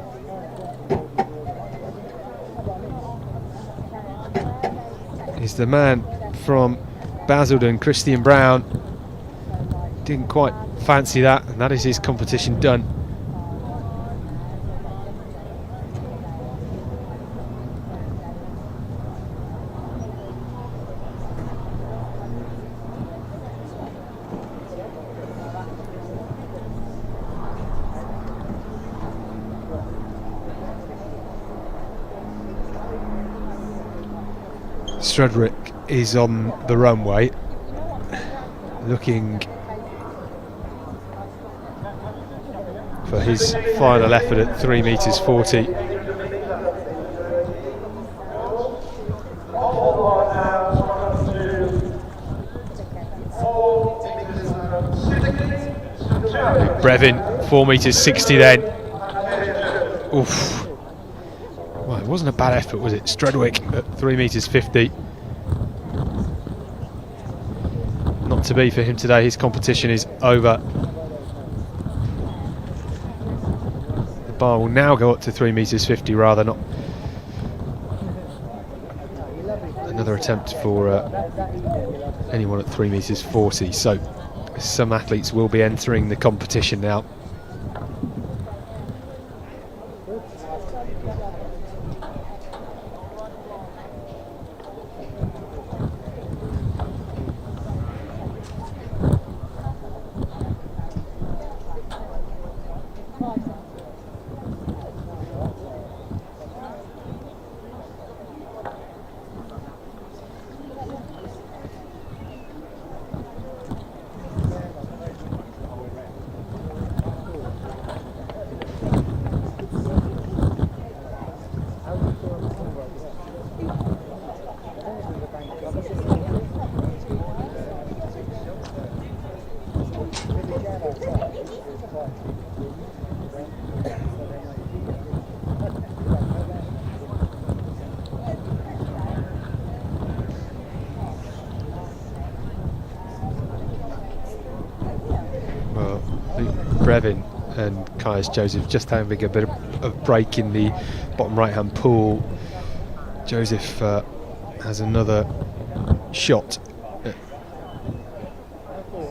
Is the man from Basildon, Christian Brown. Didn't quite fancy that, and that is his competition done. Strudwick is on the runway, looking for his final effort at 3 metres 40. Brevin, 4 metres 60 then. Oof. Well, it wasn't a bad effort, was it? Strudwick at 3 metres 50. Not to be for him today. His competition is over. The bar will now go up to 3 metres 50 rather, not another attempt for anyone at 3 metres 40. So some athletes will be entering the competition now. Brevin and Caius Joseph just having a bit of break in the bottom right hand pool. Joseph has another shot at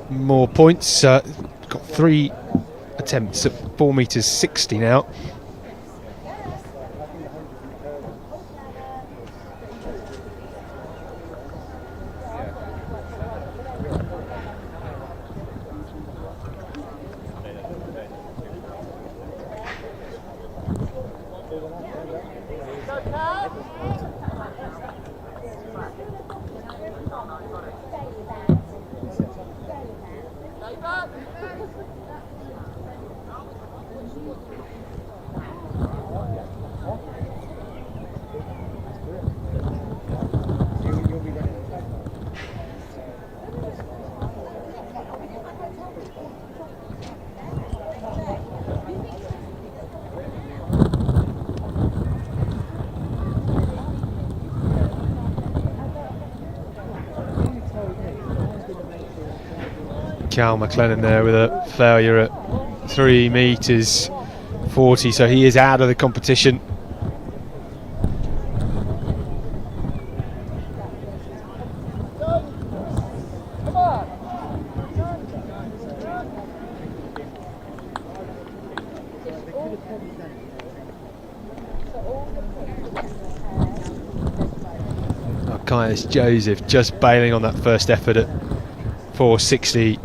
more points. Got 3 attempts at 4 metres 60 now. Cal McLennan there with a failure at 3 metres 40, so he is out of the competition. Caius Joseph just bailing on that first effort at 460.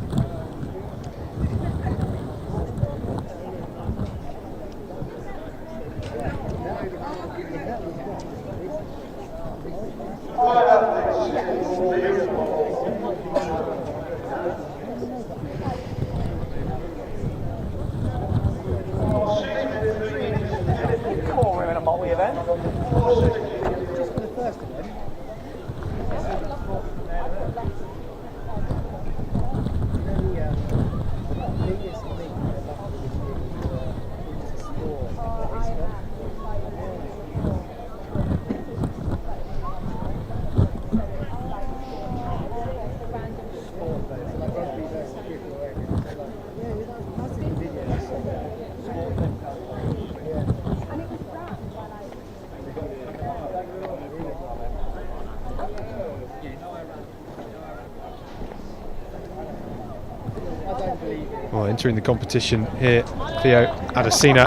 Well, entering the competition here, Theo Adesina,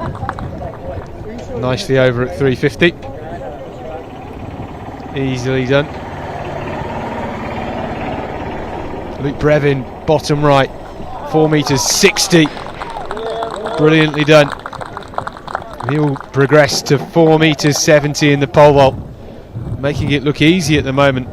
nicely over at 350. Easily done. Luke Brevin, bottom right, 4 metres 60. Brilliantly done. He'll progress to 4 metres 70 in the pole vault, making it look easy at the moment.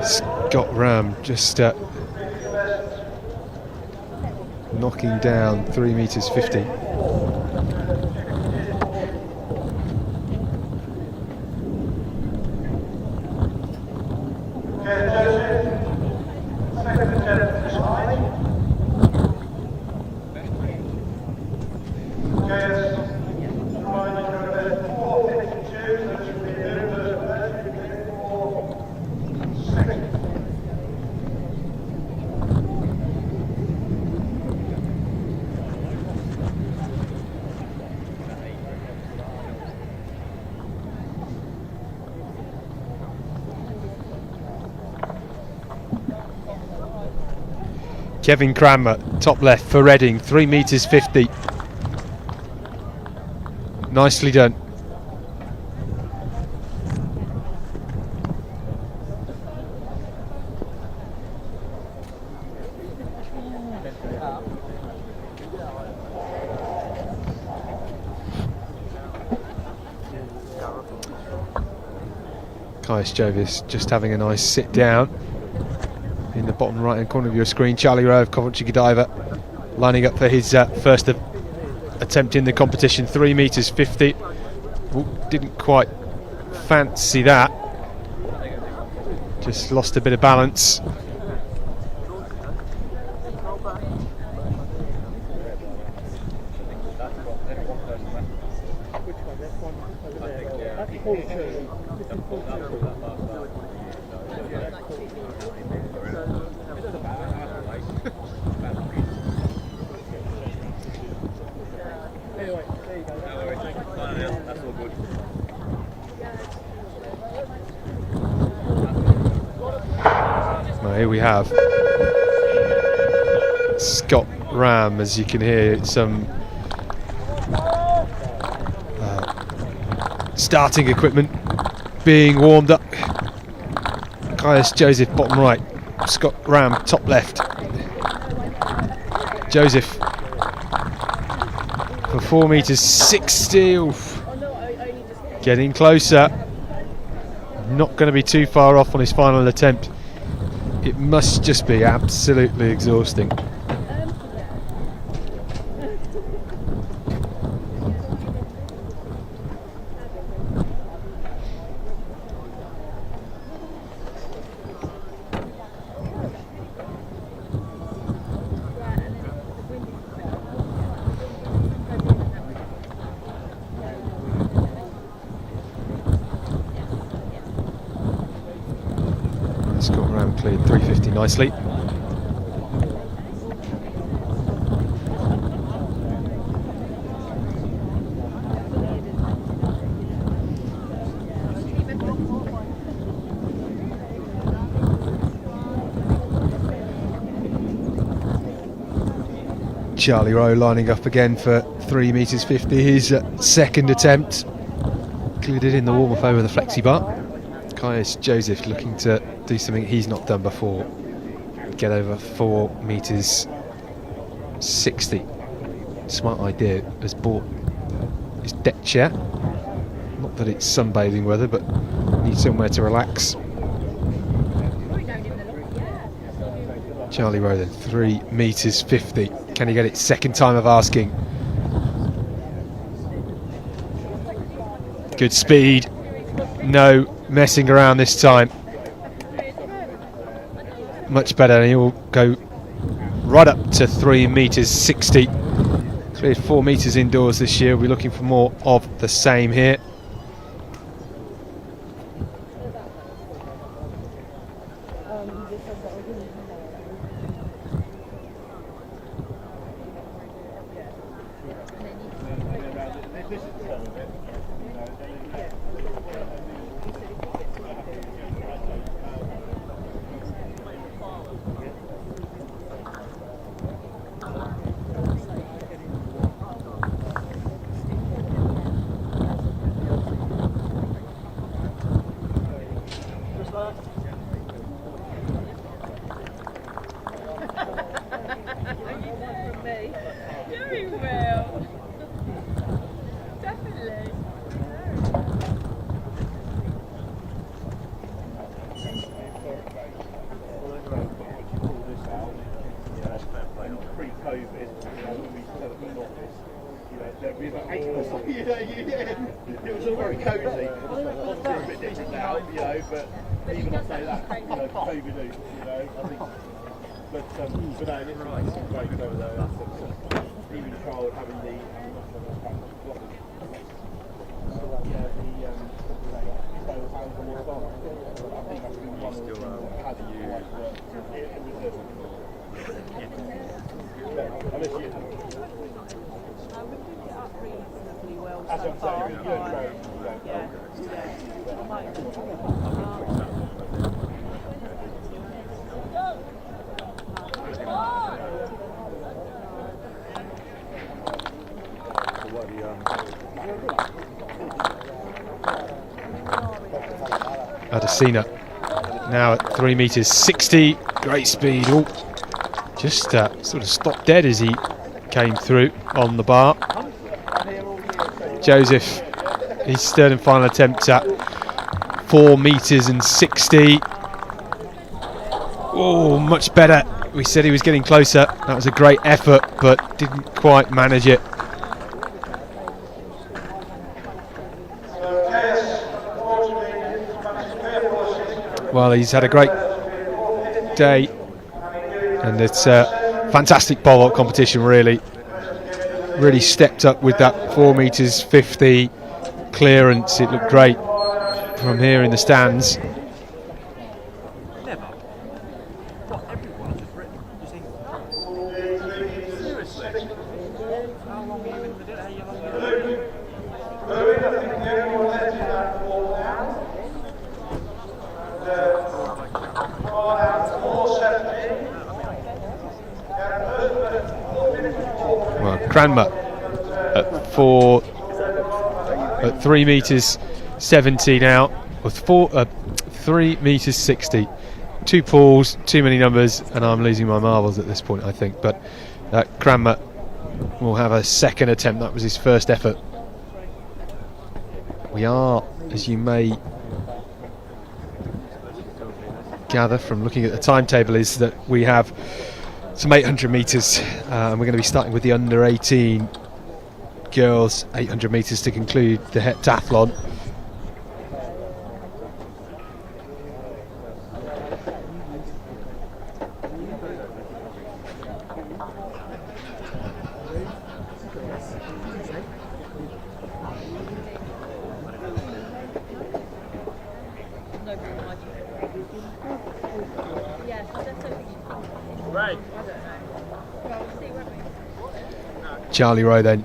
Scott Ram just knocking down 3 metres 50. Kevin Cranmer, top left for Reading, 3 metres 50. Nicely done. Caius Jovis just having a nice sit down in the bottom right hand corner of your screen. Charlie Rowe of Coventry Godiva lining up for his first attempt in the competition, 3 metres 50. Ooh, didn't quite fancy that, just lost a bit of balance. Well, here we have Scott Ram, as you can hear, some starting equipment being warmed up. Caius Joseph bottom right, Scott Ram top left. Joseph for 4 metres 60. Oof. Getting closer. Not going to be too far off on his final attempt. It must just be absolutely exhausting. working nicely. Charlie Rowe lining up again for 3 metres 50, his second attempt. Included in the warm-up over the flexi bar. Caius Joseph looking to do something he's not done before. Get over 4 metres 60. Smart idea, has bought his deck chair. Not that it's sunbathing weather, but needs somewhere to relax. Charlie Rowe then, 3 metres 50. Can he get it? Second time of asking. Good speed. No messing around this time. Much better, and he'll go right up to 3 metres 60. Cleared 4 metres indoors this year. We're looking for more of the same here. It was all very cosy. It's a bit different now, but even I say that, COVID, I think. But no, it's great over there. Even Carl having the Adesina now at 3 metres 60. Great speed. Oh, just sort of stopped dead as he came through on the bar. Joseph, his third and final attempt at 4 metres and 60. Oh, much better. We said he was getting closer. That was a great effort, but didn't quite manage it. Well, he's had a great day, and it's a fantastic pole-vault competition, really. Really stepped up with that 4 metres 50 clearance. It looked great from here in the stands. Well, Cranmer at 3 metres 70 now, with 3 metres 60. 2 pools, too many numbers, and I'm losing my marbles at this point, I think. But Cranmer will have a second attempt. That was his first effort. We are, as you may gather from looking at the timetable, is that we have some 800 metres, and we're going to be starting with the under 18 girls 800 metres to conclude the heptathlon. Charlie Rowe then,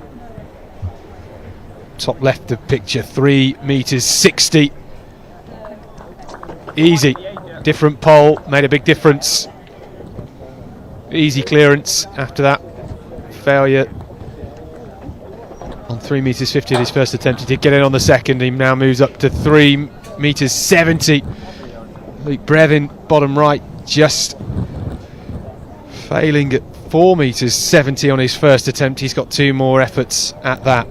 top left of picture, 3 metres 60. Easy, different pole, made a big difference. Easy clearance after that failure on 3 metres 50 at his first attempt. He did get in on the second. He now moves up to 3 metres 70. Luke Brevin, bottom right, just failing at 4 metres 70 on his first attempt. He's got 2 more efforts at that.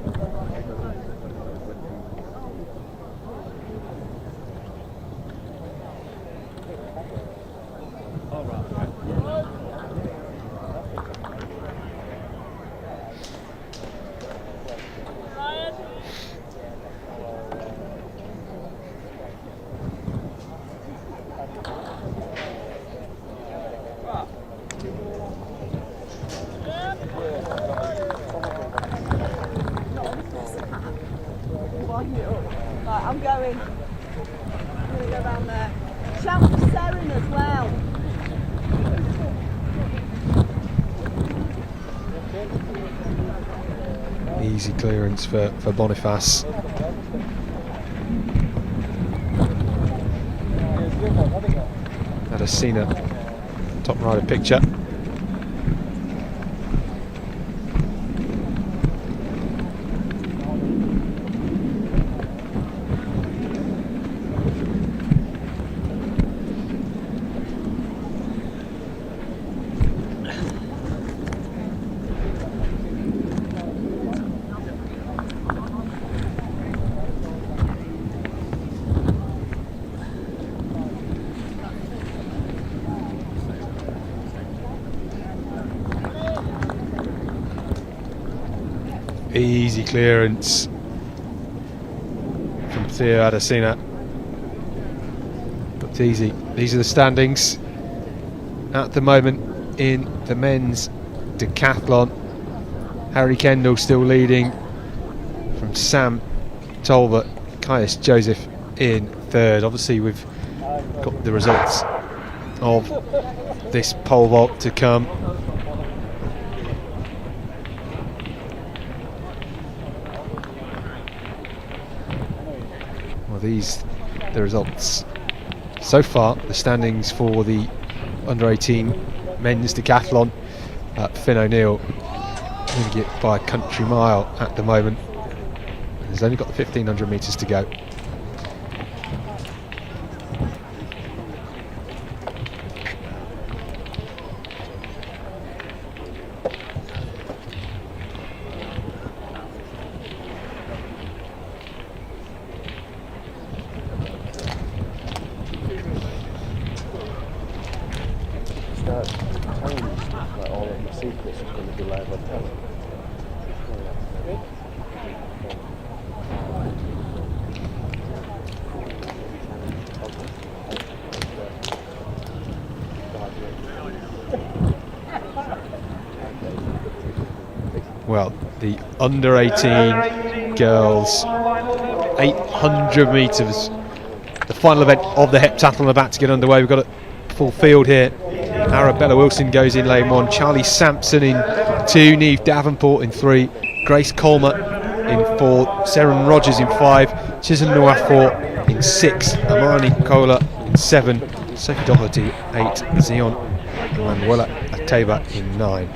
I'm going to go down there. Shout for Seren as well. Easy clearance for Boniface. Adesina, top right of picture. Easy clearance from Theo Adesina. Looked easy. These are the standings at the moment in the men's decathlon. Harry Kendall still leading from Sam Tolbert, Caius Joseph in third. Obviously we've got the results of this pole vault to come. These the results so far. The standings for the under 18 men's decathlon. Finn O'Neill leading it by a country mile at the moment. He's only got the 1500 metres to go. Well, the under 18 girls 800 metres, the final event of the heptathlon about to get underway. We've got a full field here. Arabella Wilson goes in lane 1, Charlie Sampson in 2, Niamh Davenport in 3, Grace Colmer in 4, Seren Rogers in 5, Chisholm Nwafor in 6, Amani Kola in 7, Sophie Doherty 8, Zion Manuela Ateba in 9.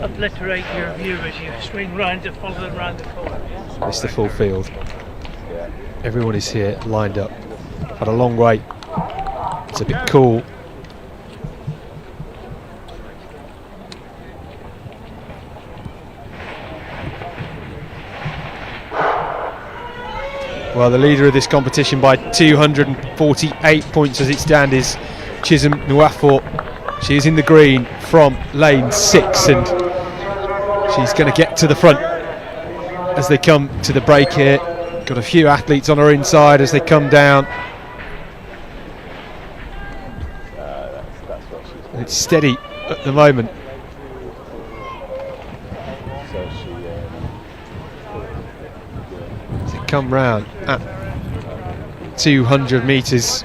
Obliterate your view as you swing round to follow them round the corner. It's the full field. Everyone is here lined up. Had a long wait. It's a bit cool. Well, the leader of this competition by 248 points as it stands is Chisholm Nwafor. She is in the green from lane 6 and she's going to get to the front as they come to the break here. Got a few athletes on her inside as they come down. And it's steady at the moment. As they come round at 200 metres,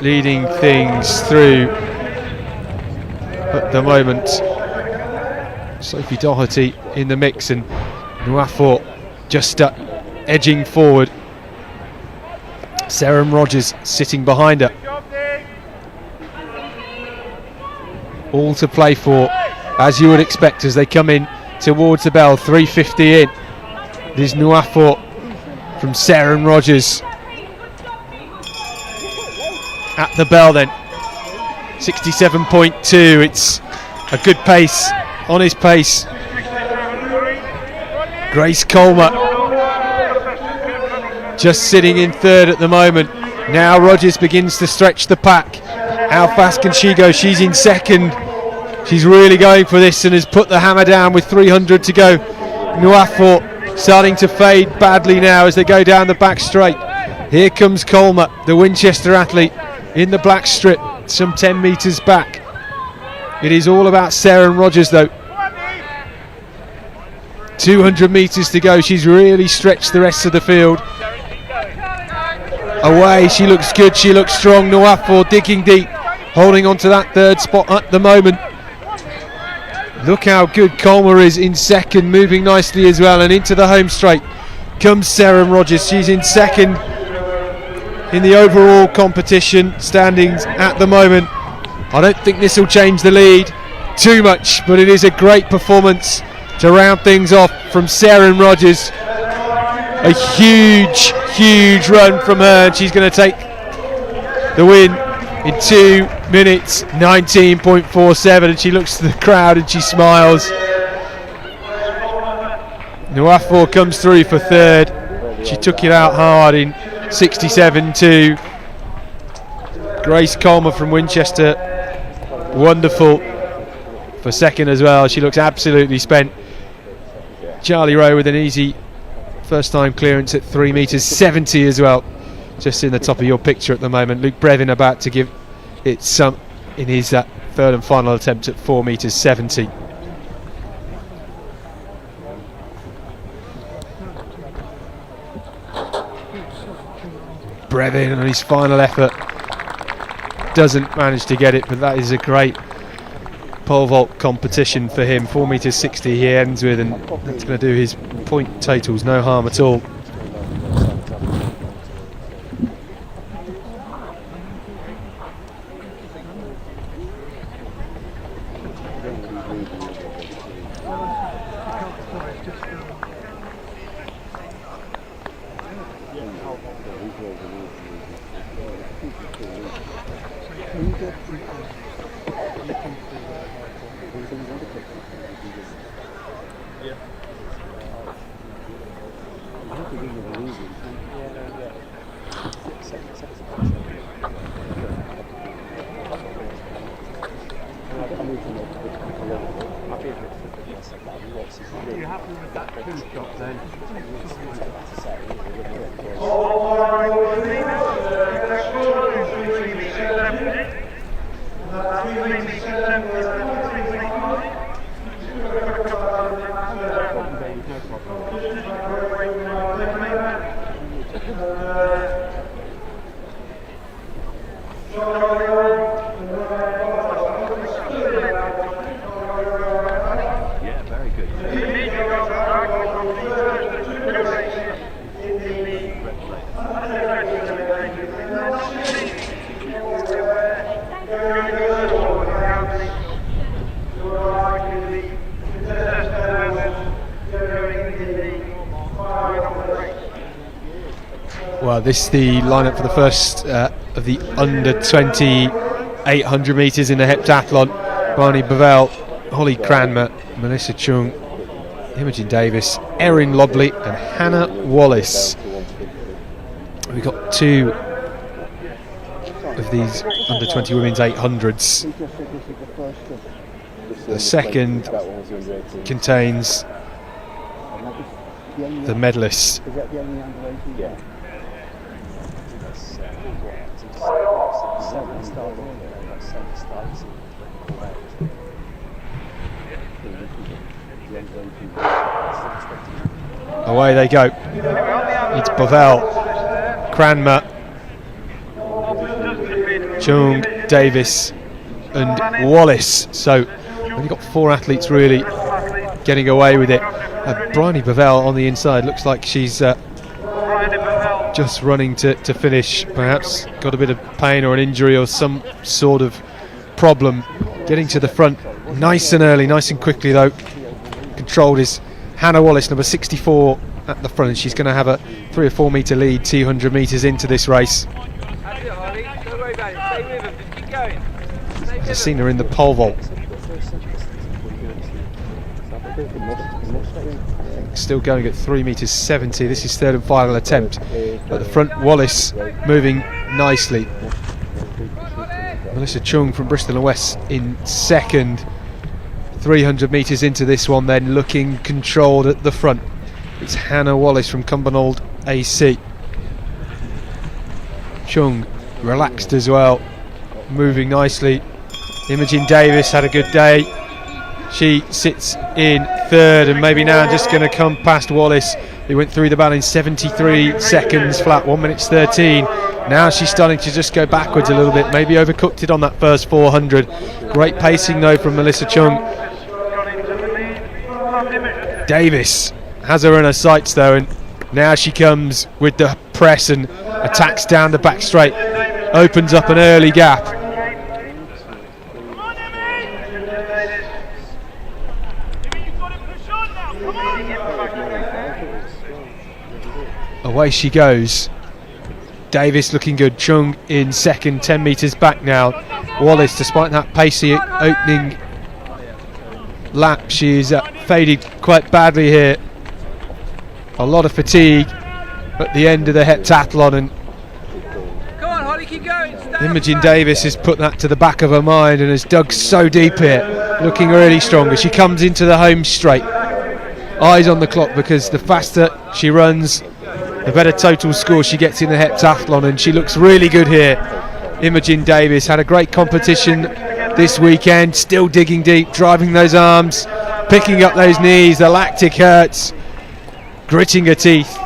leading things through at the moment. Sophie Doherty in the mix, and Nuafo just edging forward. Seren Rogers sitting behind her. All to play for, as you would expect, as they come in towards the bell. 3:50 in. There's Nuafo from Seren Rogers at the bell then. 67.2. It's a good pace, on his pace. Grace Colmer just sitting in third at the moment. Now Rogers begins to stretch the pack. How fast can she go? She's in second. She's really going for this and has put the hammer down with 300 to go. Nuafo starting to fade badly now as they go down the back straight. Here comes Colmer, the Winchester athlete, in the black strip, some 10 metres back. It is all about Seren Rogers though. 200 metres to go. She's really stretched the rest of the field. Away, she looks good, she looks strong. Nuafo digging deep, holding on to that third spot at the moment. Look how good Colmer is in second, moving nicely as well, and into the home straight comes Seren Rogers. She's in second in the overall competition standings at the moment. I don't think this will change the lead too much, but it is a great performance to round things off from Seren Rogers. A huge run from her, and she's going to take the win in 2 minutes 19.47, and she looks to the crowd and she smiles. Nuafo comes through for third. She took it out hard in 67.2. Grace Colmer from Winchester, wonderful for second as well. She looks absolutely spent. Charlie Rowe with an easy first time clearance at 3 metres 70 as well, just in the top of your picture at the moment. Luke Brevin about to give it some in his third and final attempt at 4 metres 70. Brevin on his final effort doesn't manage to get it, but that is a great pole vault competition for him. 4 metres 60 he ends with, and that's going to do his point totals no harm at all. Are you happy with that two shot then? Yeah, very good. Well, this is the lineup for the first of the under 20 800 metres in the heptathlon. Barney Bovell, Holly Cranmer, Melissa Chung, Imogen Davis, Erin Lobley and Hannah Wallace. We've got two of these under 20 women's 800s. The second contains the medalists. Away they go. It's Bovell, Cranmer, Chung, Davis and Wallace. So only got 4 athletes really getting away with it. Bryony Bavell on the inside, looks like she's just running to finish, perhaps got a bit of pain or an injury or some sort of problem. Getting to the front nice and early, nice and quickly though. Controlled is Hannah Wallace, number 64 at the front, and she's going to have a 3 or 4 metre lead 200 metres into this race. I've seen her in the pole vault. Still going at 3 metres 70. This is third and final attempt. At the front, Wallace moving nicely. Melissa Chung from Bristol and West in second. 300 metres into this one then, looking controlled at the front. It's Hannah Wallace from Cumbernauld AC. Chung relaxed as well, moving nicely. Imogen Davis had a good day. She sits in third, and maybe now just going to come past Wallace, who went through the bell in 73 seconds flat, 1 minute 13. Now she's starting to just go backwards a little bit, maybe overcooked it on that first 400. Great pacing though from Melissa Chung. Davis has her in her sights though, and now she comes with the press and attacks down the back straight, opens up an early gap. Away she goes. Davis looking good. Chung in second, 10 metres back now. Wallace, despite that pacey opening lap, she's faded quite badly here. A lot of fatigue at the end of the heptathlon, and Come on, Holly, keep going. Imogen Davis has put that to the back of her mind and has dug so deep here, looking really strong as she comes into the home straight. Eyes on the clock, because the faster she runs, the better total score she gets in the heptathlon, and she looks really good here. Imogen Davis had a great competition this weekend, still digging deep, driving those arms, picking up those knees, the lactic hurts, gritting her teeth.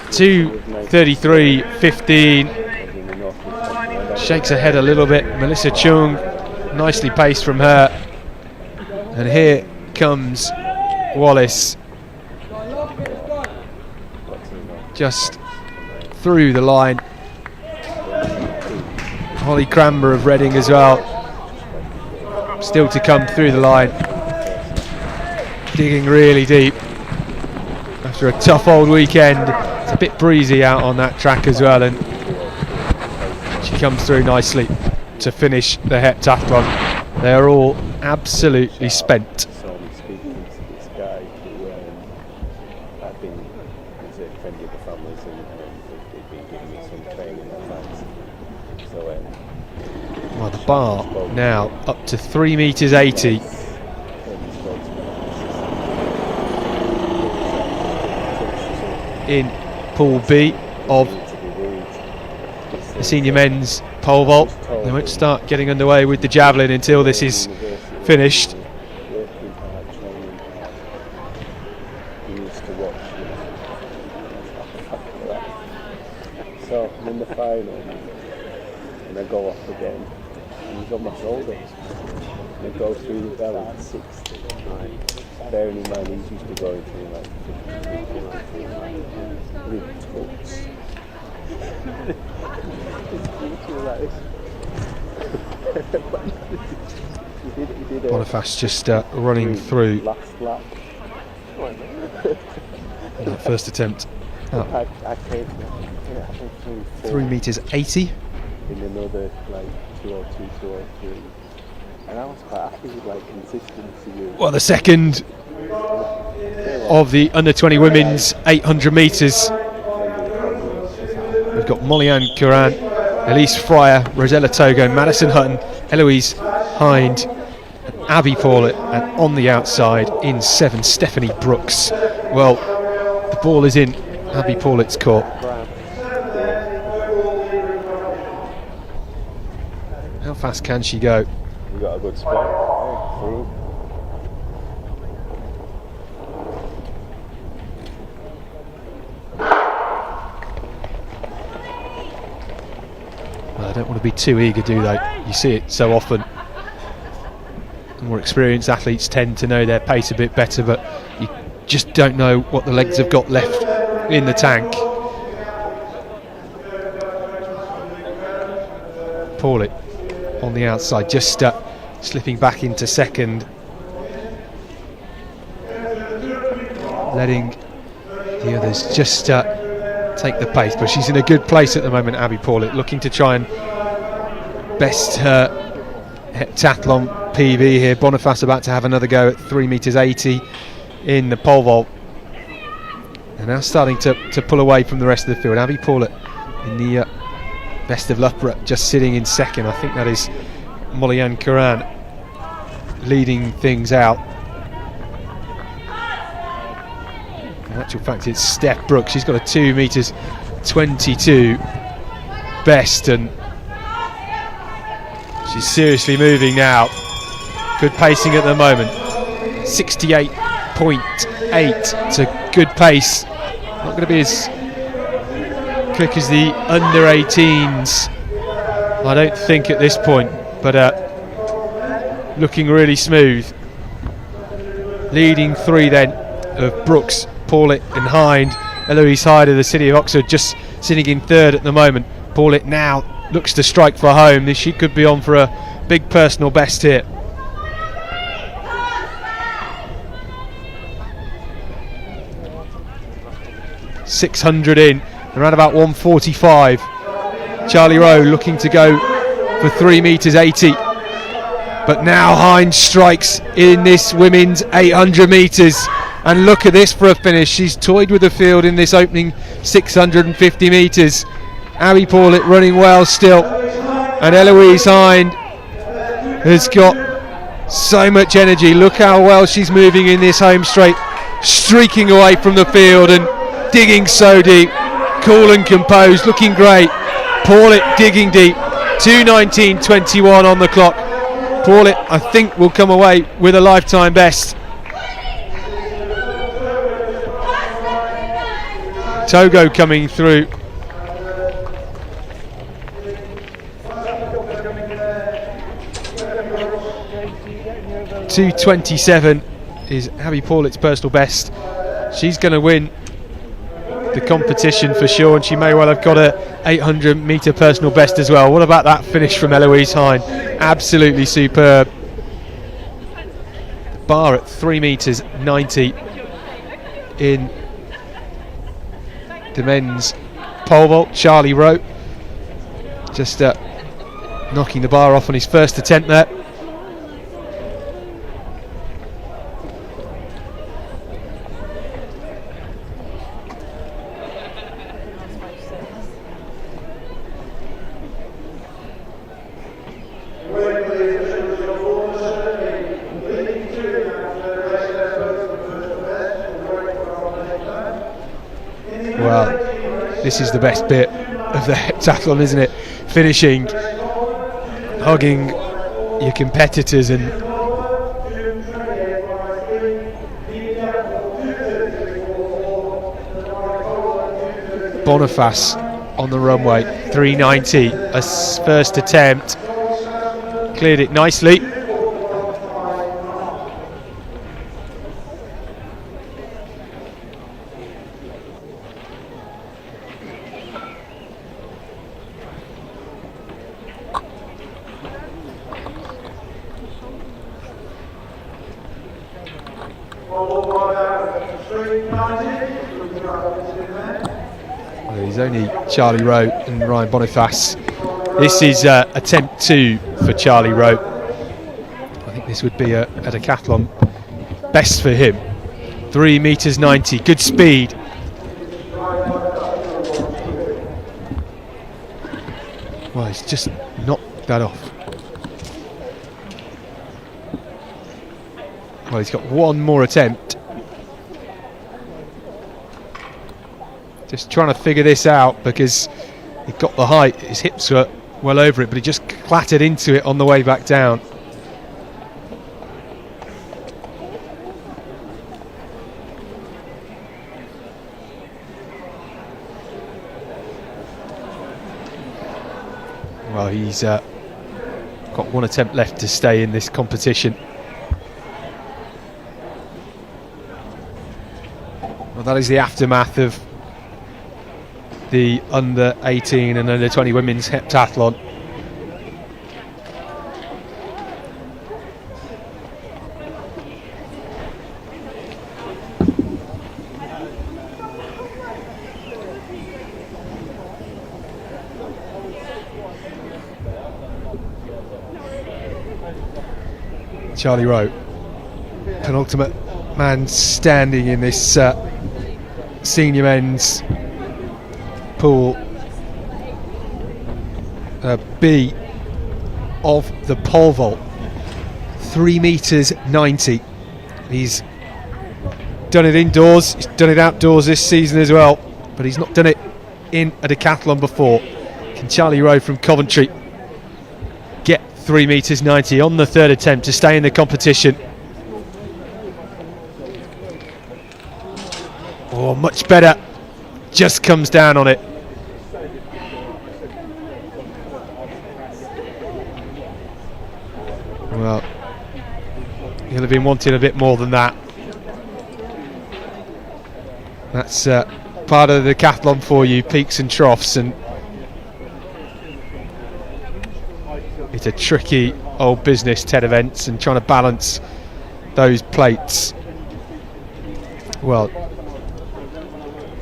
2:33.15. Shakes her head a little bit. Melissa Chung, nicely paced from her. And here comes Wallace. Just through the line. Holly Cranmer of Reading as well, still to come through the line, digging really deep after a tough old weekend. It's a bit breezy out on that track as well, and she comes through nicely to finish the heptathlon. They're all absolutely spent. Well, the bar now up to 3 metres 80. In Pool B of the senior men's pole vault. They won't start getting underway with the javelin until this is finished. So I'm in the final, and I go off again, and he's on my shoulder, and I go through the bell at 60, right? Bearing in mind he's used to going through like 50, with tucks. Boniface just running through that first attempt. Oh. I came 3 metres 80. In another like 202, 203, and I was quite happy with like consistency. Well, the second of the under 20 women's 800 metres. We've got Molly-Ann Curran, Elise Fryer, Rosella Togo, Madison Hutton, Eloise Hind, and Abby Paulett, and on the outside in 7, Stephanie Brooks. Well, the ball is in Abby Paulett's court. How fast can she go? We got a good spot. Well, I don't want to be too eager, do they? You see it so often. More experienced athletes tend to know their pace a bit better, but you just don't know what the legs have got left in the tank. Paulet on the outside, just slipping back into second, letting the others just take the pace, but she's in a good place at the moment, Abby Paulet, looking to try and best her heptathlon PB here. Boniface about to have another go at 3 meters 80 in the pole vault, and now starting to pull away from the rest of the field. Abby Paulet in the best of Loughborough, just sitting in second. I think that is Molly-Ann Curran leading things out. In actual fact, it's Steph Brooks. She's got a 2 meters 22 best, and she's seriously moving now. Good pacing at the moment. 68.8. It's a good pace. Not going to be as quick as the under 18s, I don't think, at this point, but looking really smooth. Leading three then of Brooks, Paulet and Hind. Eloise Hyde of the City of Oxford just sitting in third at the moment. Paulet now looks to strike for home. She could be on for a big personal best here. .600 in, around about 1:45. Charlie Rowe looking to go for 3 meters 80. But now Hind strikes in this women's 800 metres. And look at this for a finish. She's toyed with the field in this opening 650 metres. Abby Paulet running well still. And Eloise Hind has got so much energy. Look how well she's moving in this home straight. Streaking away from the field and digging so deep. Cool and composed, looking great. Paulet digging deep. 2:19.21 on the clock. Paulet, I think, will come away with a lifetime best. Togo coming through. .227 is Abby Paulet's personal best. She's going to win the competition for sure, and she may well have got a 800 metre personal best as well. What about that finish from Eloise Hind? Absolutely superb. Bar at 3 meters 90 in the men's pole vault. Charlie Rowe just knocking the bar off on his first attempt there. Well, this is the best bit of the heptathlon, isn't it? Finishing, hugging your competitors, and Boniface on the runway, 3:90, a first attempt, cleared it nicely. Well, he's only Charlie Rowe and Ryan Boniface. This is attempt 2 for Charlie Rowe. I think this would be a decathlon best for him. 3 meters 90, good speed. Well, he's just knocked that off. Well, he's got one more attempt. Just trying to figure this out, because he got the height, his hips were well over it, but he just clattered into it on the way back down. Well, he's got one attempt left to stay in this competition. Well, that is the aftermath of the under 18 and under 20 women's heptathlon. Charlie Rowe, penultimate man standing in this senior men's pool B of the pole vault, 3 meters 90. He's done it indoors, he's done it outdoors this season as well, but he's not done it in a decathlon before. Can Charlie Rowe from Coventry get 3 meters 90 on the third attempt to stay in the competition? Oh, much better, just comes down on it. Well, he'll have been wanting a bit more than that. That's part of the decathlon for you, peaks and troughs, and it's a tricky old business, TED events, and trying to balance those plates. Well,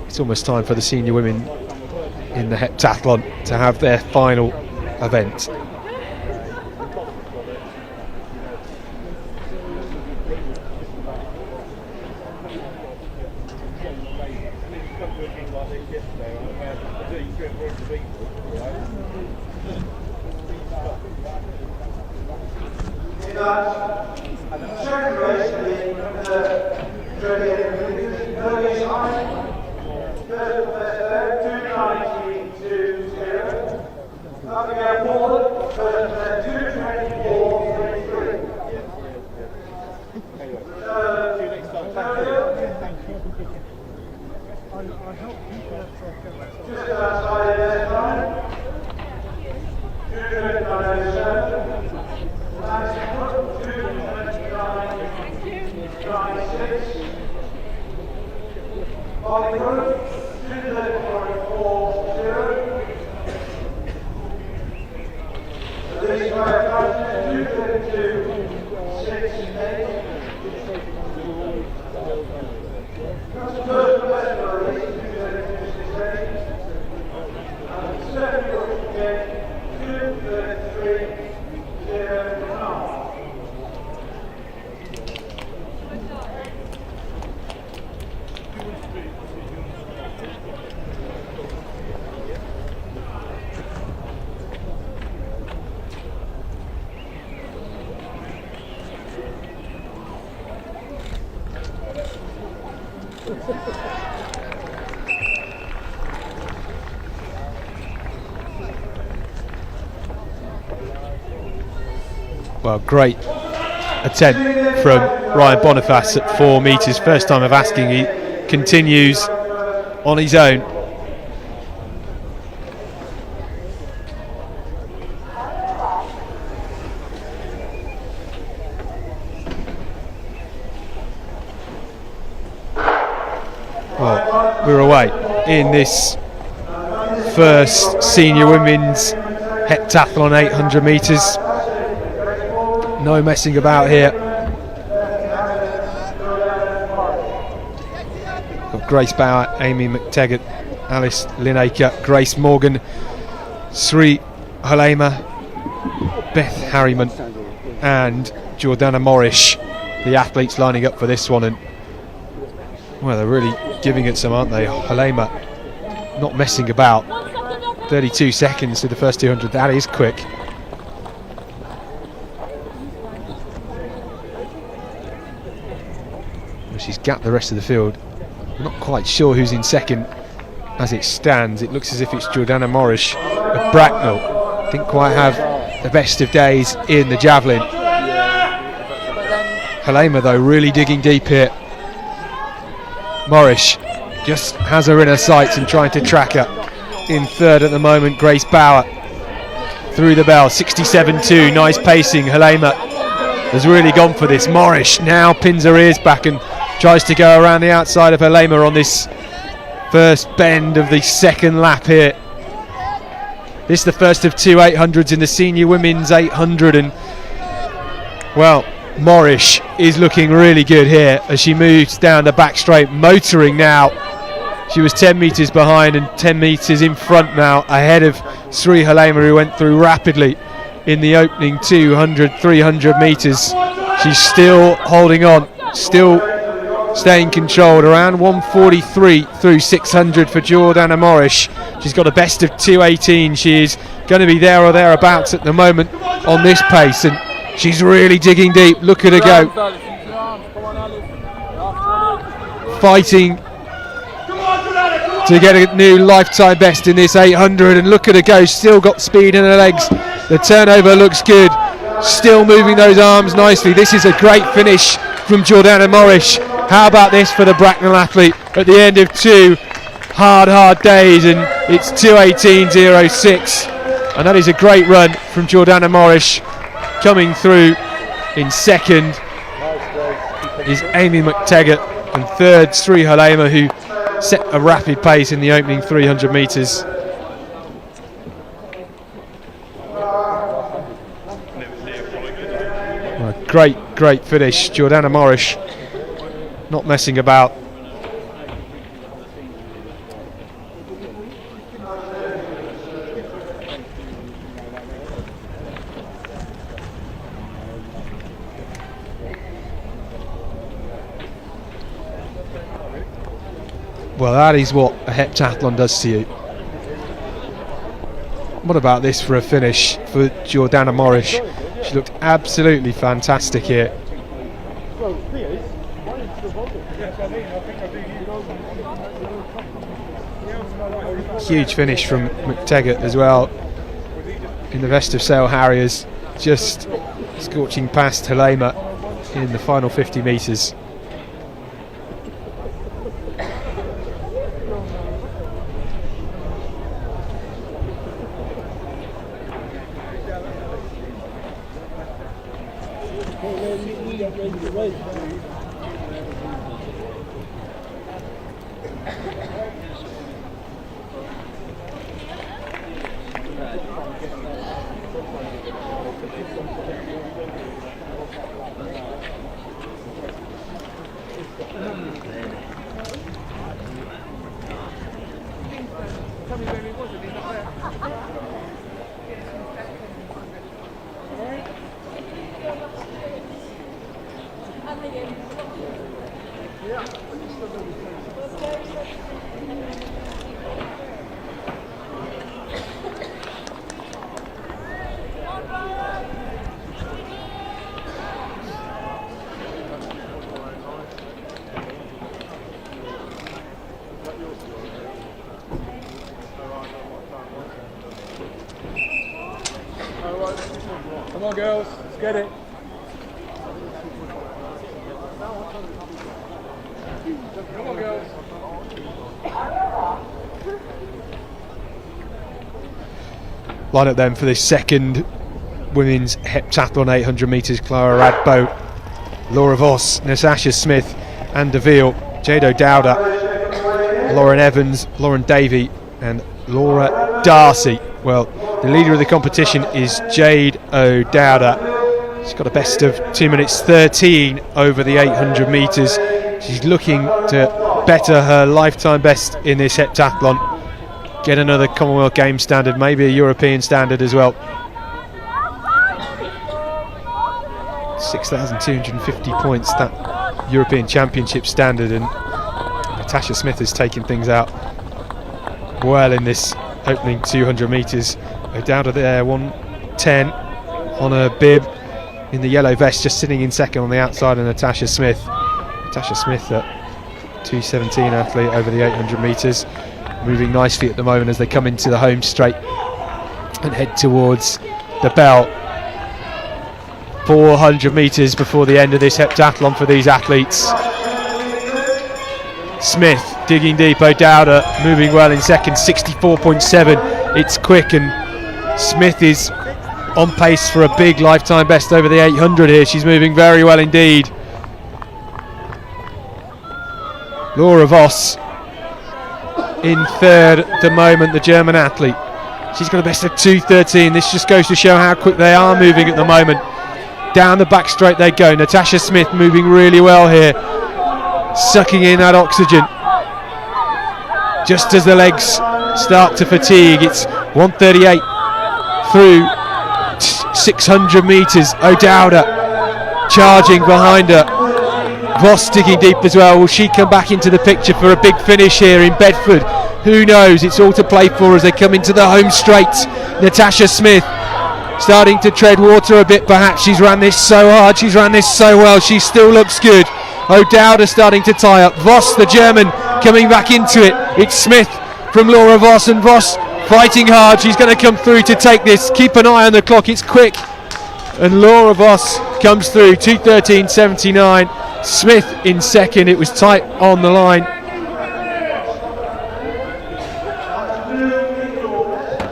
it's almost time for the senior women in the heptathlon to have their final event. Well, great attempt from Ryan Boniface at 4 metres. First time of asking, he continues on his own. Well, we're away in this first senior women's heptathlon 800 metres. No messing about here. Got Grace Bauer, Amy McTaggart, Alice Lineker, Grace Morgan, Sri Halema, Beth Harriman and Jordana Morrish, the athletes lining up for this one. And well, they're really giving it some, aren't they? Halema not messing about. 32 seconds to the first 200, that is quick. She's gapped the rest of the field. I'm not quite sure who's in second as it stands. It looks as if it's Jordana Morrish of Bracknell. Didn't quite have the best of days in the javelin. Halema though really digging deep here. Morrish just has her in her sights and trying to track her. In third at the moment, Grace Bauer. through the bell. 67.2, nice pacing. Helema has really gone for this. Morris now pins her ears back and tries to go around the outside of Helema on this first bend of the second lap here. This is the first of two 800s in the senior women's 800, and well, Morris is looking really good here as she moves down the back straight, motoring now. She was 10 metres behind and 10 metres in front now, ahead of Sri Helema, who went through rapidly in the opening 200, 300 metres. She's still holding on, still staying controlled. Around 143 through 600 for Jordana Morris. She's got a best of 2:18. She is going to be there or thereabouts at the moment on this pace, and she's really digging deep. Look at her go. Fighting to get a new lifetime best in this 800, and look at her go. Still got speed in her legs. The turnover looks good. Still moving those arms nicely. This is a great finish from Jordana Morris. How about this for the Bracknell athlete at the end of two hard days, and it's 2:18.06, and that is a great run from Jordana Morris. Coming through in second is Amy McTaggart, and third Sri Helema, who set a rapid pace in the opening 300 metres. Great finish. Jordana Morris not messing about. Well, that is what a heptathlon does to you. What about this for a finish for Jordana Morris? She looked absolutely fantastic here. Huge finish from McTaggart as well in the vest of Sale Harriers, just scorching past Helema in the final 50 metres. Come on, girls, let's get it. Come on, girls. Line up then for this second women's heptathlon 800 metres. Clara Radbow, Laura Voss, Natasha Smith, Anne Deville, Jade O'Dowda, Lauren Evans, Lauren Davey and Laura Darcy. Well, the leader of the competition is Jade O'Dowda. She's got a best of 2 minutes 13 over the 800 metres. She's looking to better her lifetime best in this heptathlon. Get another Commonwealth Games standard, maybe a European standard as well. 6,250 points, that European Championship standard, and Natasha Smith has taken things out well in this opening 200 metres. O'Dowda there, 1:10 on her bib in the yellow vest, just sitting in second on the outside of Natasha Smith. Natasha Smith, a 2:17 athlete over the 800 metres, moving nicely at the moment as they come into the home straight and head towards the bell. 400 metres before the end of this heptathlon for these athletes. Smith digging deep, O'Dowda moving well in second, 64.7. It's quick, and Smith is on pace for a big lifetime best over the 800 here. She's moving very well indeed. Laura Voss in third at the moment, the German athlete. She's got a best of 2:13. This just goes to show how quick they are moving at the moment. Down the back straight they go. Natasha Smith moving really well here, sucking in that oxygen. Just as the legs start to fatigue, it's 1:38 through 600 metres. O'Dowda charging behind her. Voss digging deep as well. Will she come back into the picture for a big finish here in Bedford? Who knows? It's all to play for as they come into the home straight. Natasha Smith starting to tread water a bit perhaps. She's ran this so hard, she's ran this so well, she still looks good. O'Dowda starting to tie up. Voss, the German, coming back into it. It's Smith from Laura Voss, and Voss fighting hard. She's going to come through to take this. Keep an eye on the clock, it's quick. And Laura Voss comes through, 2:13.79. Smith in second, it was tight on the line.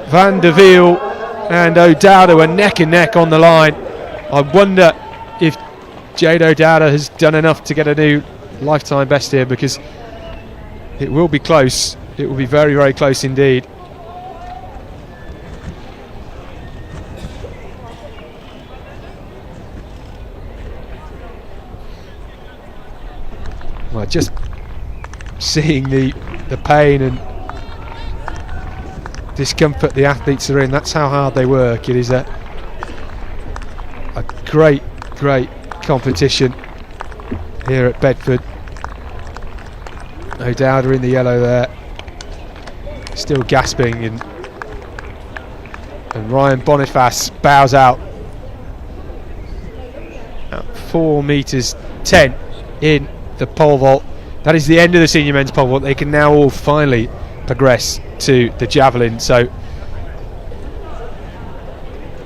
Van der Wiel and O'Dowda were neck and neck on the line. I wonder if Jade O'Dowda has done enough to get a new lifetime best here, because it will be close. It will be very, very close indeed. Well, just seeing the pain and discomfort the athletes are in, that's how hard they work. It is a great competition here at Bedford. O'Dowda in the yellow there, still gasping, and Ryan Boniface bows out at 4:10 in the pole vault. That is the end of the senior men's pole vault. They can now all finally progress to the javelin. So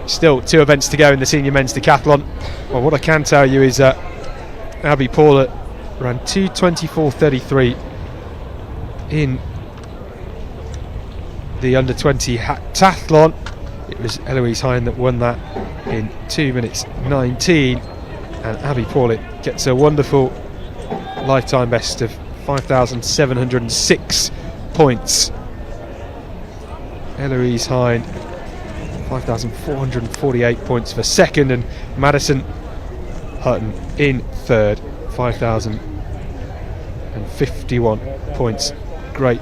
still 2 events to go in the senior men's decathlon. Well, what I can tell you is that Abby Paulett ran 2:24.33 in the under 20 heptathlon. It was Eloise Hine that won that in 2:19, and Abby Paulett gets a wonderful lifetime best of 5,706 points. Eloise Hine 5,448 points for second, and Madison Hutton in third, 5,051 points. Great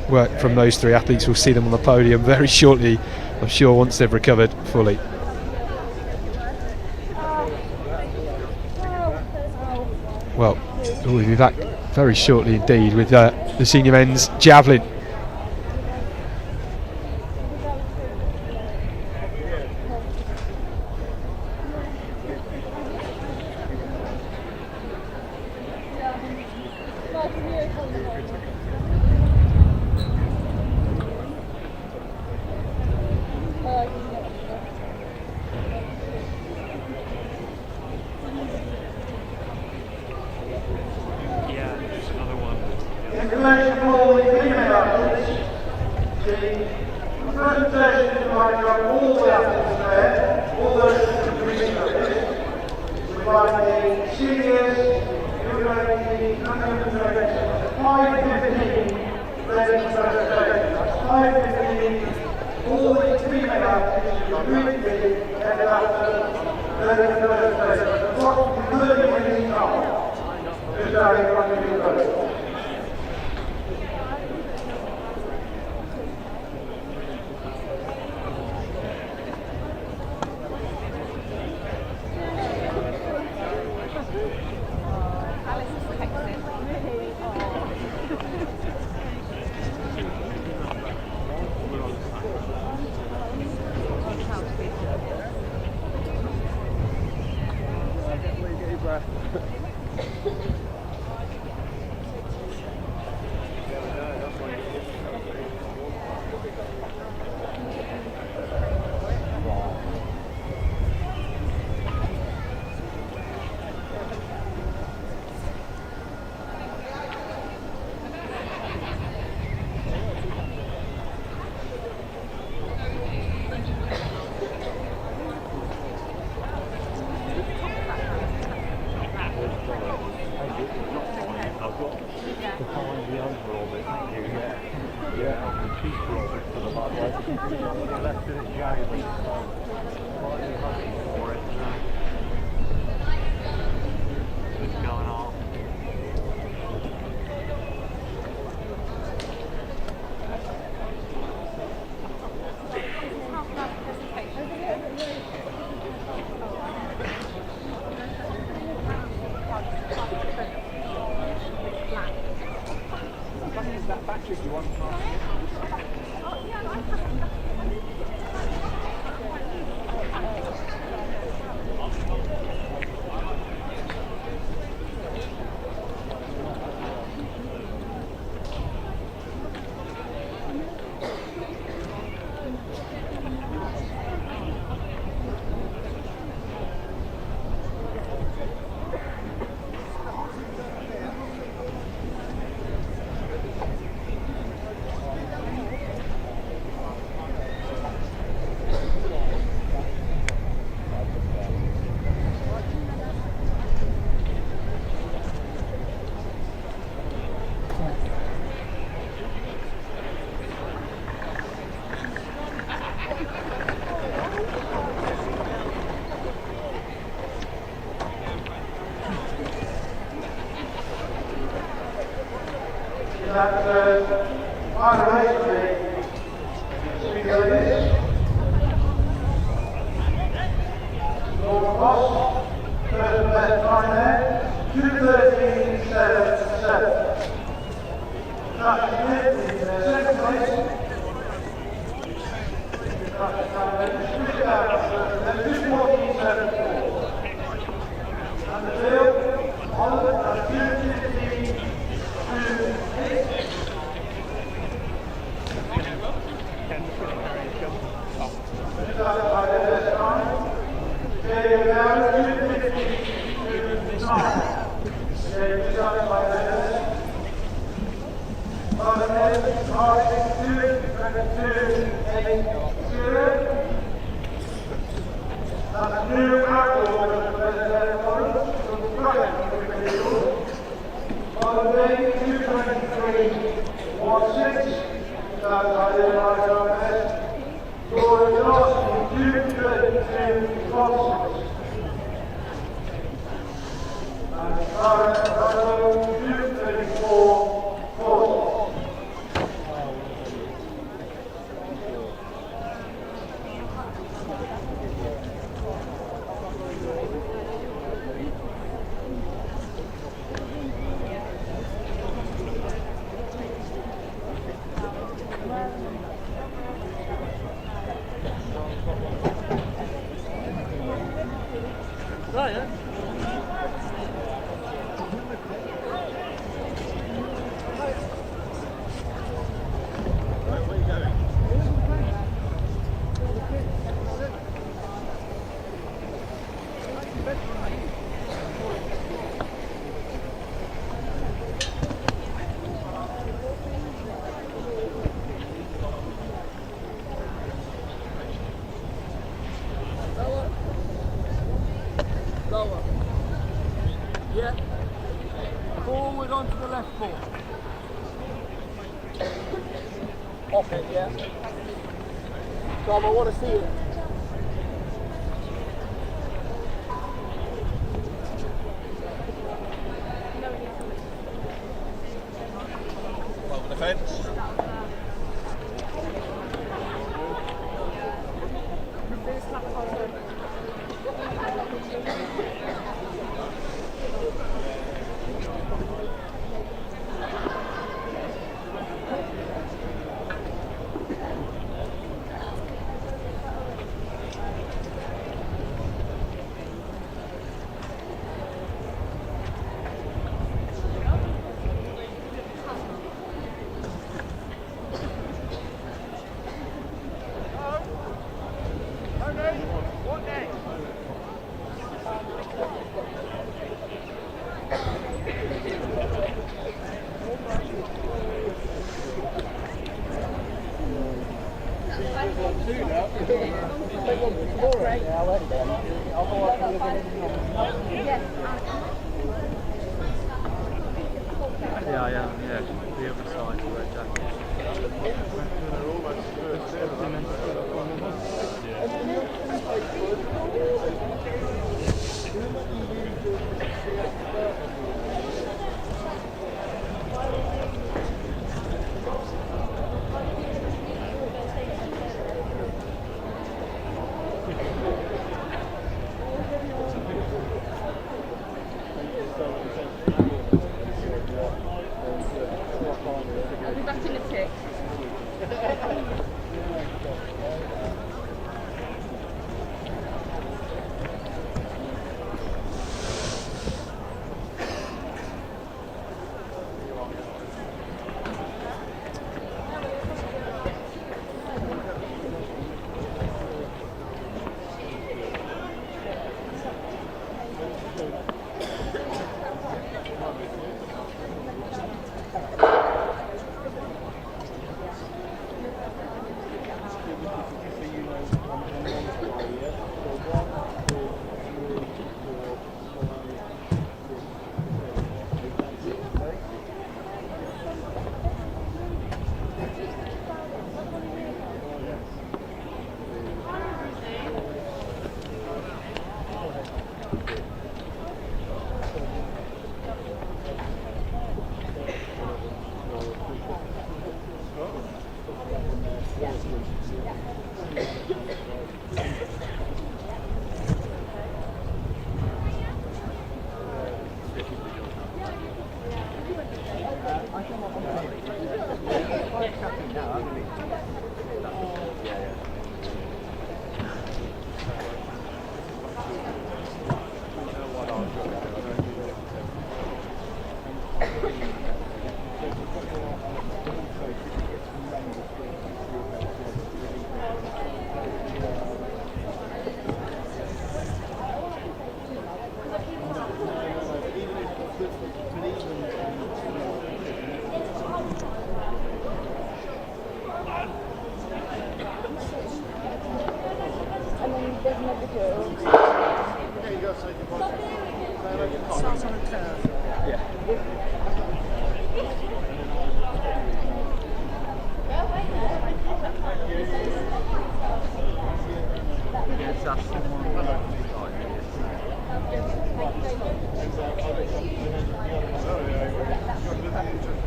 work from those 3 athletes. We'll see them on the podium very shortly, I'm sure, once they've recovered fully. Well, we'll be back very shortly indeed with the senior men's javelin. to find the overall bit, thank you, yeah, of the cheaper orbit for the lightweight. You left it at javelin, so slightly hungry for it. What's going on? That battery you want to Tom, I want to see it. Over the fence. I am, yeah. The other side to where Jack I'll be back in a tick.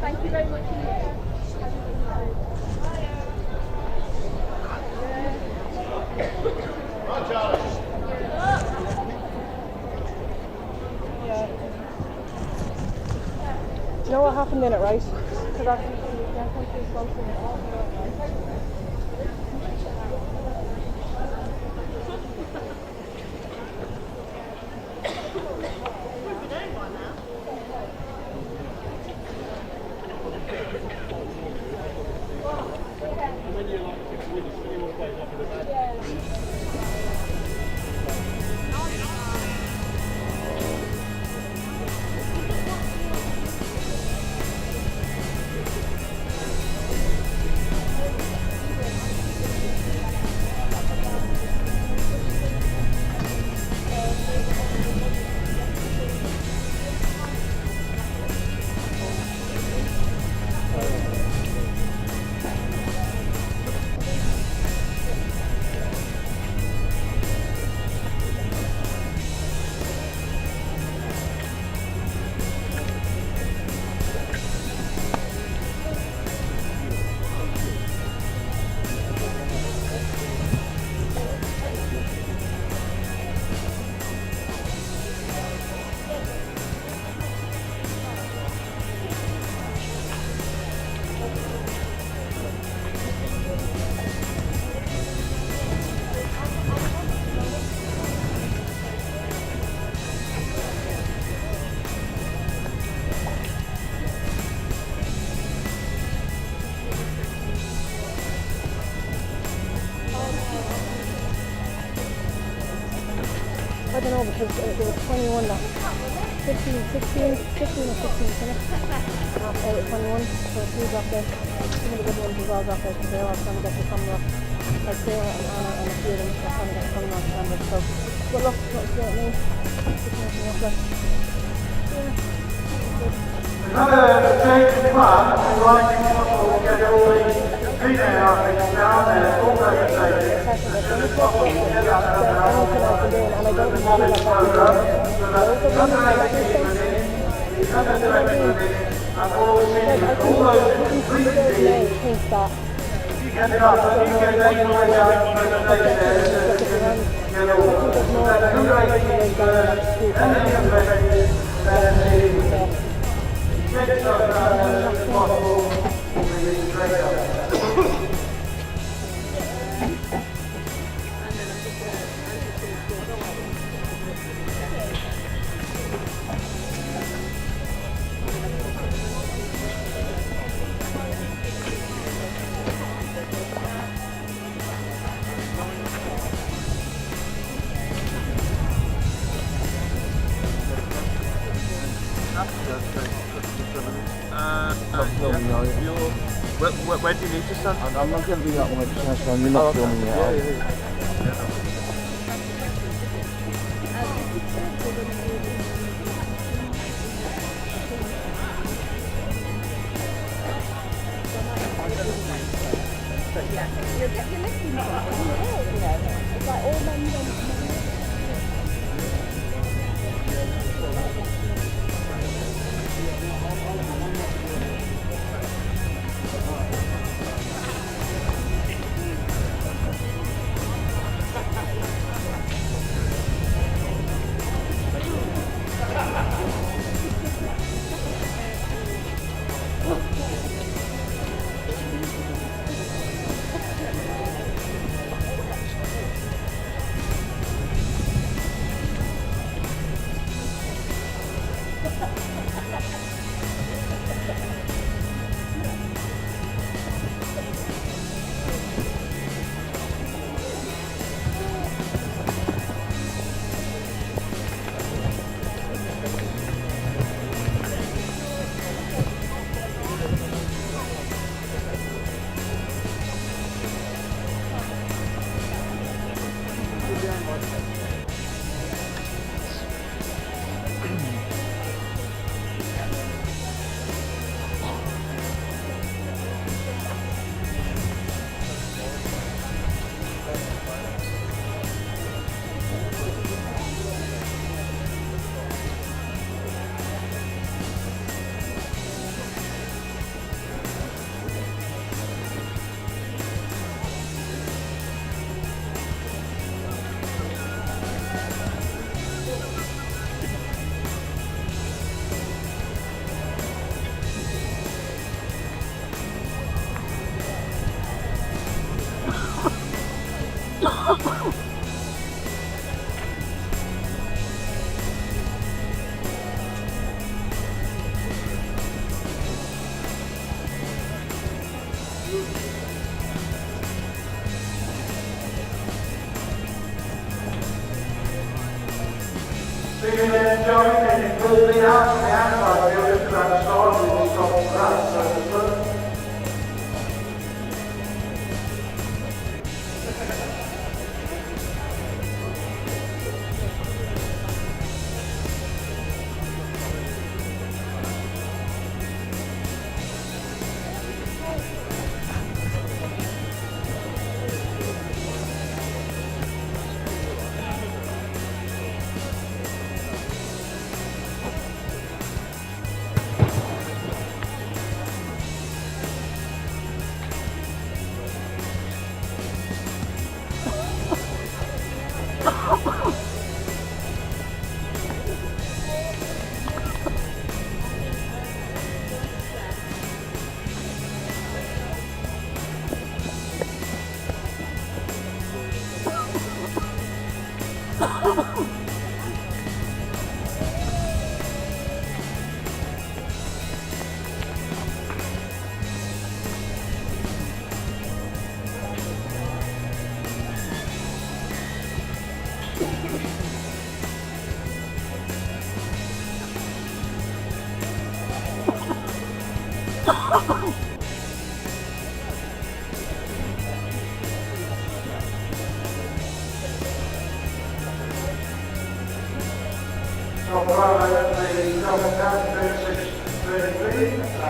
Thank you very much. Do you know what happened in it, right? Because I think it's something. I don't know because there was 21 now. 15 or 16 minutes. Out at 21, so a few dropped out. Some of the good ones as well dropped out because they were all trying to get the Commonwealth. Like Sarah and Anna and a few of them are trying to get the Commonwealth standard. So good luck, what do you know what I mean? Just making up like, yeah, good. a change of plan, we might be possible to get all the female athletes down there, all represented, as soon as possible to get that a bit more this program, so that the under-18 within, the under-20 within, and all the seniors, all those who complete the get it up, and you can make your way down to the stage there, so that you can get all of them. So then the under-18 first, then the under-20, then the get yourself down there as soon as possible, and we can straight up. Where do you need to stand? I'm not going to be that much chance, you're not filming it. You're listening to it, you know. It's like all men Ladies and gentlemen, can you pull me out from the outside? We're just about to start with the stop class. So the first Top right, the double down, 36, 33.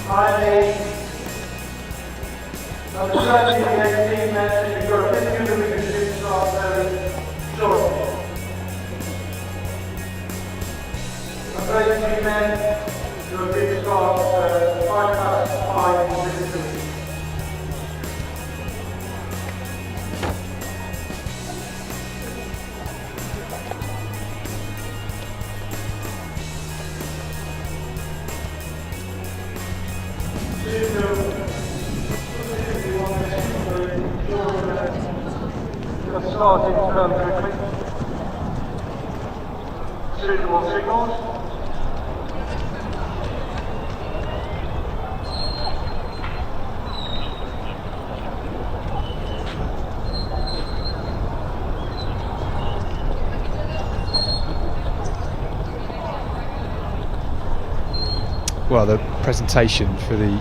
Finally, on the 17 minutes, you've got a 50 millimeter shoot start very shortly. On 33 men, your big start 5 minutes. Starting turn quickly. Suitable signals. Well, the presentation for the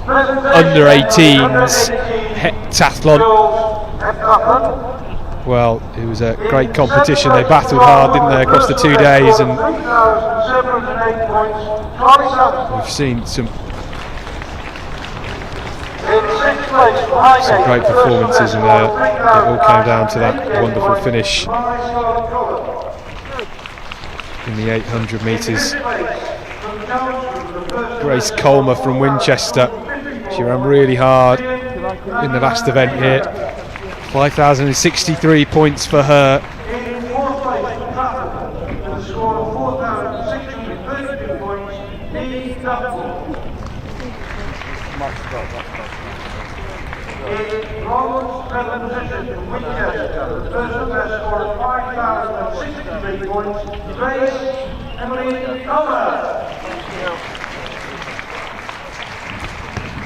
under 18s heptathlon. Well, it was a great competition. They battled hard, didn't they, across the 2 days, and we've seen some great performances, and it all came down to that wonderful finish in the 800 metres. Grace Colmer from Winchester, she ran really hard in the last event here. 5,063 points for her.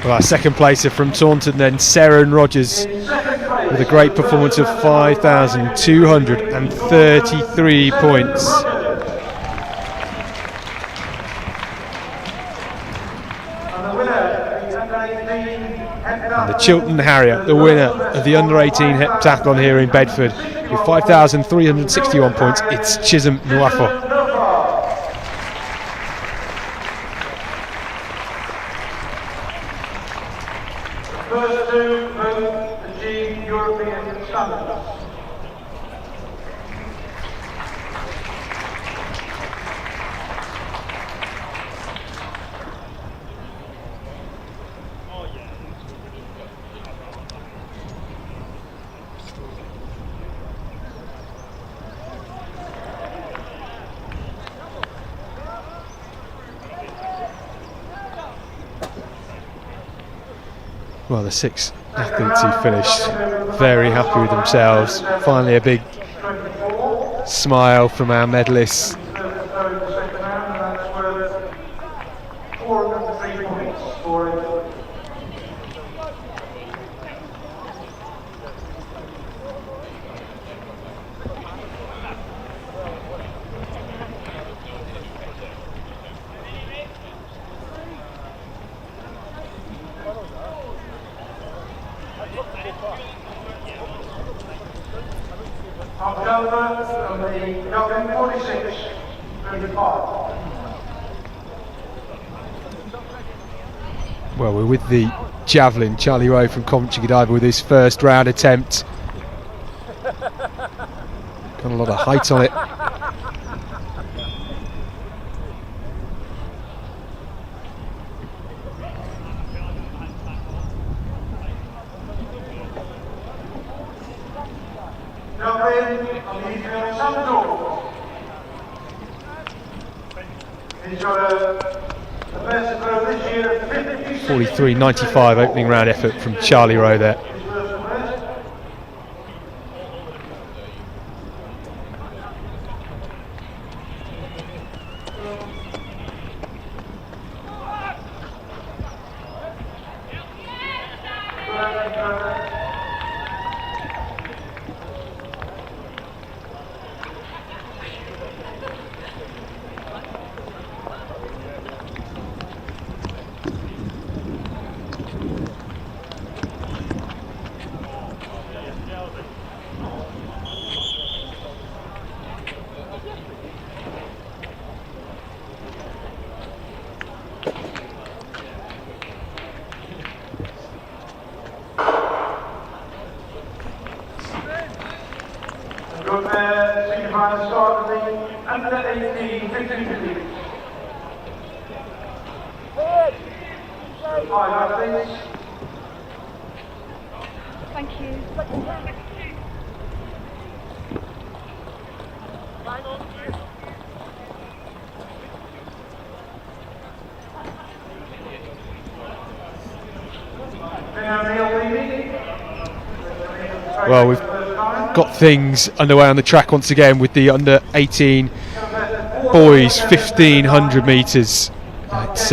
Well, our second placer from Taunton then, Sarah Rogers, with a great performance of 5,233 points. And the Chiltern Harrier, the winner of the under 18 heptathlon here in Bedford, with 5,361 points, it's Chisholm Nwafo. First two both achieved European standards. Well, the 6 athletes who finished very happy with themselves. Finally a big smile from our medalists. Well, we're with the javelin, Charlie Rowe from Coventry Godiva with his first round attempt. Got a lot of height on it. .43.95 opening round effort from Charlie Rowe there. Thank you. Well, we've got things underway on the track once again with the under 18 boys 1500 metres. It's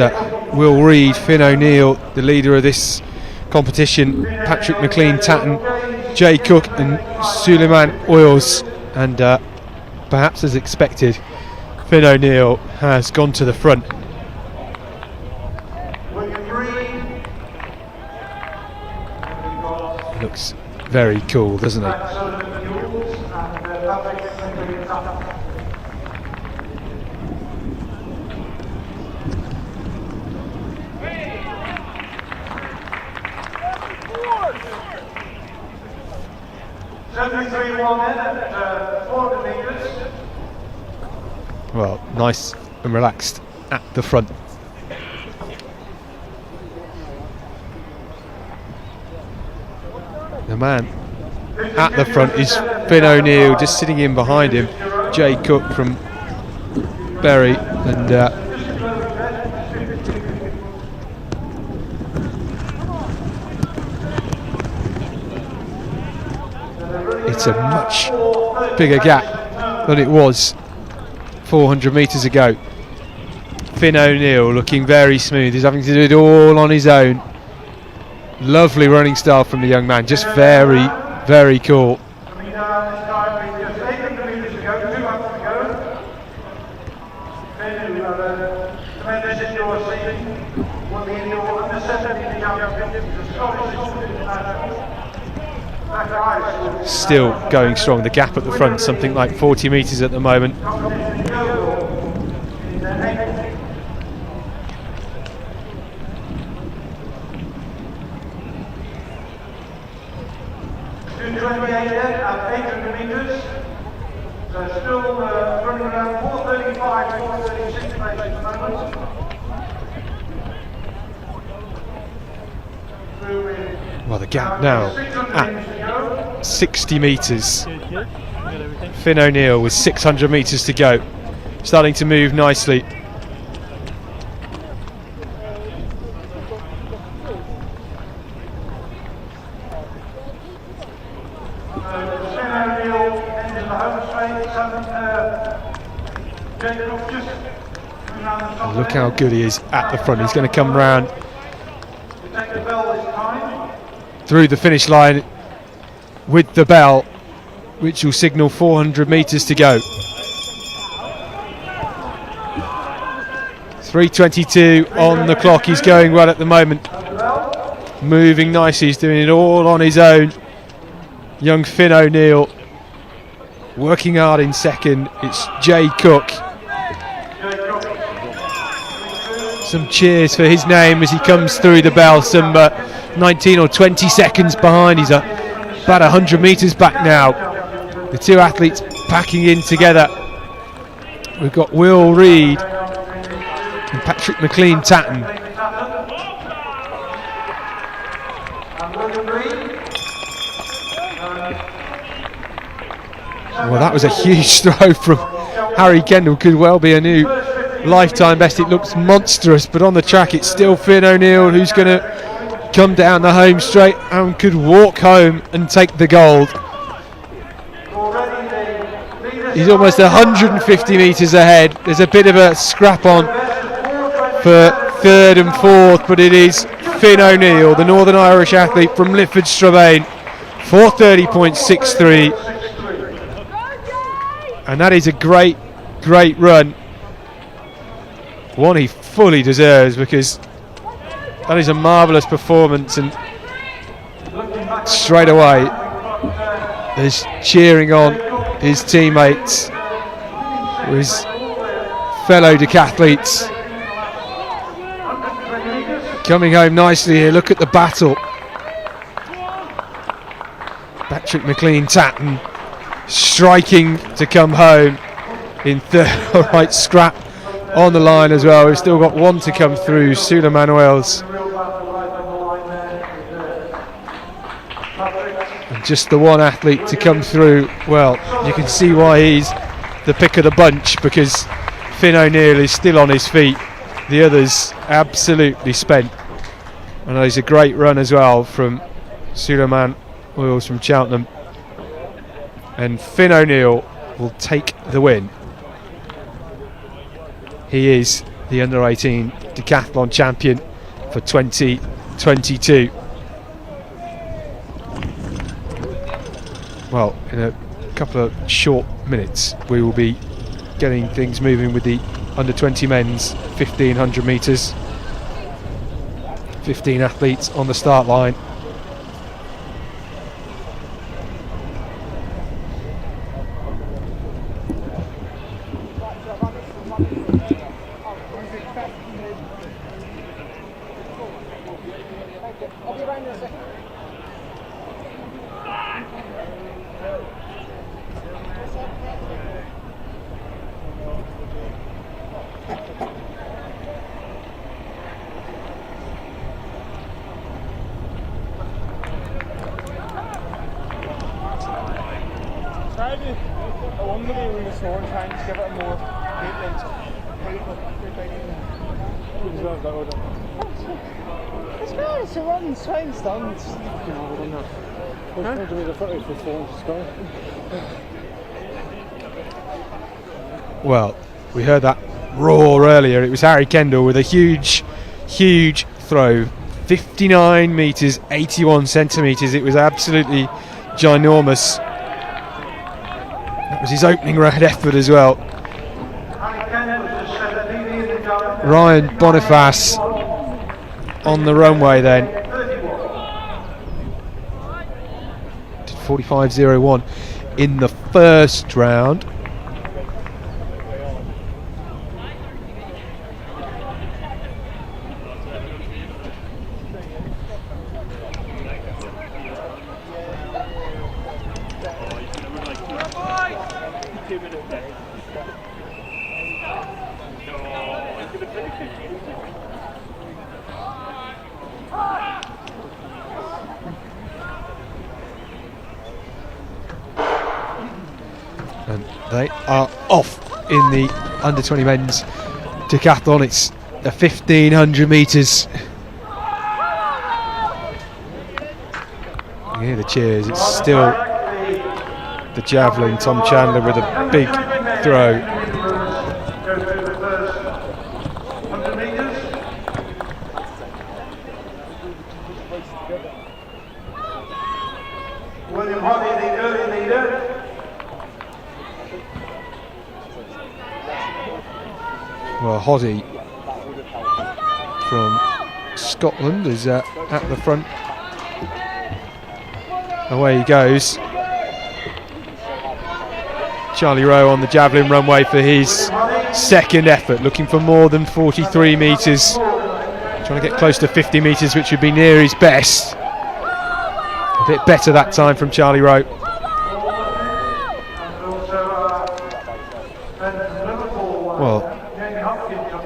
Will Reid, Finn O'Neill, the leader of this competition, Patrick McLean-Tatton, Jay Cook and Suleiman Oils, and perhaps as expected, Finn O'Neill has gone to the front. Looks very cool, doesn't he? Well, nice and relaxed at the front. The man at the front is Finn O'Neill, just sitting in behind him, Jay Cook from Bury, and it's a much bigger gap than it was 400 metres ago. Finn O'Neill looking very smooth, he's having to do it all on his own. Lovely running style from the young man, just very, very cool. Still going strong, the gap at the front, something like 40 metres at the moment. Well, the gap now at 60 metres. Finn O'Neill with 600 metres to go, starting to move nicely. And look how good he is at the front. He's going to come round through the finish line with the bell, which will signal 400 metres to go. 3:22 on the clock. He's going well at the moment, moving nicely. He's doing it all on his own. Young Finn O'Neill working hard in second. It's Jay Cook. Some cheers for his name as he comes through the bell. Some 19 or 20 seconds behind. He's about 100 metres back now. The two athletes packing in together. We've got Will Reed and Patrick McLean-Tatton. Well, that was a huge throw from Harry Kendall. Could well be a new lifetime best. It looks monstrous, but on the track it's still Finn O'Neill who's going to come down the home straight and could walk home and take the gold. He's almost 150 metres ahead. There's a bit of a scrap on for third and fourth, but it is Finn O'Neill, the Northern Irish athlete from Lifford Strabane, 4:30.63, and that is a great run, one he fully deserves, because that is a marvellous performance. And straight away there's cheering on his teammates, his fellow decathletes, coming home nicely here. Look at the battle. Patrick McLean-Tatton striking to come home in third. All right, scrap on the line as well. We've still got one to come through. Sula Manuels. And just the one athlete to come through. Well, you can see why he's the pick of the bunch, because Finn O'Neill is still on his feet. The others absolutely spent. And there's a great run as well from Suleiman Wills from Cheltenham. And Finn O'Neill will take the win. He is the under-18 decathlon champion for 2022. Well, in a couple of short minutes we will be getting things moving with the under-20 men's 1500 metres. 15 athletes on the start line. I wonder if they were snoring, trying to give it a more it's not, it's a run, Swain's done. It's, you know, I don't know. Well, we heard that roar earlier. It was Harry Kendall with a huge throw. 59 metres, 81 centimetres. It was absolutely ginormous. That was his opening round effort as well. Ryan Boniface on the runway then. Did 45.01 in the first round. And they are off in the under 20 men's decathlon. It's the 1500 metres. You hear the cheers. It's still the javelin. Tom Chandler with a big throw. William Hoddy, the early leader. Well, Hoddy from Scotland is at the front. Away he goes. Charlie Rowe on the javelin runway for his second effort, looking for more than 43 metres. Trying to get close to 50 metres, which would be near his best. A bit better that time from Charlie Rowe. Well,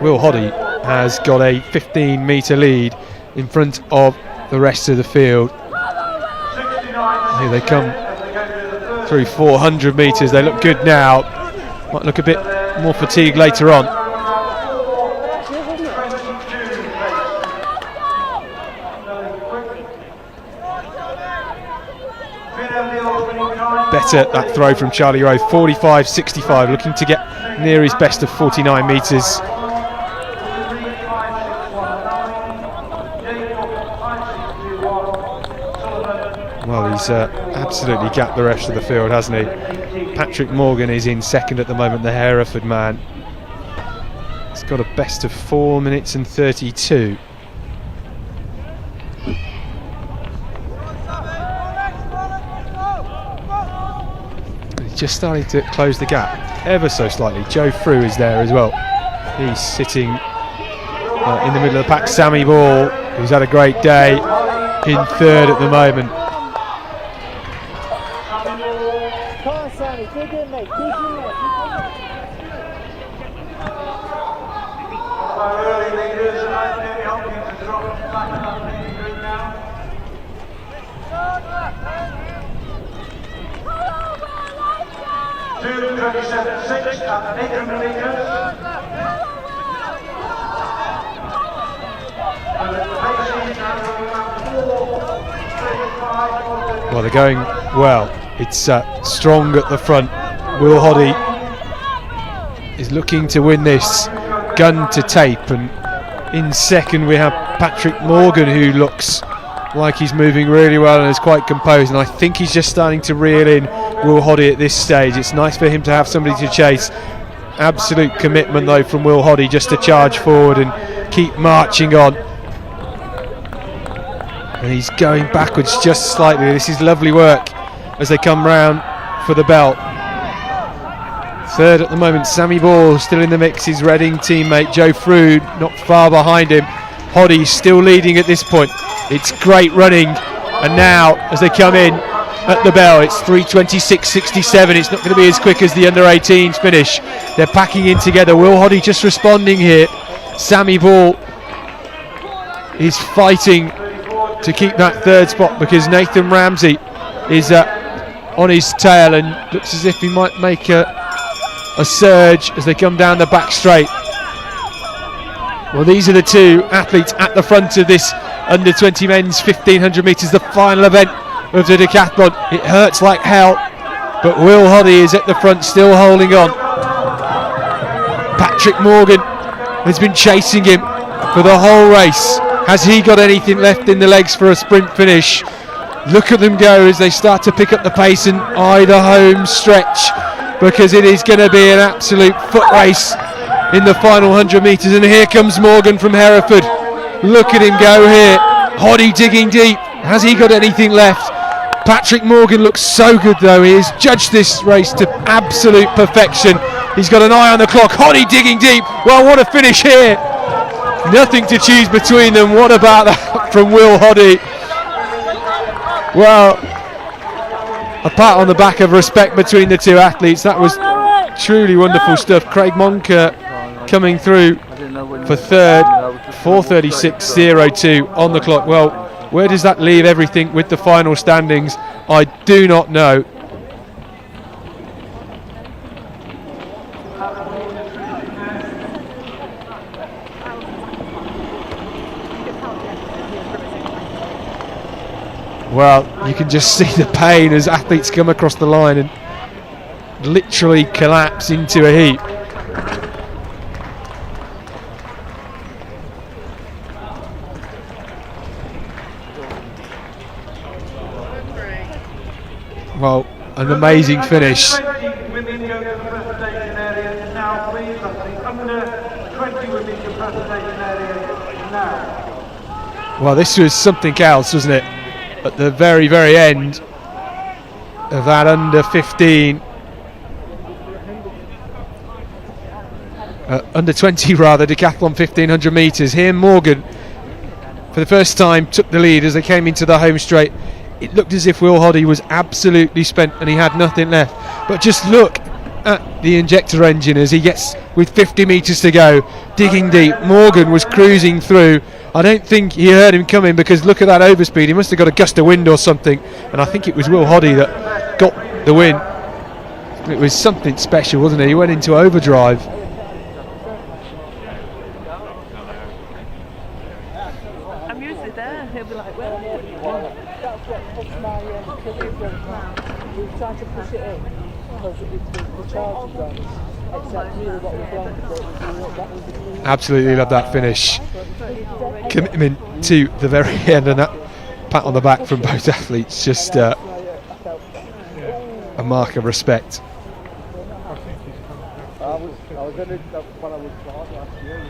Will Hoddy has got a 15-metre lead in front of the rest of the field. Here they come through 400 metres. They look good now. Might look a bit more fatigued later on. Better that throw from Charlie Rowe, 45.65, looking to get near his best of 49 metres. Well, he's absolutely gapped the rest of the field, hasn't he? Patrick Morgan is in second at the moment, the Hereford man. He's got a best of 4 minutes and 32. He's just starting to close the gap ever so slightly. Joe Frew is there as well. He's sitting in the middle of the pack. Sammy Ball, who's had a great day, in third at the moment. Well, they're going well. It's strong at the front. Will Hoddy is looking to win this, gun to tape, and in second we have Patrick Morgan, who looks like he's moving really well and is quite composed, and I think he's just starting to reel in Will Hoddy at this stage. It's nice for him to have somebody to chase. Absolute commitment though from Will Hoddy, just to charge forward and keep marching on. And he's going backwards just slightly. This is lovely work as they come round for the belt. Third at the moment, Sammy Ball still in the mix. His Reading teammate Joe Frew not far behind him. Hoddy still leading at this point. It's great running, and now as they come in at the bell, it's 3:26.67. It's not going to be as quick as the under-18s finish. They're packing in together. Will Hoddy just responding here. Sammy Ball is fighting to keep that third spot because Nathan Ramsey is on his tail and looks as if he might make a surge as they come down the back straight. Well, these are the two athletes at the front of this under 20 men's 1500 metres, the final event of the decathlon. It hurts like hell, but Will Hoddy is at the front still holding on. Patrick Morgan has been chasing him for the whole race. Has he got anything left in the legs for a sprint finish? Look at them go as they start to pick up the pace and eye the home stretch, because it is going to be an absolute foot race in the final 100 metres. And here comes Morgan from Hereford. Look at him go here. Hoddy digging deep. Has he got anything left? Patrick Morgan looks so good though. He has judged this race to absolute perfection. He's got an eye on the clock. Hoddy digging deep. Well, what a finish here. Nothing to choose between them. What about that from Will Hoddy? Well, a pat on the back of respect between the two athletes. That was truly wonderful stuff. Craig Monker coming through for third, 4:36.02 on the clock. Well, where does that leave everything with the final standings? I do not know. Well, you can just see the pain as athletes come across the line, and literally collapse into a heap. Well, an amazing finish. Women go to the presentation area now, please. Under 20 women to the presentation area now. Well, this was something else, wasn't it? At the very, very end of that under 15, under 20 rather, decathlon 1500 metres. Here Morgan, for the first time, took the lead as they came into the home straight. It looked as if Will Hoddy was absolutely spent and he had nothing left. But just look at the injector engine as he gets, with 50 metres to go, digging deep. Morgan was cruising through. I don't think he heard him coming, because look at that overspeed. He must have got a gust of wind or something. And I think it was Will Hoddy that got the win. It was something special, wasn't it? He went into overdrive. I'm usually there. He'll be like, well, that's what puts my career going round. We've tried to push it in because the charge is on. Except really what we've gone for. Absolutely love that finish. Commitment to the very end, and that pat on the back from both athletes, just a mark of respect. I was in it when I was last year.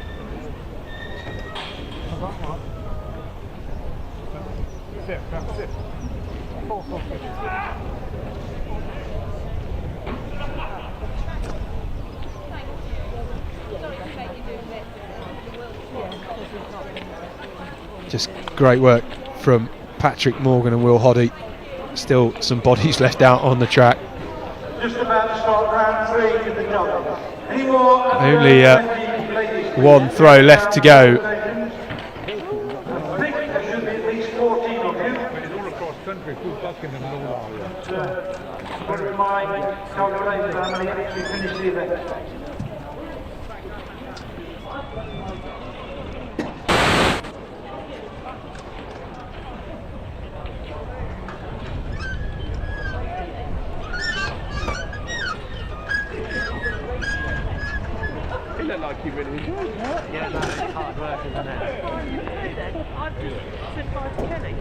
Just great work from Patrick Morgan and Will Hoddy. Still some bodies left out on the track. Just about to start round 3 in the double. Any more? Only one throw left to go. I think there should be at least 14 of you. It's all across country, full bucking and all that. What are my calculations? How many actually finished the event? You look like you really enjoyed it. Yeah, no, it's hard work, isn't it? I've just said bye to Kelly.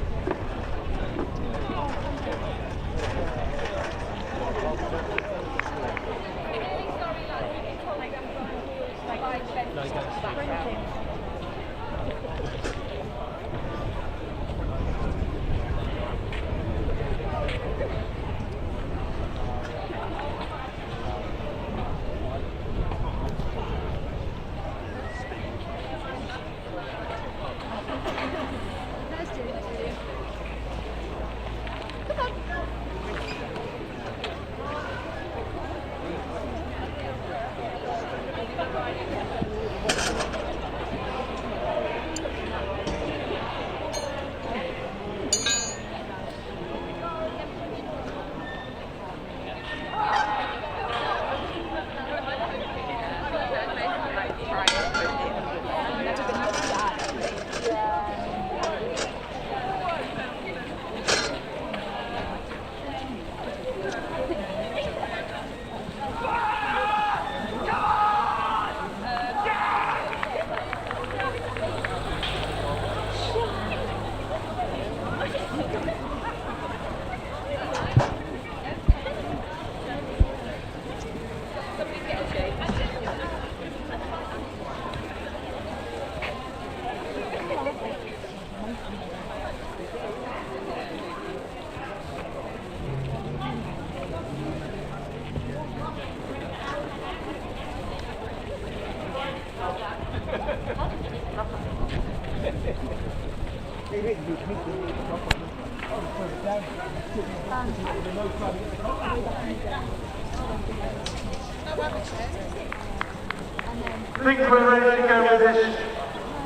I think we're ready to go with this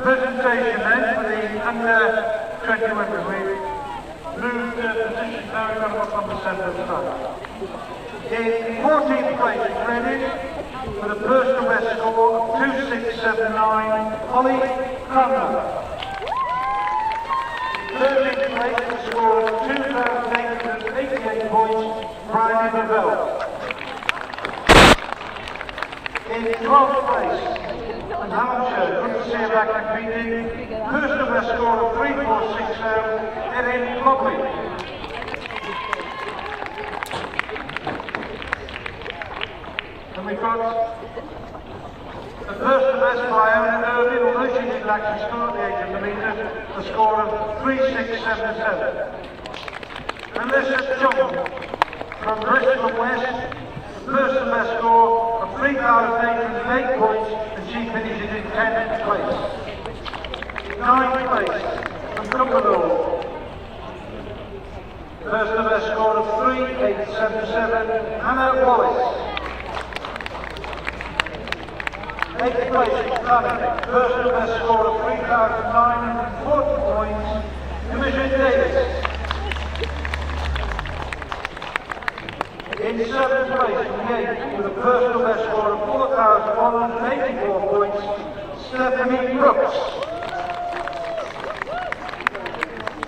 presentation then for the under 20 women. We've moved positions now, we've got to look on the centre side. In 14th place, ready with a personal best score of 2679, Holly Cranmer. 13th place, with a score of 2,888 points, Bridie Bevell. In 12th place, Hampshire, good to see you back competing. Personal best score of 3.460, Erin Logley. And we've got the personal best by Aaron Irving, although she didn't actually start the 800 metres, a score of 3.677. And this is John from Bristol West, the personal best score of 3,808 points, and she finishes in 10th place. 9th place from Cumbernauld, personal best score of 3,877, Hannah Wallace. 8th place from Clapham, personal best score of 3,940 points, Commission Davis. In 7th place from Yates with a personal best score of 4,184 points, Stephanie Brooks.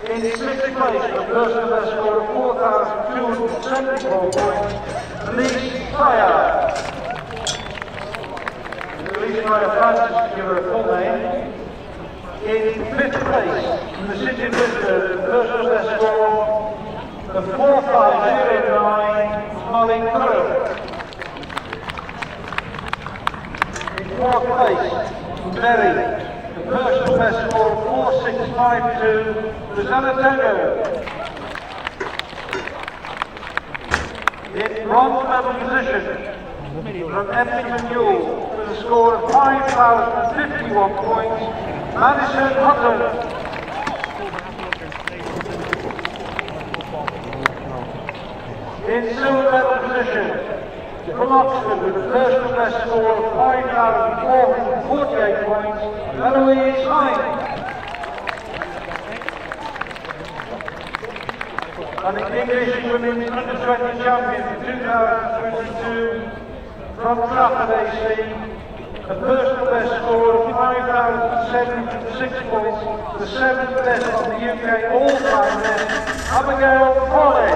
In 6th place with a personal best score of 4,274 points, Elise Pryor. Elise Pryor Francis, to give her a full name. In 5th place from the City of Bristol, with a personal best score of 4,509, Molly Curran. In 4th place, Berry, the personal best score of 4,652, Rosanna Tango. In bronze medal position, from Epsom and Newell, with a score of 5,051 points, Madison Hutton. In silver medal position, from Oxford with a personal best score of 5,448 points, Eloise Hine. And the English Women's Under-20 Champion for 2022, from Trafford AC, a personal best score of 5,706 points, the 7th best on the UK all-time list, Abigail Foley.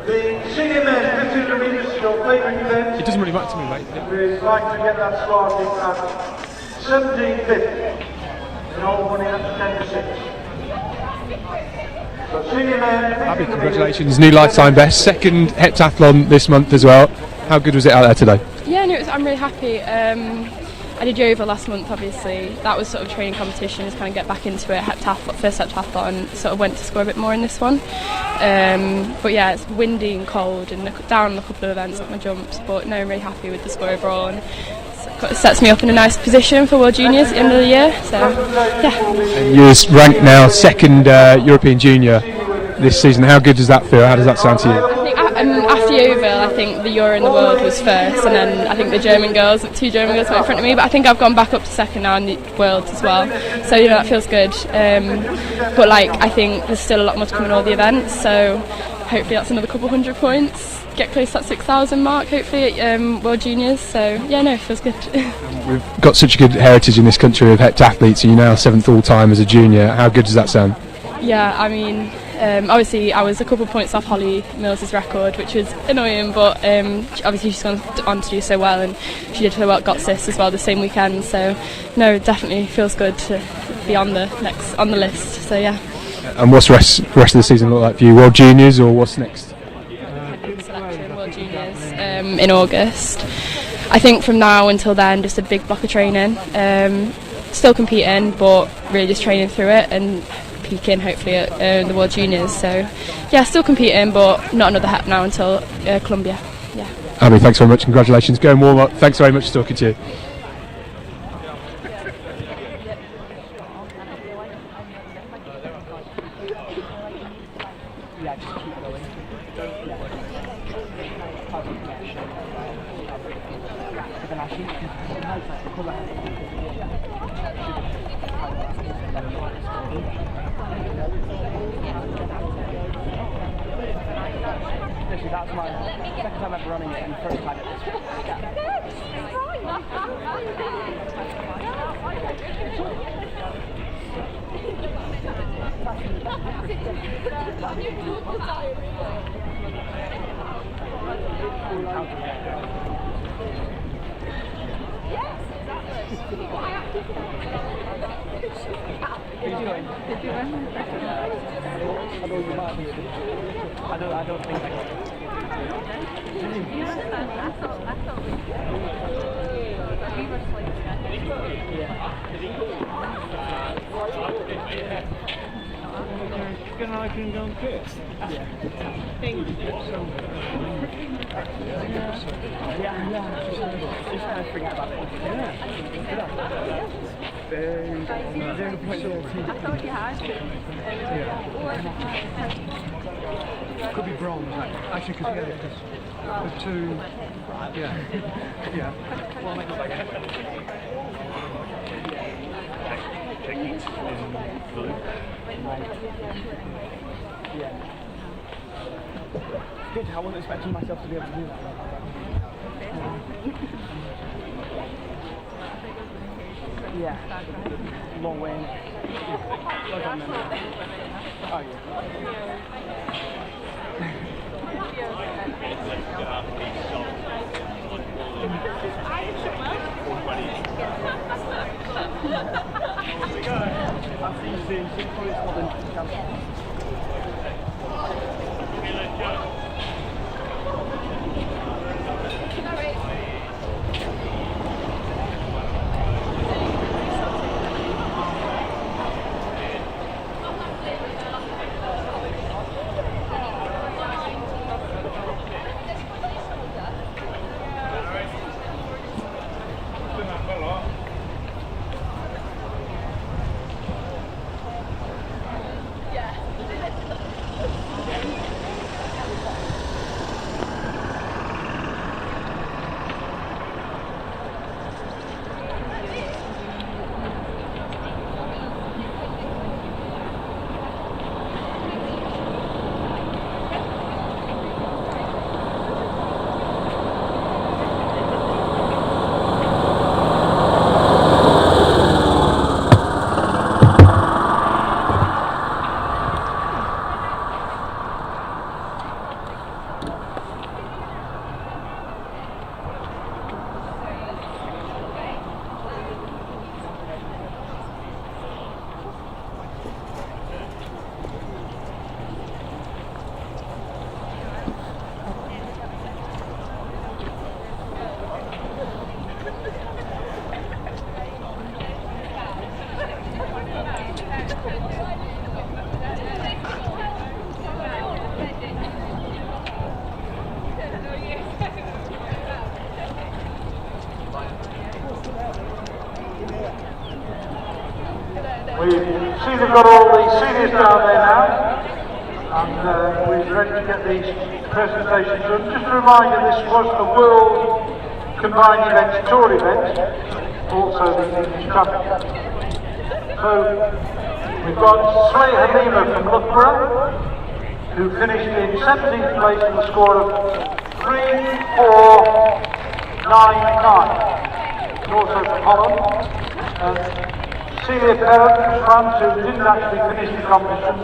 The senior men 15 metres, your favourite event. It doesn't really matter to me, mate. We'd like to get that started at 17.50. And all money up to 10 to 6. So senior men. Abby, congratulations, new lifetime best. Second heptathlon this month as well. How good was it out there today? Yeah, no, I'm really happy. I did Yeovil last month, obviously. That was sort of training competition, just kind of get back into it. First heptathlon, sort of went to score a bit more in this one. But yeah, it's windy and cold and down on a couple of events like my jumps. But no, I'm really happy with the score overall. And sets me up in a nice position for World Juniors at the end of the year. So yeah. And you're ranked now second European junior this season. How good does that feel? How does that sound to you? I think after Yeovil, I think the Euro in the world was first, and then I think the German girls, 2 German girls were in front of me, but I think I've gone back up to second now in the world as well, so that feels good. But like, I think there's still a lot more to come in all the events, so hopefully that's another couple 100 points, get close to that 6,000 mark hopefully at World Juniors, so yeah, no, it feels good. We've got such a good heritage in this country of heptathletes, and you're now 7th all time as a junior. How good does that sound? Yeah, I mean, obviously I was a couple of points off Holly Mills's record, which was annoying, but obviously she's gone on to do so well, and she did her well at Gotsis as well the same weekend, so no, it definitely feels good to be on the list, so yeah. And what's the rest of the season look like for you? World Juniors, or what's next? Selection World Juniors in August. I think from now until then, just a big block of training, still competing, but really just training through it and peaking hopefully at the World Juniors, so yeah, still competing, but not another hep now until Colombia. Yeah. Abby, thanks very much, congratulations, go and warm up, thanks very much for talking to you. That's my second time ever running it and first time at this. I don't think I can. Can I can go and piss? Just trying to figure out about it. I thought you had. Could be bronze, actually, because the two. Yeah. Well, I'll make it back. Techniques in blue. Yeah. Good, I wasn't expecting myself to be able to do that. Yeah. Long way in. Well done, then. Oh, I'll see you soon. See you probably Scotland. Yeah. We see they've got all the seniors down there now, and we're ready to get these presentations done. Just a reminder, this was the World Combined Events Tour event, also the English Championship. So we've got Slay Halima from Loughborough, who finished in 17th place with a score of 3-4-9-9. And also from Holland. Celia Perrin from France, who didn't actually finish the competition.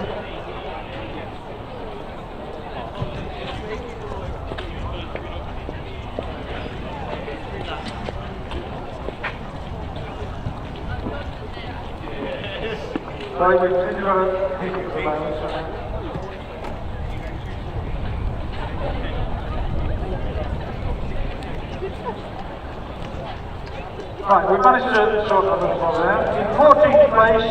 Sorry, we've got a hiccup at the moment. Right, we managed to sort of the ball there. In 14th place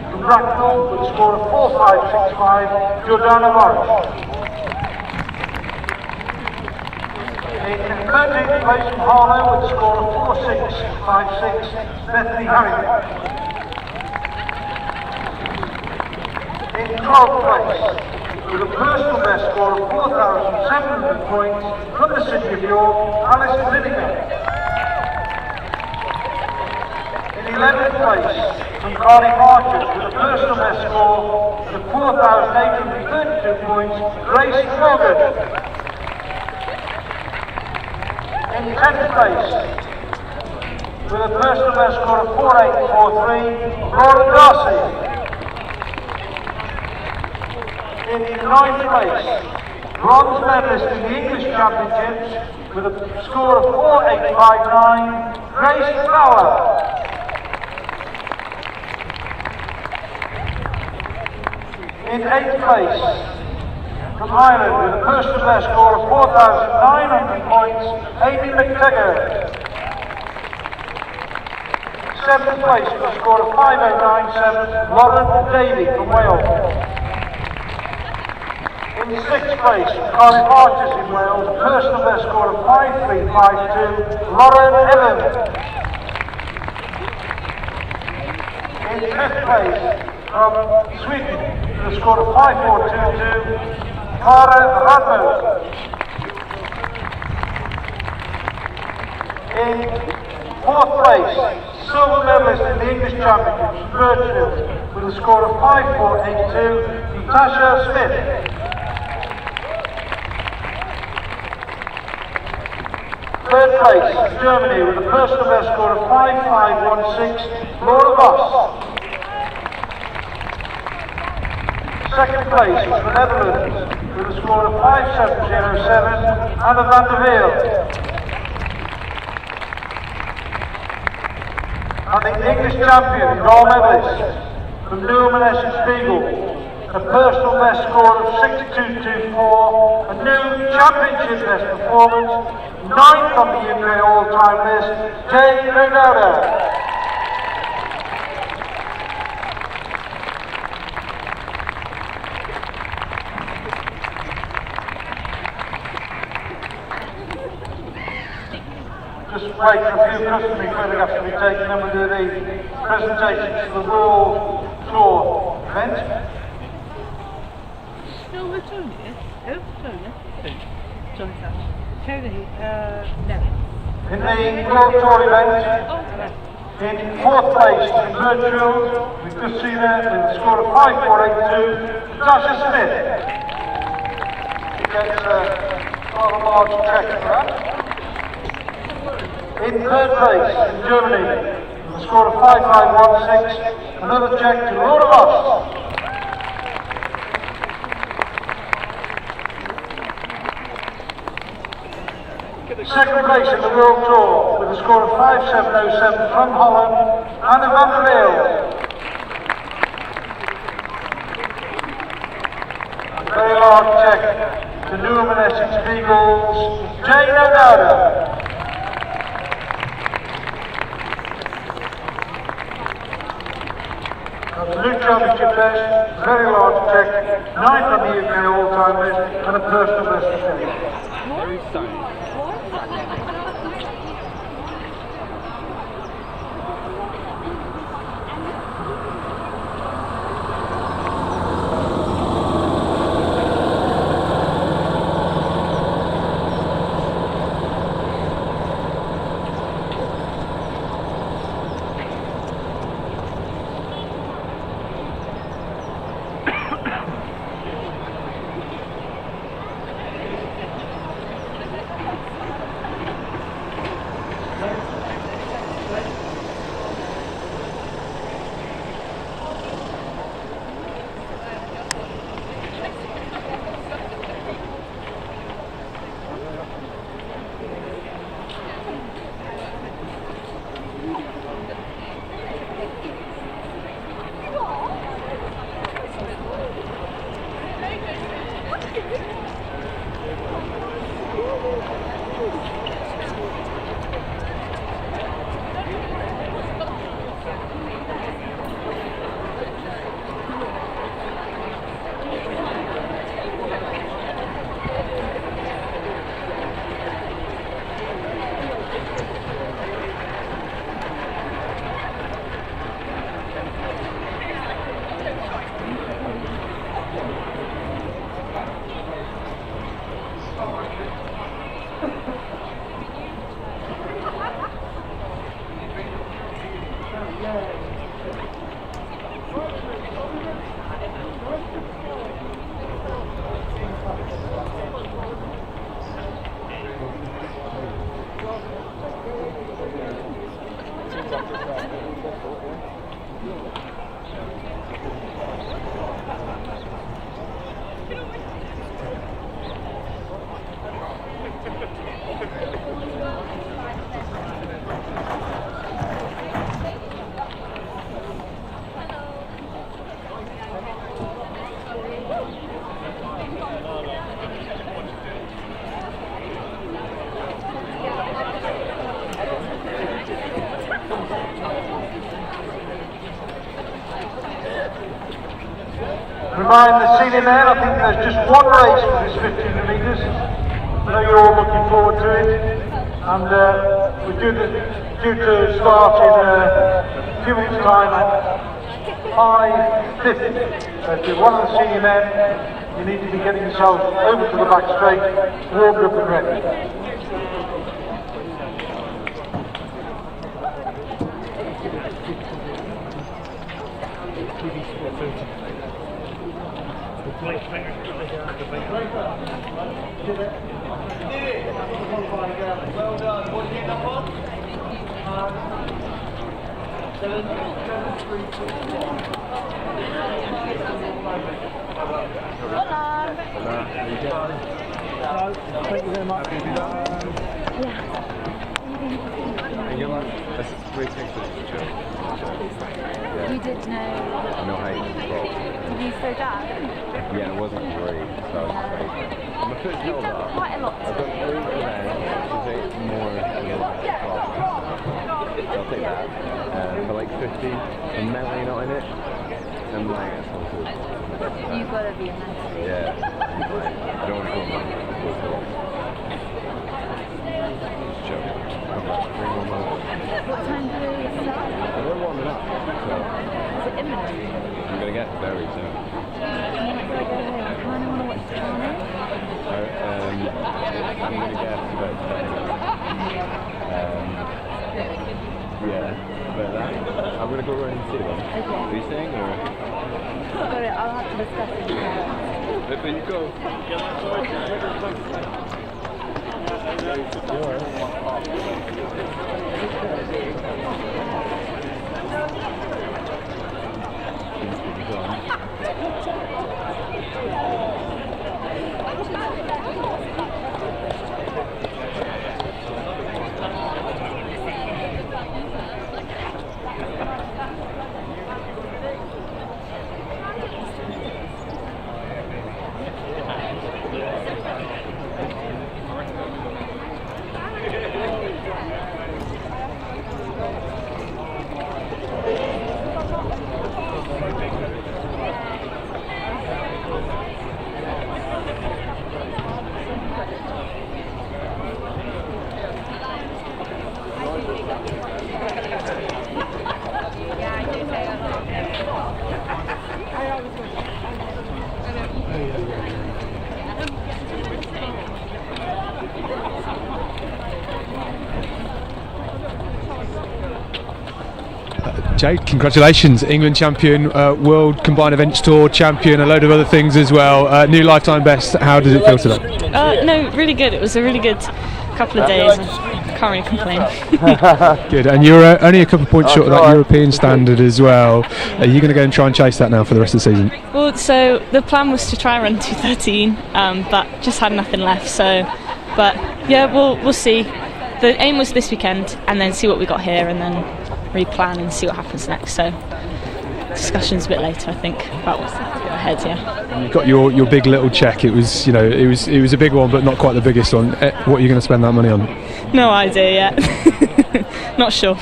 from Bracknell with a score of 4-5-6-5, Jordana Morris. In 13th place from Harlow with a score of 4-6-5-6, Bethany Harrington. In 12th place with a personal best score of 4,700 points from the City of York, Alice Lineker. In 11th place from Cardiff Archers with a personal best score of 4,832 points, Grace Morgan. In 10th place with a personal best score of 4,843, Laura Darcy. In 9th place, bronze medalist in the English Championships with a score of 4,859, Grace Fowler. In 8th place, from Ireland with a personal best score of 4,900 points, Amy McTaggart. 7th place with a score of 5,897, Lauren Davey from Wales. In 6th place, Cardiff Archers in Wales, a personal best score of 5,352, Lauren Evans. In 5th place, from Sweden, with a score of 5,422, Kara Radmo. In 4th place, silver medalist in the English Championships, Birchfield, with a score of 5,482, Natasha Smith. 3rd place, Germany, with a personal best score of 5,516, Laura Voss. 2nd place was the Netherlands, with a score of 5,707, Anna van der Weel. And the English champion, gold medalist, from Newham and Essex Beagle, a personal best score of 6,224, a new championship best performance, 9th on the UK all-time list, Jay Ronaldo. Just wait for a few customary photographs to be taken, then we'll do the presentations to the World Tour event. Still with Tony? Who? Tony? Tony Thatch. Tony, no. In the World Tour event, in 4th place in Birchfield, we've just seen her with a score of 5,482, Natasha Smith. She gets a rather large check for that. In 3rd place in Germany, with a score of 5,516, another check to Laura Voss. Second place in the World Tour with a score of 5,707 from Holland, Anna van der Weel. A very large check to Newham and Essex Beagles, Jane O'Dowda. The new championship best, very large check, 9th on the UK all-time list, and a personal best for Shelley. Very sunny. Remind the senior men, I think there's just one race for this 1500 metres. I know you're all looking forward to it, and we're due to start in a few minutes' time at 5:50. So if you're one of the senior men, you need to be getting yourselves over to the back straight, warmed up and ready. Well done. What did you end up on? 7, 3, 4. Thank you very much. You did know. I know how you spoke. Did you slow down? Yeah, it wasn't great, so I was afraid. My foot's held up. Quite a lot. I've done 3 events, which is 8 more than the last 12. So I'll take that. For like 50, I'm mentally not in it. I'm like, that's all good. You've got to be mentally. Yeah. I don't want to go on Just joking. Come on, 3 more months. What time do they start? We're warming up, so Is it imminent? I'm going to get very soon. When do I go home? I kind of want to watch the drama. I'm going to get about 10. Yeah, but that, I'm going to go around and see them. Okay. Are you staying or? Sorry, I'll have to discuss it. There you go. Jade, congratulations, England champion, World Combined Events Tour champion, a load of other things as well. New lifetime best. How does it feel today? No, really good. It was a really good couple of days. I can't really complain. Good, and you're only a couple of points short of that European standard as well. Are you going to go and try and chase that now for the rest of the season? Well, so the plan was to try and run 2:13, but just had nothing left. So, but yeah, we'll see. The aim was this weekend, and then see what we got here, and then replan and see what happens next. So discussions a bit later, I think, about what's ahead. Yeah. You've got your big little check. It was it was a big one, but not quite the biggest one. What are you going to spend that money on? No idea yet. Not sure.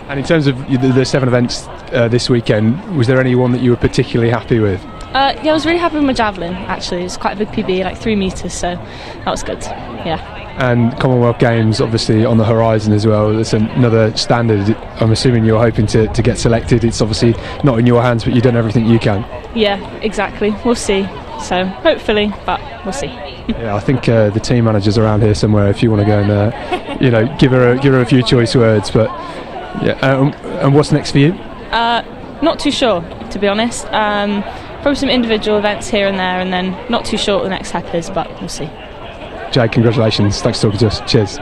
And in terms of the 7 events this weekend, was there any one that you were particularly happy with? Yeah, I was really happy with my javelin. Actually, it was quite a big PB, like 3 meters, so that was good. Yeah. And Commonwealth Games obviously on the horizon as well. That's another standard. I'm assuming you're hoping to get selected. It's obviously not in your hands, but you've done everything you can. Yeah, exactly. We'll see. So hopefully, but we'll see. Yeah, I think the team manager's around here somewhere. If you want to go and give her a few choice words. But yeah, and what's next for you? Not too sure, to be honest. Probably some individual events here and there, and then not too sure what the next step is, but we'll see. Jay, congratulations. Thanks for talking to us. Cheers.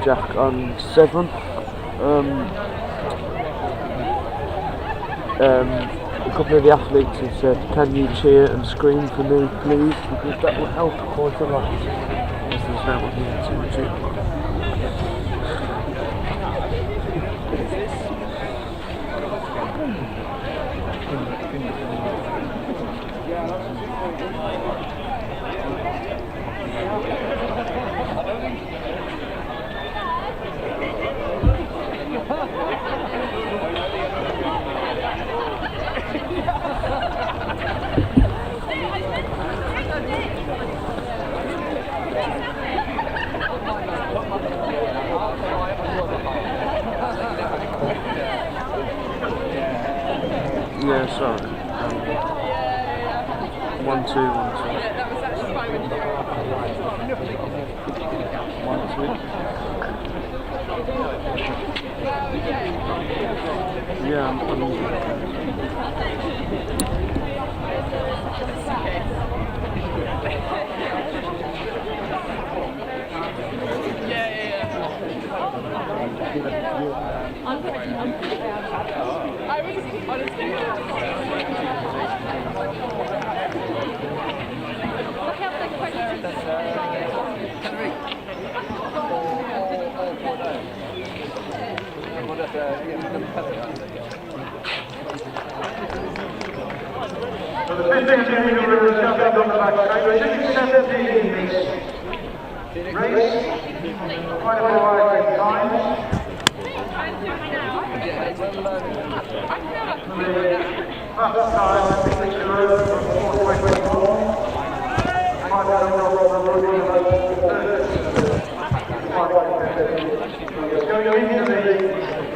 Jack on 7th. A couple of the athletes have said, can you cheer and scream for me please, because that will help quite a lot, because there's no one here to cheer. Yeah, sorry. 1, 2, 1, 2. Yeah, For the 15th year, we will jump on the back straight. We're 17 race, quite a variety of times. The fastest time, I think it's Europe from 4:24. Going into the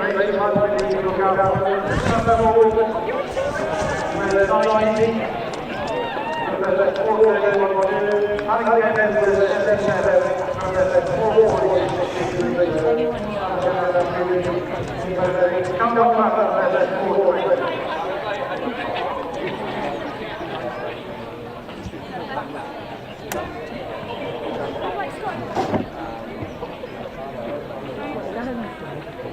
race, I think we need to look out with 90.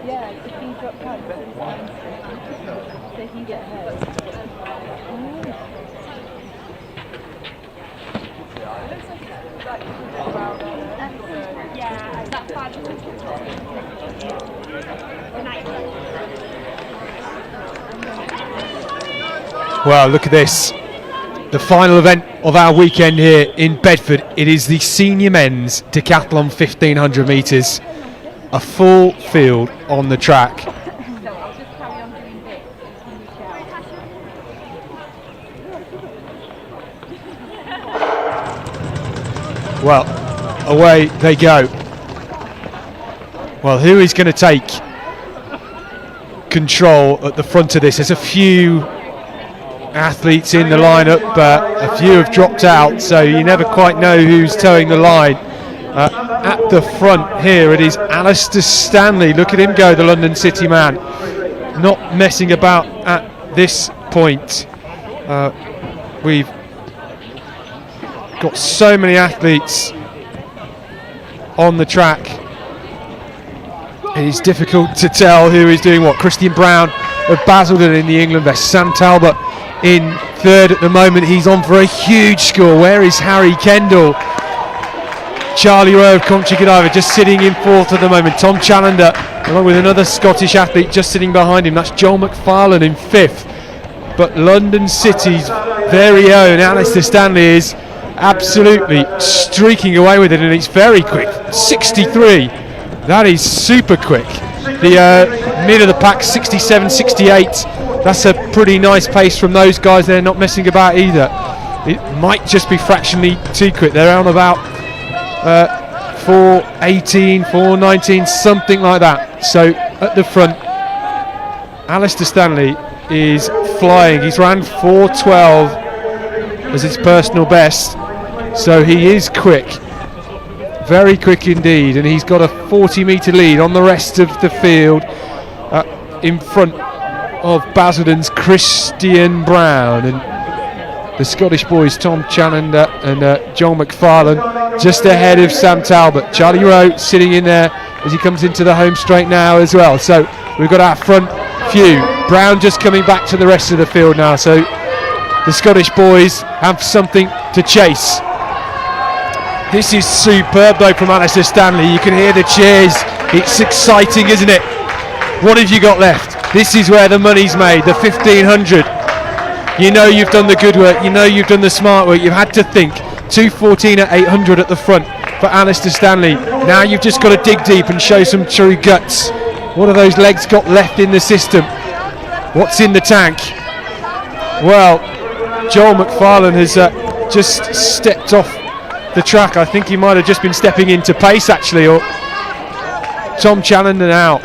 Yeah, if he dropped out, so he can get hurt. Yeah, that's fine. Well, look at this. The final event of our weekend here in Bedford. It is the senior men's decathlon 1500 metres. A full field on the track. Well, away they go. Well, who is going to take control at the front of this? There's a few athletes in the lineup, but a few have dropped out, so you never quite know who's towing the line. At the front here, it is Alistair Stanley. Look at him go, the London City man. Not messing about at this point. We've got so many athletes on the track. It is difficult to tell who is doing what. Christian Brown of Basildon in the England vest. Sam Talbot in third at the moment. He's on for a huge score. Where is Harry Kendall? Charlie Rowe of Coventry Godiva just sitting in fourth at the moment. Tom Challenger along with another Scottish athlete just sitting behind him. That's Joel McFarlane in fifth. But London City's very own Alistair Stanley is absolutely streaking away with it, and it's very quick. 63. That is super quick. The mid of the pack, 67, 68. That's a pretty nice pace from those guys. They're not messing about either. It might just be fractionally too quick. They're on about 4:18, 4:19, something like that. So at the front, Alistair Stanley is flying. He's ran 4:12 as his personal best, so he is quick, very quick indeed, and he's got a 40-metre lead on the rest of the field in front of Basildon's Christian Brown and the Scottish boys Tom Challenger and Joel McFarlane just ahead of Sam Talbot. Charlie Rowe sitting in there as he comes into the home straight now as well. So we've got our front few. Brown just coming back to the rest of the field now, so the Scottish boys have something to chase. This is superb though from Alistair Stanley. You can hear the cheers. It's exciting, isn't it? What have you got left? This is where the money's made, the 1500. You know you've done the good work, you know you've done the smart work, you've had to think. 2:14 at 800 at the front for Alistair Stanley. Now you've just got to dig deep and show some true guts. What have those legs got left in the system? What's in the tank? Well, Joel McFarlane has just stepped off the track. I think he might have just been stepping into pace actually, or Tom Challoner now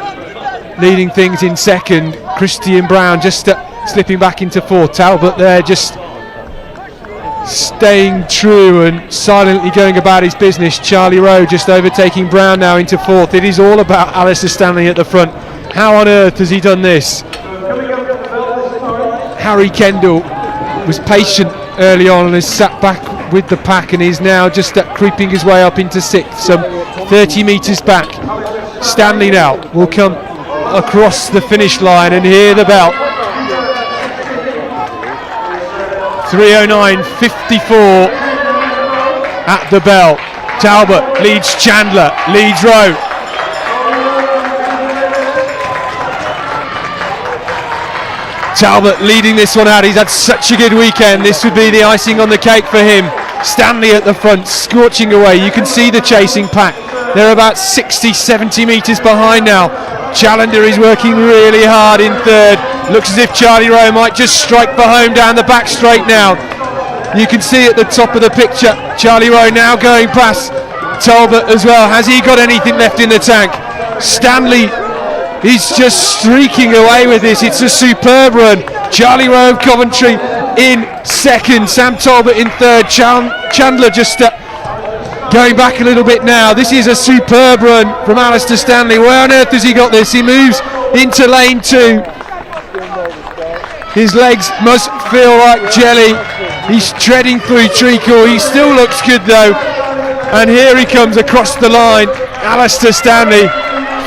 leading things in second. Christian Brown just slipping back into fourth. Talbot there just staying true and silently going about his business. Charlie Rowe just overtaking Brown now into fourth. It is all about Alistair Stanley at the front. How on earth has he done this? Harry Kendall was patient early on and has sat back with the pack and is now just creeping his way up into sixth, some 30 metres back. Stanley now will come across the finish line and hear the bell. 3:09.54 at the bell. Talbot leads Chandler, leads Rowe. Talbot leading this one out. He's had such a good weekend. This would be the icing on the cake for him. Stanley at the front, scorching away. You can see the chasing pack. They're about 60-70 metres behind now. Challenger is working really hard in third. Looks as if Charlie Rowe might just strike for home down the back straight now. You can see at the top of the picture, Charlie Rowe now going past Talbot as well. Has he got anything left in the tank? Stanley is just streaking away with this. It's a superb run. Charlie Rowe of Coventry in second. Sam Talbot in third. Chandler just going back a little bit now. This is a superb run from Alistair Stanley. Where on earth has he got this? He moves into lane 2. His legs must feel like jelly. He's treading through treacle. He still looks good though. And here he comes across the line. Alistair Stanley.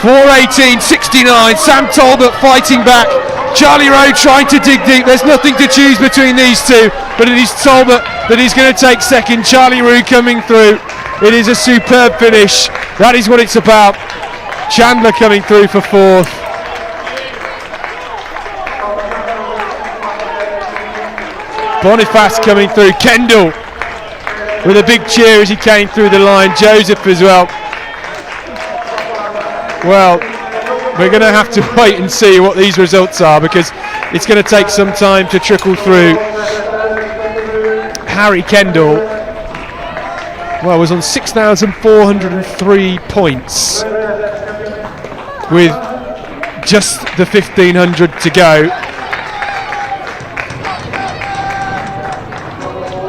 4:18.69. Sam Talbot fighting back. Charlie Rowe trying to dig deep. There's nothing to choose between these two, but it is Talbot that is going to take second. Charlie Rowe coming through. It is a superb finish. That is what it's about. Chandler coming through for fourth. Boniface coming through. Kendall with a big cheer as he came through the line. Joseph as well. Well, we're going to have to wait and see what these results are, because it's going to take some time to trickle through. Harry Kendall, well, was on 6,403 points with just the 1,500 to go.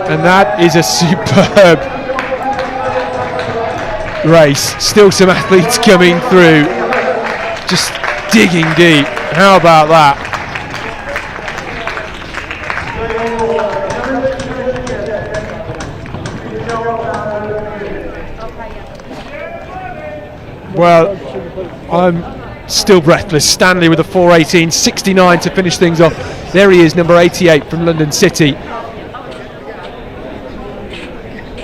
And that is a superb race. Still some athletes coming through, just digging deep. How about that? Well, I'm still breathless. Stanley with a 4:18.69 to finish things off. There he is, number 88 from London City.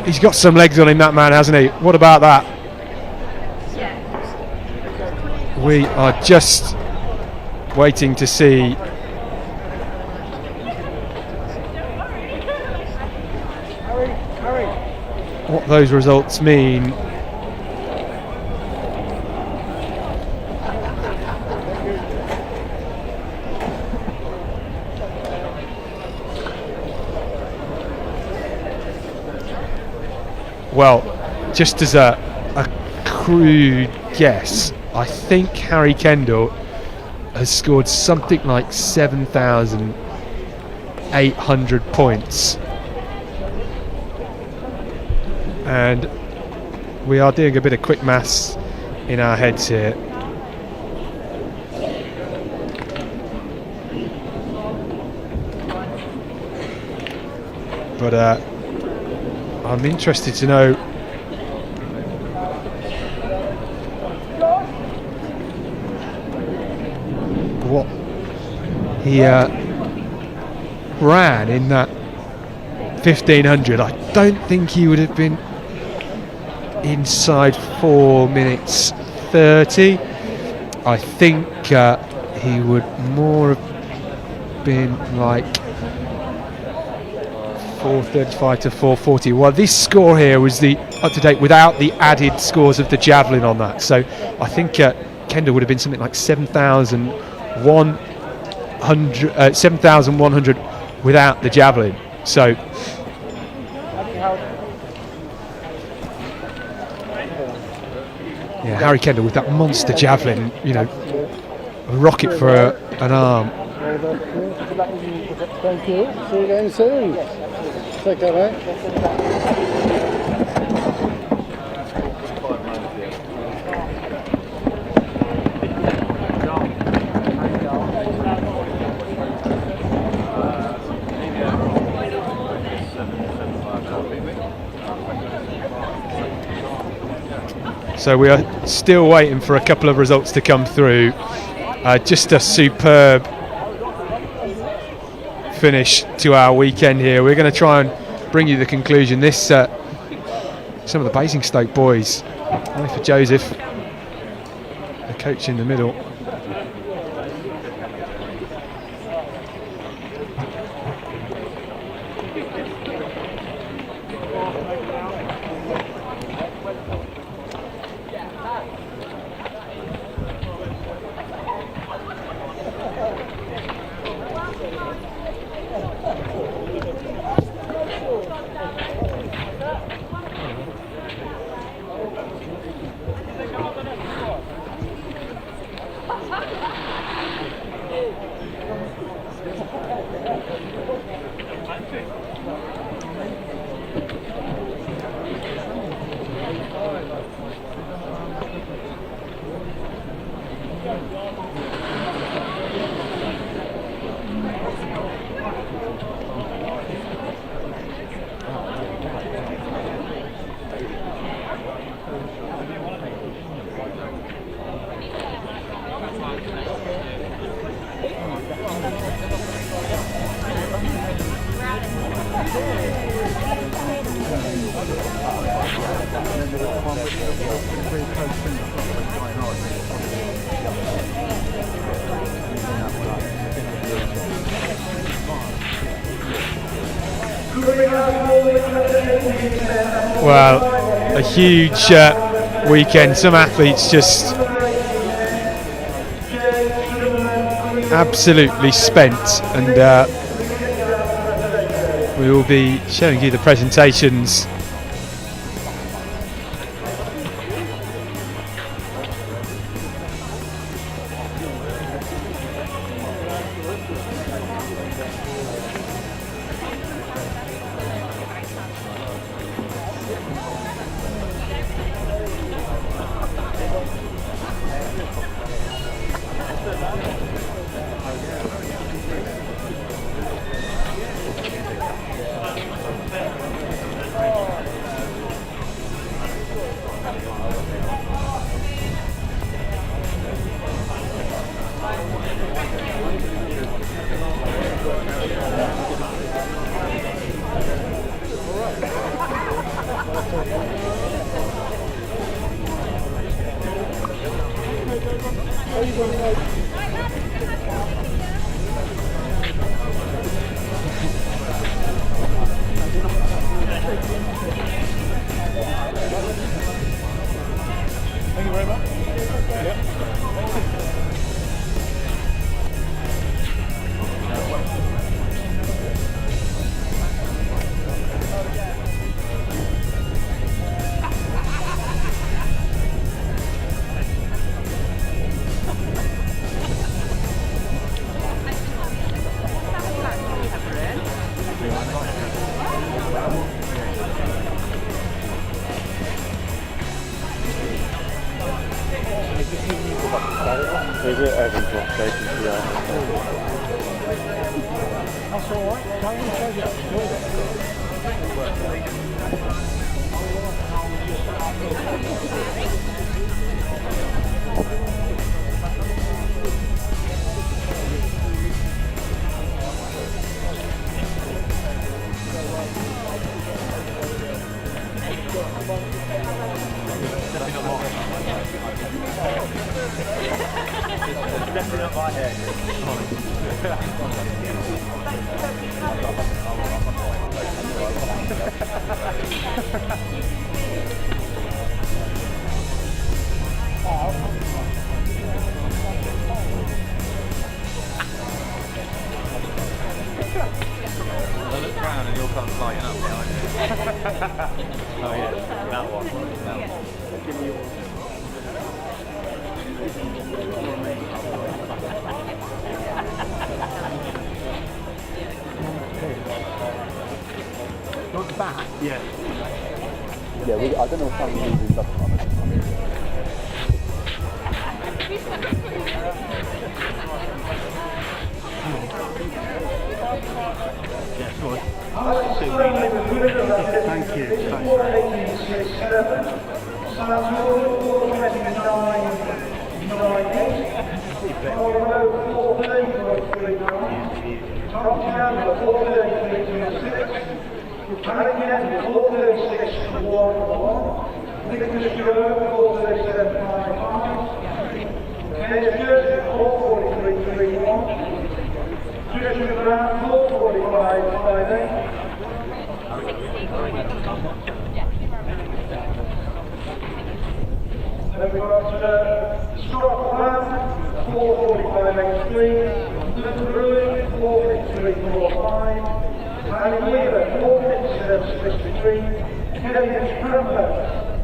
He's got some legs on him, that man, hasn't he? What about that? We are just waiting to see what those results mean. Well, just as a crude guess, I think Harry Kendall has scored something like 7,800 points. And we are doing a bit of quick maths in our heads here. But I'm interested to know what he ran in that 1500, I don't think he would have been inside 4 minutes 30. I think he would more have been like 4:35 to 4:40. Well, this score here was the up to date without the added scores of the javelin on that. So I think Kendall would have been something like 7,100 without the javelin. So yeah, Harry Kendall with that monster javelin, you know, a rocket for an arm. Thank you. See you again soon. Take care, mate. So we are still waiting for a couple of results to come through. Just a superb finish to our weekend here. We're going to try and bring you the conclusion. This some of the Basingstoke boys, only for Joseph, the coach in the middle. Well, a huge weekend. Some athletes just absolutely spent, and we will be showing you the presentations. Thank you very much. Is it Evan Block Station for that? That's alright. Don't you take it? Definitely not my hair. I look round and your car's lighting up behind you. Oh yeah, that one. That one. Give me yours. Not the back? Yeah. Yeah, I don't know if I'm using that one. Yeah, sorry. Thank you. Then we've got Scotland, 4:45.83, Brewing, 4:53.45, and Wheeler, 4:57.63, Kevin Cramper,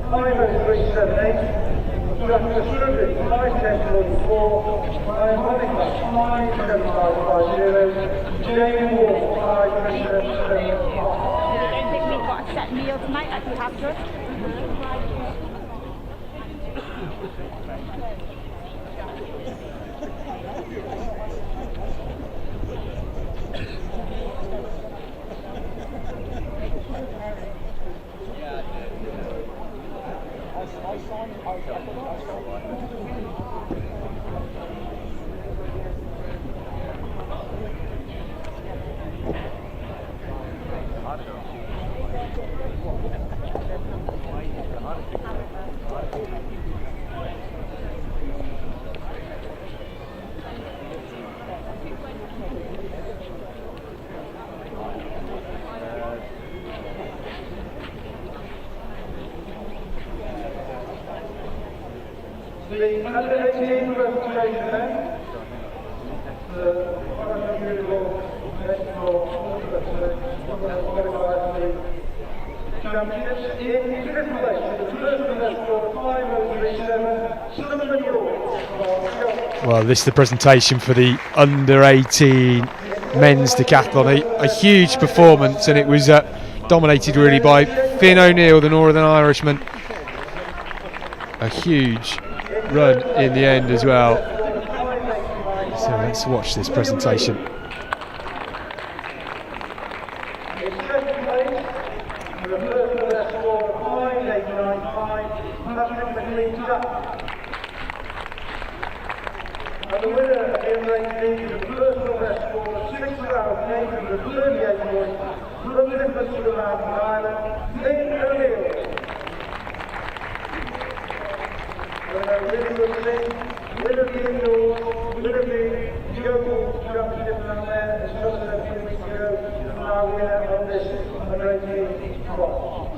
5:03.78, Dr. Struby, 5:10.44, and Monica, 5:75.50, Jamie Ward, 5:37.75. I don't think we've got a set meal tonight like we have done. The under 18 representation then, the unusual championships in fifth place, the first best score 5:37, Solomon York. Well, this is the presentation for the under 18 men's decathlon. A huge performance, and it was dominated really by Finn O'Neill, the Northern Irishman. A huge run in the end as well. So let's watch this presentation. And the winner in ranking the personal best score of 6,838 points from Liverpool to the Mountain Island, Finn O'Neill. Winner of the indoors, winner of the Global Championship down there, as well as a few weeks ago, and our winner of this under 18 cross.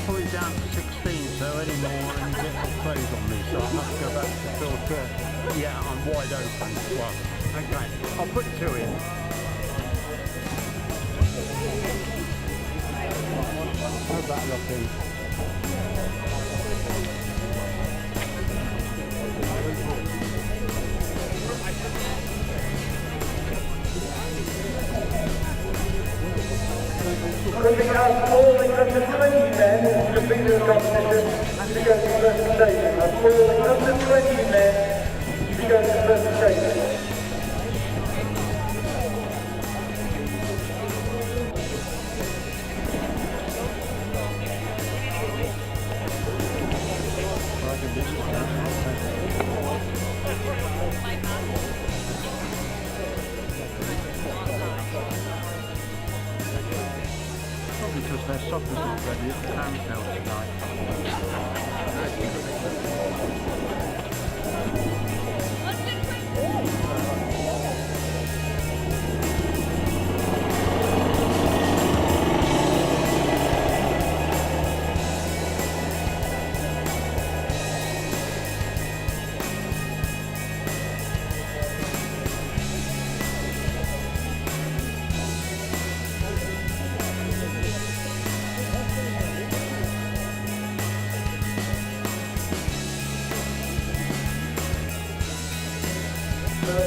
Probably down to 16, so any more and get the plays on me, so I'll have to go back to filter. Yeah, I'm wide open. Well, okay, I'll put 2 in. How's that looking? Moving out falling under 20 men to compete in the competition and to go to first station. And falling under 20 men to go to first station. Because their soccer's already at the handheld tonight.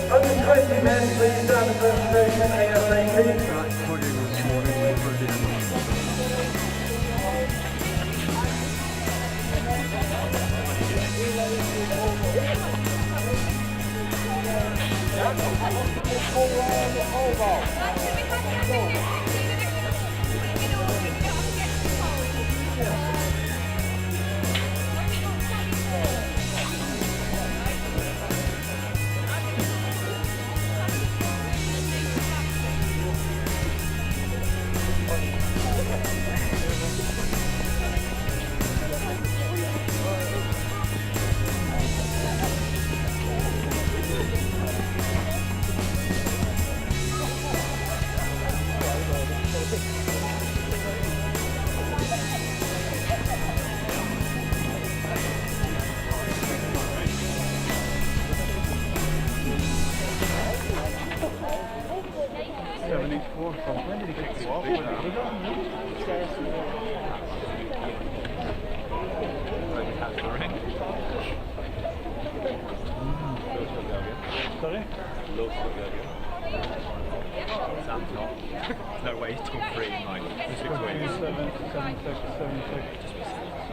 Under 20 men, please stand for first station ASAP. Podium this morning was brilliant. When did he kick you off? Sorry? Sam's not. No way he's done 3 in like 6 weeks. 7, 7, 6, 7, 6.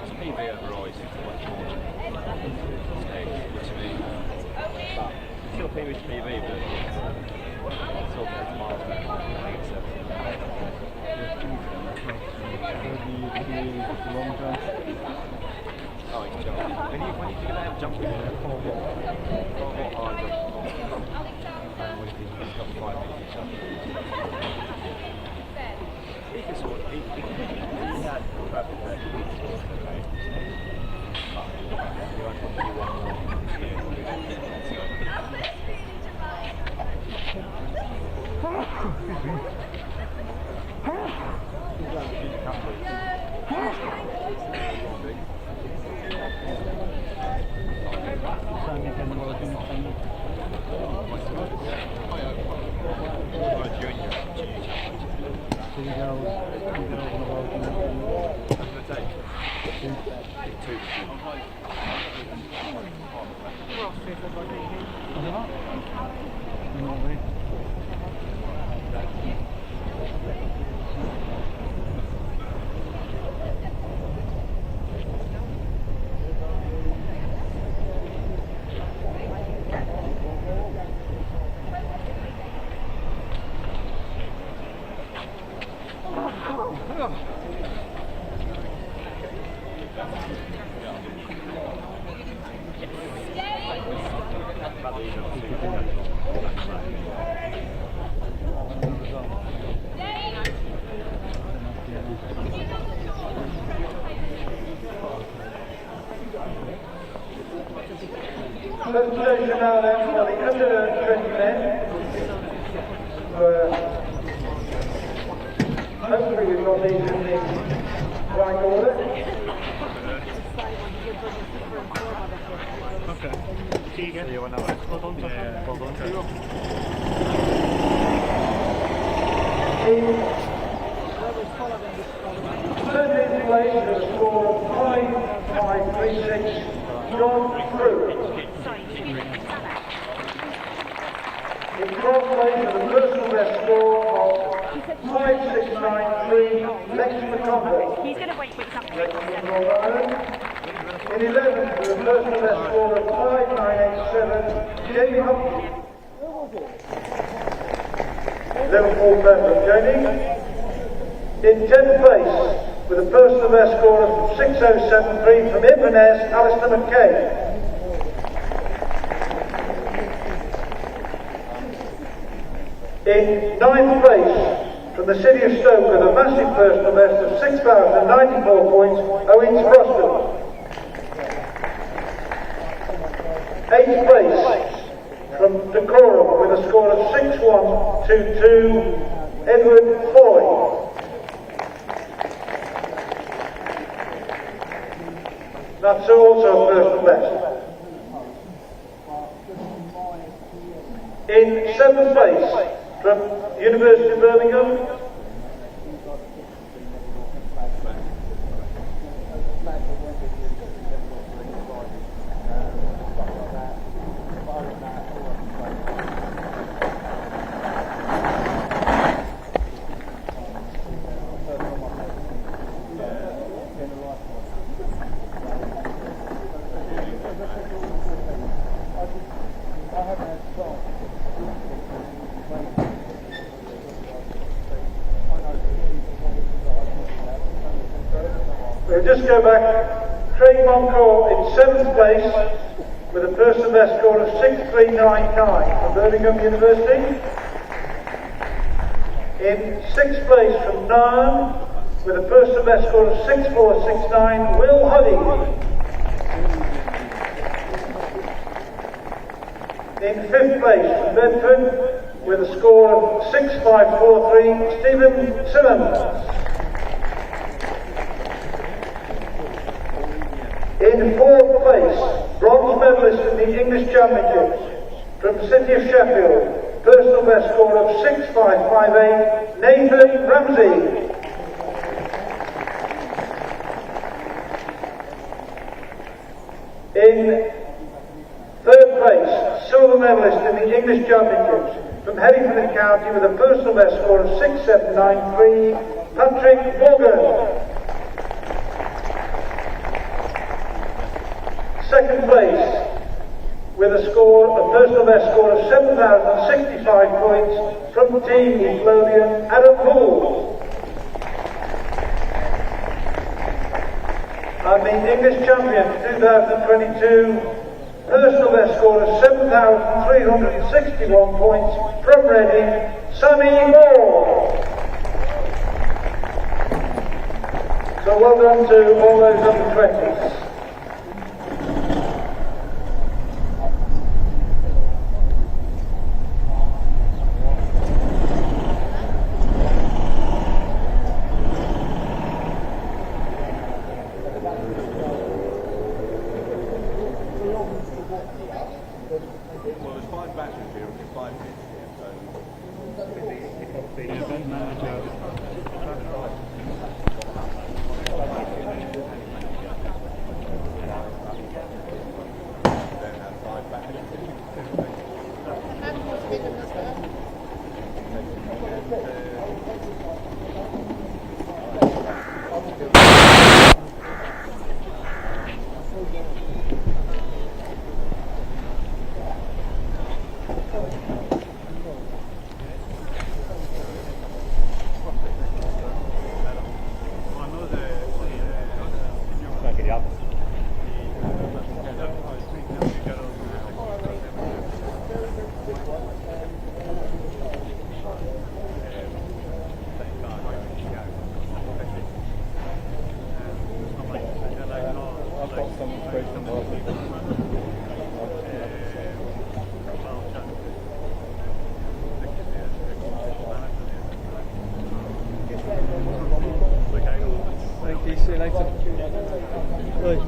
It's PB over Royce, it's much more than to me. Still PB to PB, but still 30 miles there. I think it's 7. Long jump. Oh, he's jumping. When you think about jumping, what high jump? He's got 5 minutes each other. He had perfect Presentation now then for the under 20 men. Hopefully we've got these in the right order. Okay. See you again. See you when I was. Well done, yeah. Well done. Third place with a score of 5.536. John Crew. In 12th place with a personal best score of 5.693, Lex McConville. He's going to wait for something. In 11th with a personal best score of 5.987, Jamie Hopkins. Liverpool member Jamie. In 10th place with a personal best score of 6.073 from Inverness, Alistair McKay. In 9th place from the City of Stoke with a massive personal best of 6,094 points, Owen Sproston. 8th place from Decorum with a score of 6,122, Edward Foy. That's also a personal best. In 7th place from University of Birmingham, we'll just go back. Craig Moncourt in 7th place with a personal best score of 6.399 from Birmingham University. In 6th place from Nairn with a personal best score of 6.469, Will Huddy. In 5th place from Bedford with a score of 6.543, Stephen Simmons. In 4th place, bronze medalist in the English Championships from the City of Sheffield, personal best score of 6.558, Nathan Ramsey. In 3rd place, silver medalist in the English Championships from Hereford County with a personal best score of 6.793, Patrick Morgan. 2nd place with a personal best score of 7,065 points from Team East Lothian, Adam Poole. And the English champion 2022, personal best score of 7,361 points from Reading, Sammy Moore. So well done to all those under 20s. Well, there's 5 batteries here, and 5 bits here, so... The event manager. What's demonstration was Thank you, see you later. Good.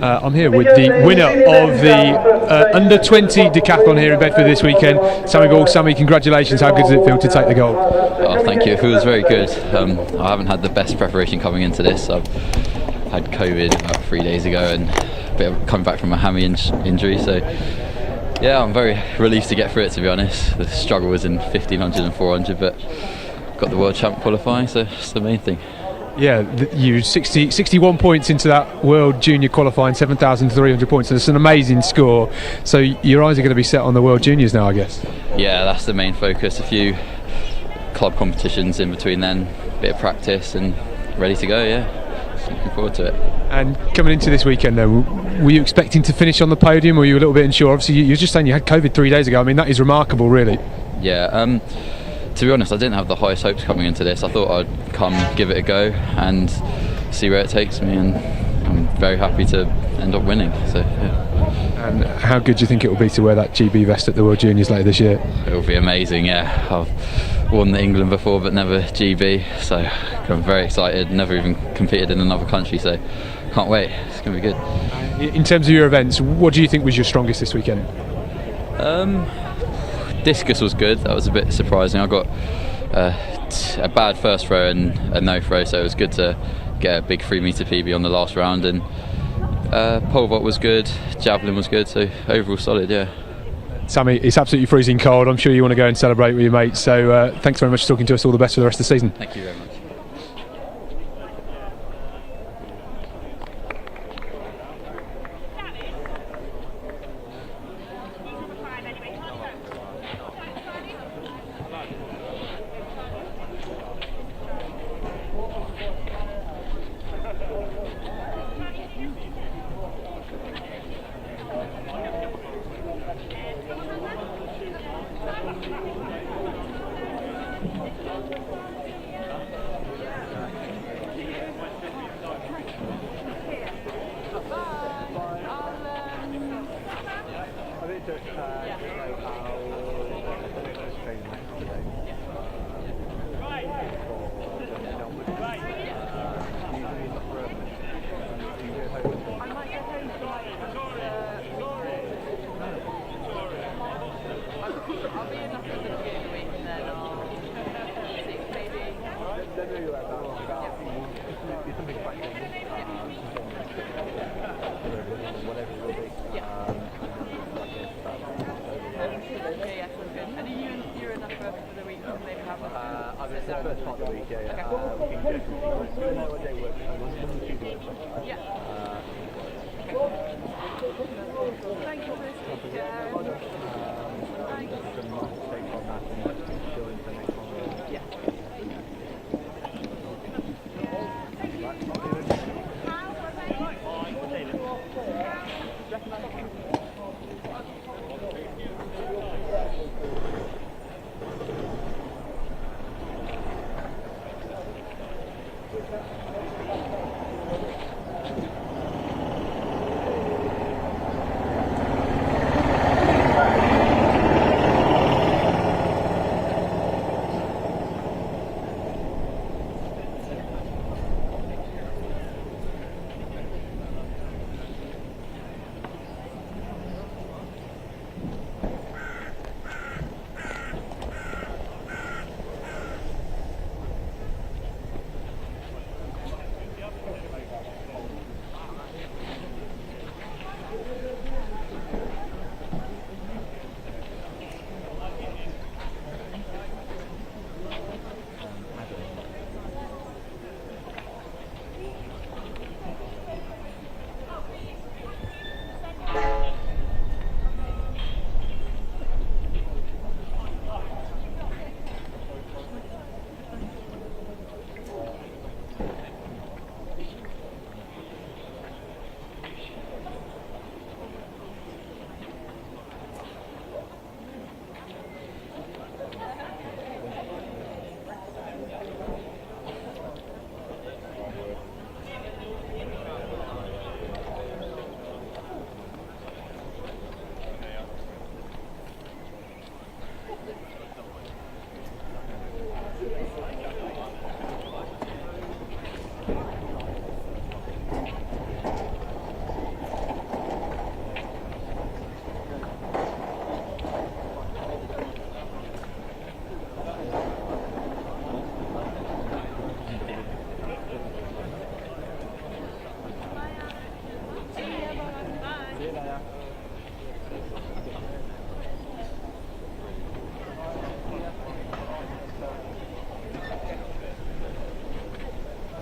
I'm here with the winner of the under-20 decathlon here in Bedford this weekend, Sammy Ball. Sammy, congratulations. How good does it feel to take the gold? Oh, thank you. It feels very good. I haven't had the best preparation coming into this. I've had COVID about 3 days ago and a bit of coming back from a hammy injury. So yeah, I'm very relieved to get through it, to be honest. The struggle was in 1500 and 400, but got the world champ qualifying, so that's the main thing. Yeah, you 61 points into that World Junior qualifying, 7,300 points. So it's an amazing score. So your eyes are going to be set on the World Juniors now, I guess. Yeah, that's the main focus. A few club competitions in between then, a bit of practice and ready to go, yeah. Just looking forward to it. And coming into this weekend though, were you expecting to finish on the podium, or were you a little bit unsure? Obviously you were just saying you had COVID 3 days ago. I mean, that is remarkable, really. Yeah, to be honest, I didn't have the highest hopes coming into this. I thought I'd come, give it a go and see where it takes me, and I'm very happy to end up winning. So yeah. And how good do you think it will be to wear that GB vest at the World Juniors later this year? It will be amazing, yeah. I've won the England before but never GB, so I'm very excited. Never even competed in another country, so can't wait. It's going to be good. In terms of your events, what do you think was your strongest this weekend? Discus was good. That was a bit surprising. I got a bad first throw and a no throw, so it was good to get a big 3 metre PB on the last round. And pole vault was good, javelin was good, so overall solid, yeah. Sammy, it's absolutely freezing cold. I'm sure you want to go and celebrate with your mates, so thanks very much for talking to us. All the best for the rest of the season. Thank you very much.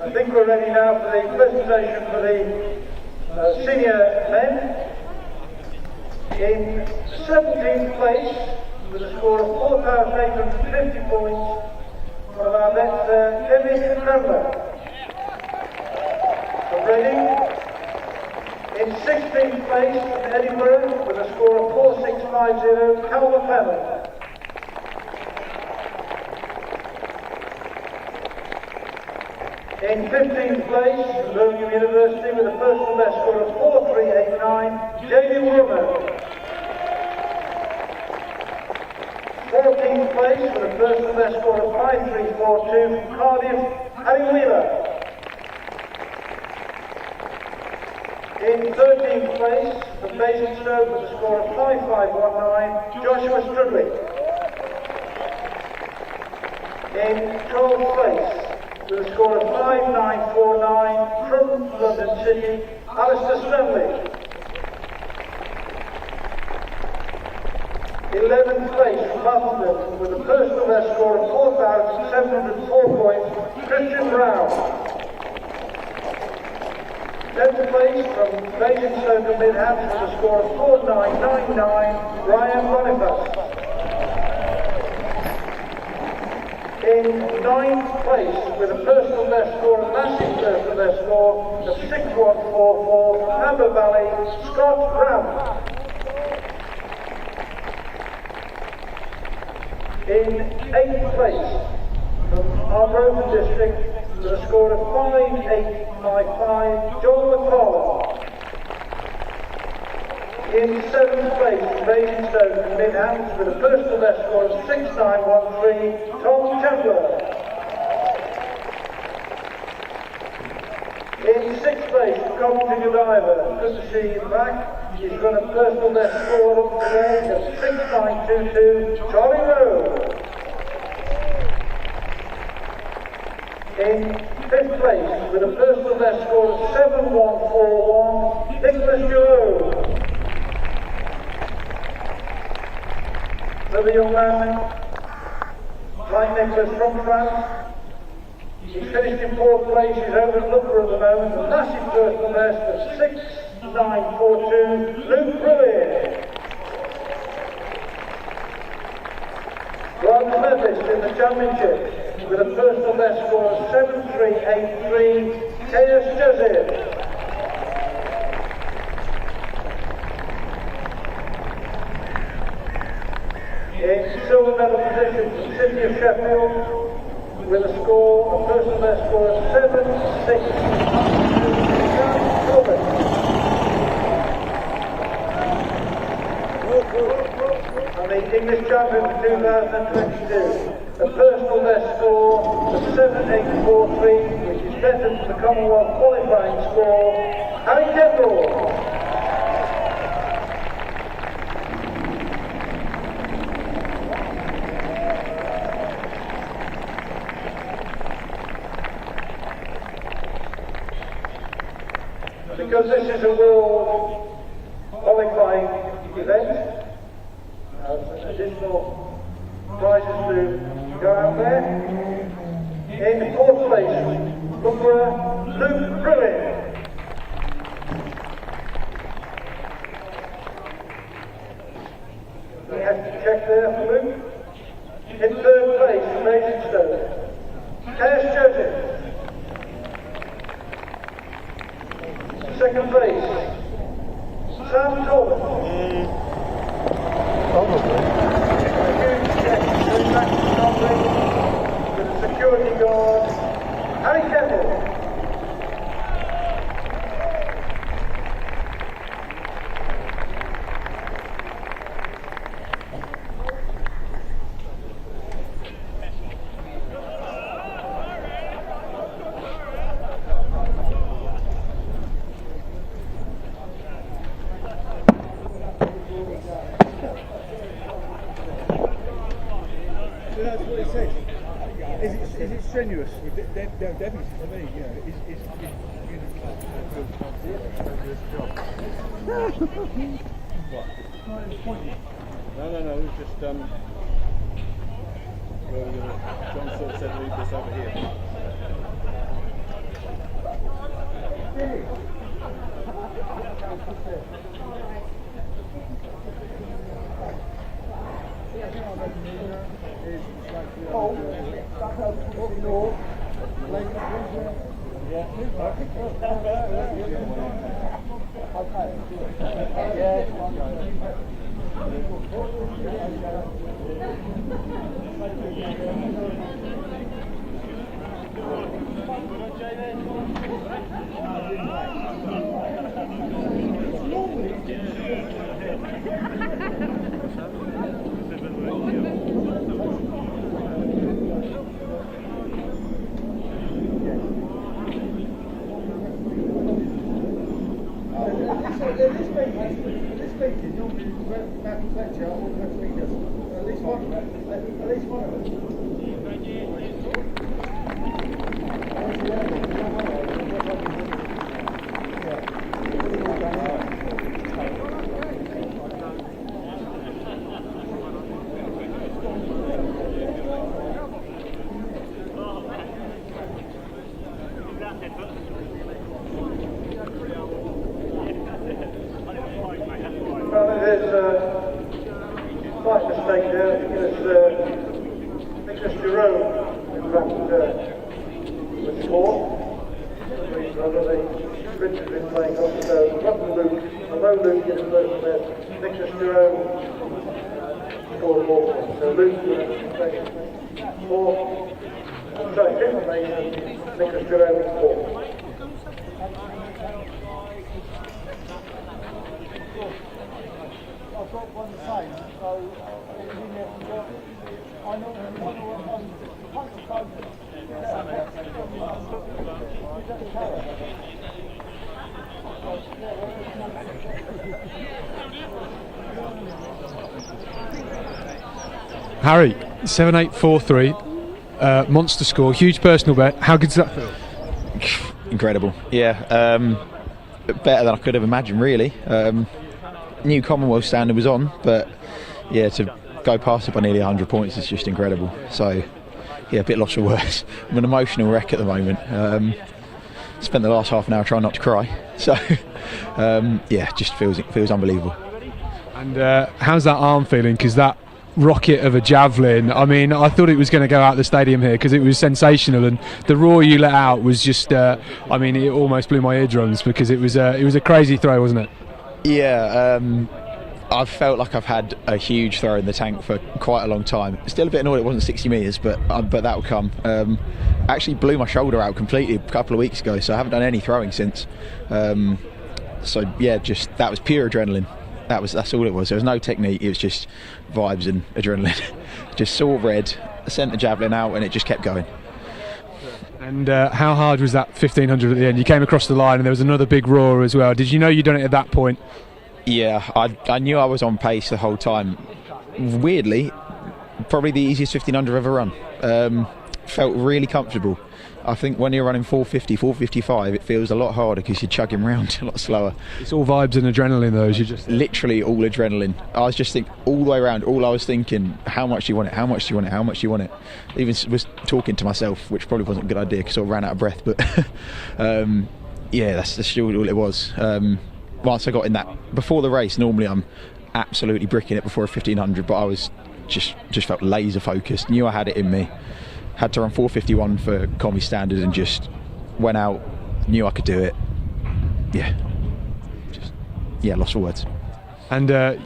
I think we're ready now for the presentation for the senior men. In 17th place, with a score of 4,850 points, one of our vets, David Cranmer from Reading. In 16th place, from Edinburgh, with a score of 4,650, Calvin Fennell. In 15th place, from Birmingham University, with a personal best score of 4,389, Jamie Woolman. 14th place, with a personal best score of 5,342, from Cardiff, Harry Wheeler. In 13th place, from Basingstoke, with a score of 5,519, Joshua Strudwick. In 12th place, with a score of 5,949 from London City, Alistair Stanley. 11th place from London with a personal best score of 4,704 points, Christian Brown. 10th place from Basingstoke and Mid-Hampshire with a score of 4,999, Ryan Boniface. In 9th place, with a personal best score, a massive personal best score of 6,144 from Amber Valley, Scott Brown. In 8th place, from Arbroath District, with a score of 5,855, John McFarlane. In 7th place, from Basingstoke and Mid-Hampshire, with a personal best score of 6,913, Tom Chandler. In 6th place, from Coventry Godiva, good to see you back. He's got a personal best score up today of 6,922, Charlie Rowe. Fifth place with a personal best score of 7.141, Nicholas Giroux. Another young man, like Nicholas from France. He finished in fourth place. He's over at Looker at the moment. A massive personal best of 6.942, Luke Brilliant. Ron Smithis in the championship with a personal best score of 7.383, Tejas Joseph. In silver medal position for the City of Sheffield with a score, a personal best score of 7.6. And the English champion for 2022, a personal best score of 7.843, which is better than the Commonwealth qualifying score, Harry Kendall. Because this is a world qualifying event, additional prizes to go out there. In fourth place, Luke Brilliant. We have to check there for Luke. In third place, Basingstoke, Tejas Joseph. Second place, Sam Tolman. Probably. A huge check going back to Scotland with a security guard, Harry Kendall. Is it strenuous? They're Debbie's for me, you know, is No, it's just John sort of said leave this over here. Slight mistake there because Nicholas Giroux, in fact, was fourth. The Brits have been playing off, so Rutten Luke, although Luke gets first best, Nicholas Giroux scored more. So Luke was fourth, sorry, fifth place, Nicholas Giroux was fourth. I've got one the same, so I know Harry, 7.843, monster score, huge personal bet. How good does that feel? Incredible. Yeah, better than I could have imagined, really. New Commonwealth standard was on, but yeah, to go past it by nearly 100 points is just incredible. So yeah, a bit lost for words. I'm an emotional wreck at the moment. Spent the last half an hour trying not to cry. So yeah, just feels unbelievable. And how's that arm feeling? Because that rocket of a javelin, I mean, I thought it was going to go out the stadium here because it was sensational, and the roar you let out was just I mean, it almost blew my eardrums because it was a crazy throw, wasn't it? Yeah, I've felt like I've had a huge throw in the tank for quite a long time. Still a bit annoyed it wasn't 60 metres, but that will come. Actually blew my shoulder out completely a couple of weeks ago, so I haven't done any throwing since. So yeah, just that was pure adrenaline. That's all it was. There was no technique, it was just vibes and adrenaline. Just saw red, sent the javelin out, and it just kept going. And how hard was that 1500 at the end? You came across the line and there was another big roar as well. Did you know you'd done it at that point? Yeah, I knew I was on pace the whole time. Weirdly, probably the easiest 1500 I've ever run. Felt really comfortable. I think when you're running 450, 455, it feels a lot harder because you're chugging round a lot slower. It's all vibes and adrenaline, though. You just literally all adrenaline. I was just thinking all the way around. All I was thinking, how much do you want it? How much do you want it? How much do you want it? Even was talking to myself, which probably wasn't a good idea because I ran out of breath. But yeah, that's all it was. Once I got in that before the race, normally I'm absolutely bricking it before a 1500, but I was just felt laser focused. Knew I had it in me. Had to run 451 for Commie standard and just went out, knew I could do it. Yeah, lost for words. And 5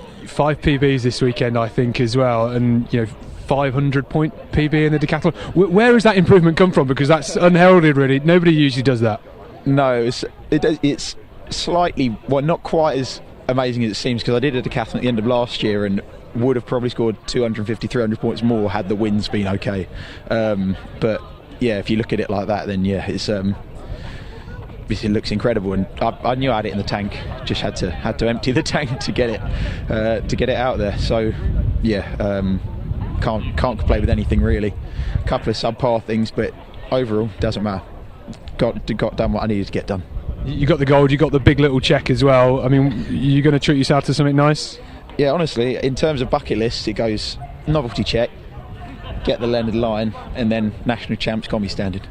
PBs this weekend, I think, as well, and 500-point PB in the decathlon. Where has that improvement come from? Because that's unheralded, really. Nobody usually does that. No, it's slightly, well, not quite as amazing as it seems, because I did a decathlon at the end of last year and would have probably scored 250, 300 points more had the winds been okay. But yeah, if you look at it like that, then yeah, it looks incredible, and I knew I had it in the tank. Just had to empty the tank to get it out there. So yeah, can't complain with anything really. A couple of subpar things, but overall doesn't matter. Got done what I needed to get done. You got the gold, you got the big little check as well. I mean, you're going to treat yourself to something nice? Yeah, honestly, in terms of bucket lists, it goes novelty check, get the Leonard line, and then national champs Commie standard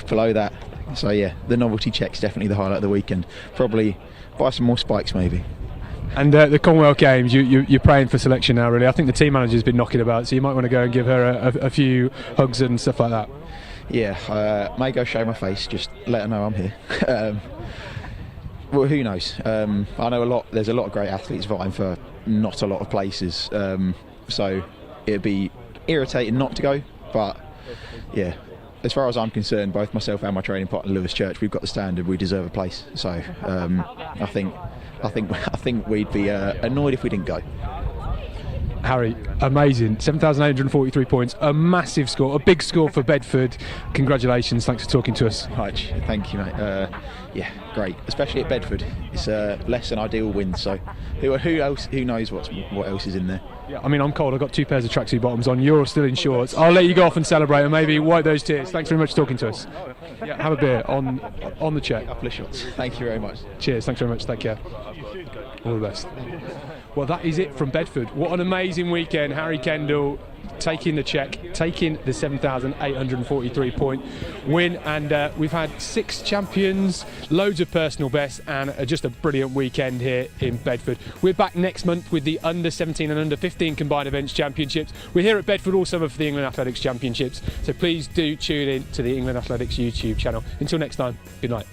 below that. So yeah, the novelty check's definitely the highlight of the weekend. Probably buy some more spikes maybe. And the Commonwealth Games, you're praying for selection now, really. I think the team manager's been knocking about, so you might want to go and give her a few hugs and stuff like that. Yeah, may go show my face, just let her know I'm here. Well, who knows? I know there's a lot of great athletes vying for not a lot of places, so it'd be irritating not to go, but yeah, as far as I'm concerned, both myself and my training partner Lewis Church, we've got the standard, we deserve a place. So I think we'd be annoyed if we didn't go. Harry, amazing, 7,843 points, a massive score, a big score for Bedford. Congratulations, thanks for talking to us. Right, thank you, mate. Yeah, great, especially at Bedford. It's less than ideal wind, so who knows what else is in there. Yeah, I mean, I'm cold, I've got 2 pairs of tracksuit bottoms on, you're still in shorts. I'll let you go off and celebrate and maybe wipe those tears. Thanks very much for talking to us. Yeah, have a beer on the check. A couple of shots. Thank you very much. Cheers, thanks very much, take care. All the best. Well, that is it from Bedford. What an amazing weekend. Harry Kendall taking the check, taking the 7,843 point win, and we've had 6 champions, loads of personal bests, and just a brilliant weekend here in Bedford. We're back next month with the under 17 and under 15 combined events championships. We're here at Bedford all summer for the England Athletics Championships, so please do tune in to the England Athletics YouTube channel. Until next time, good night.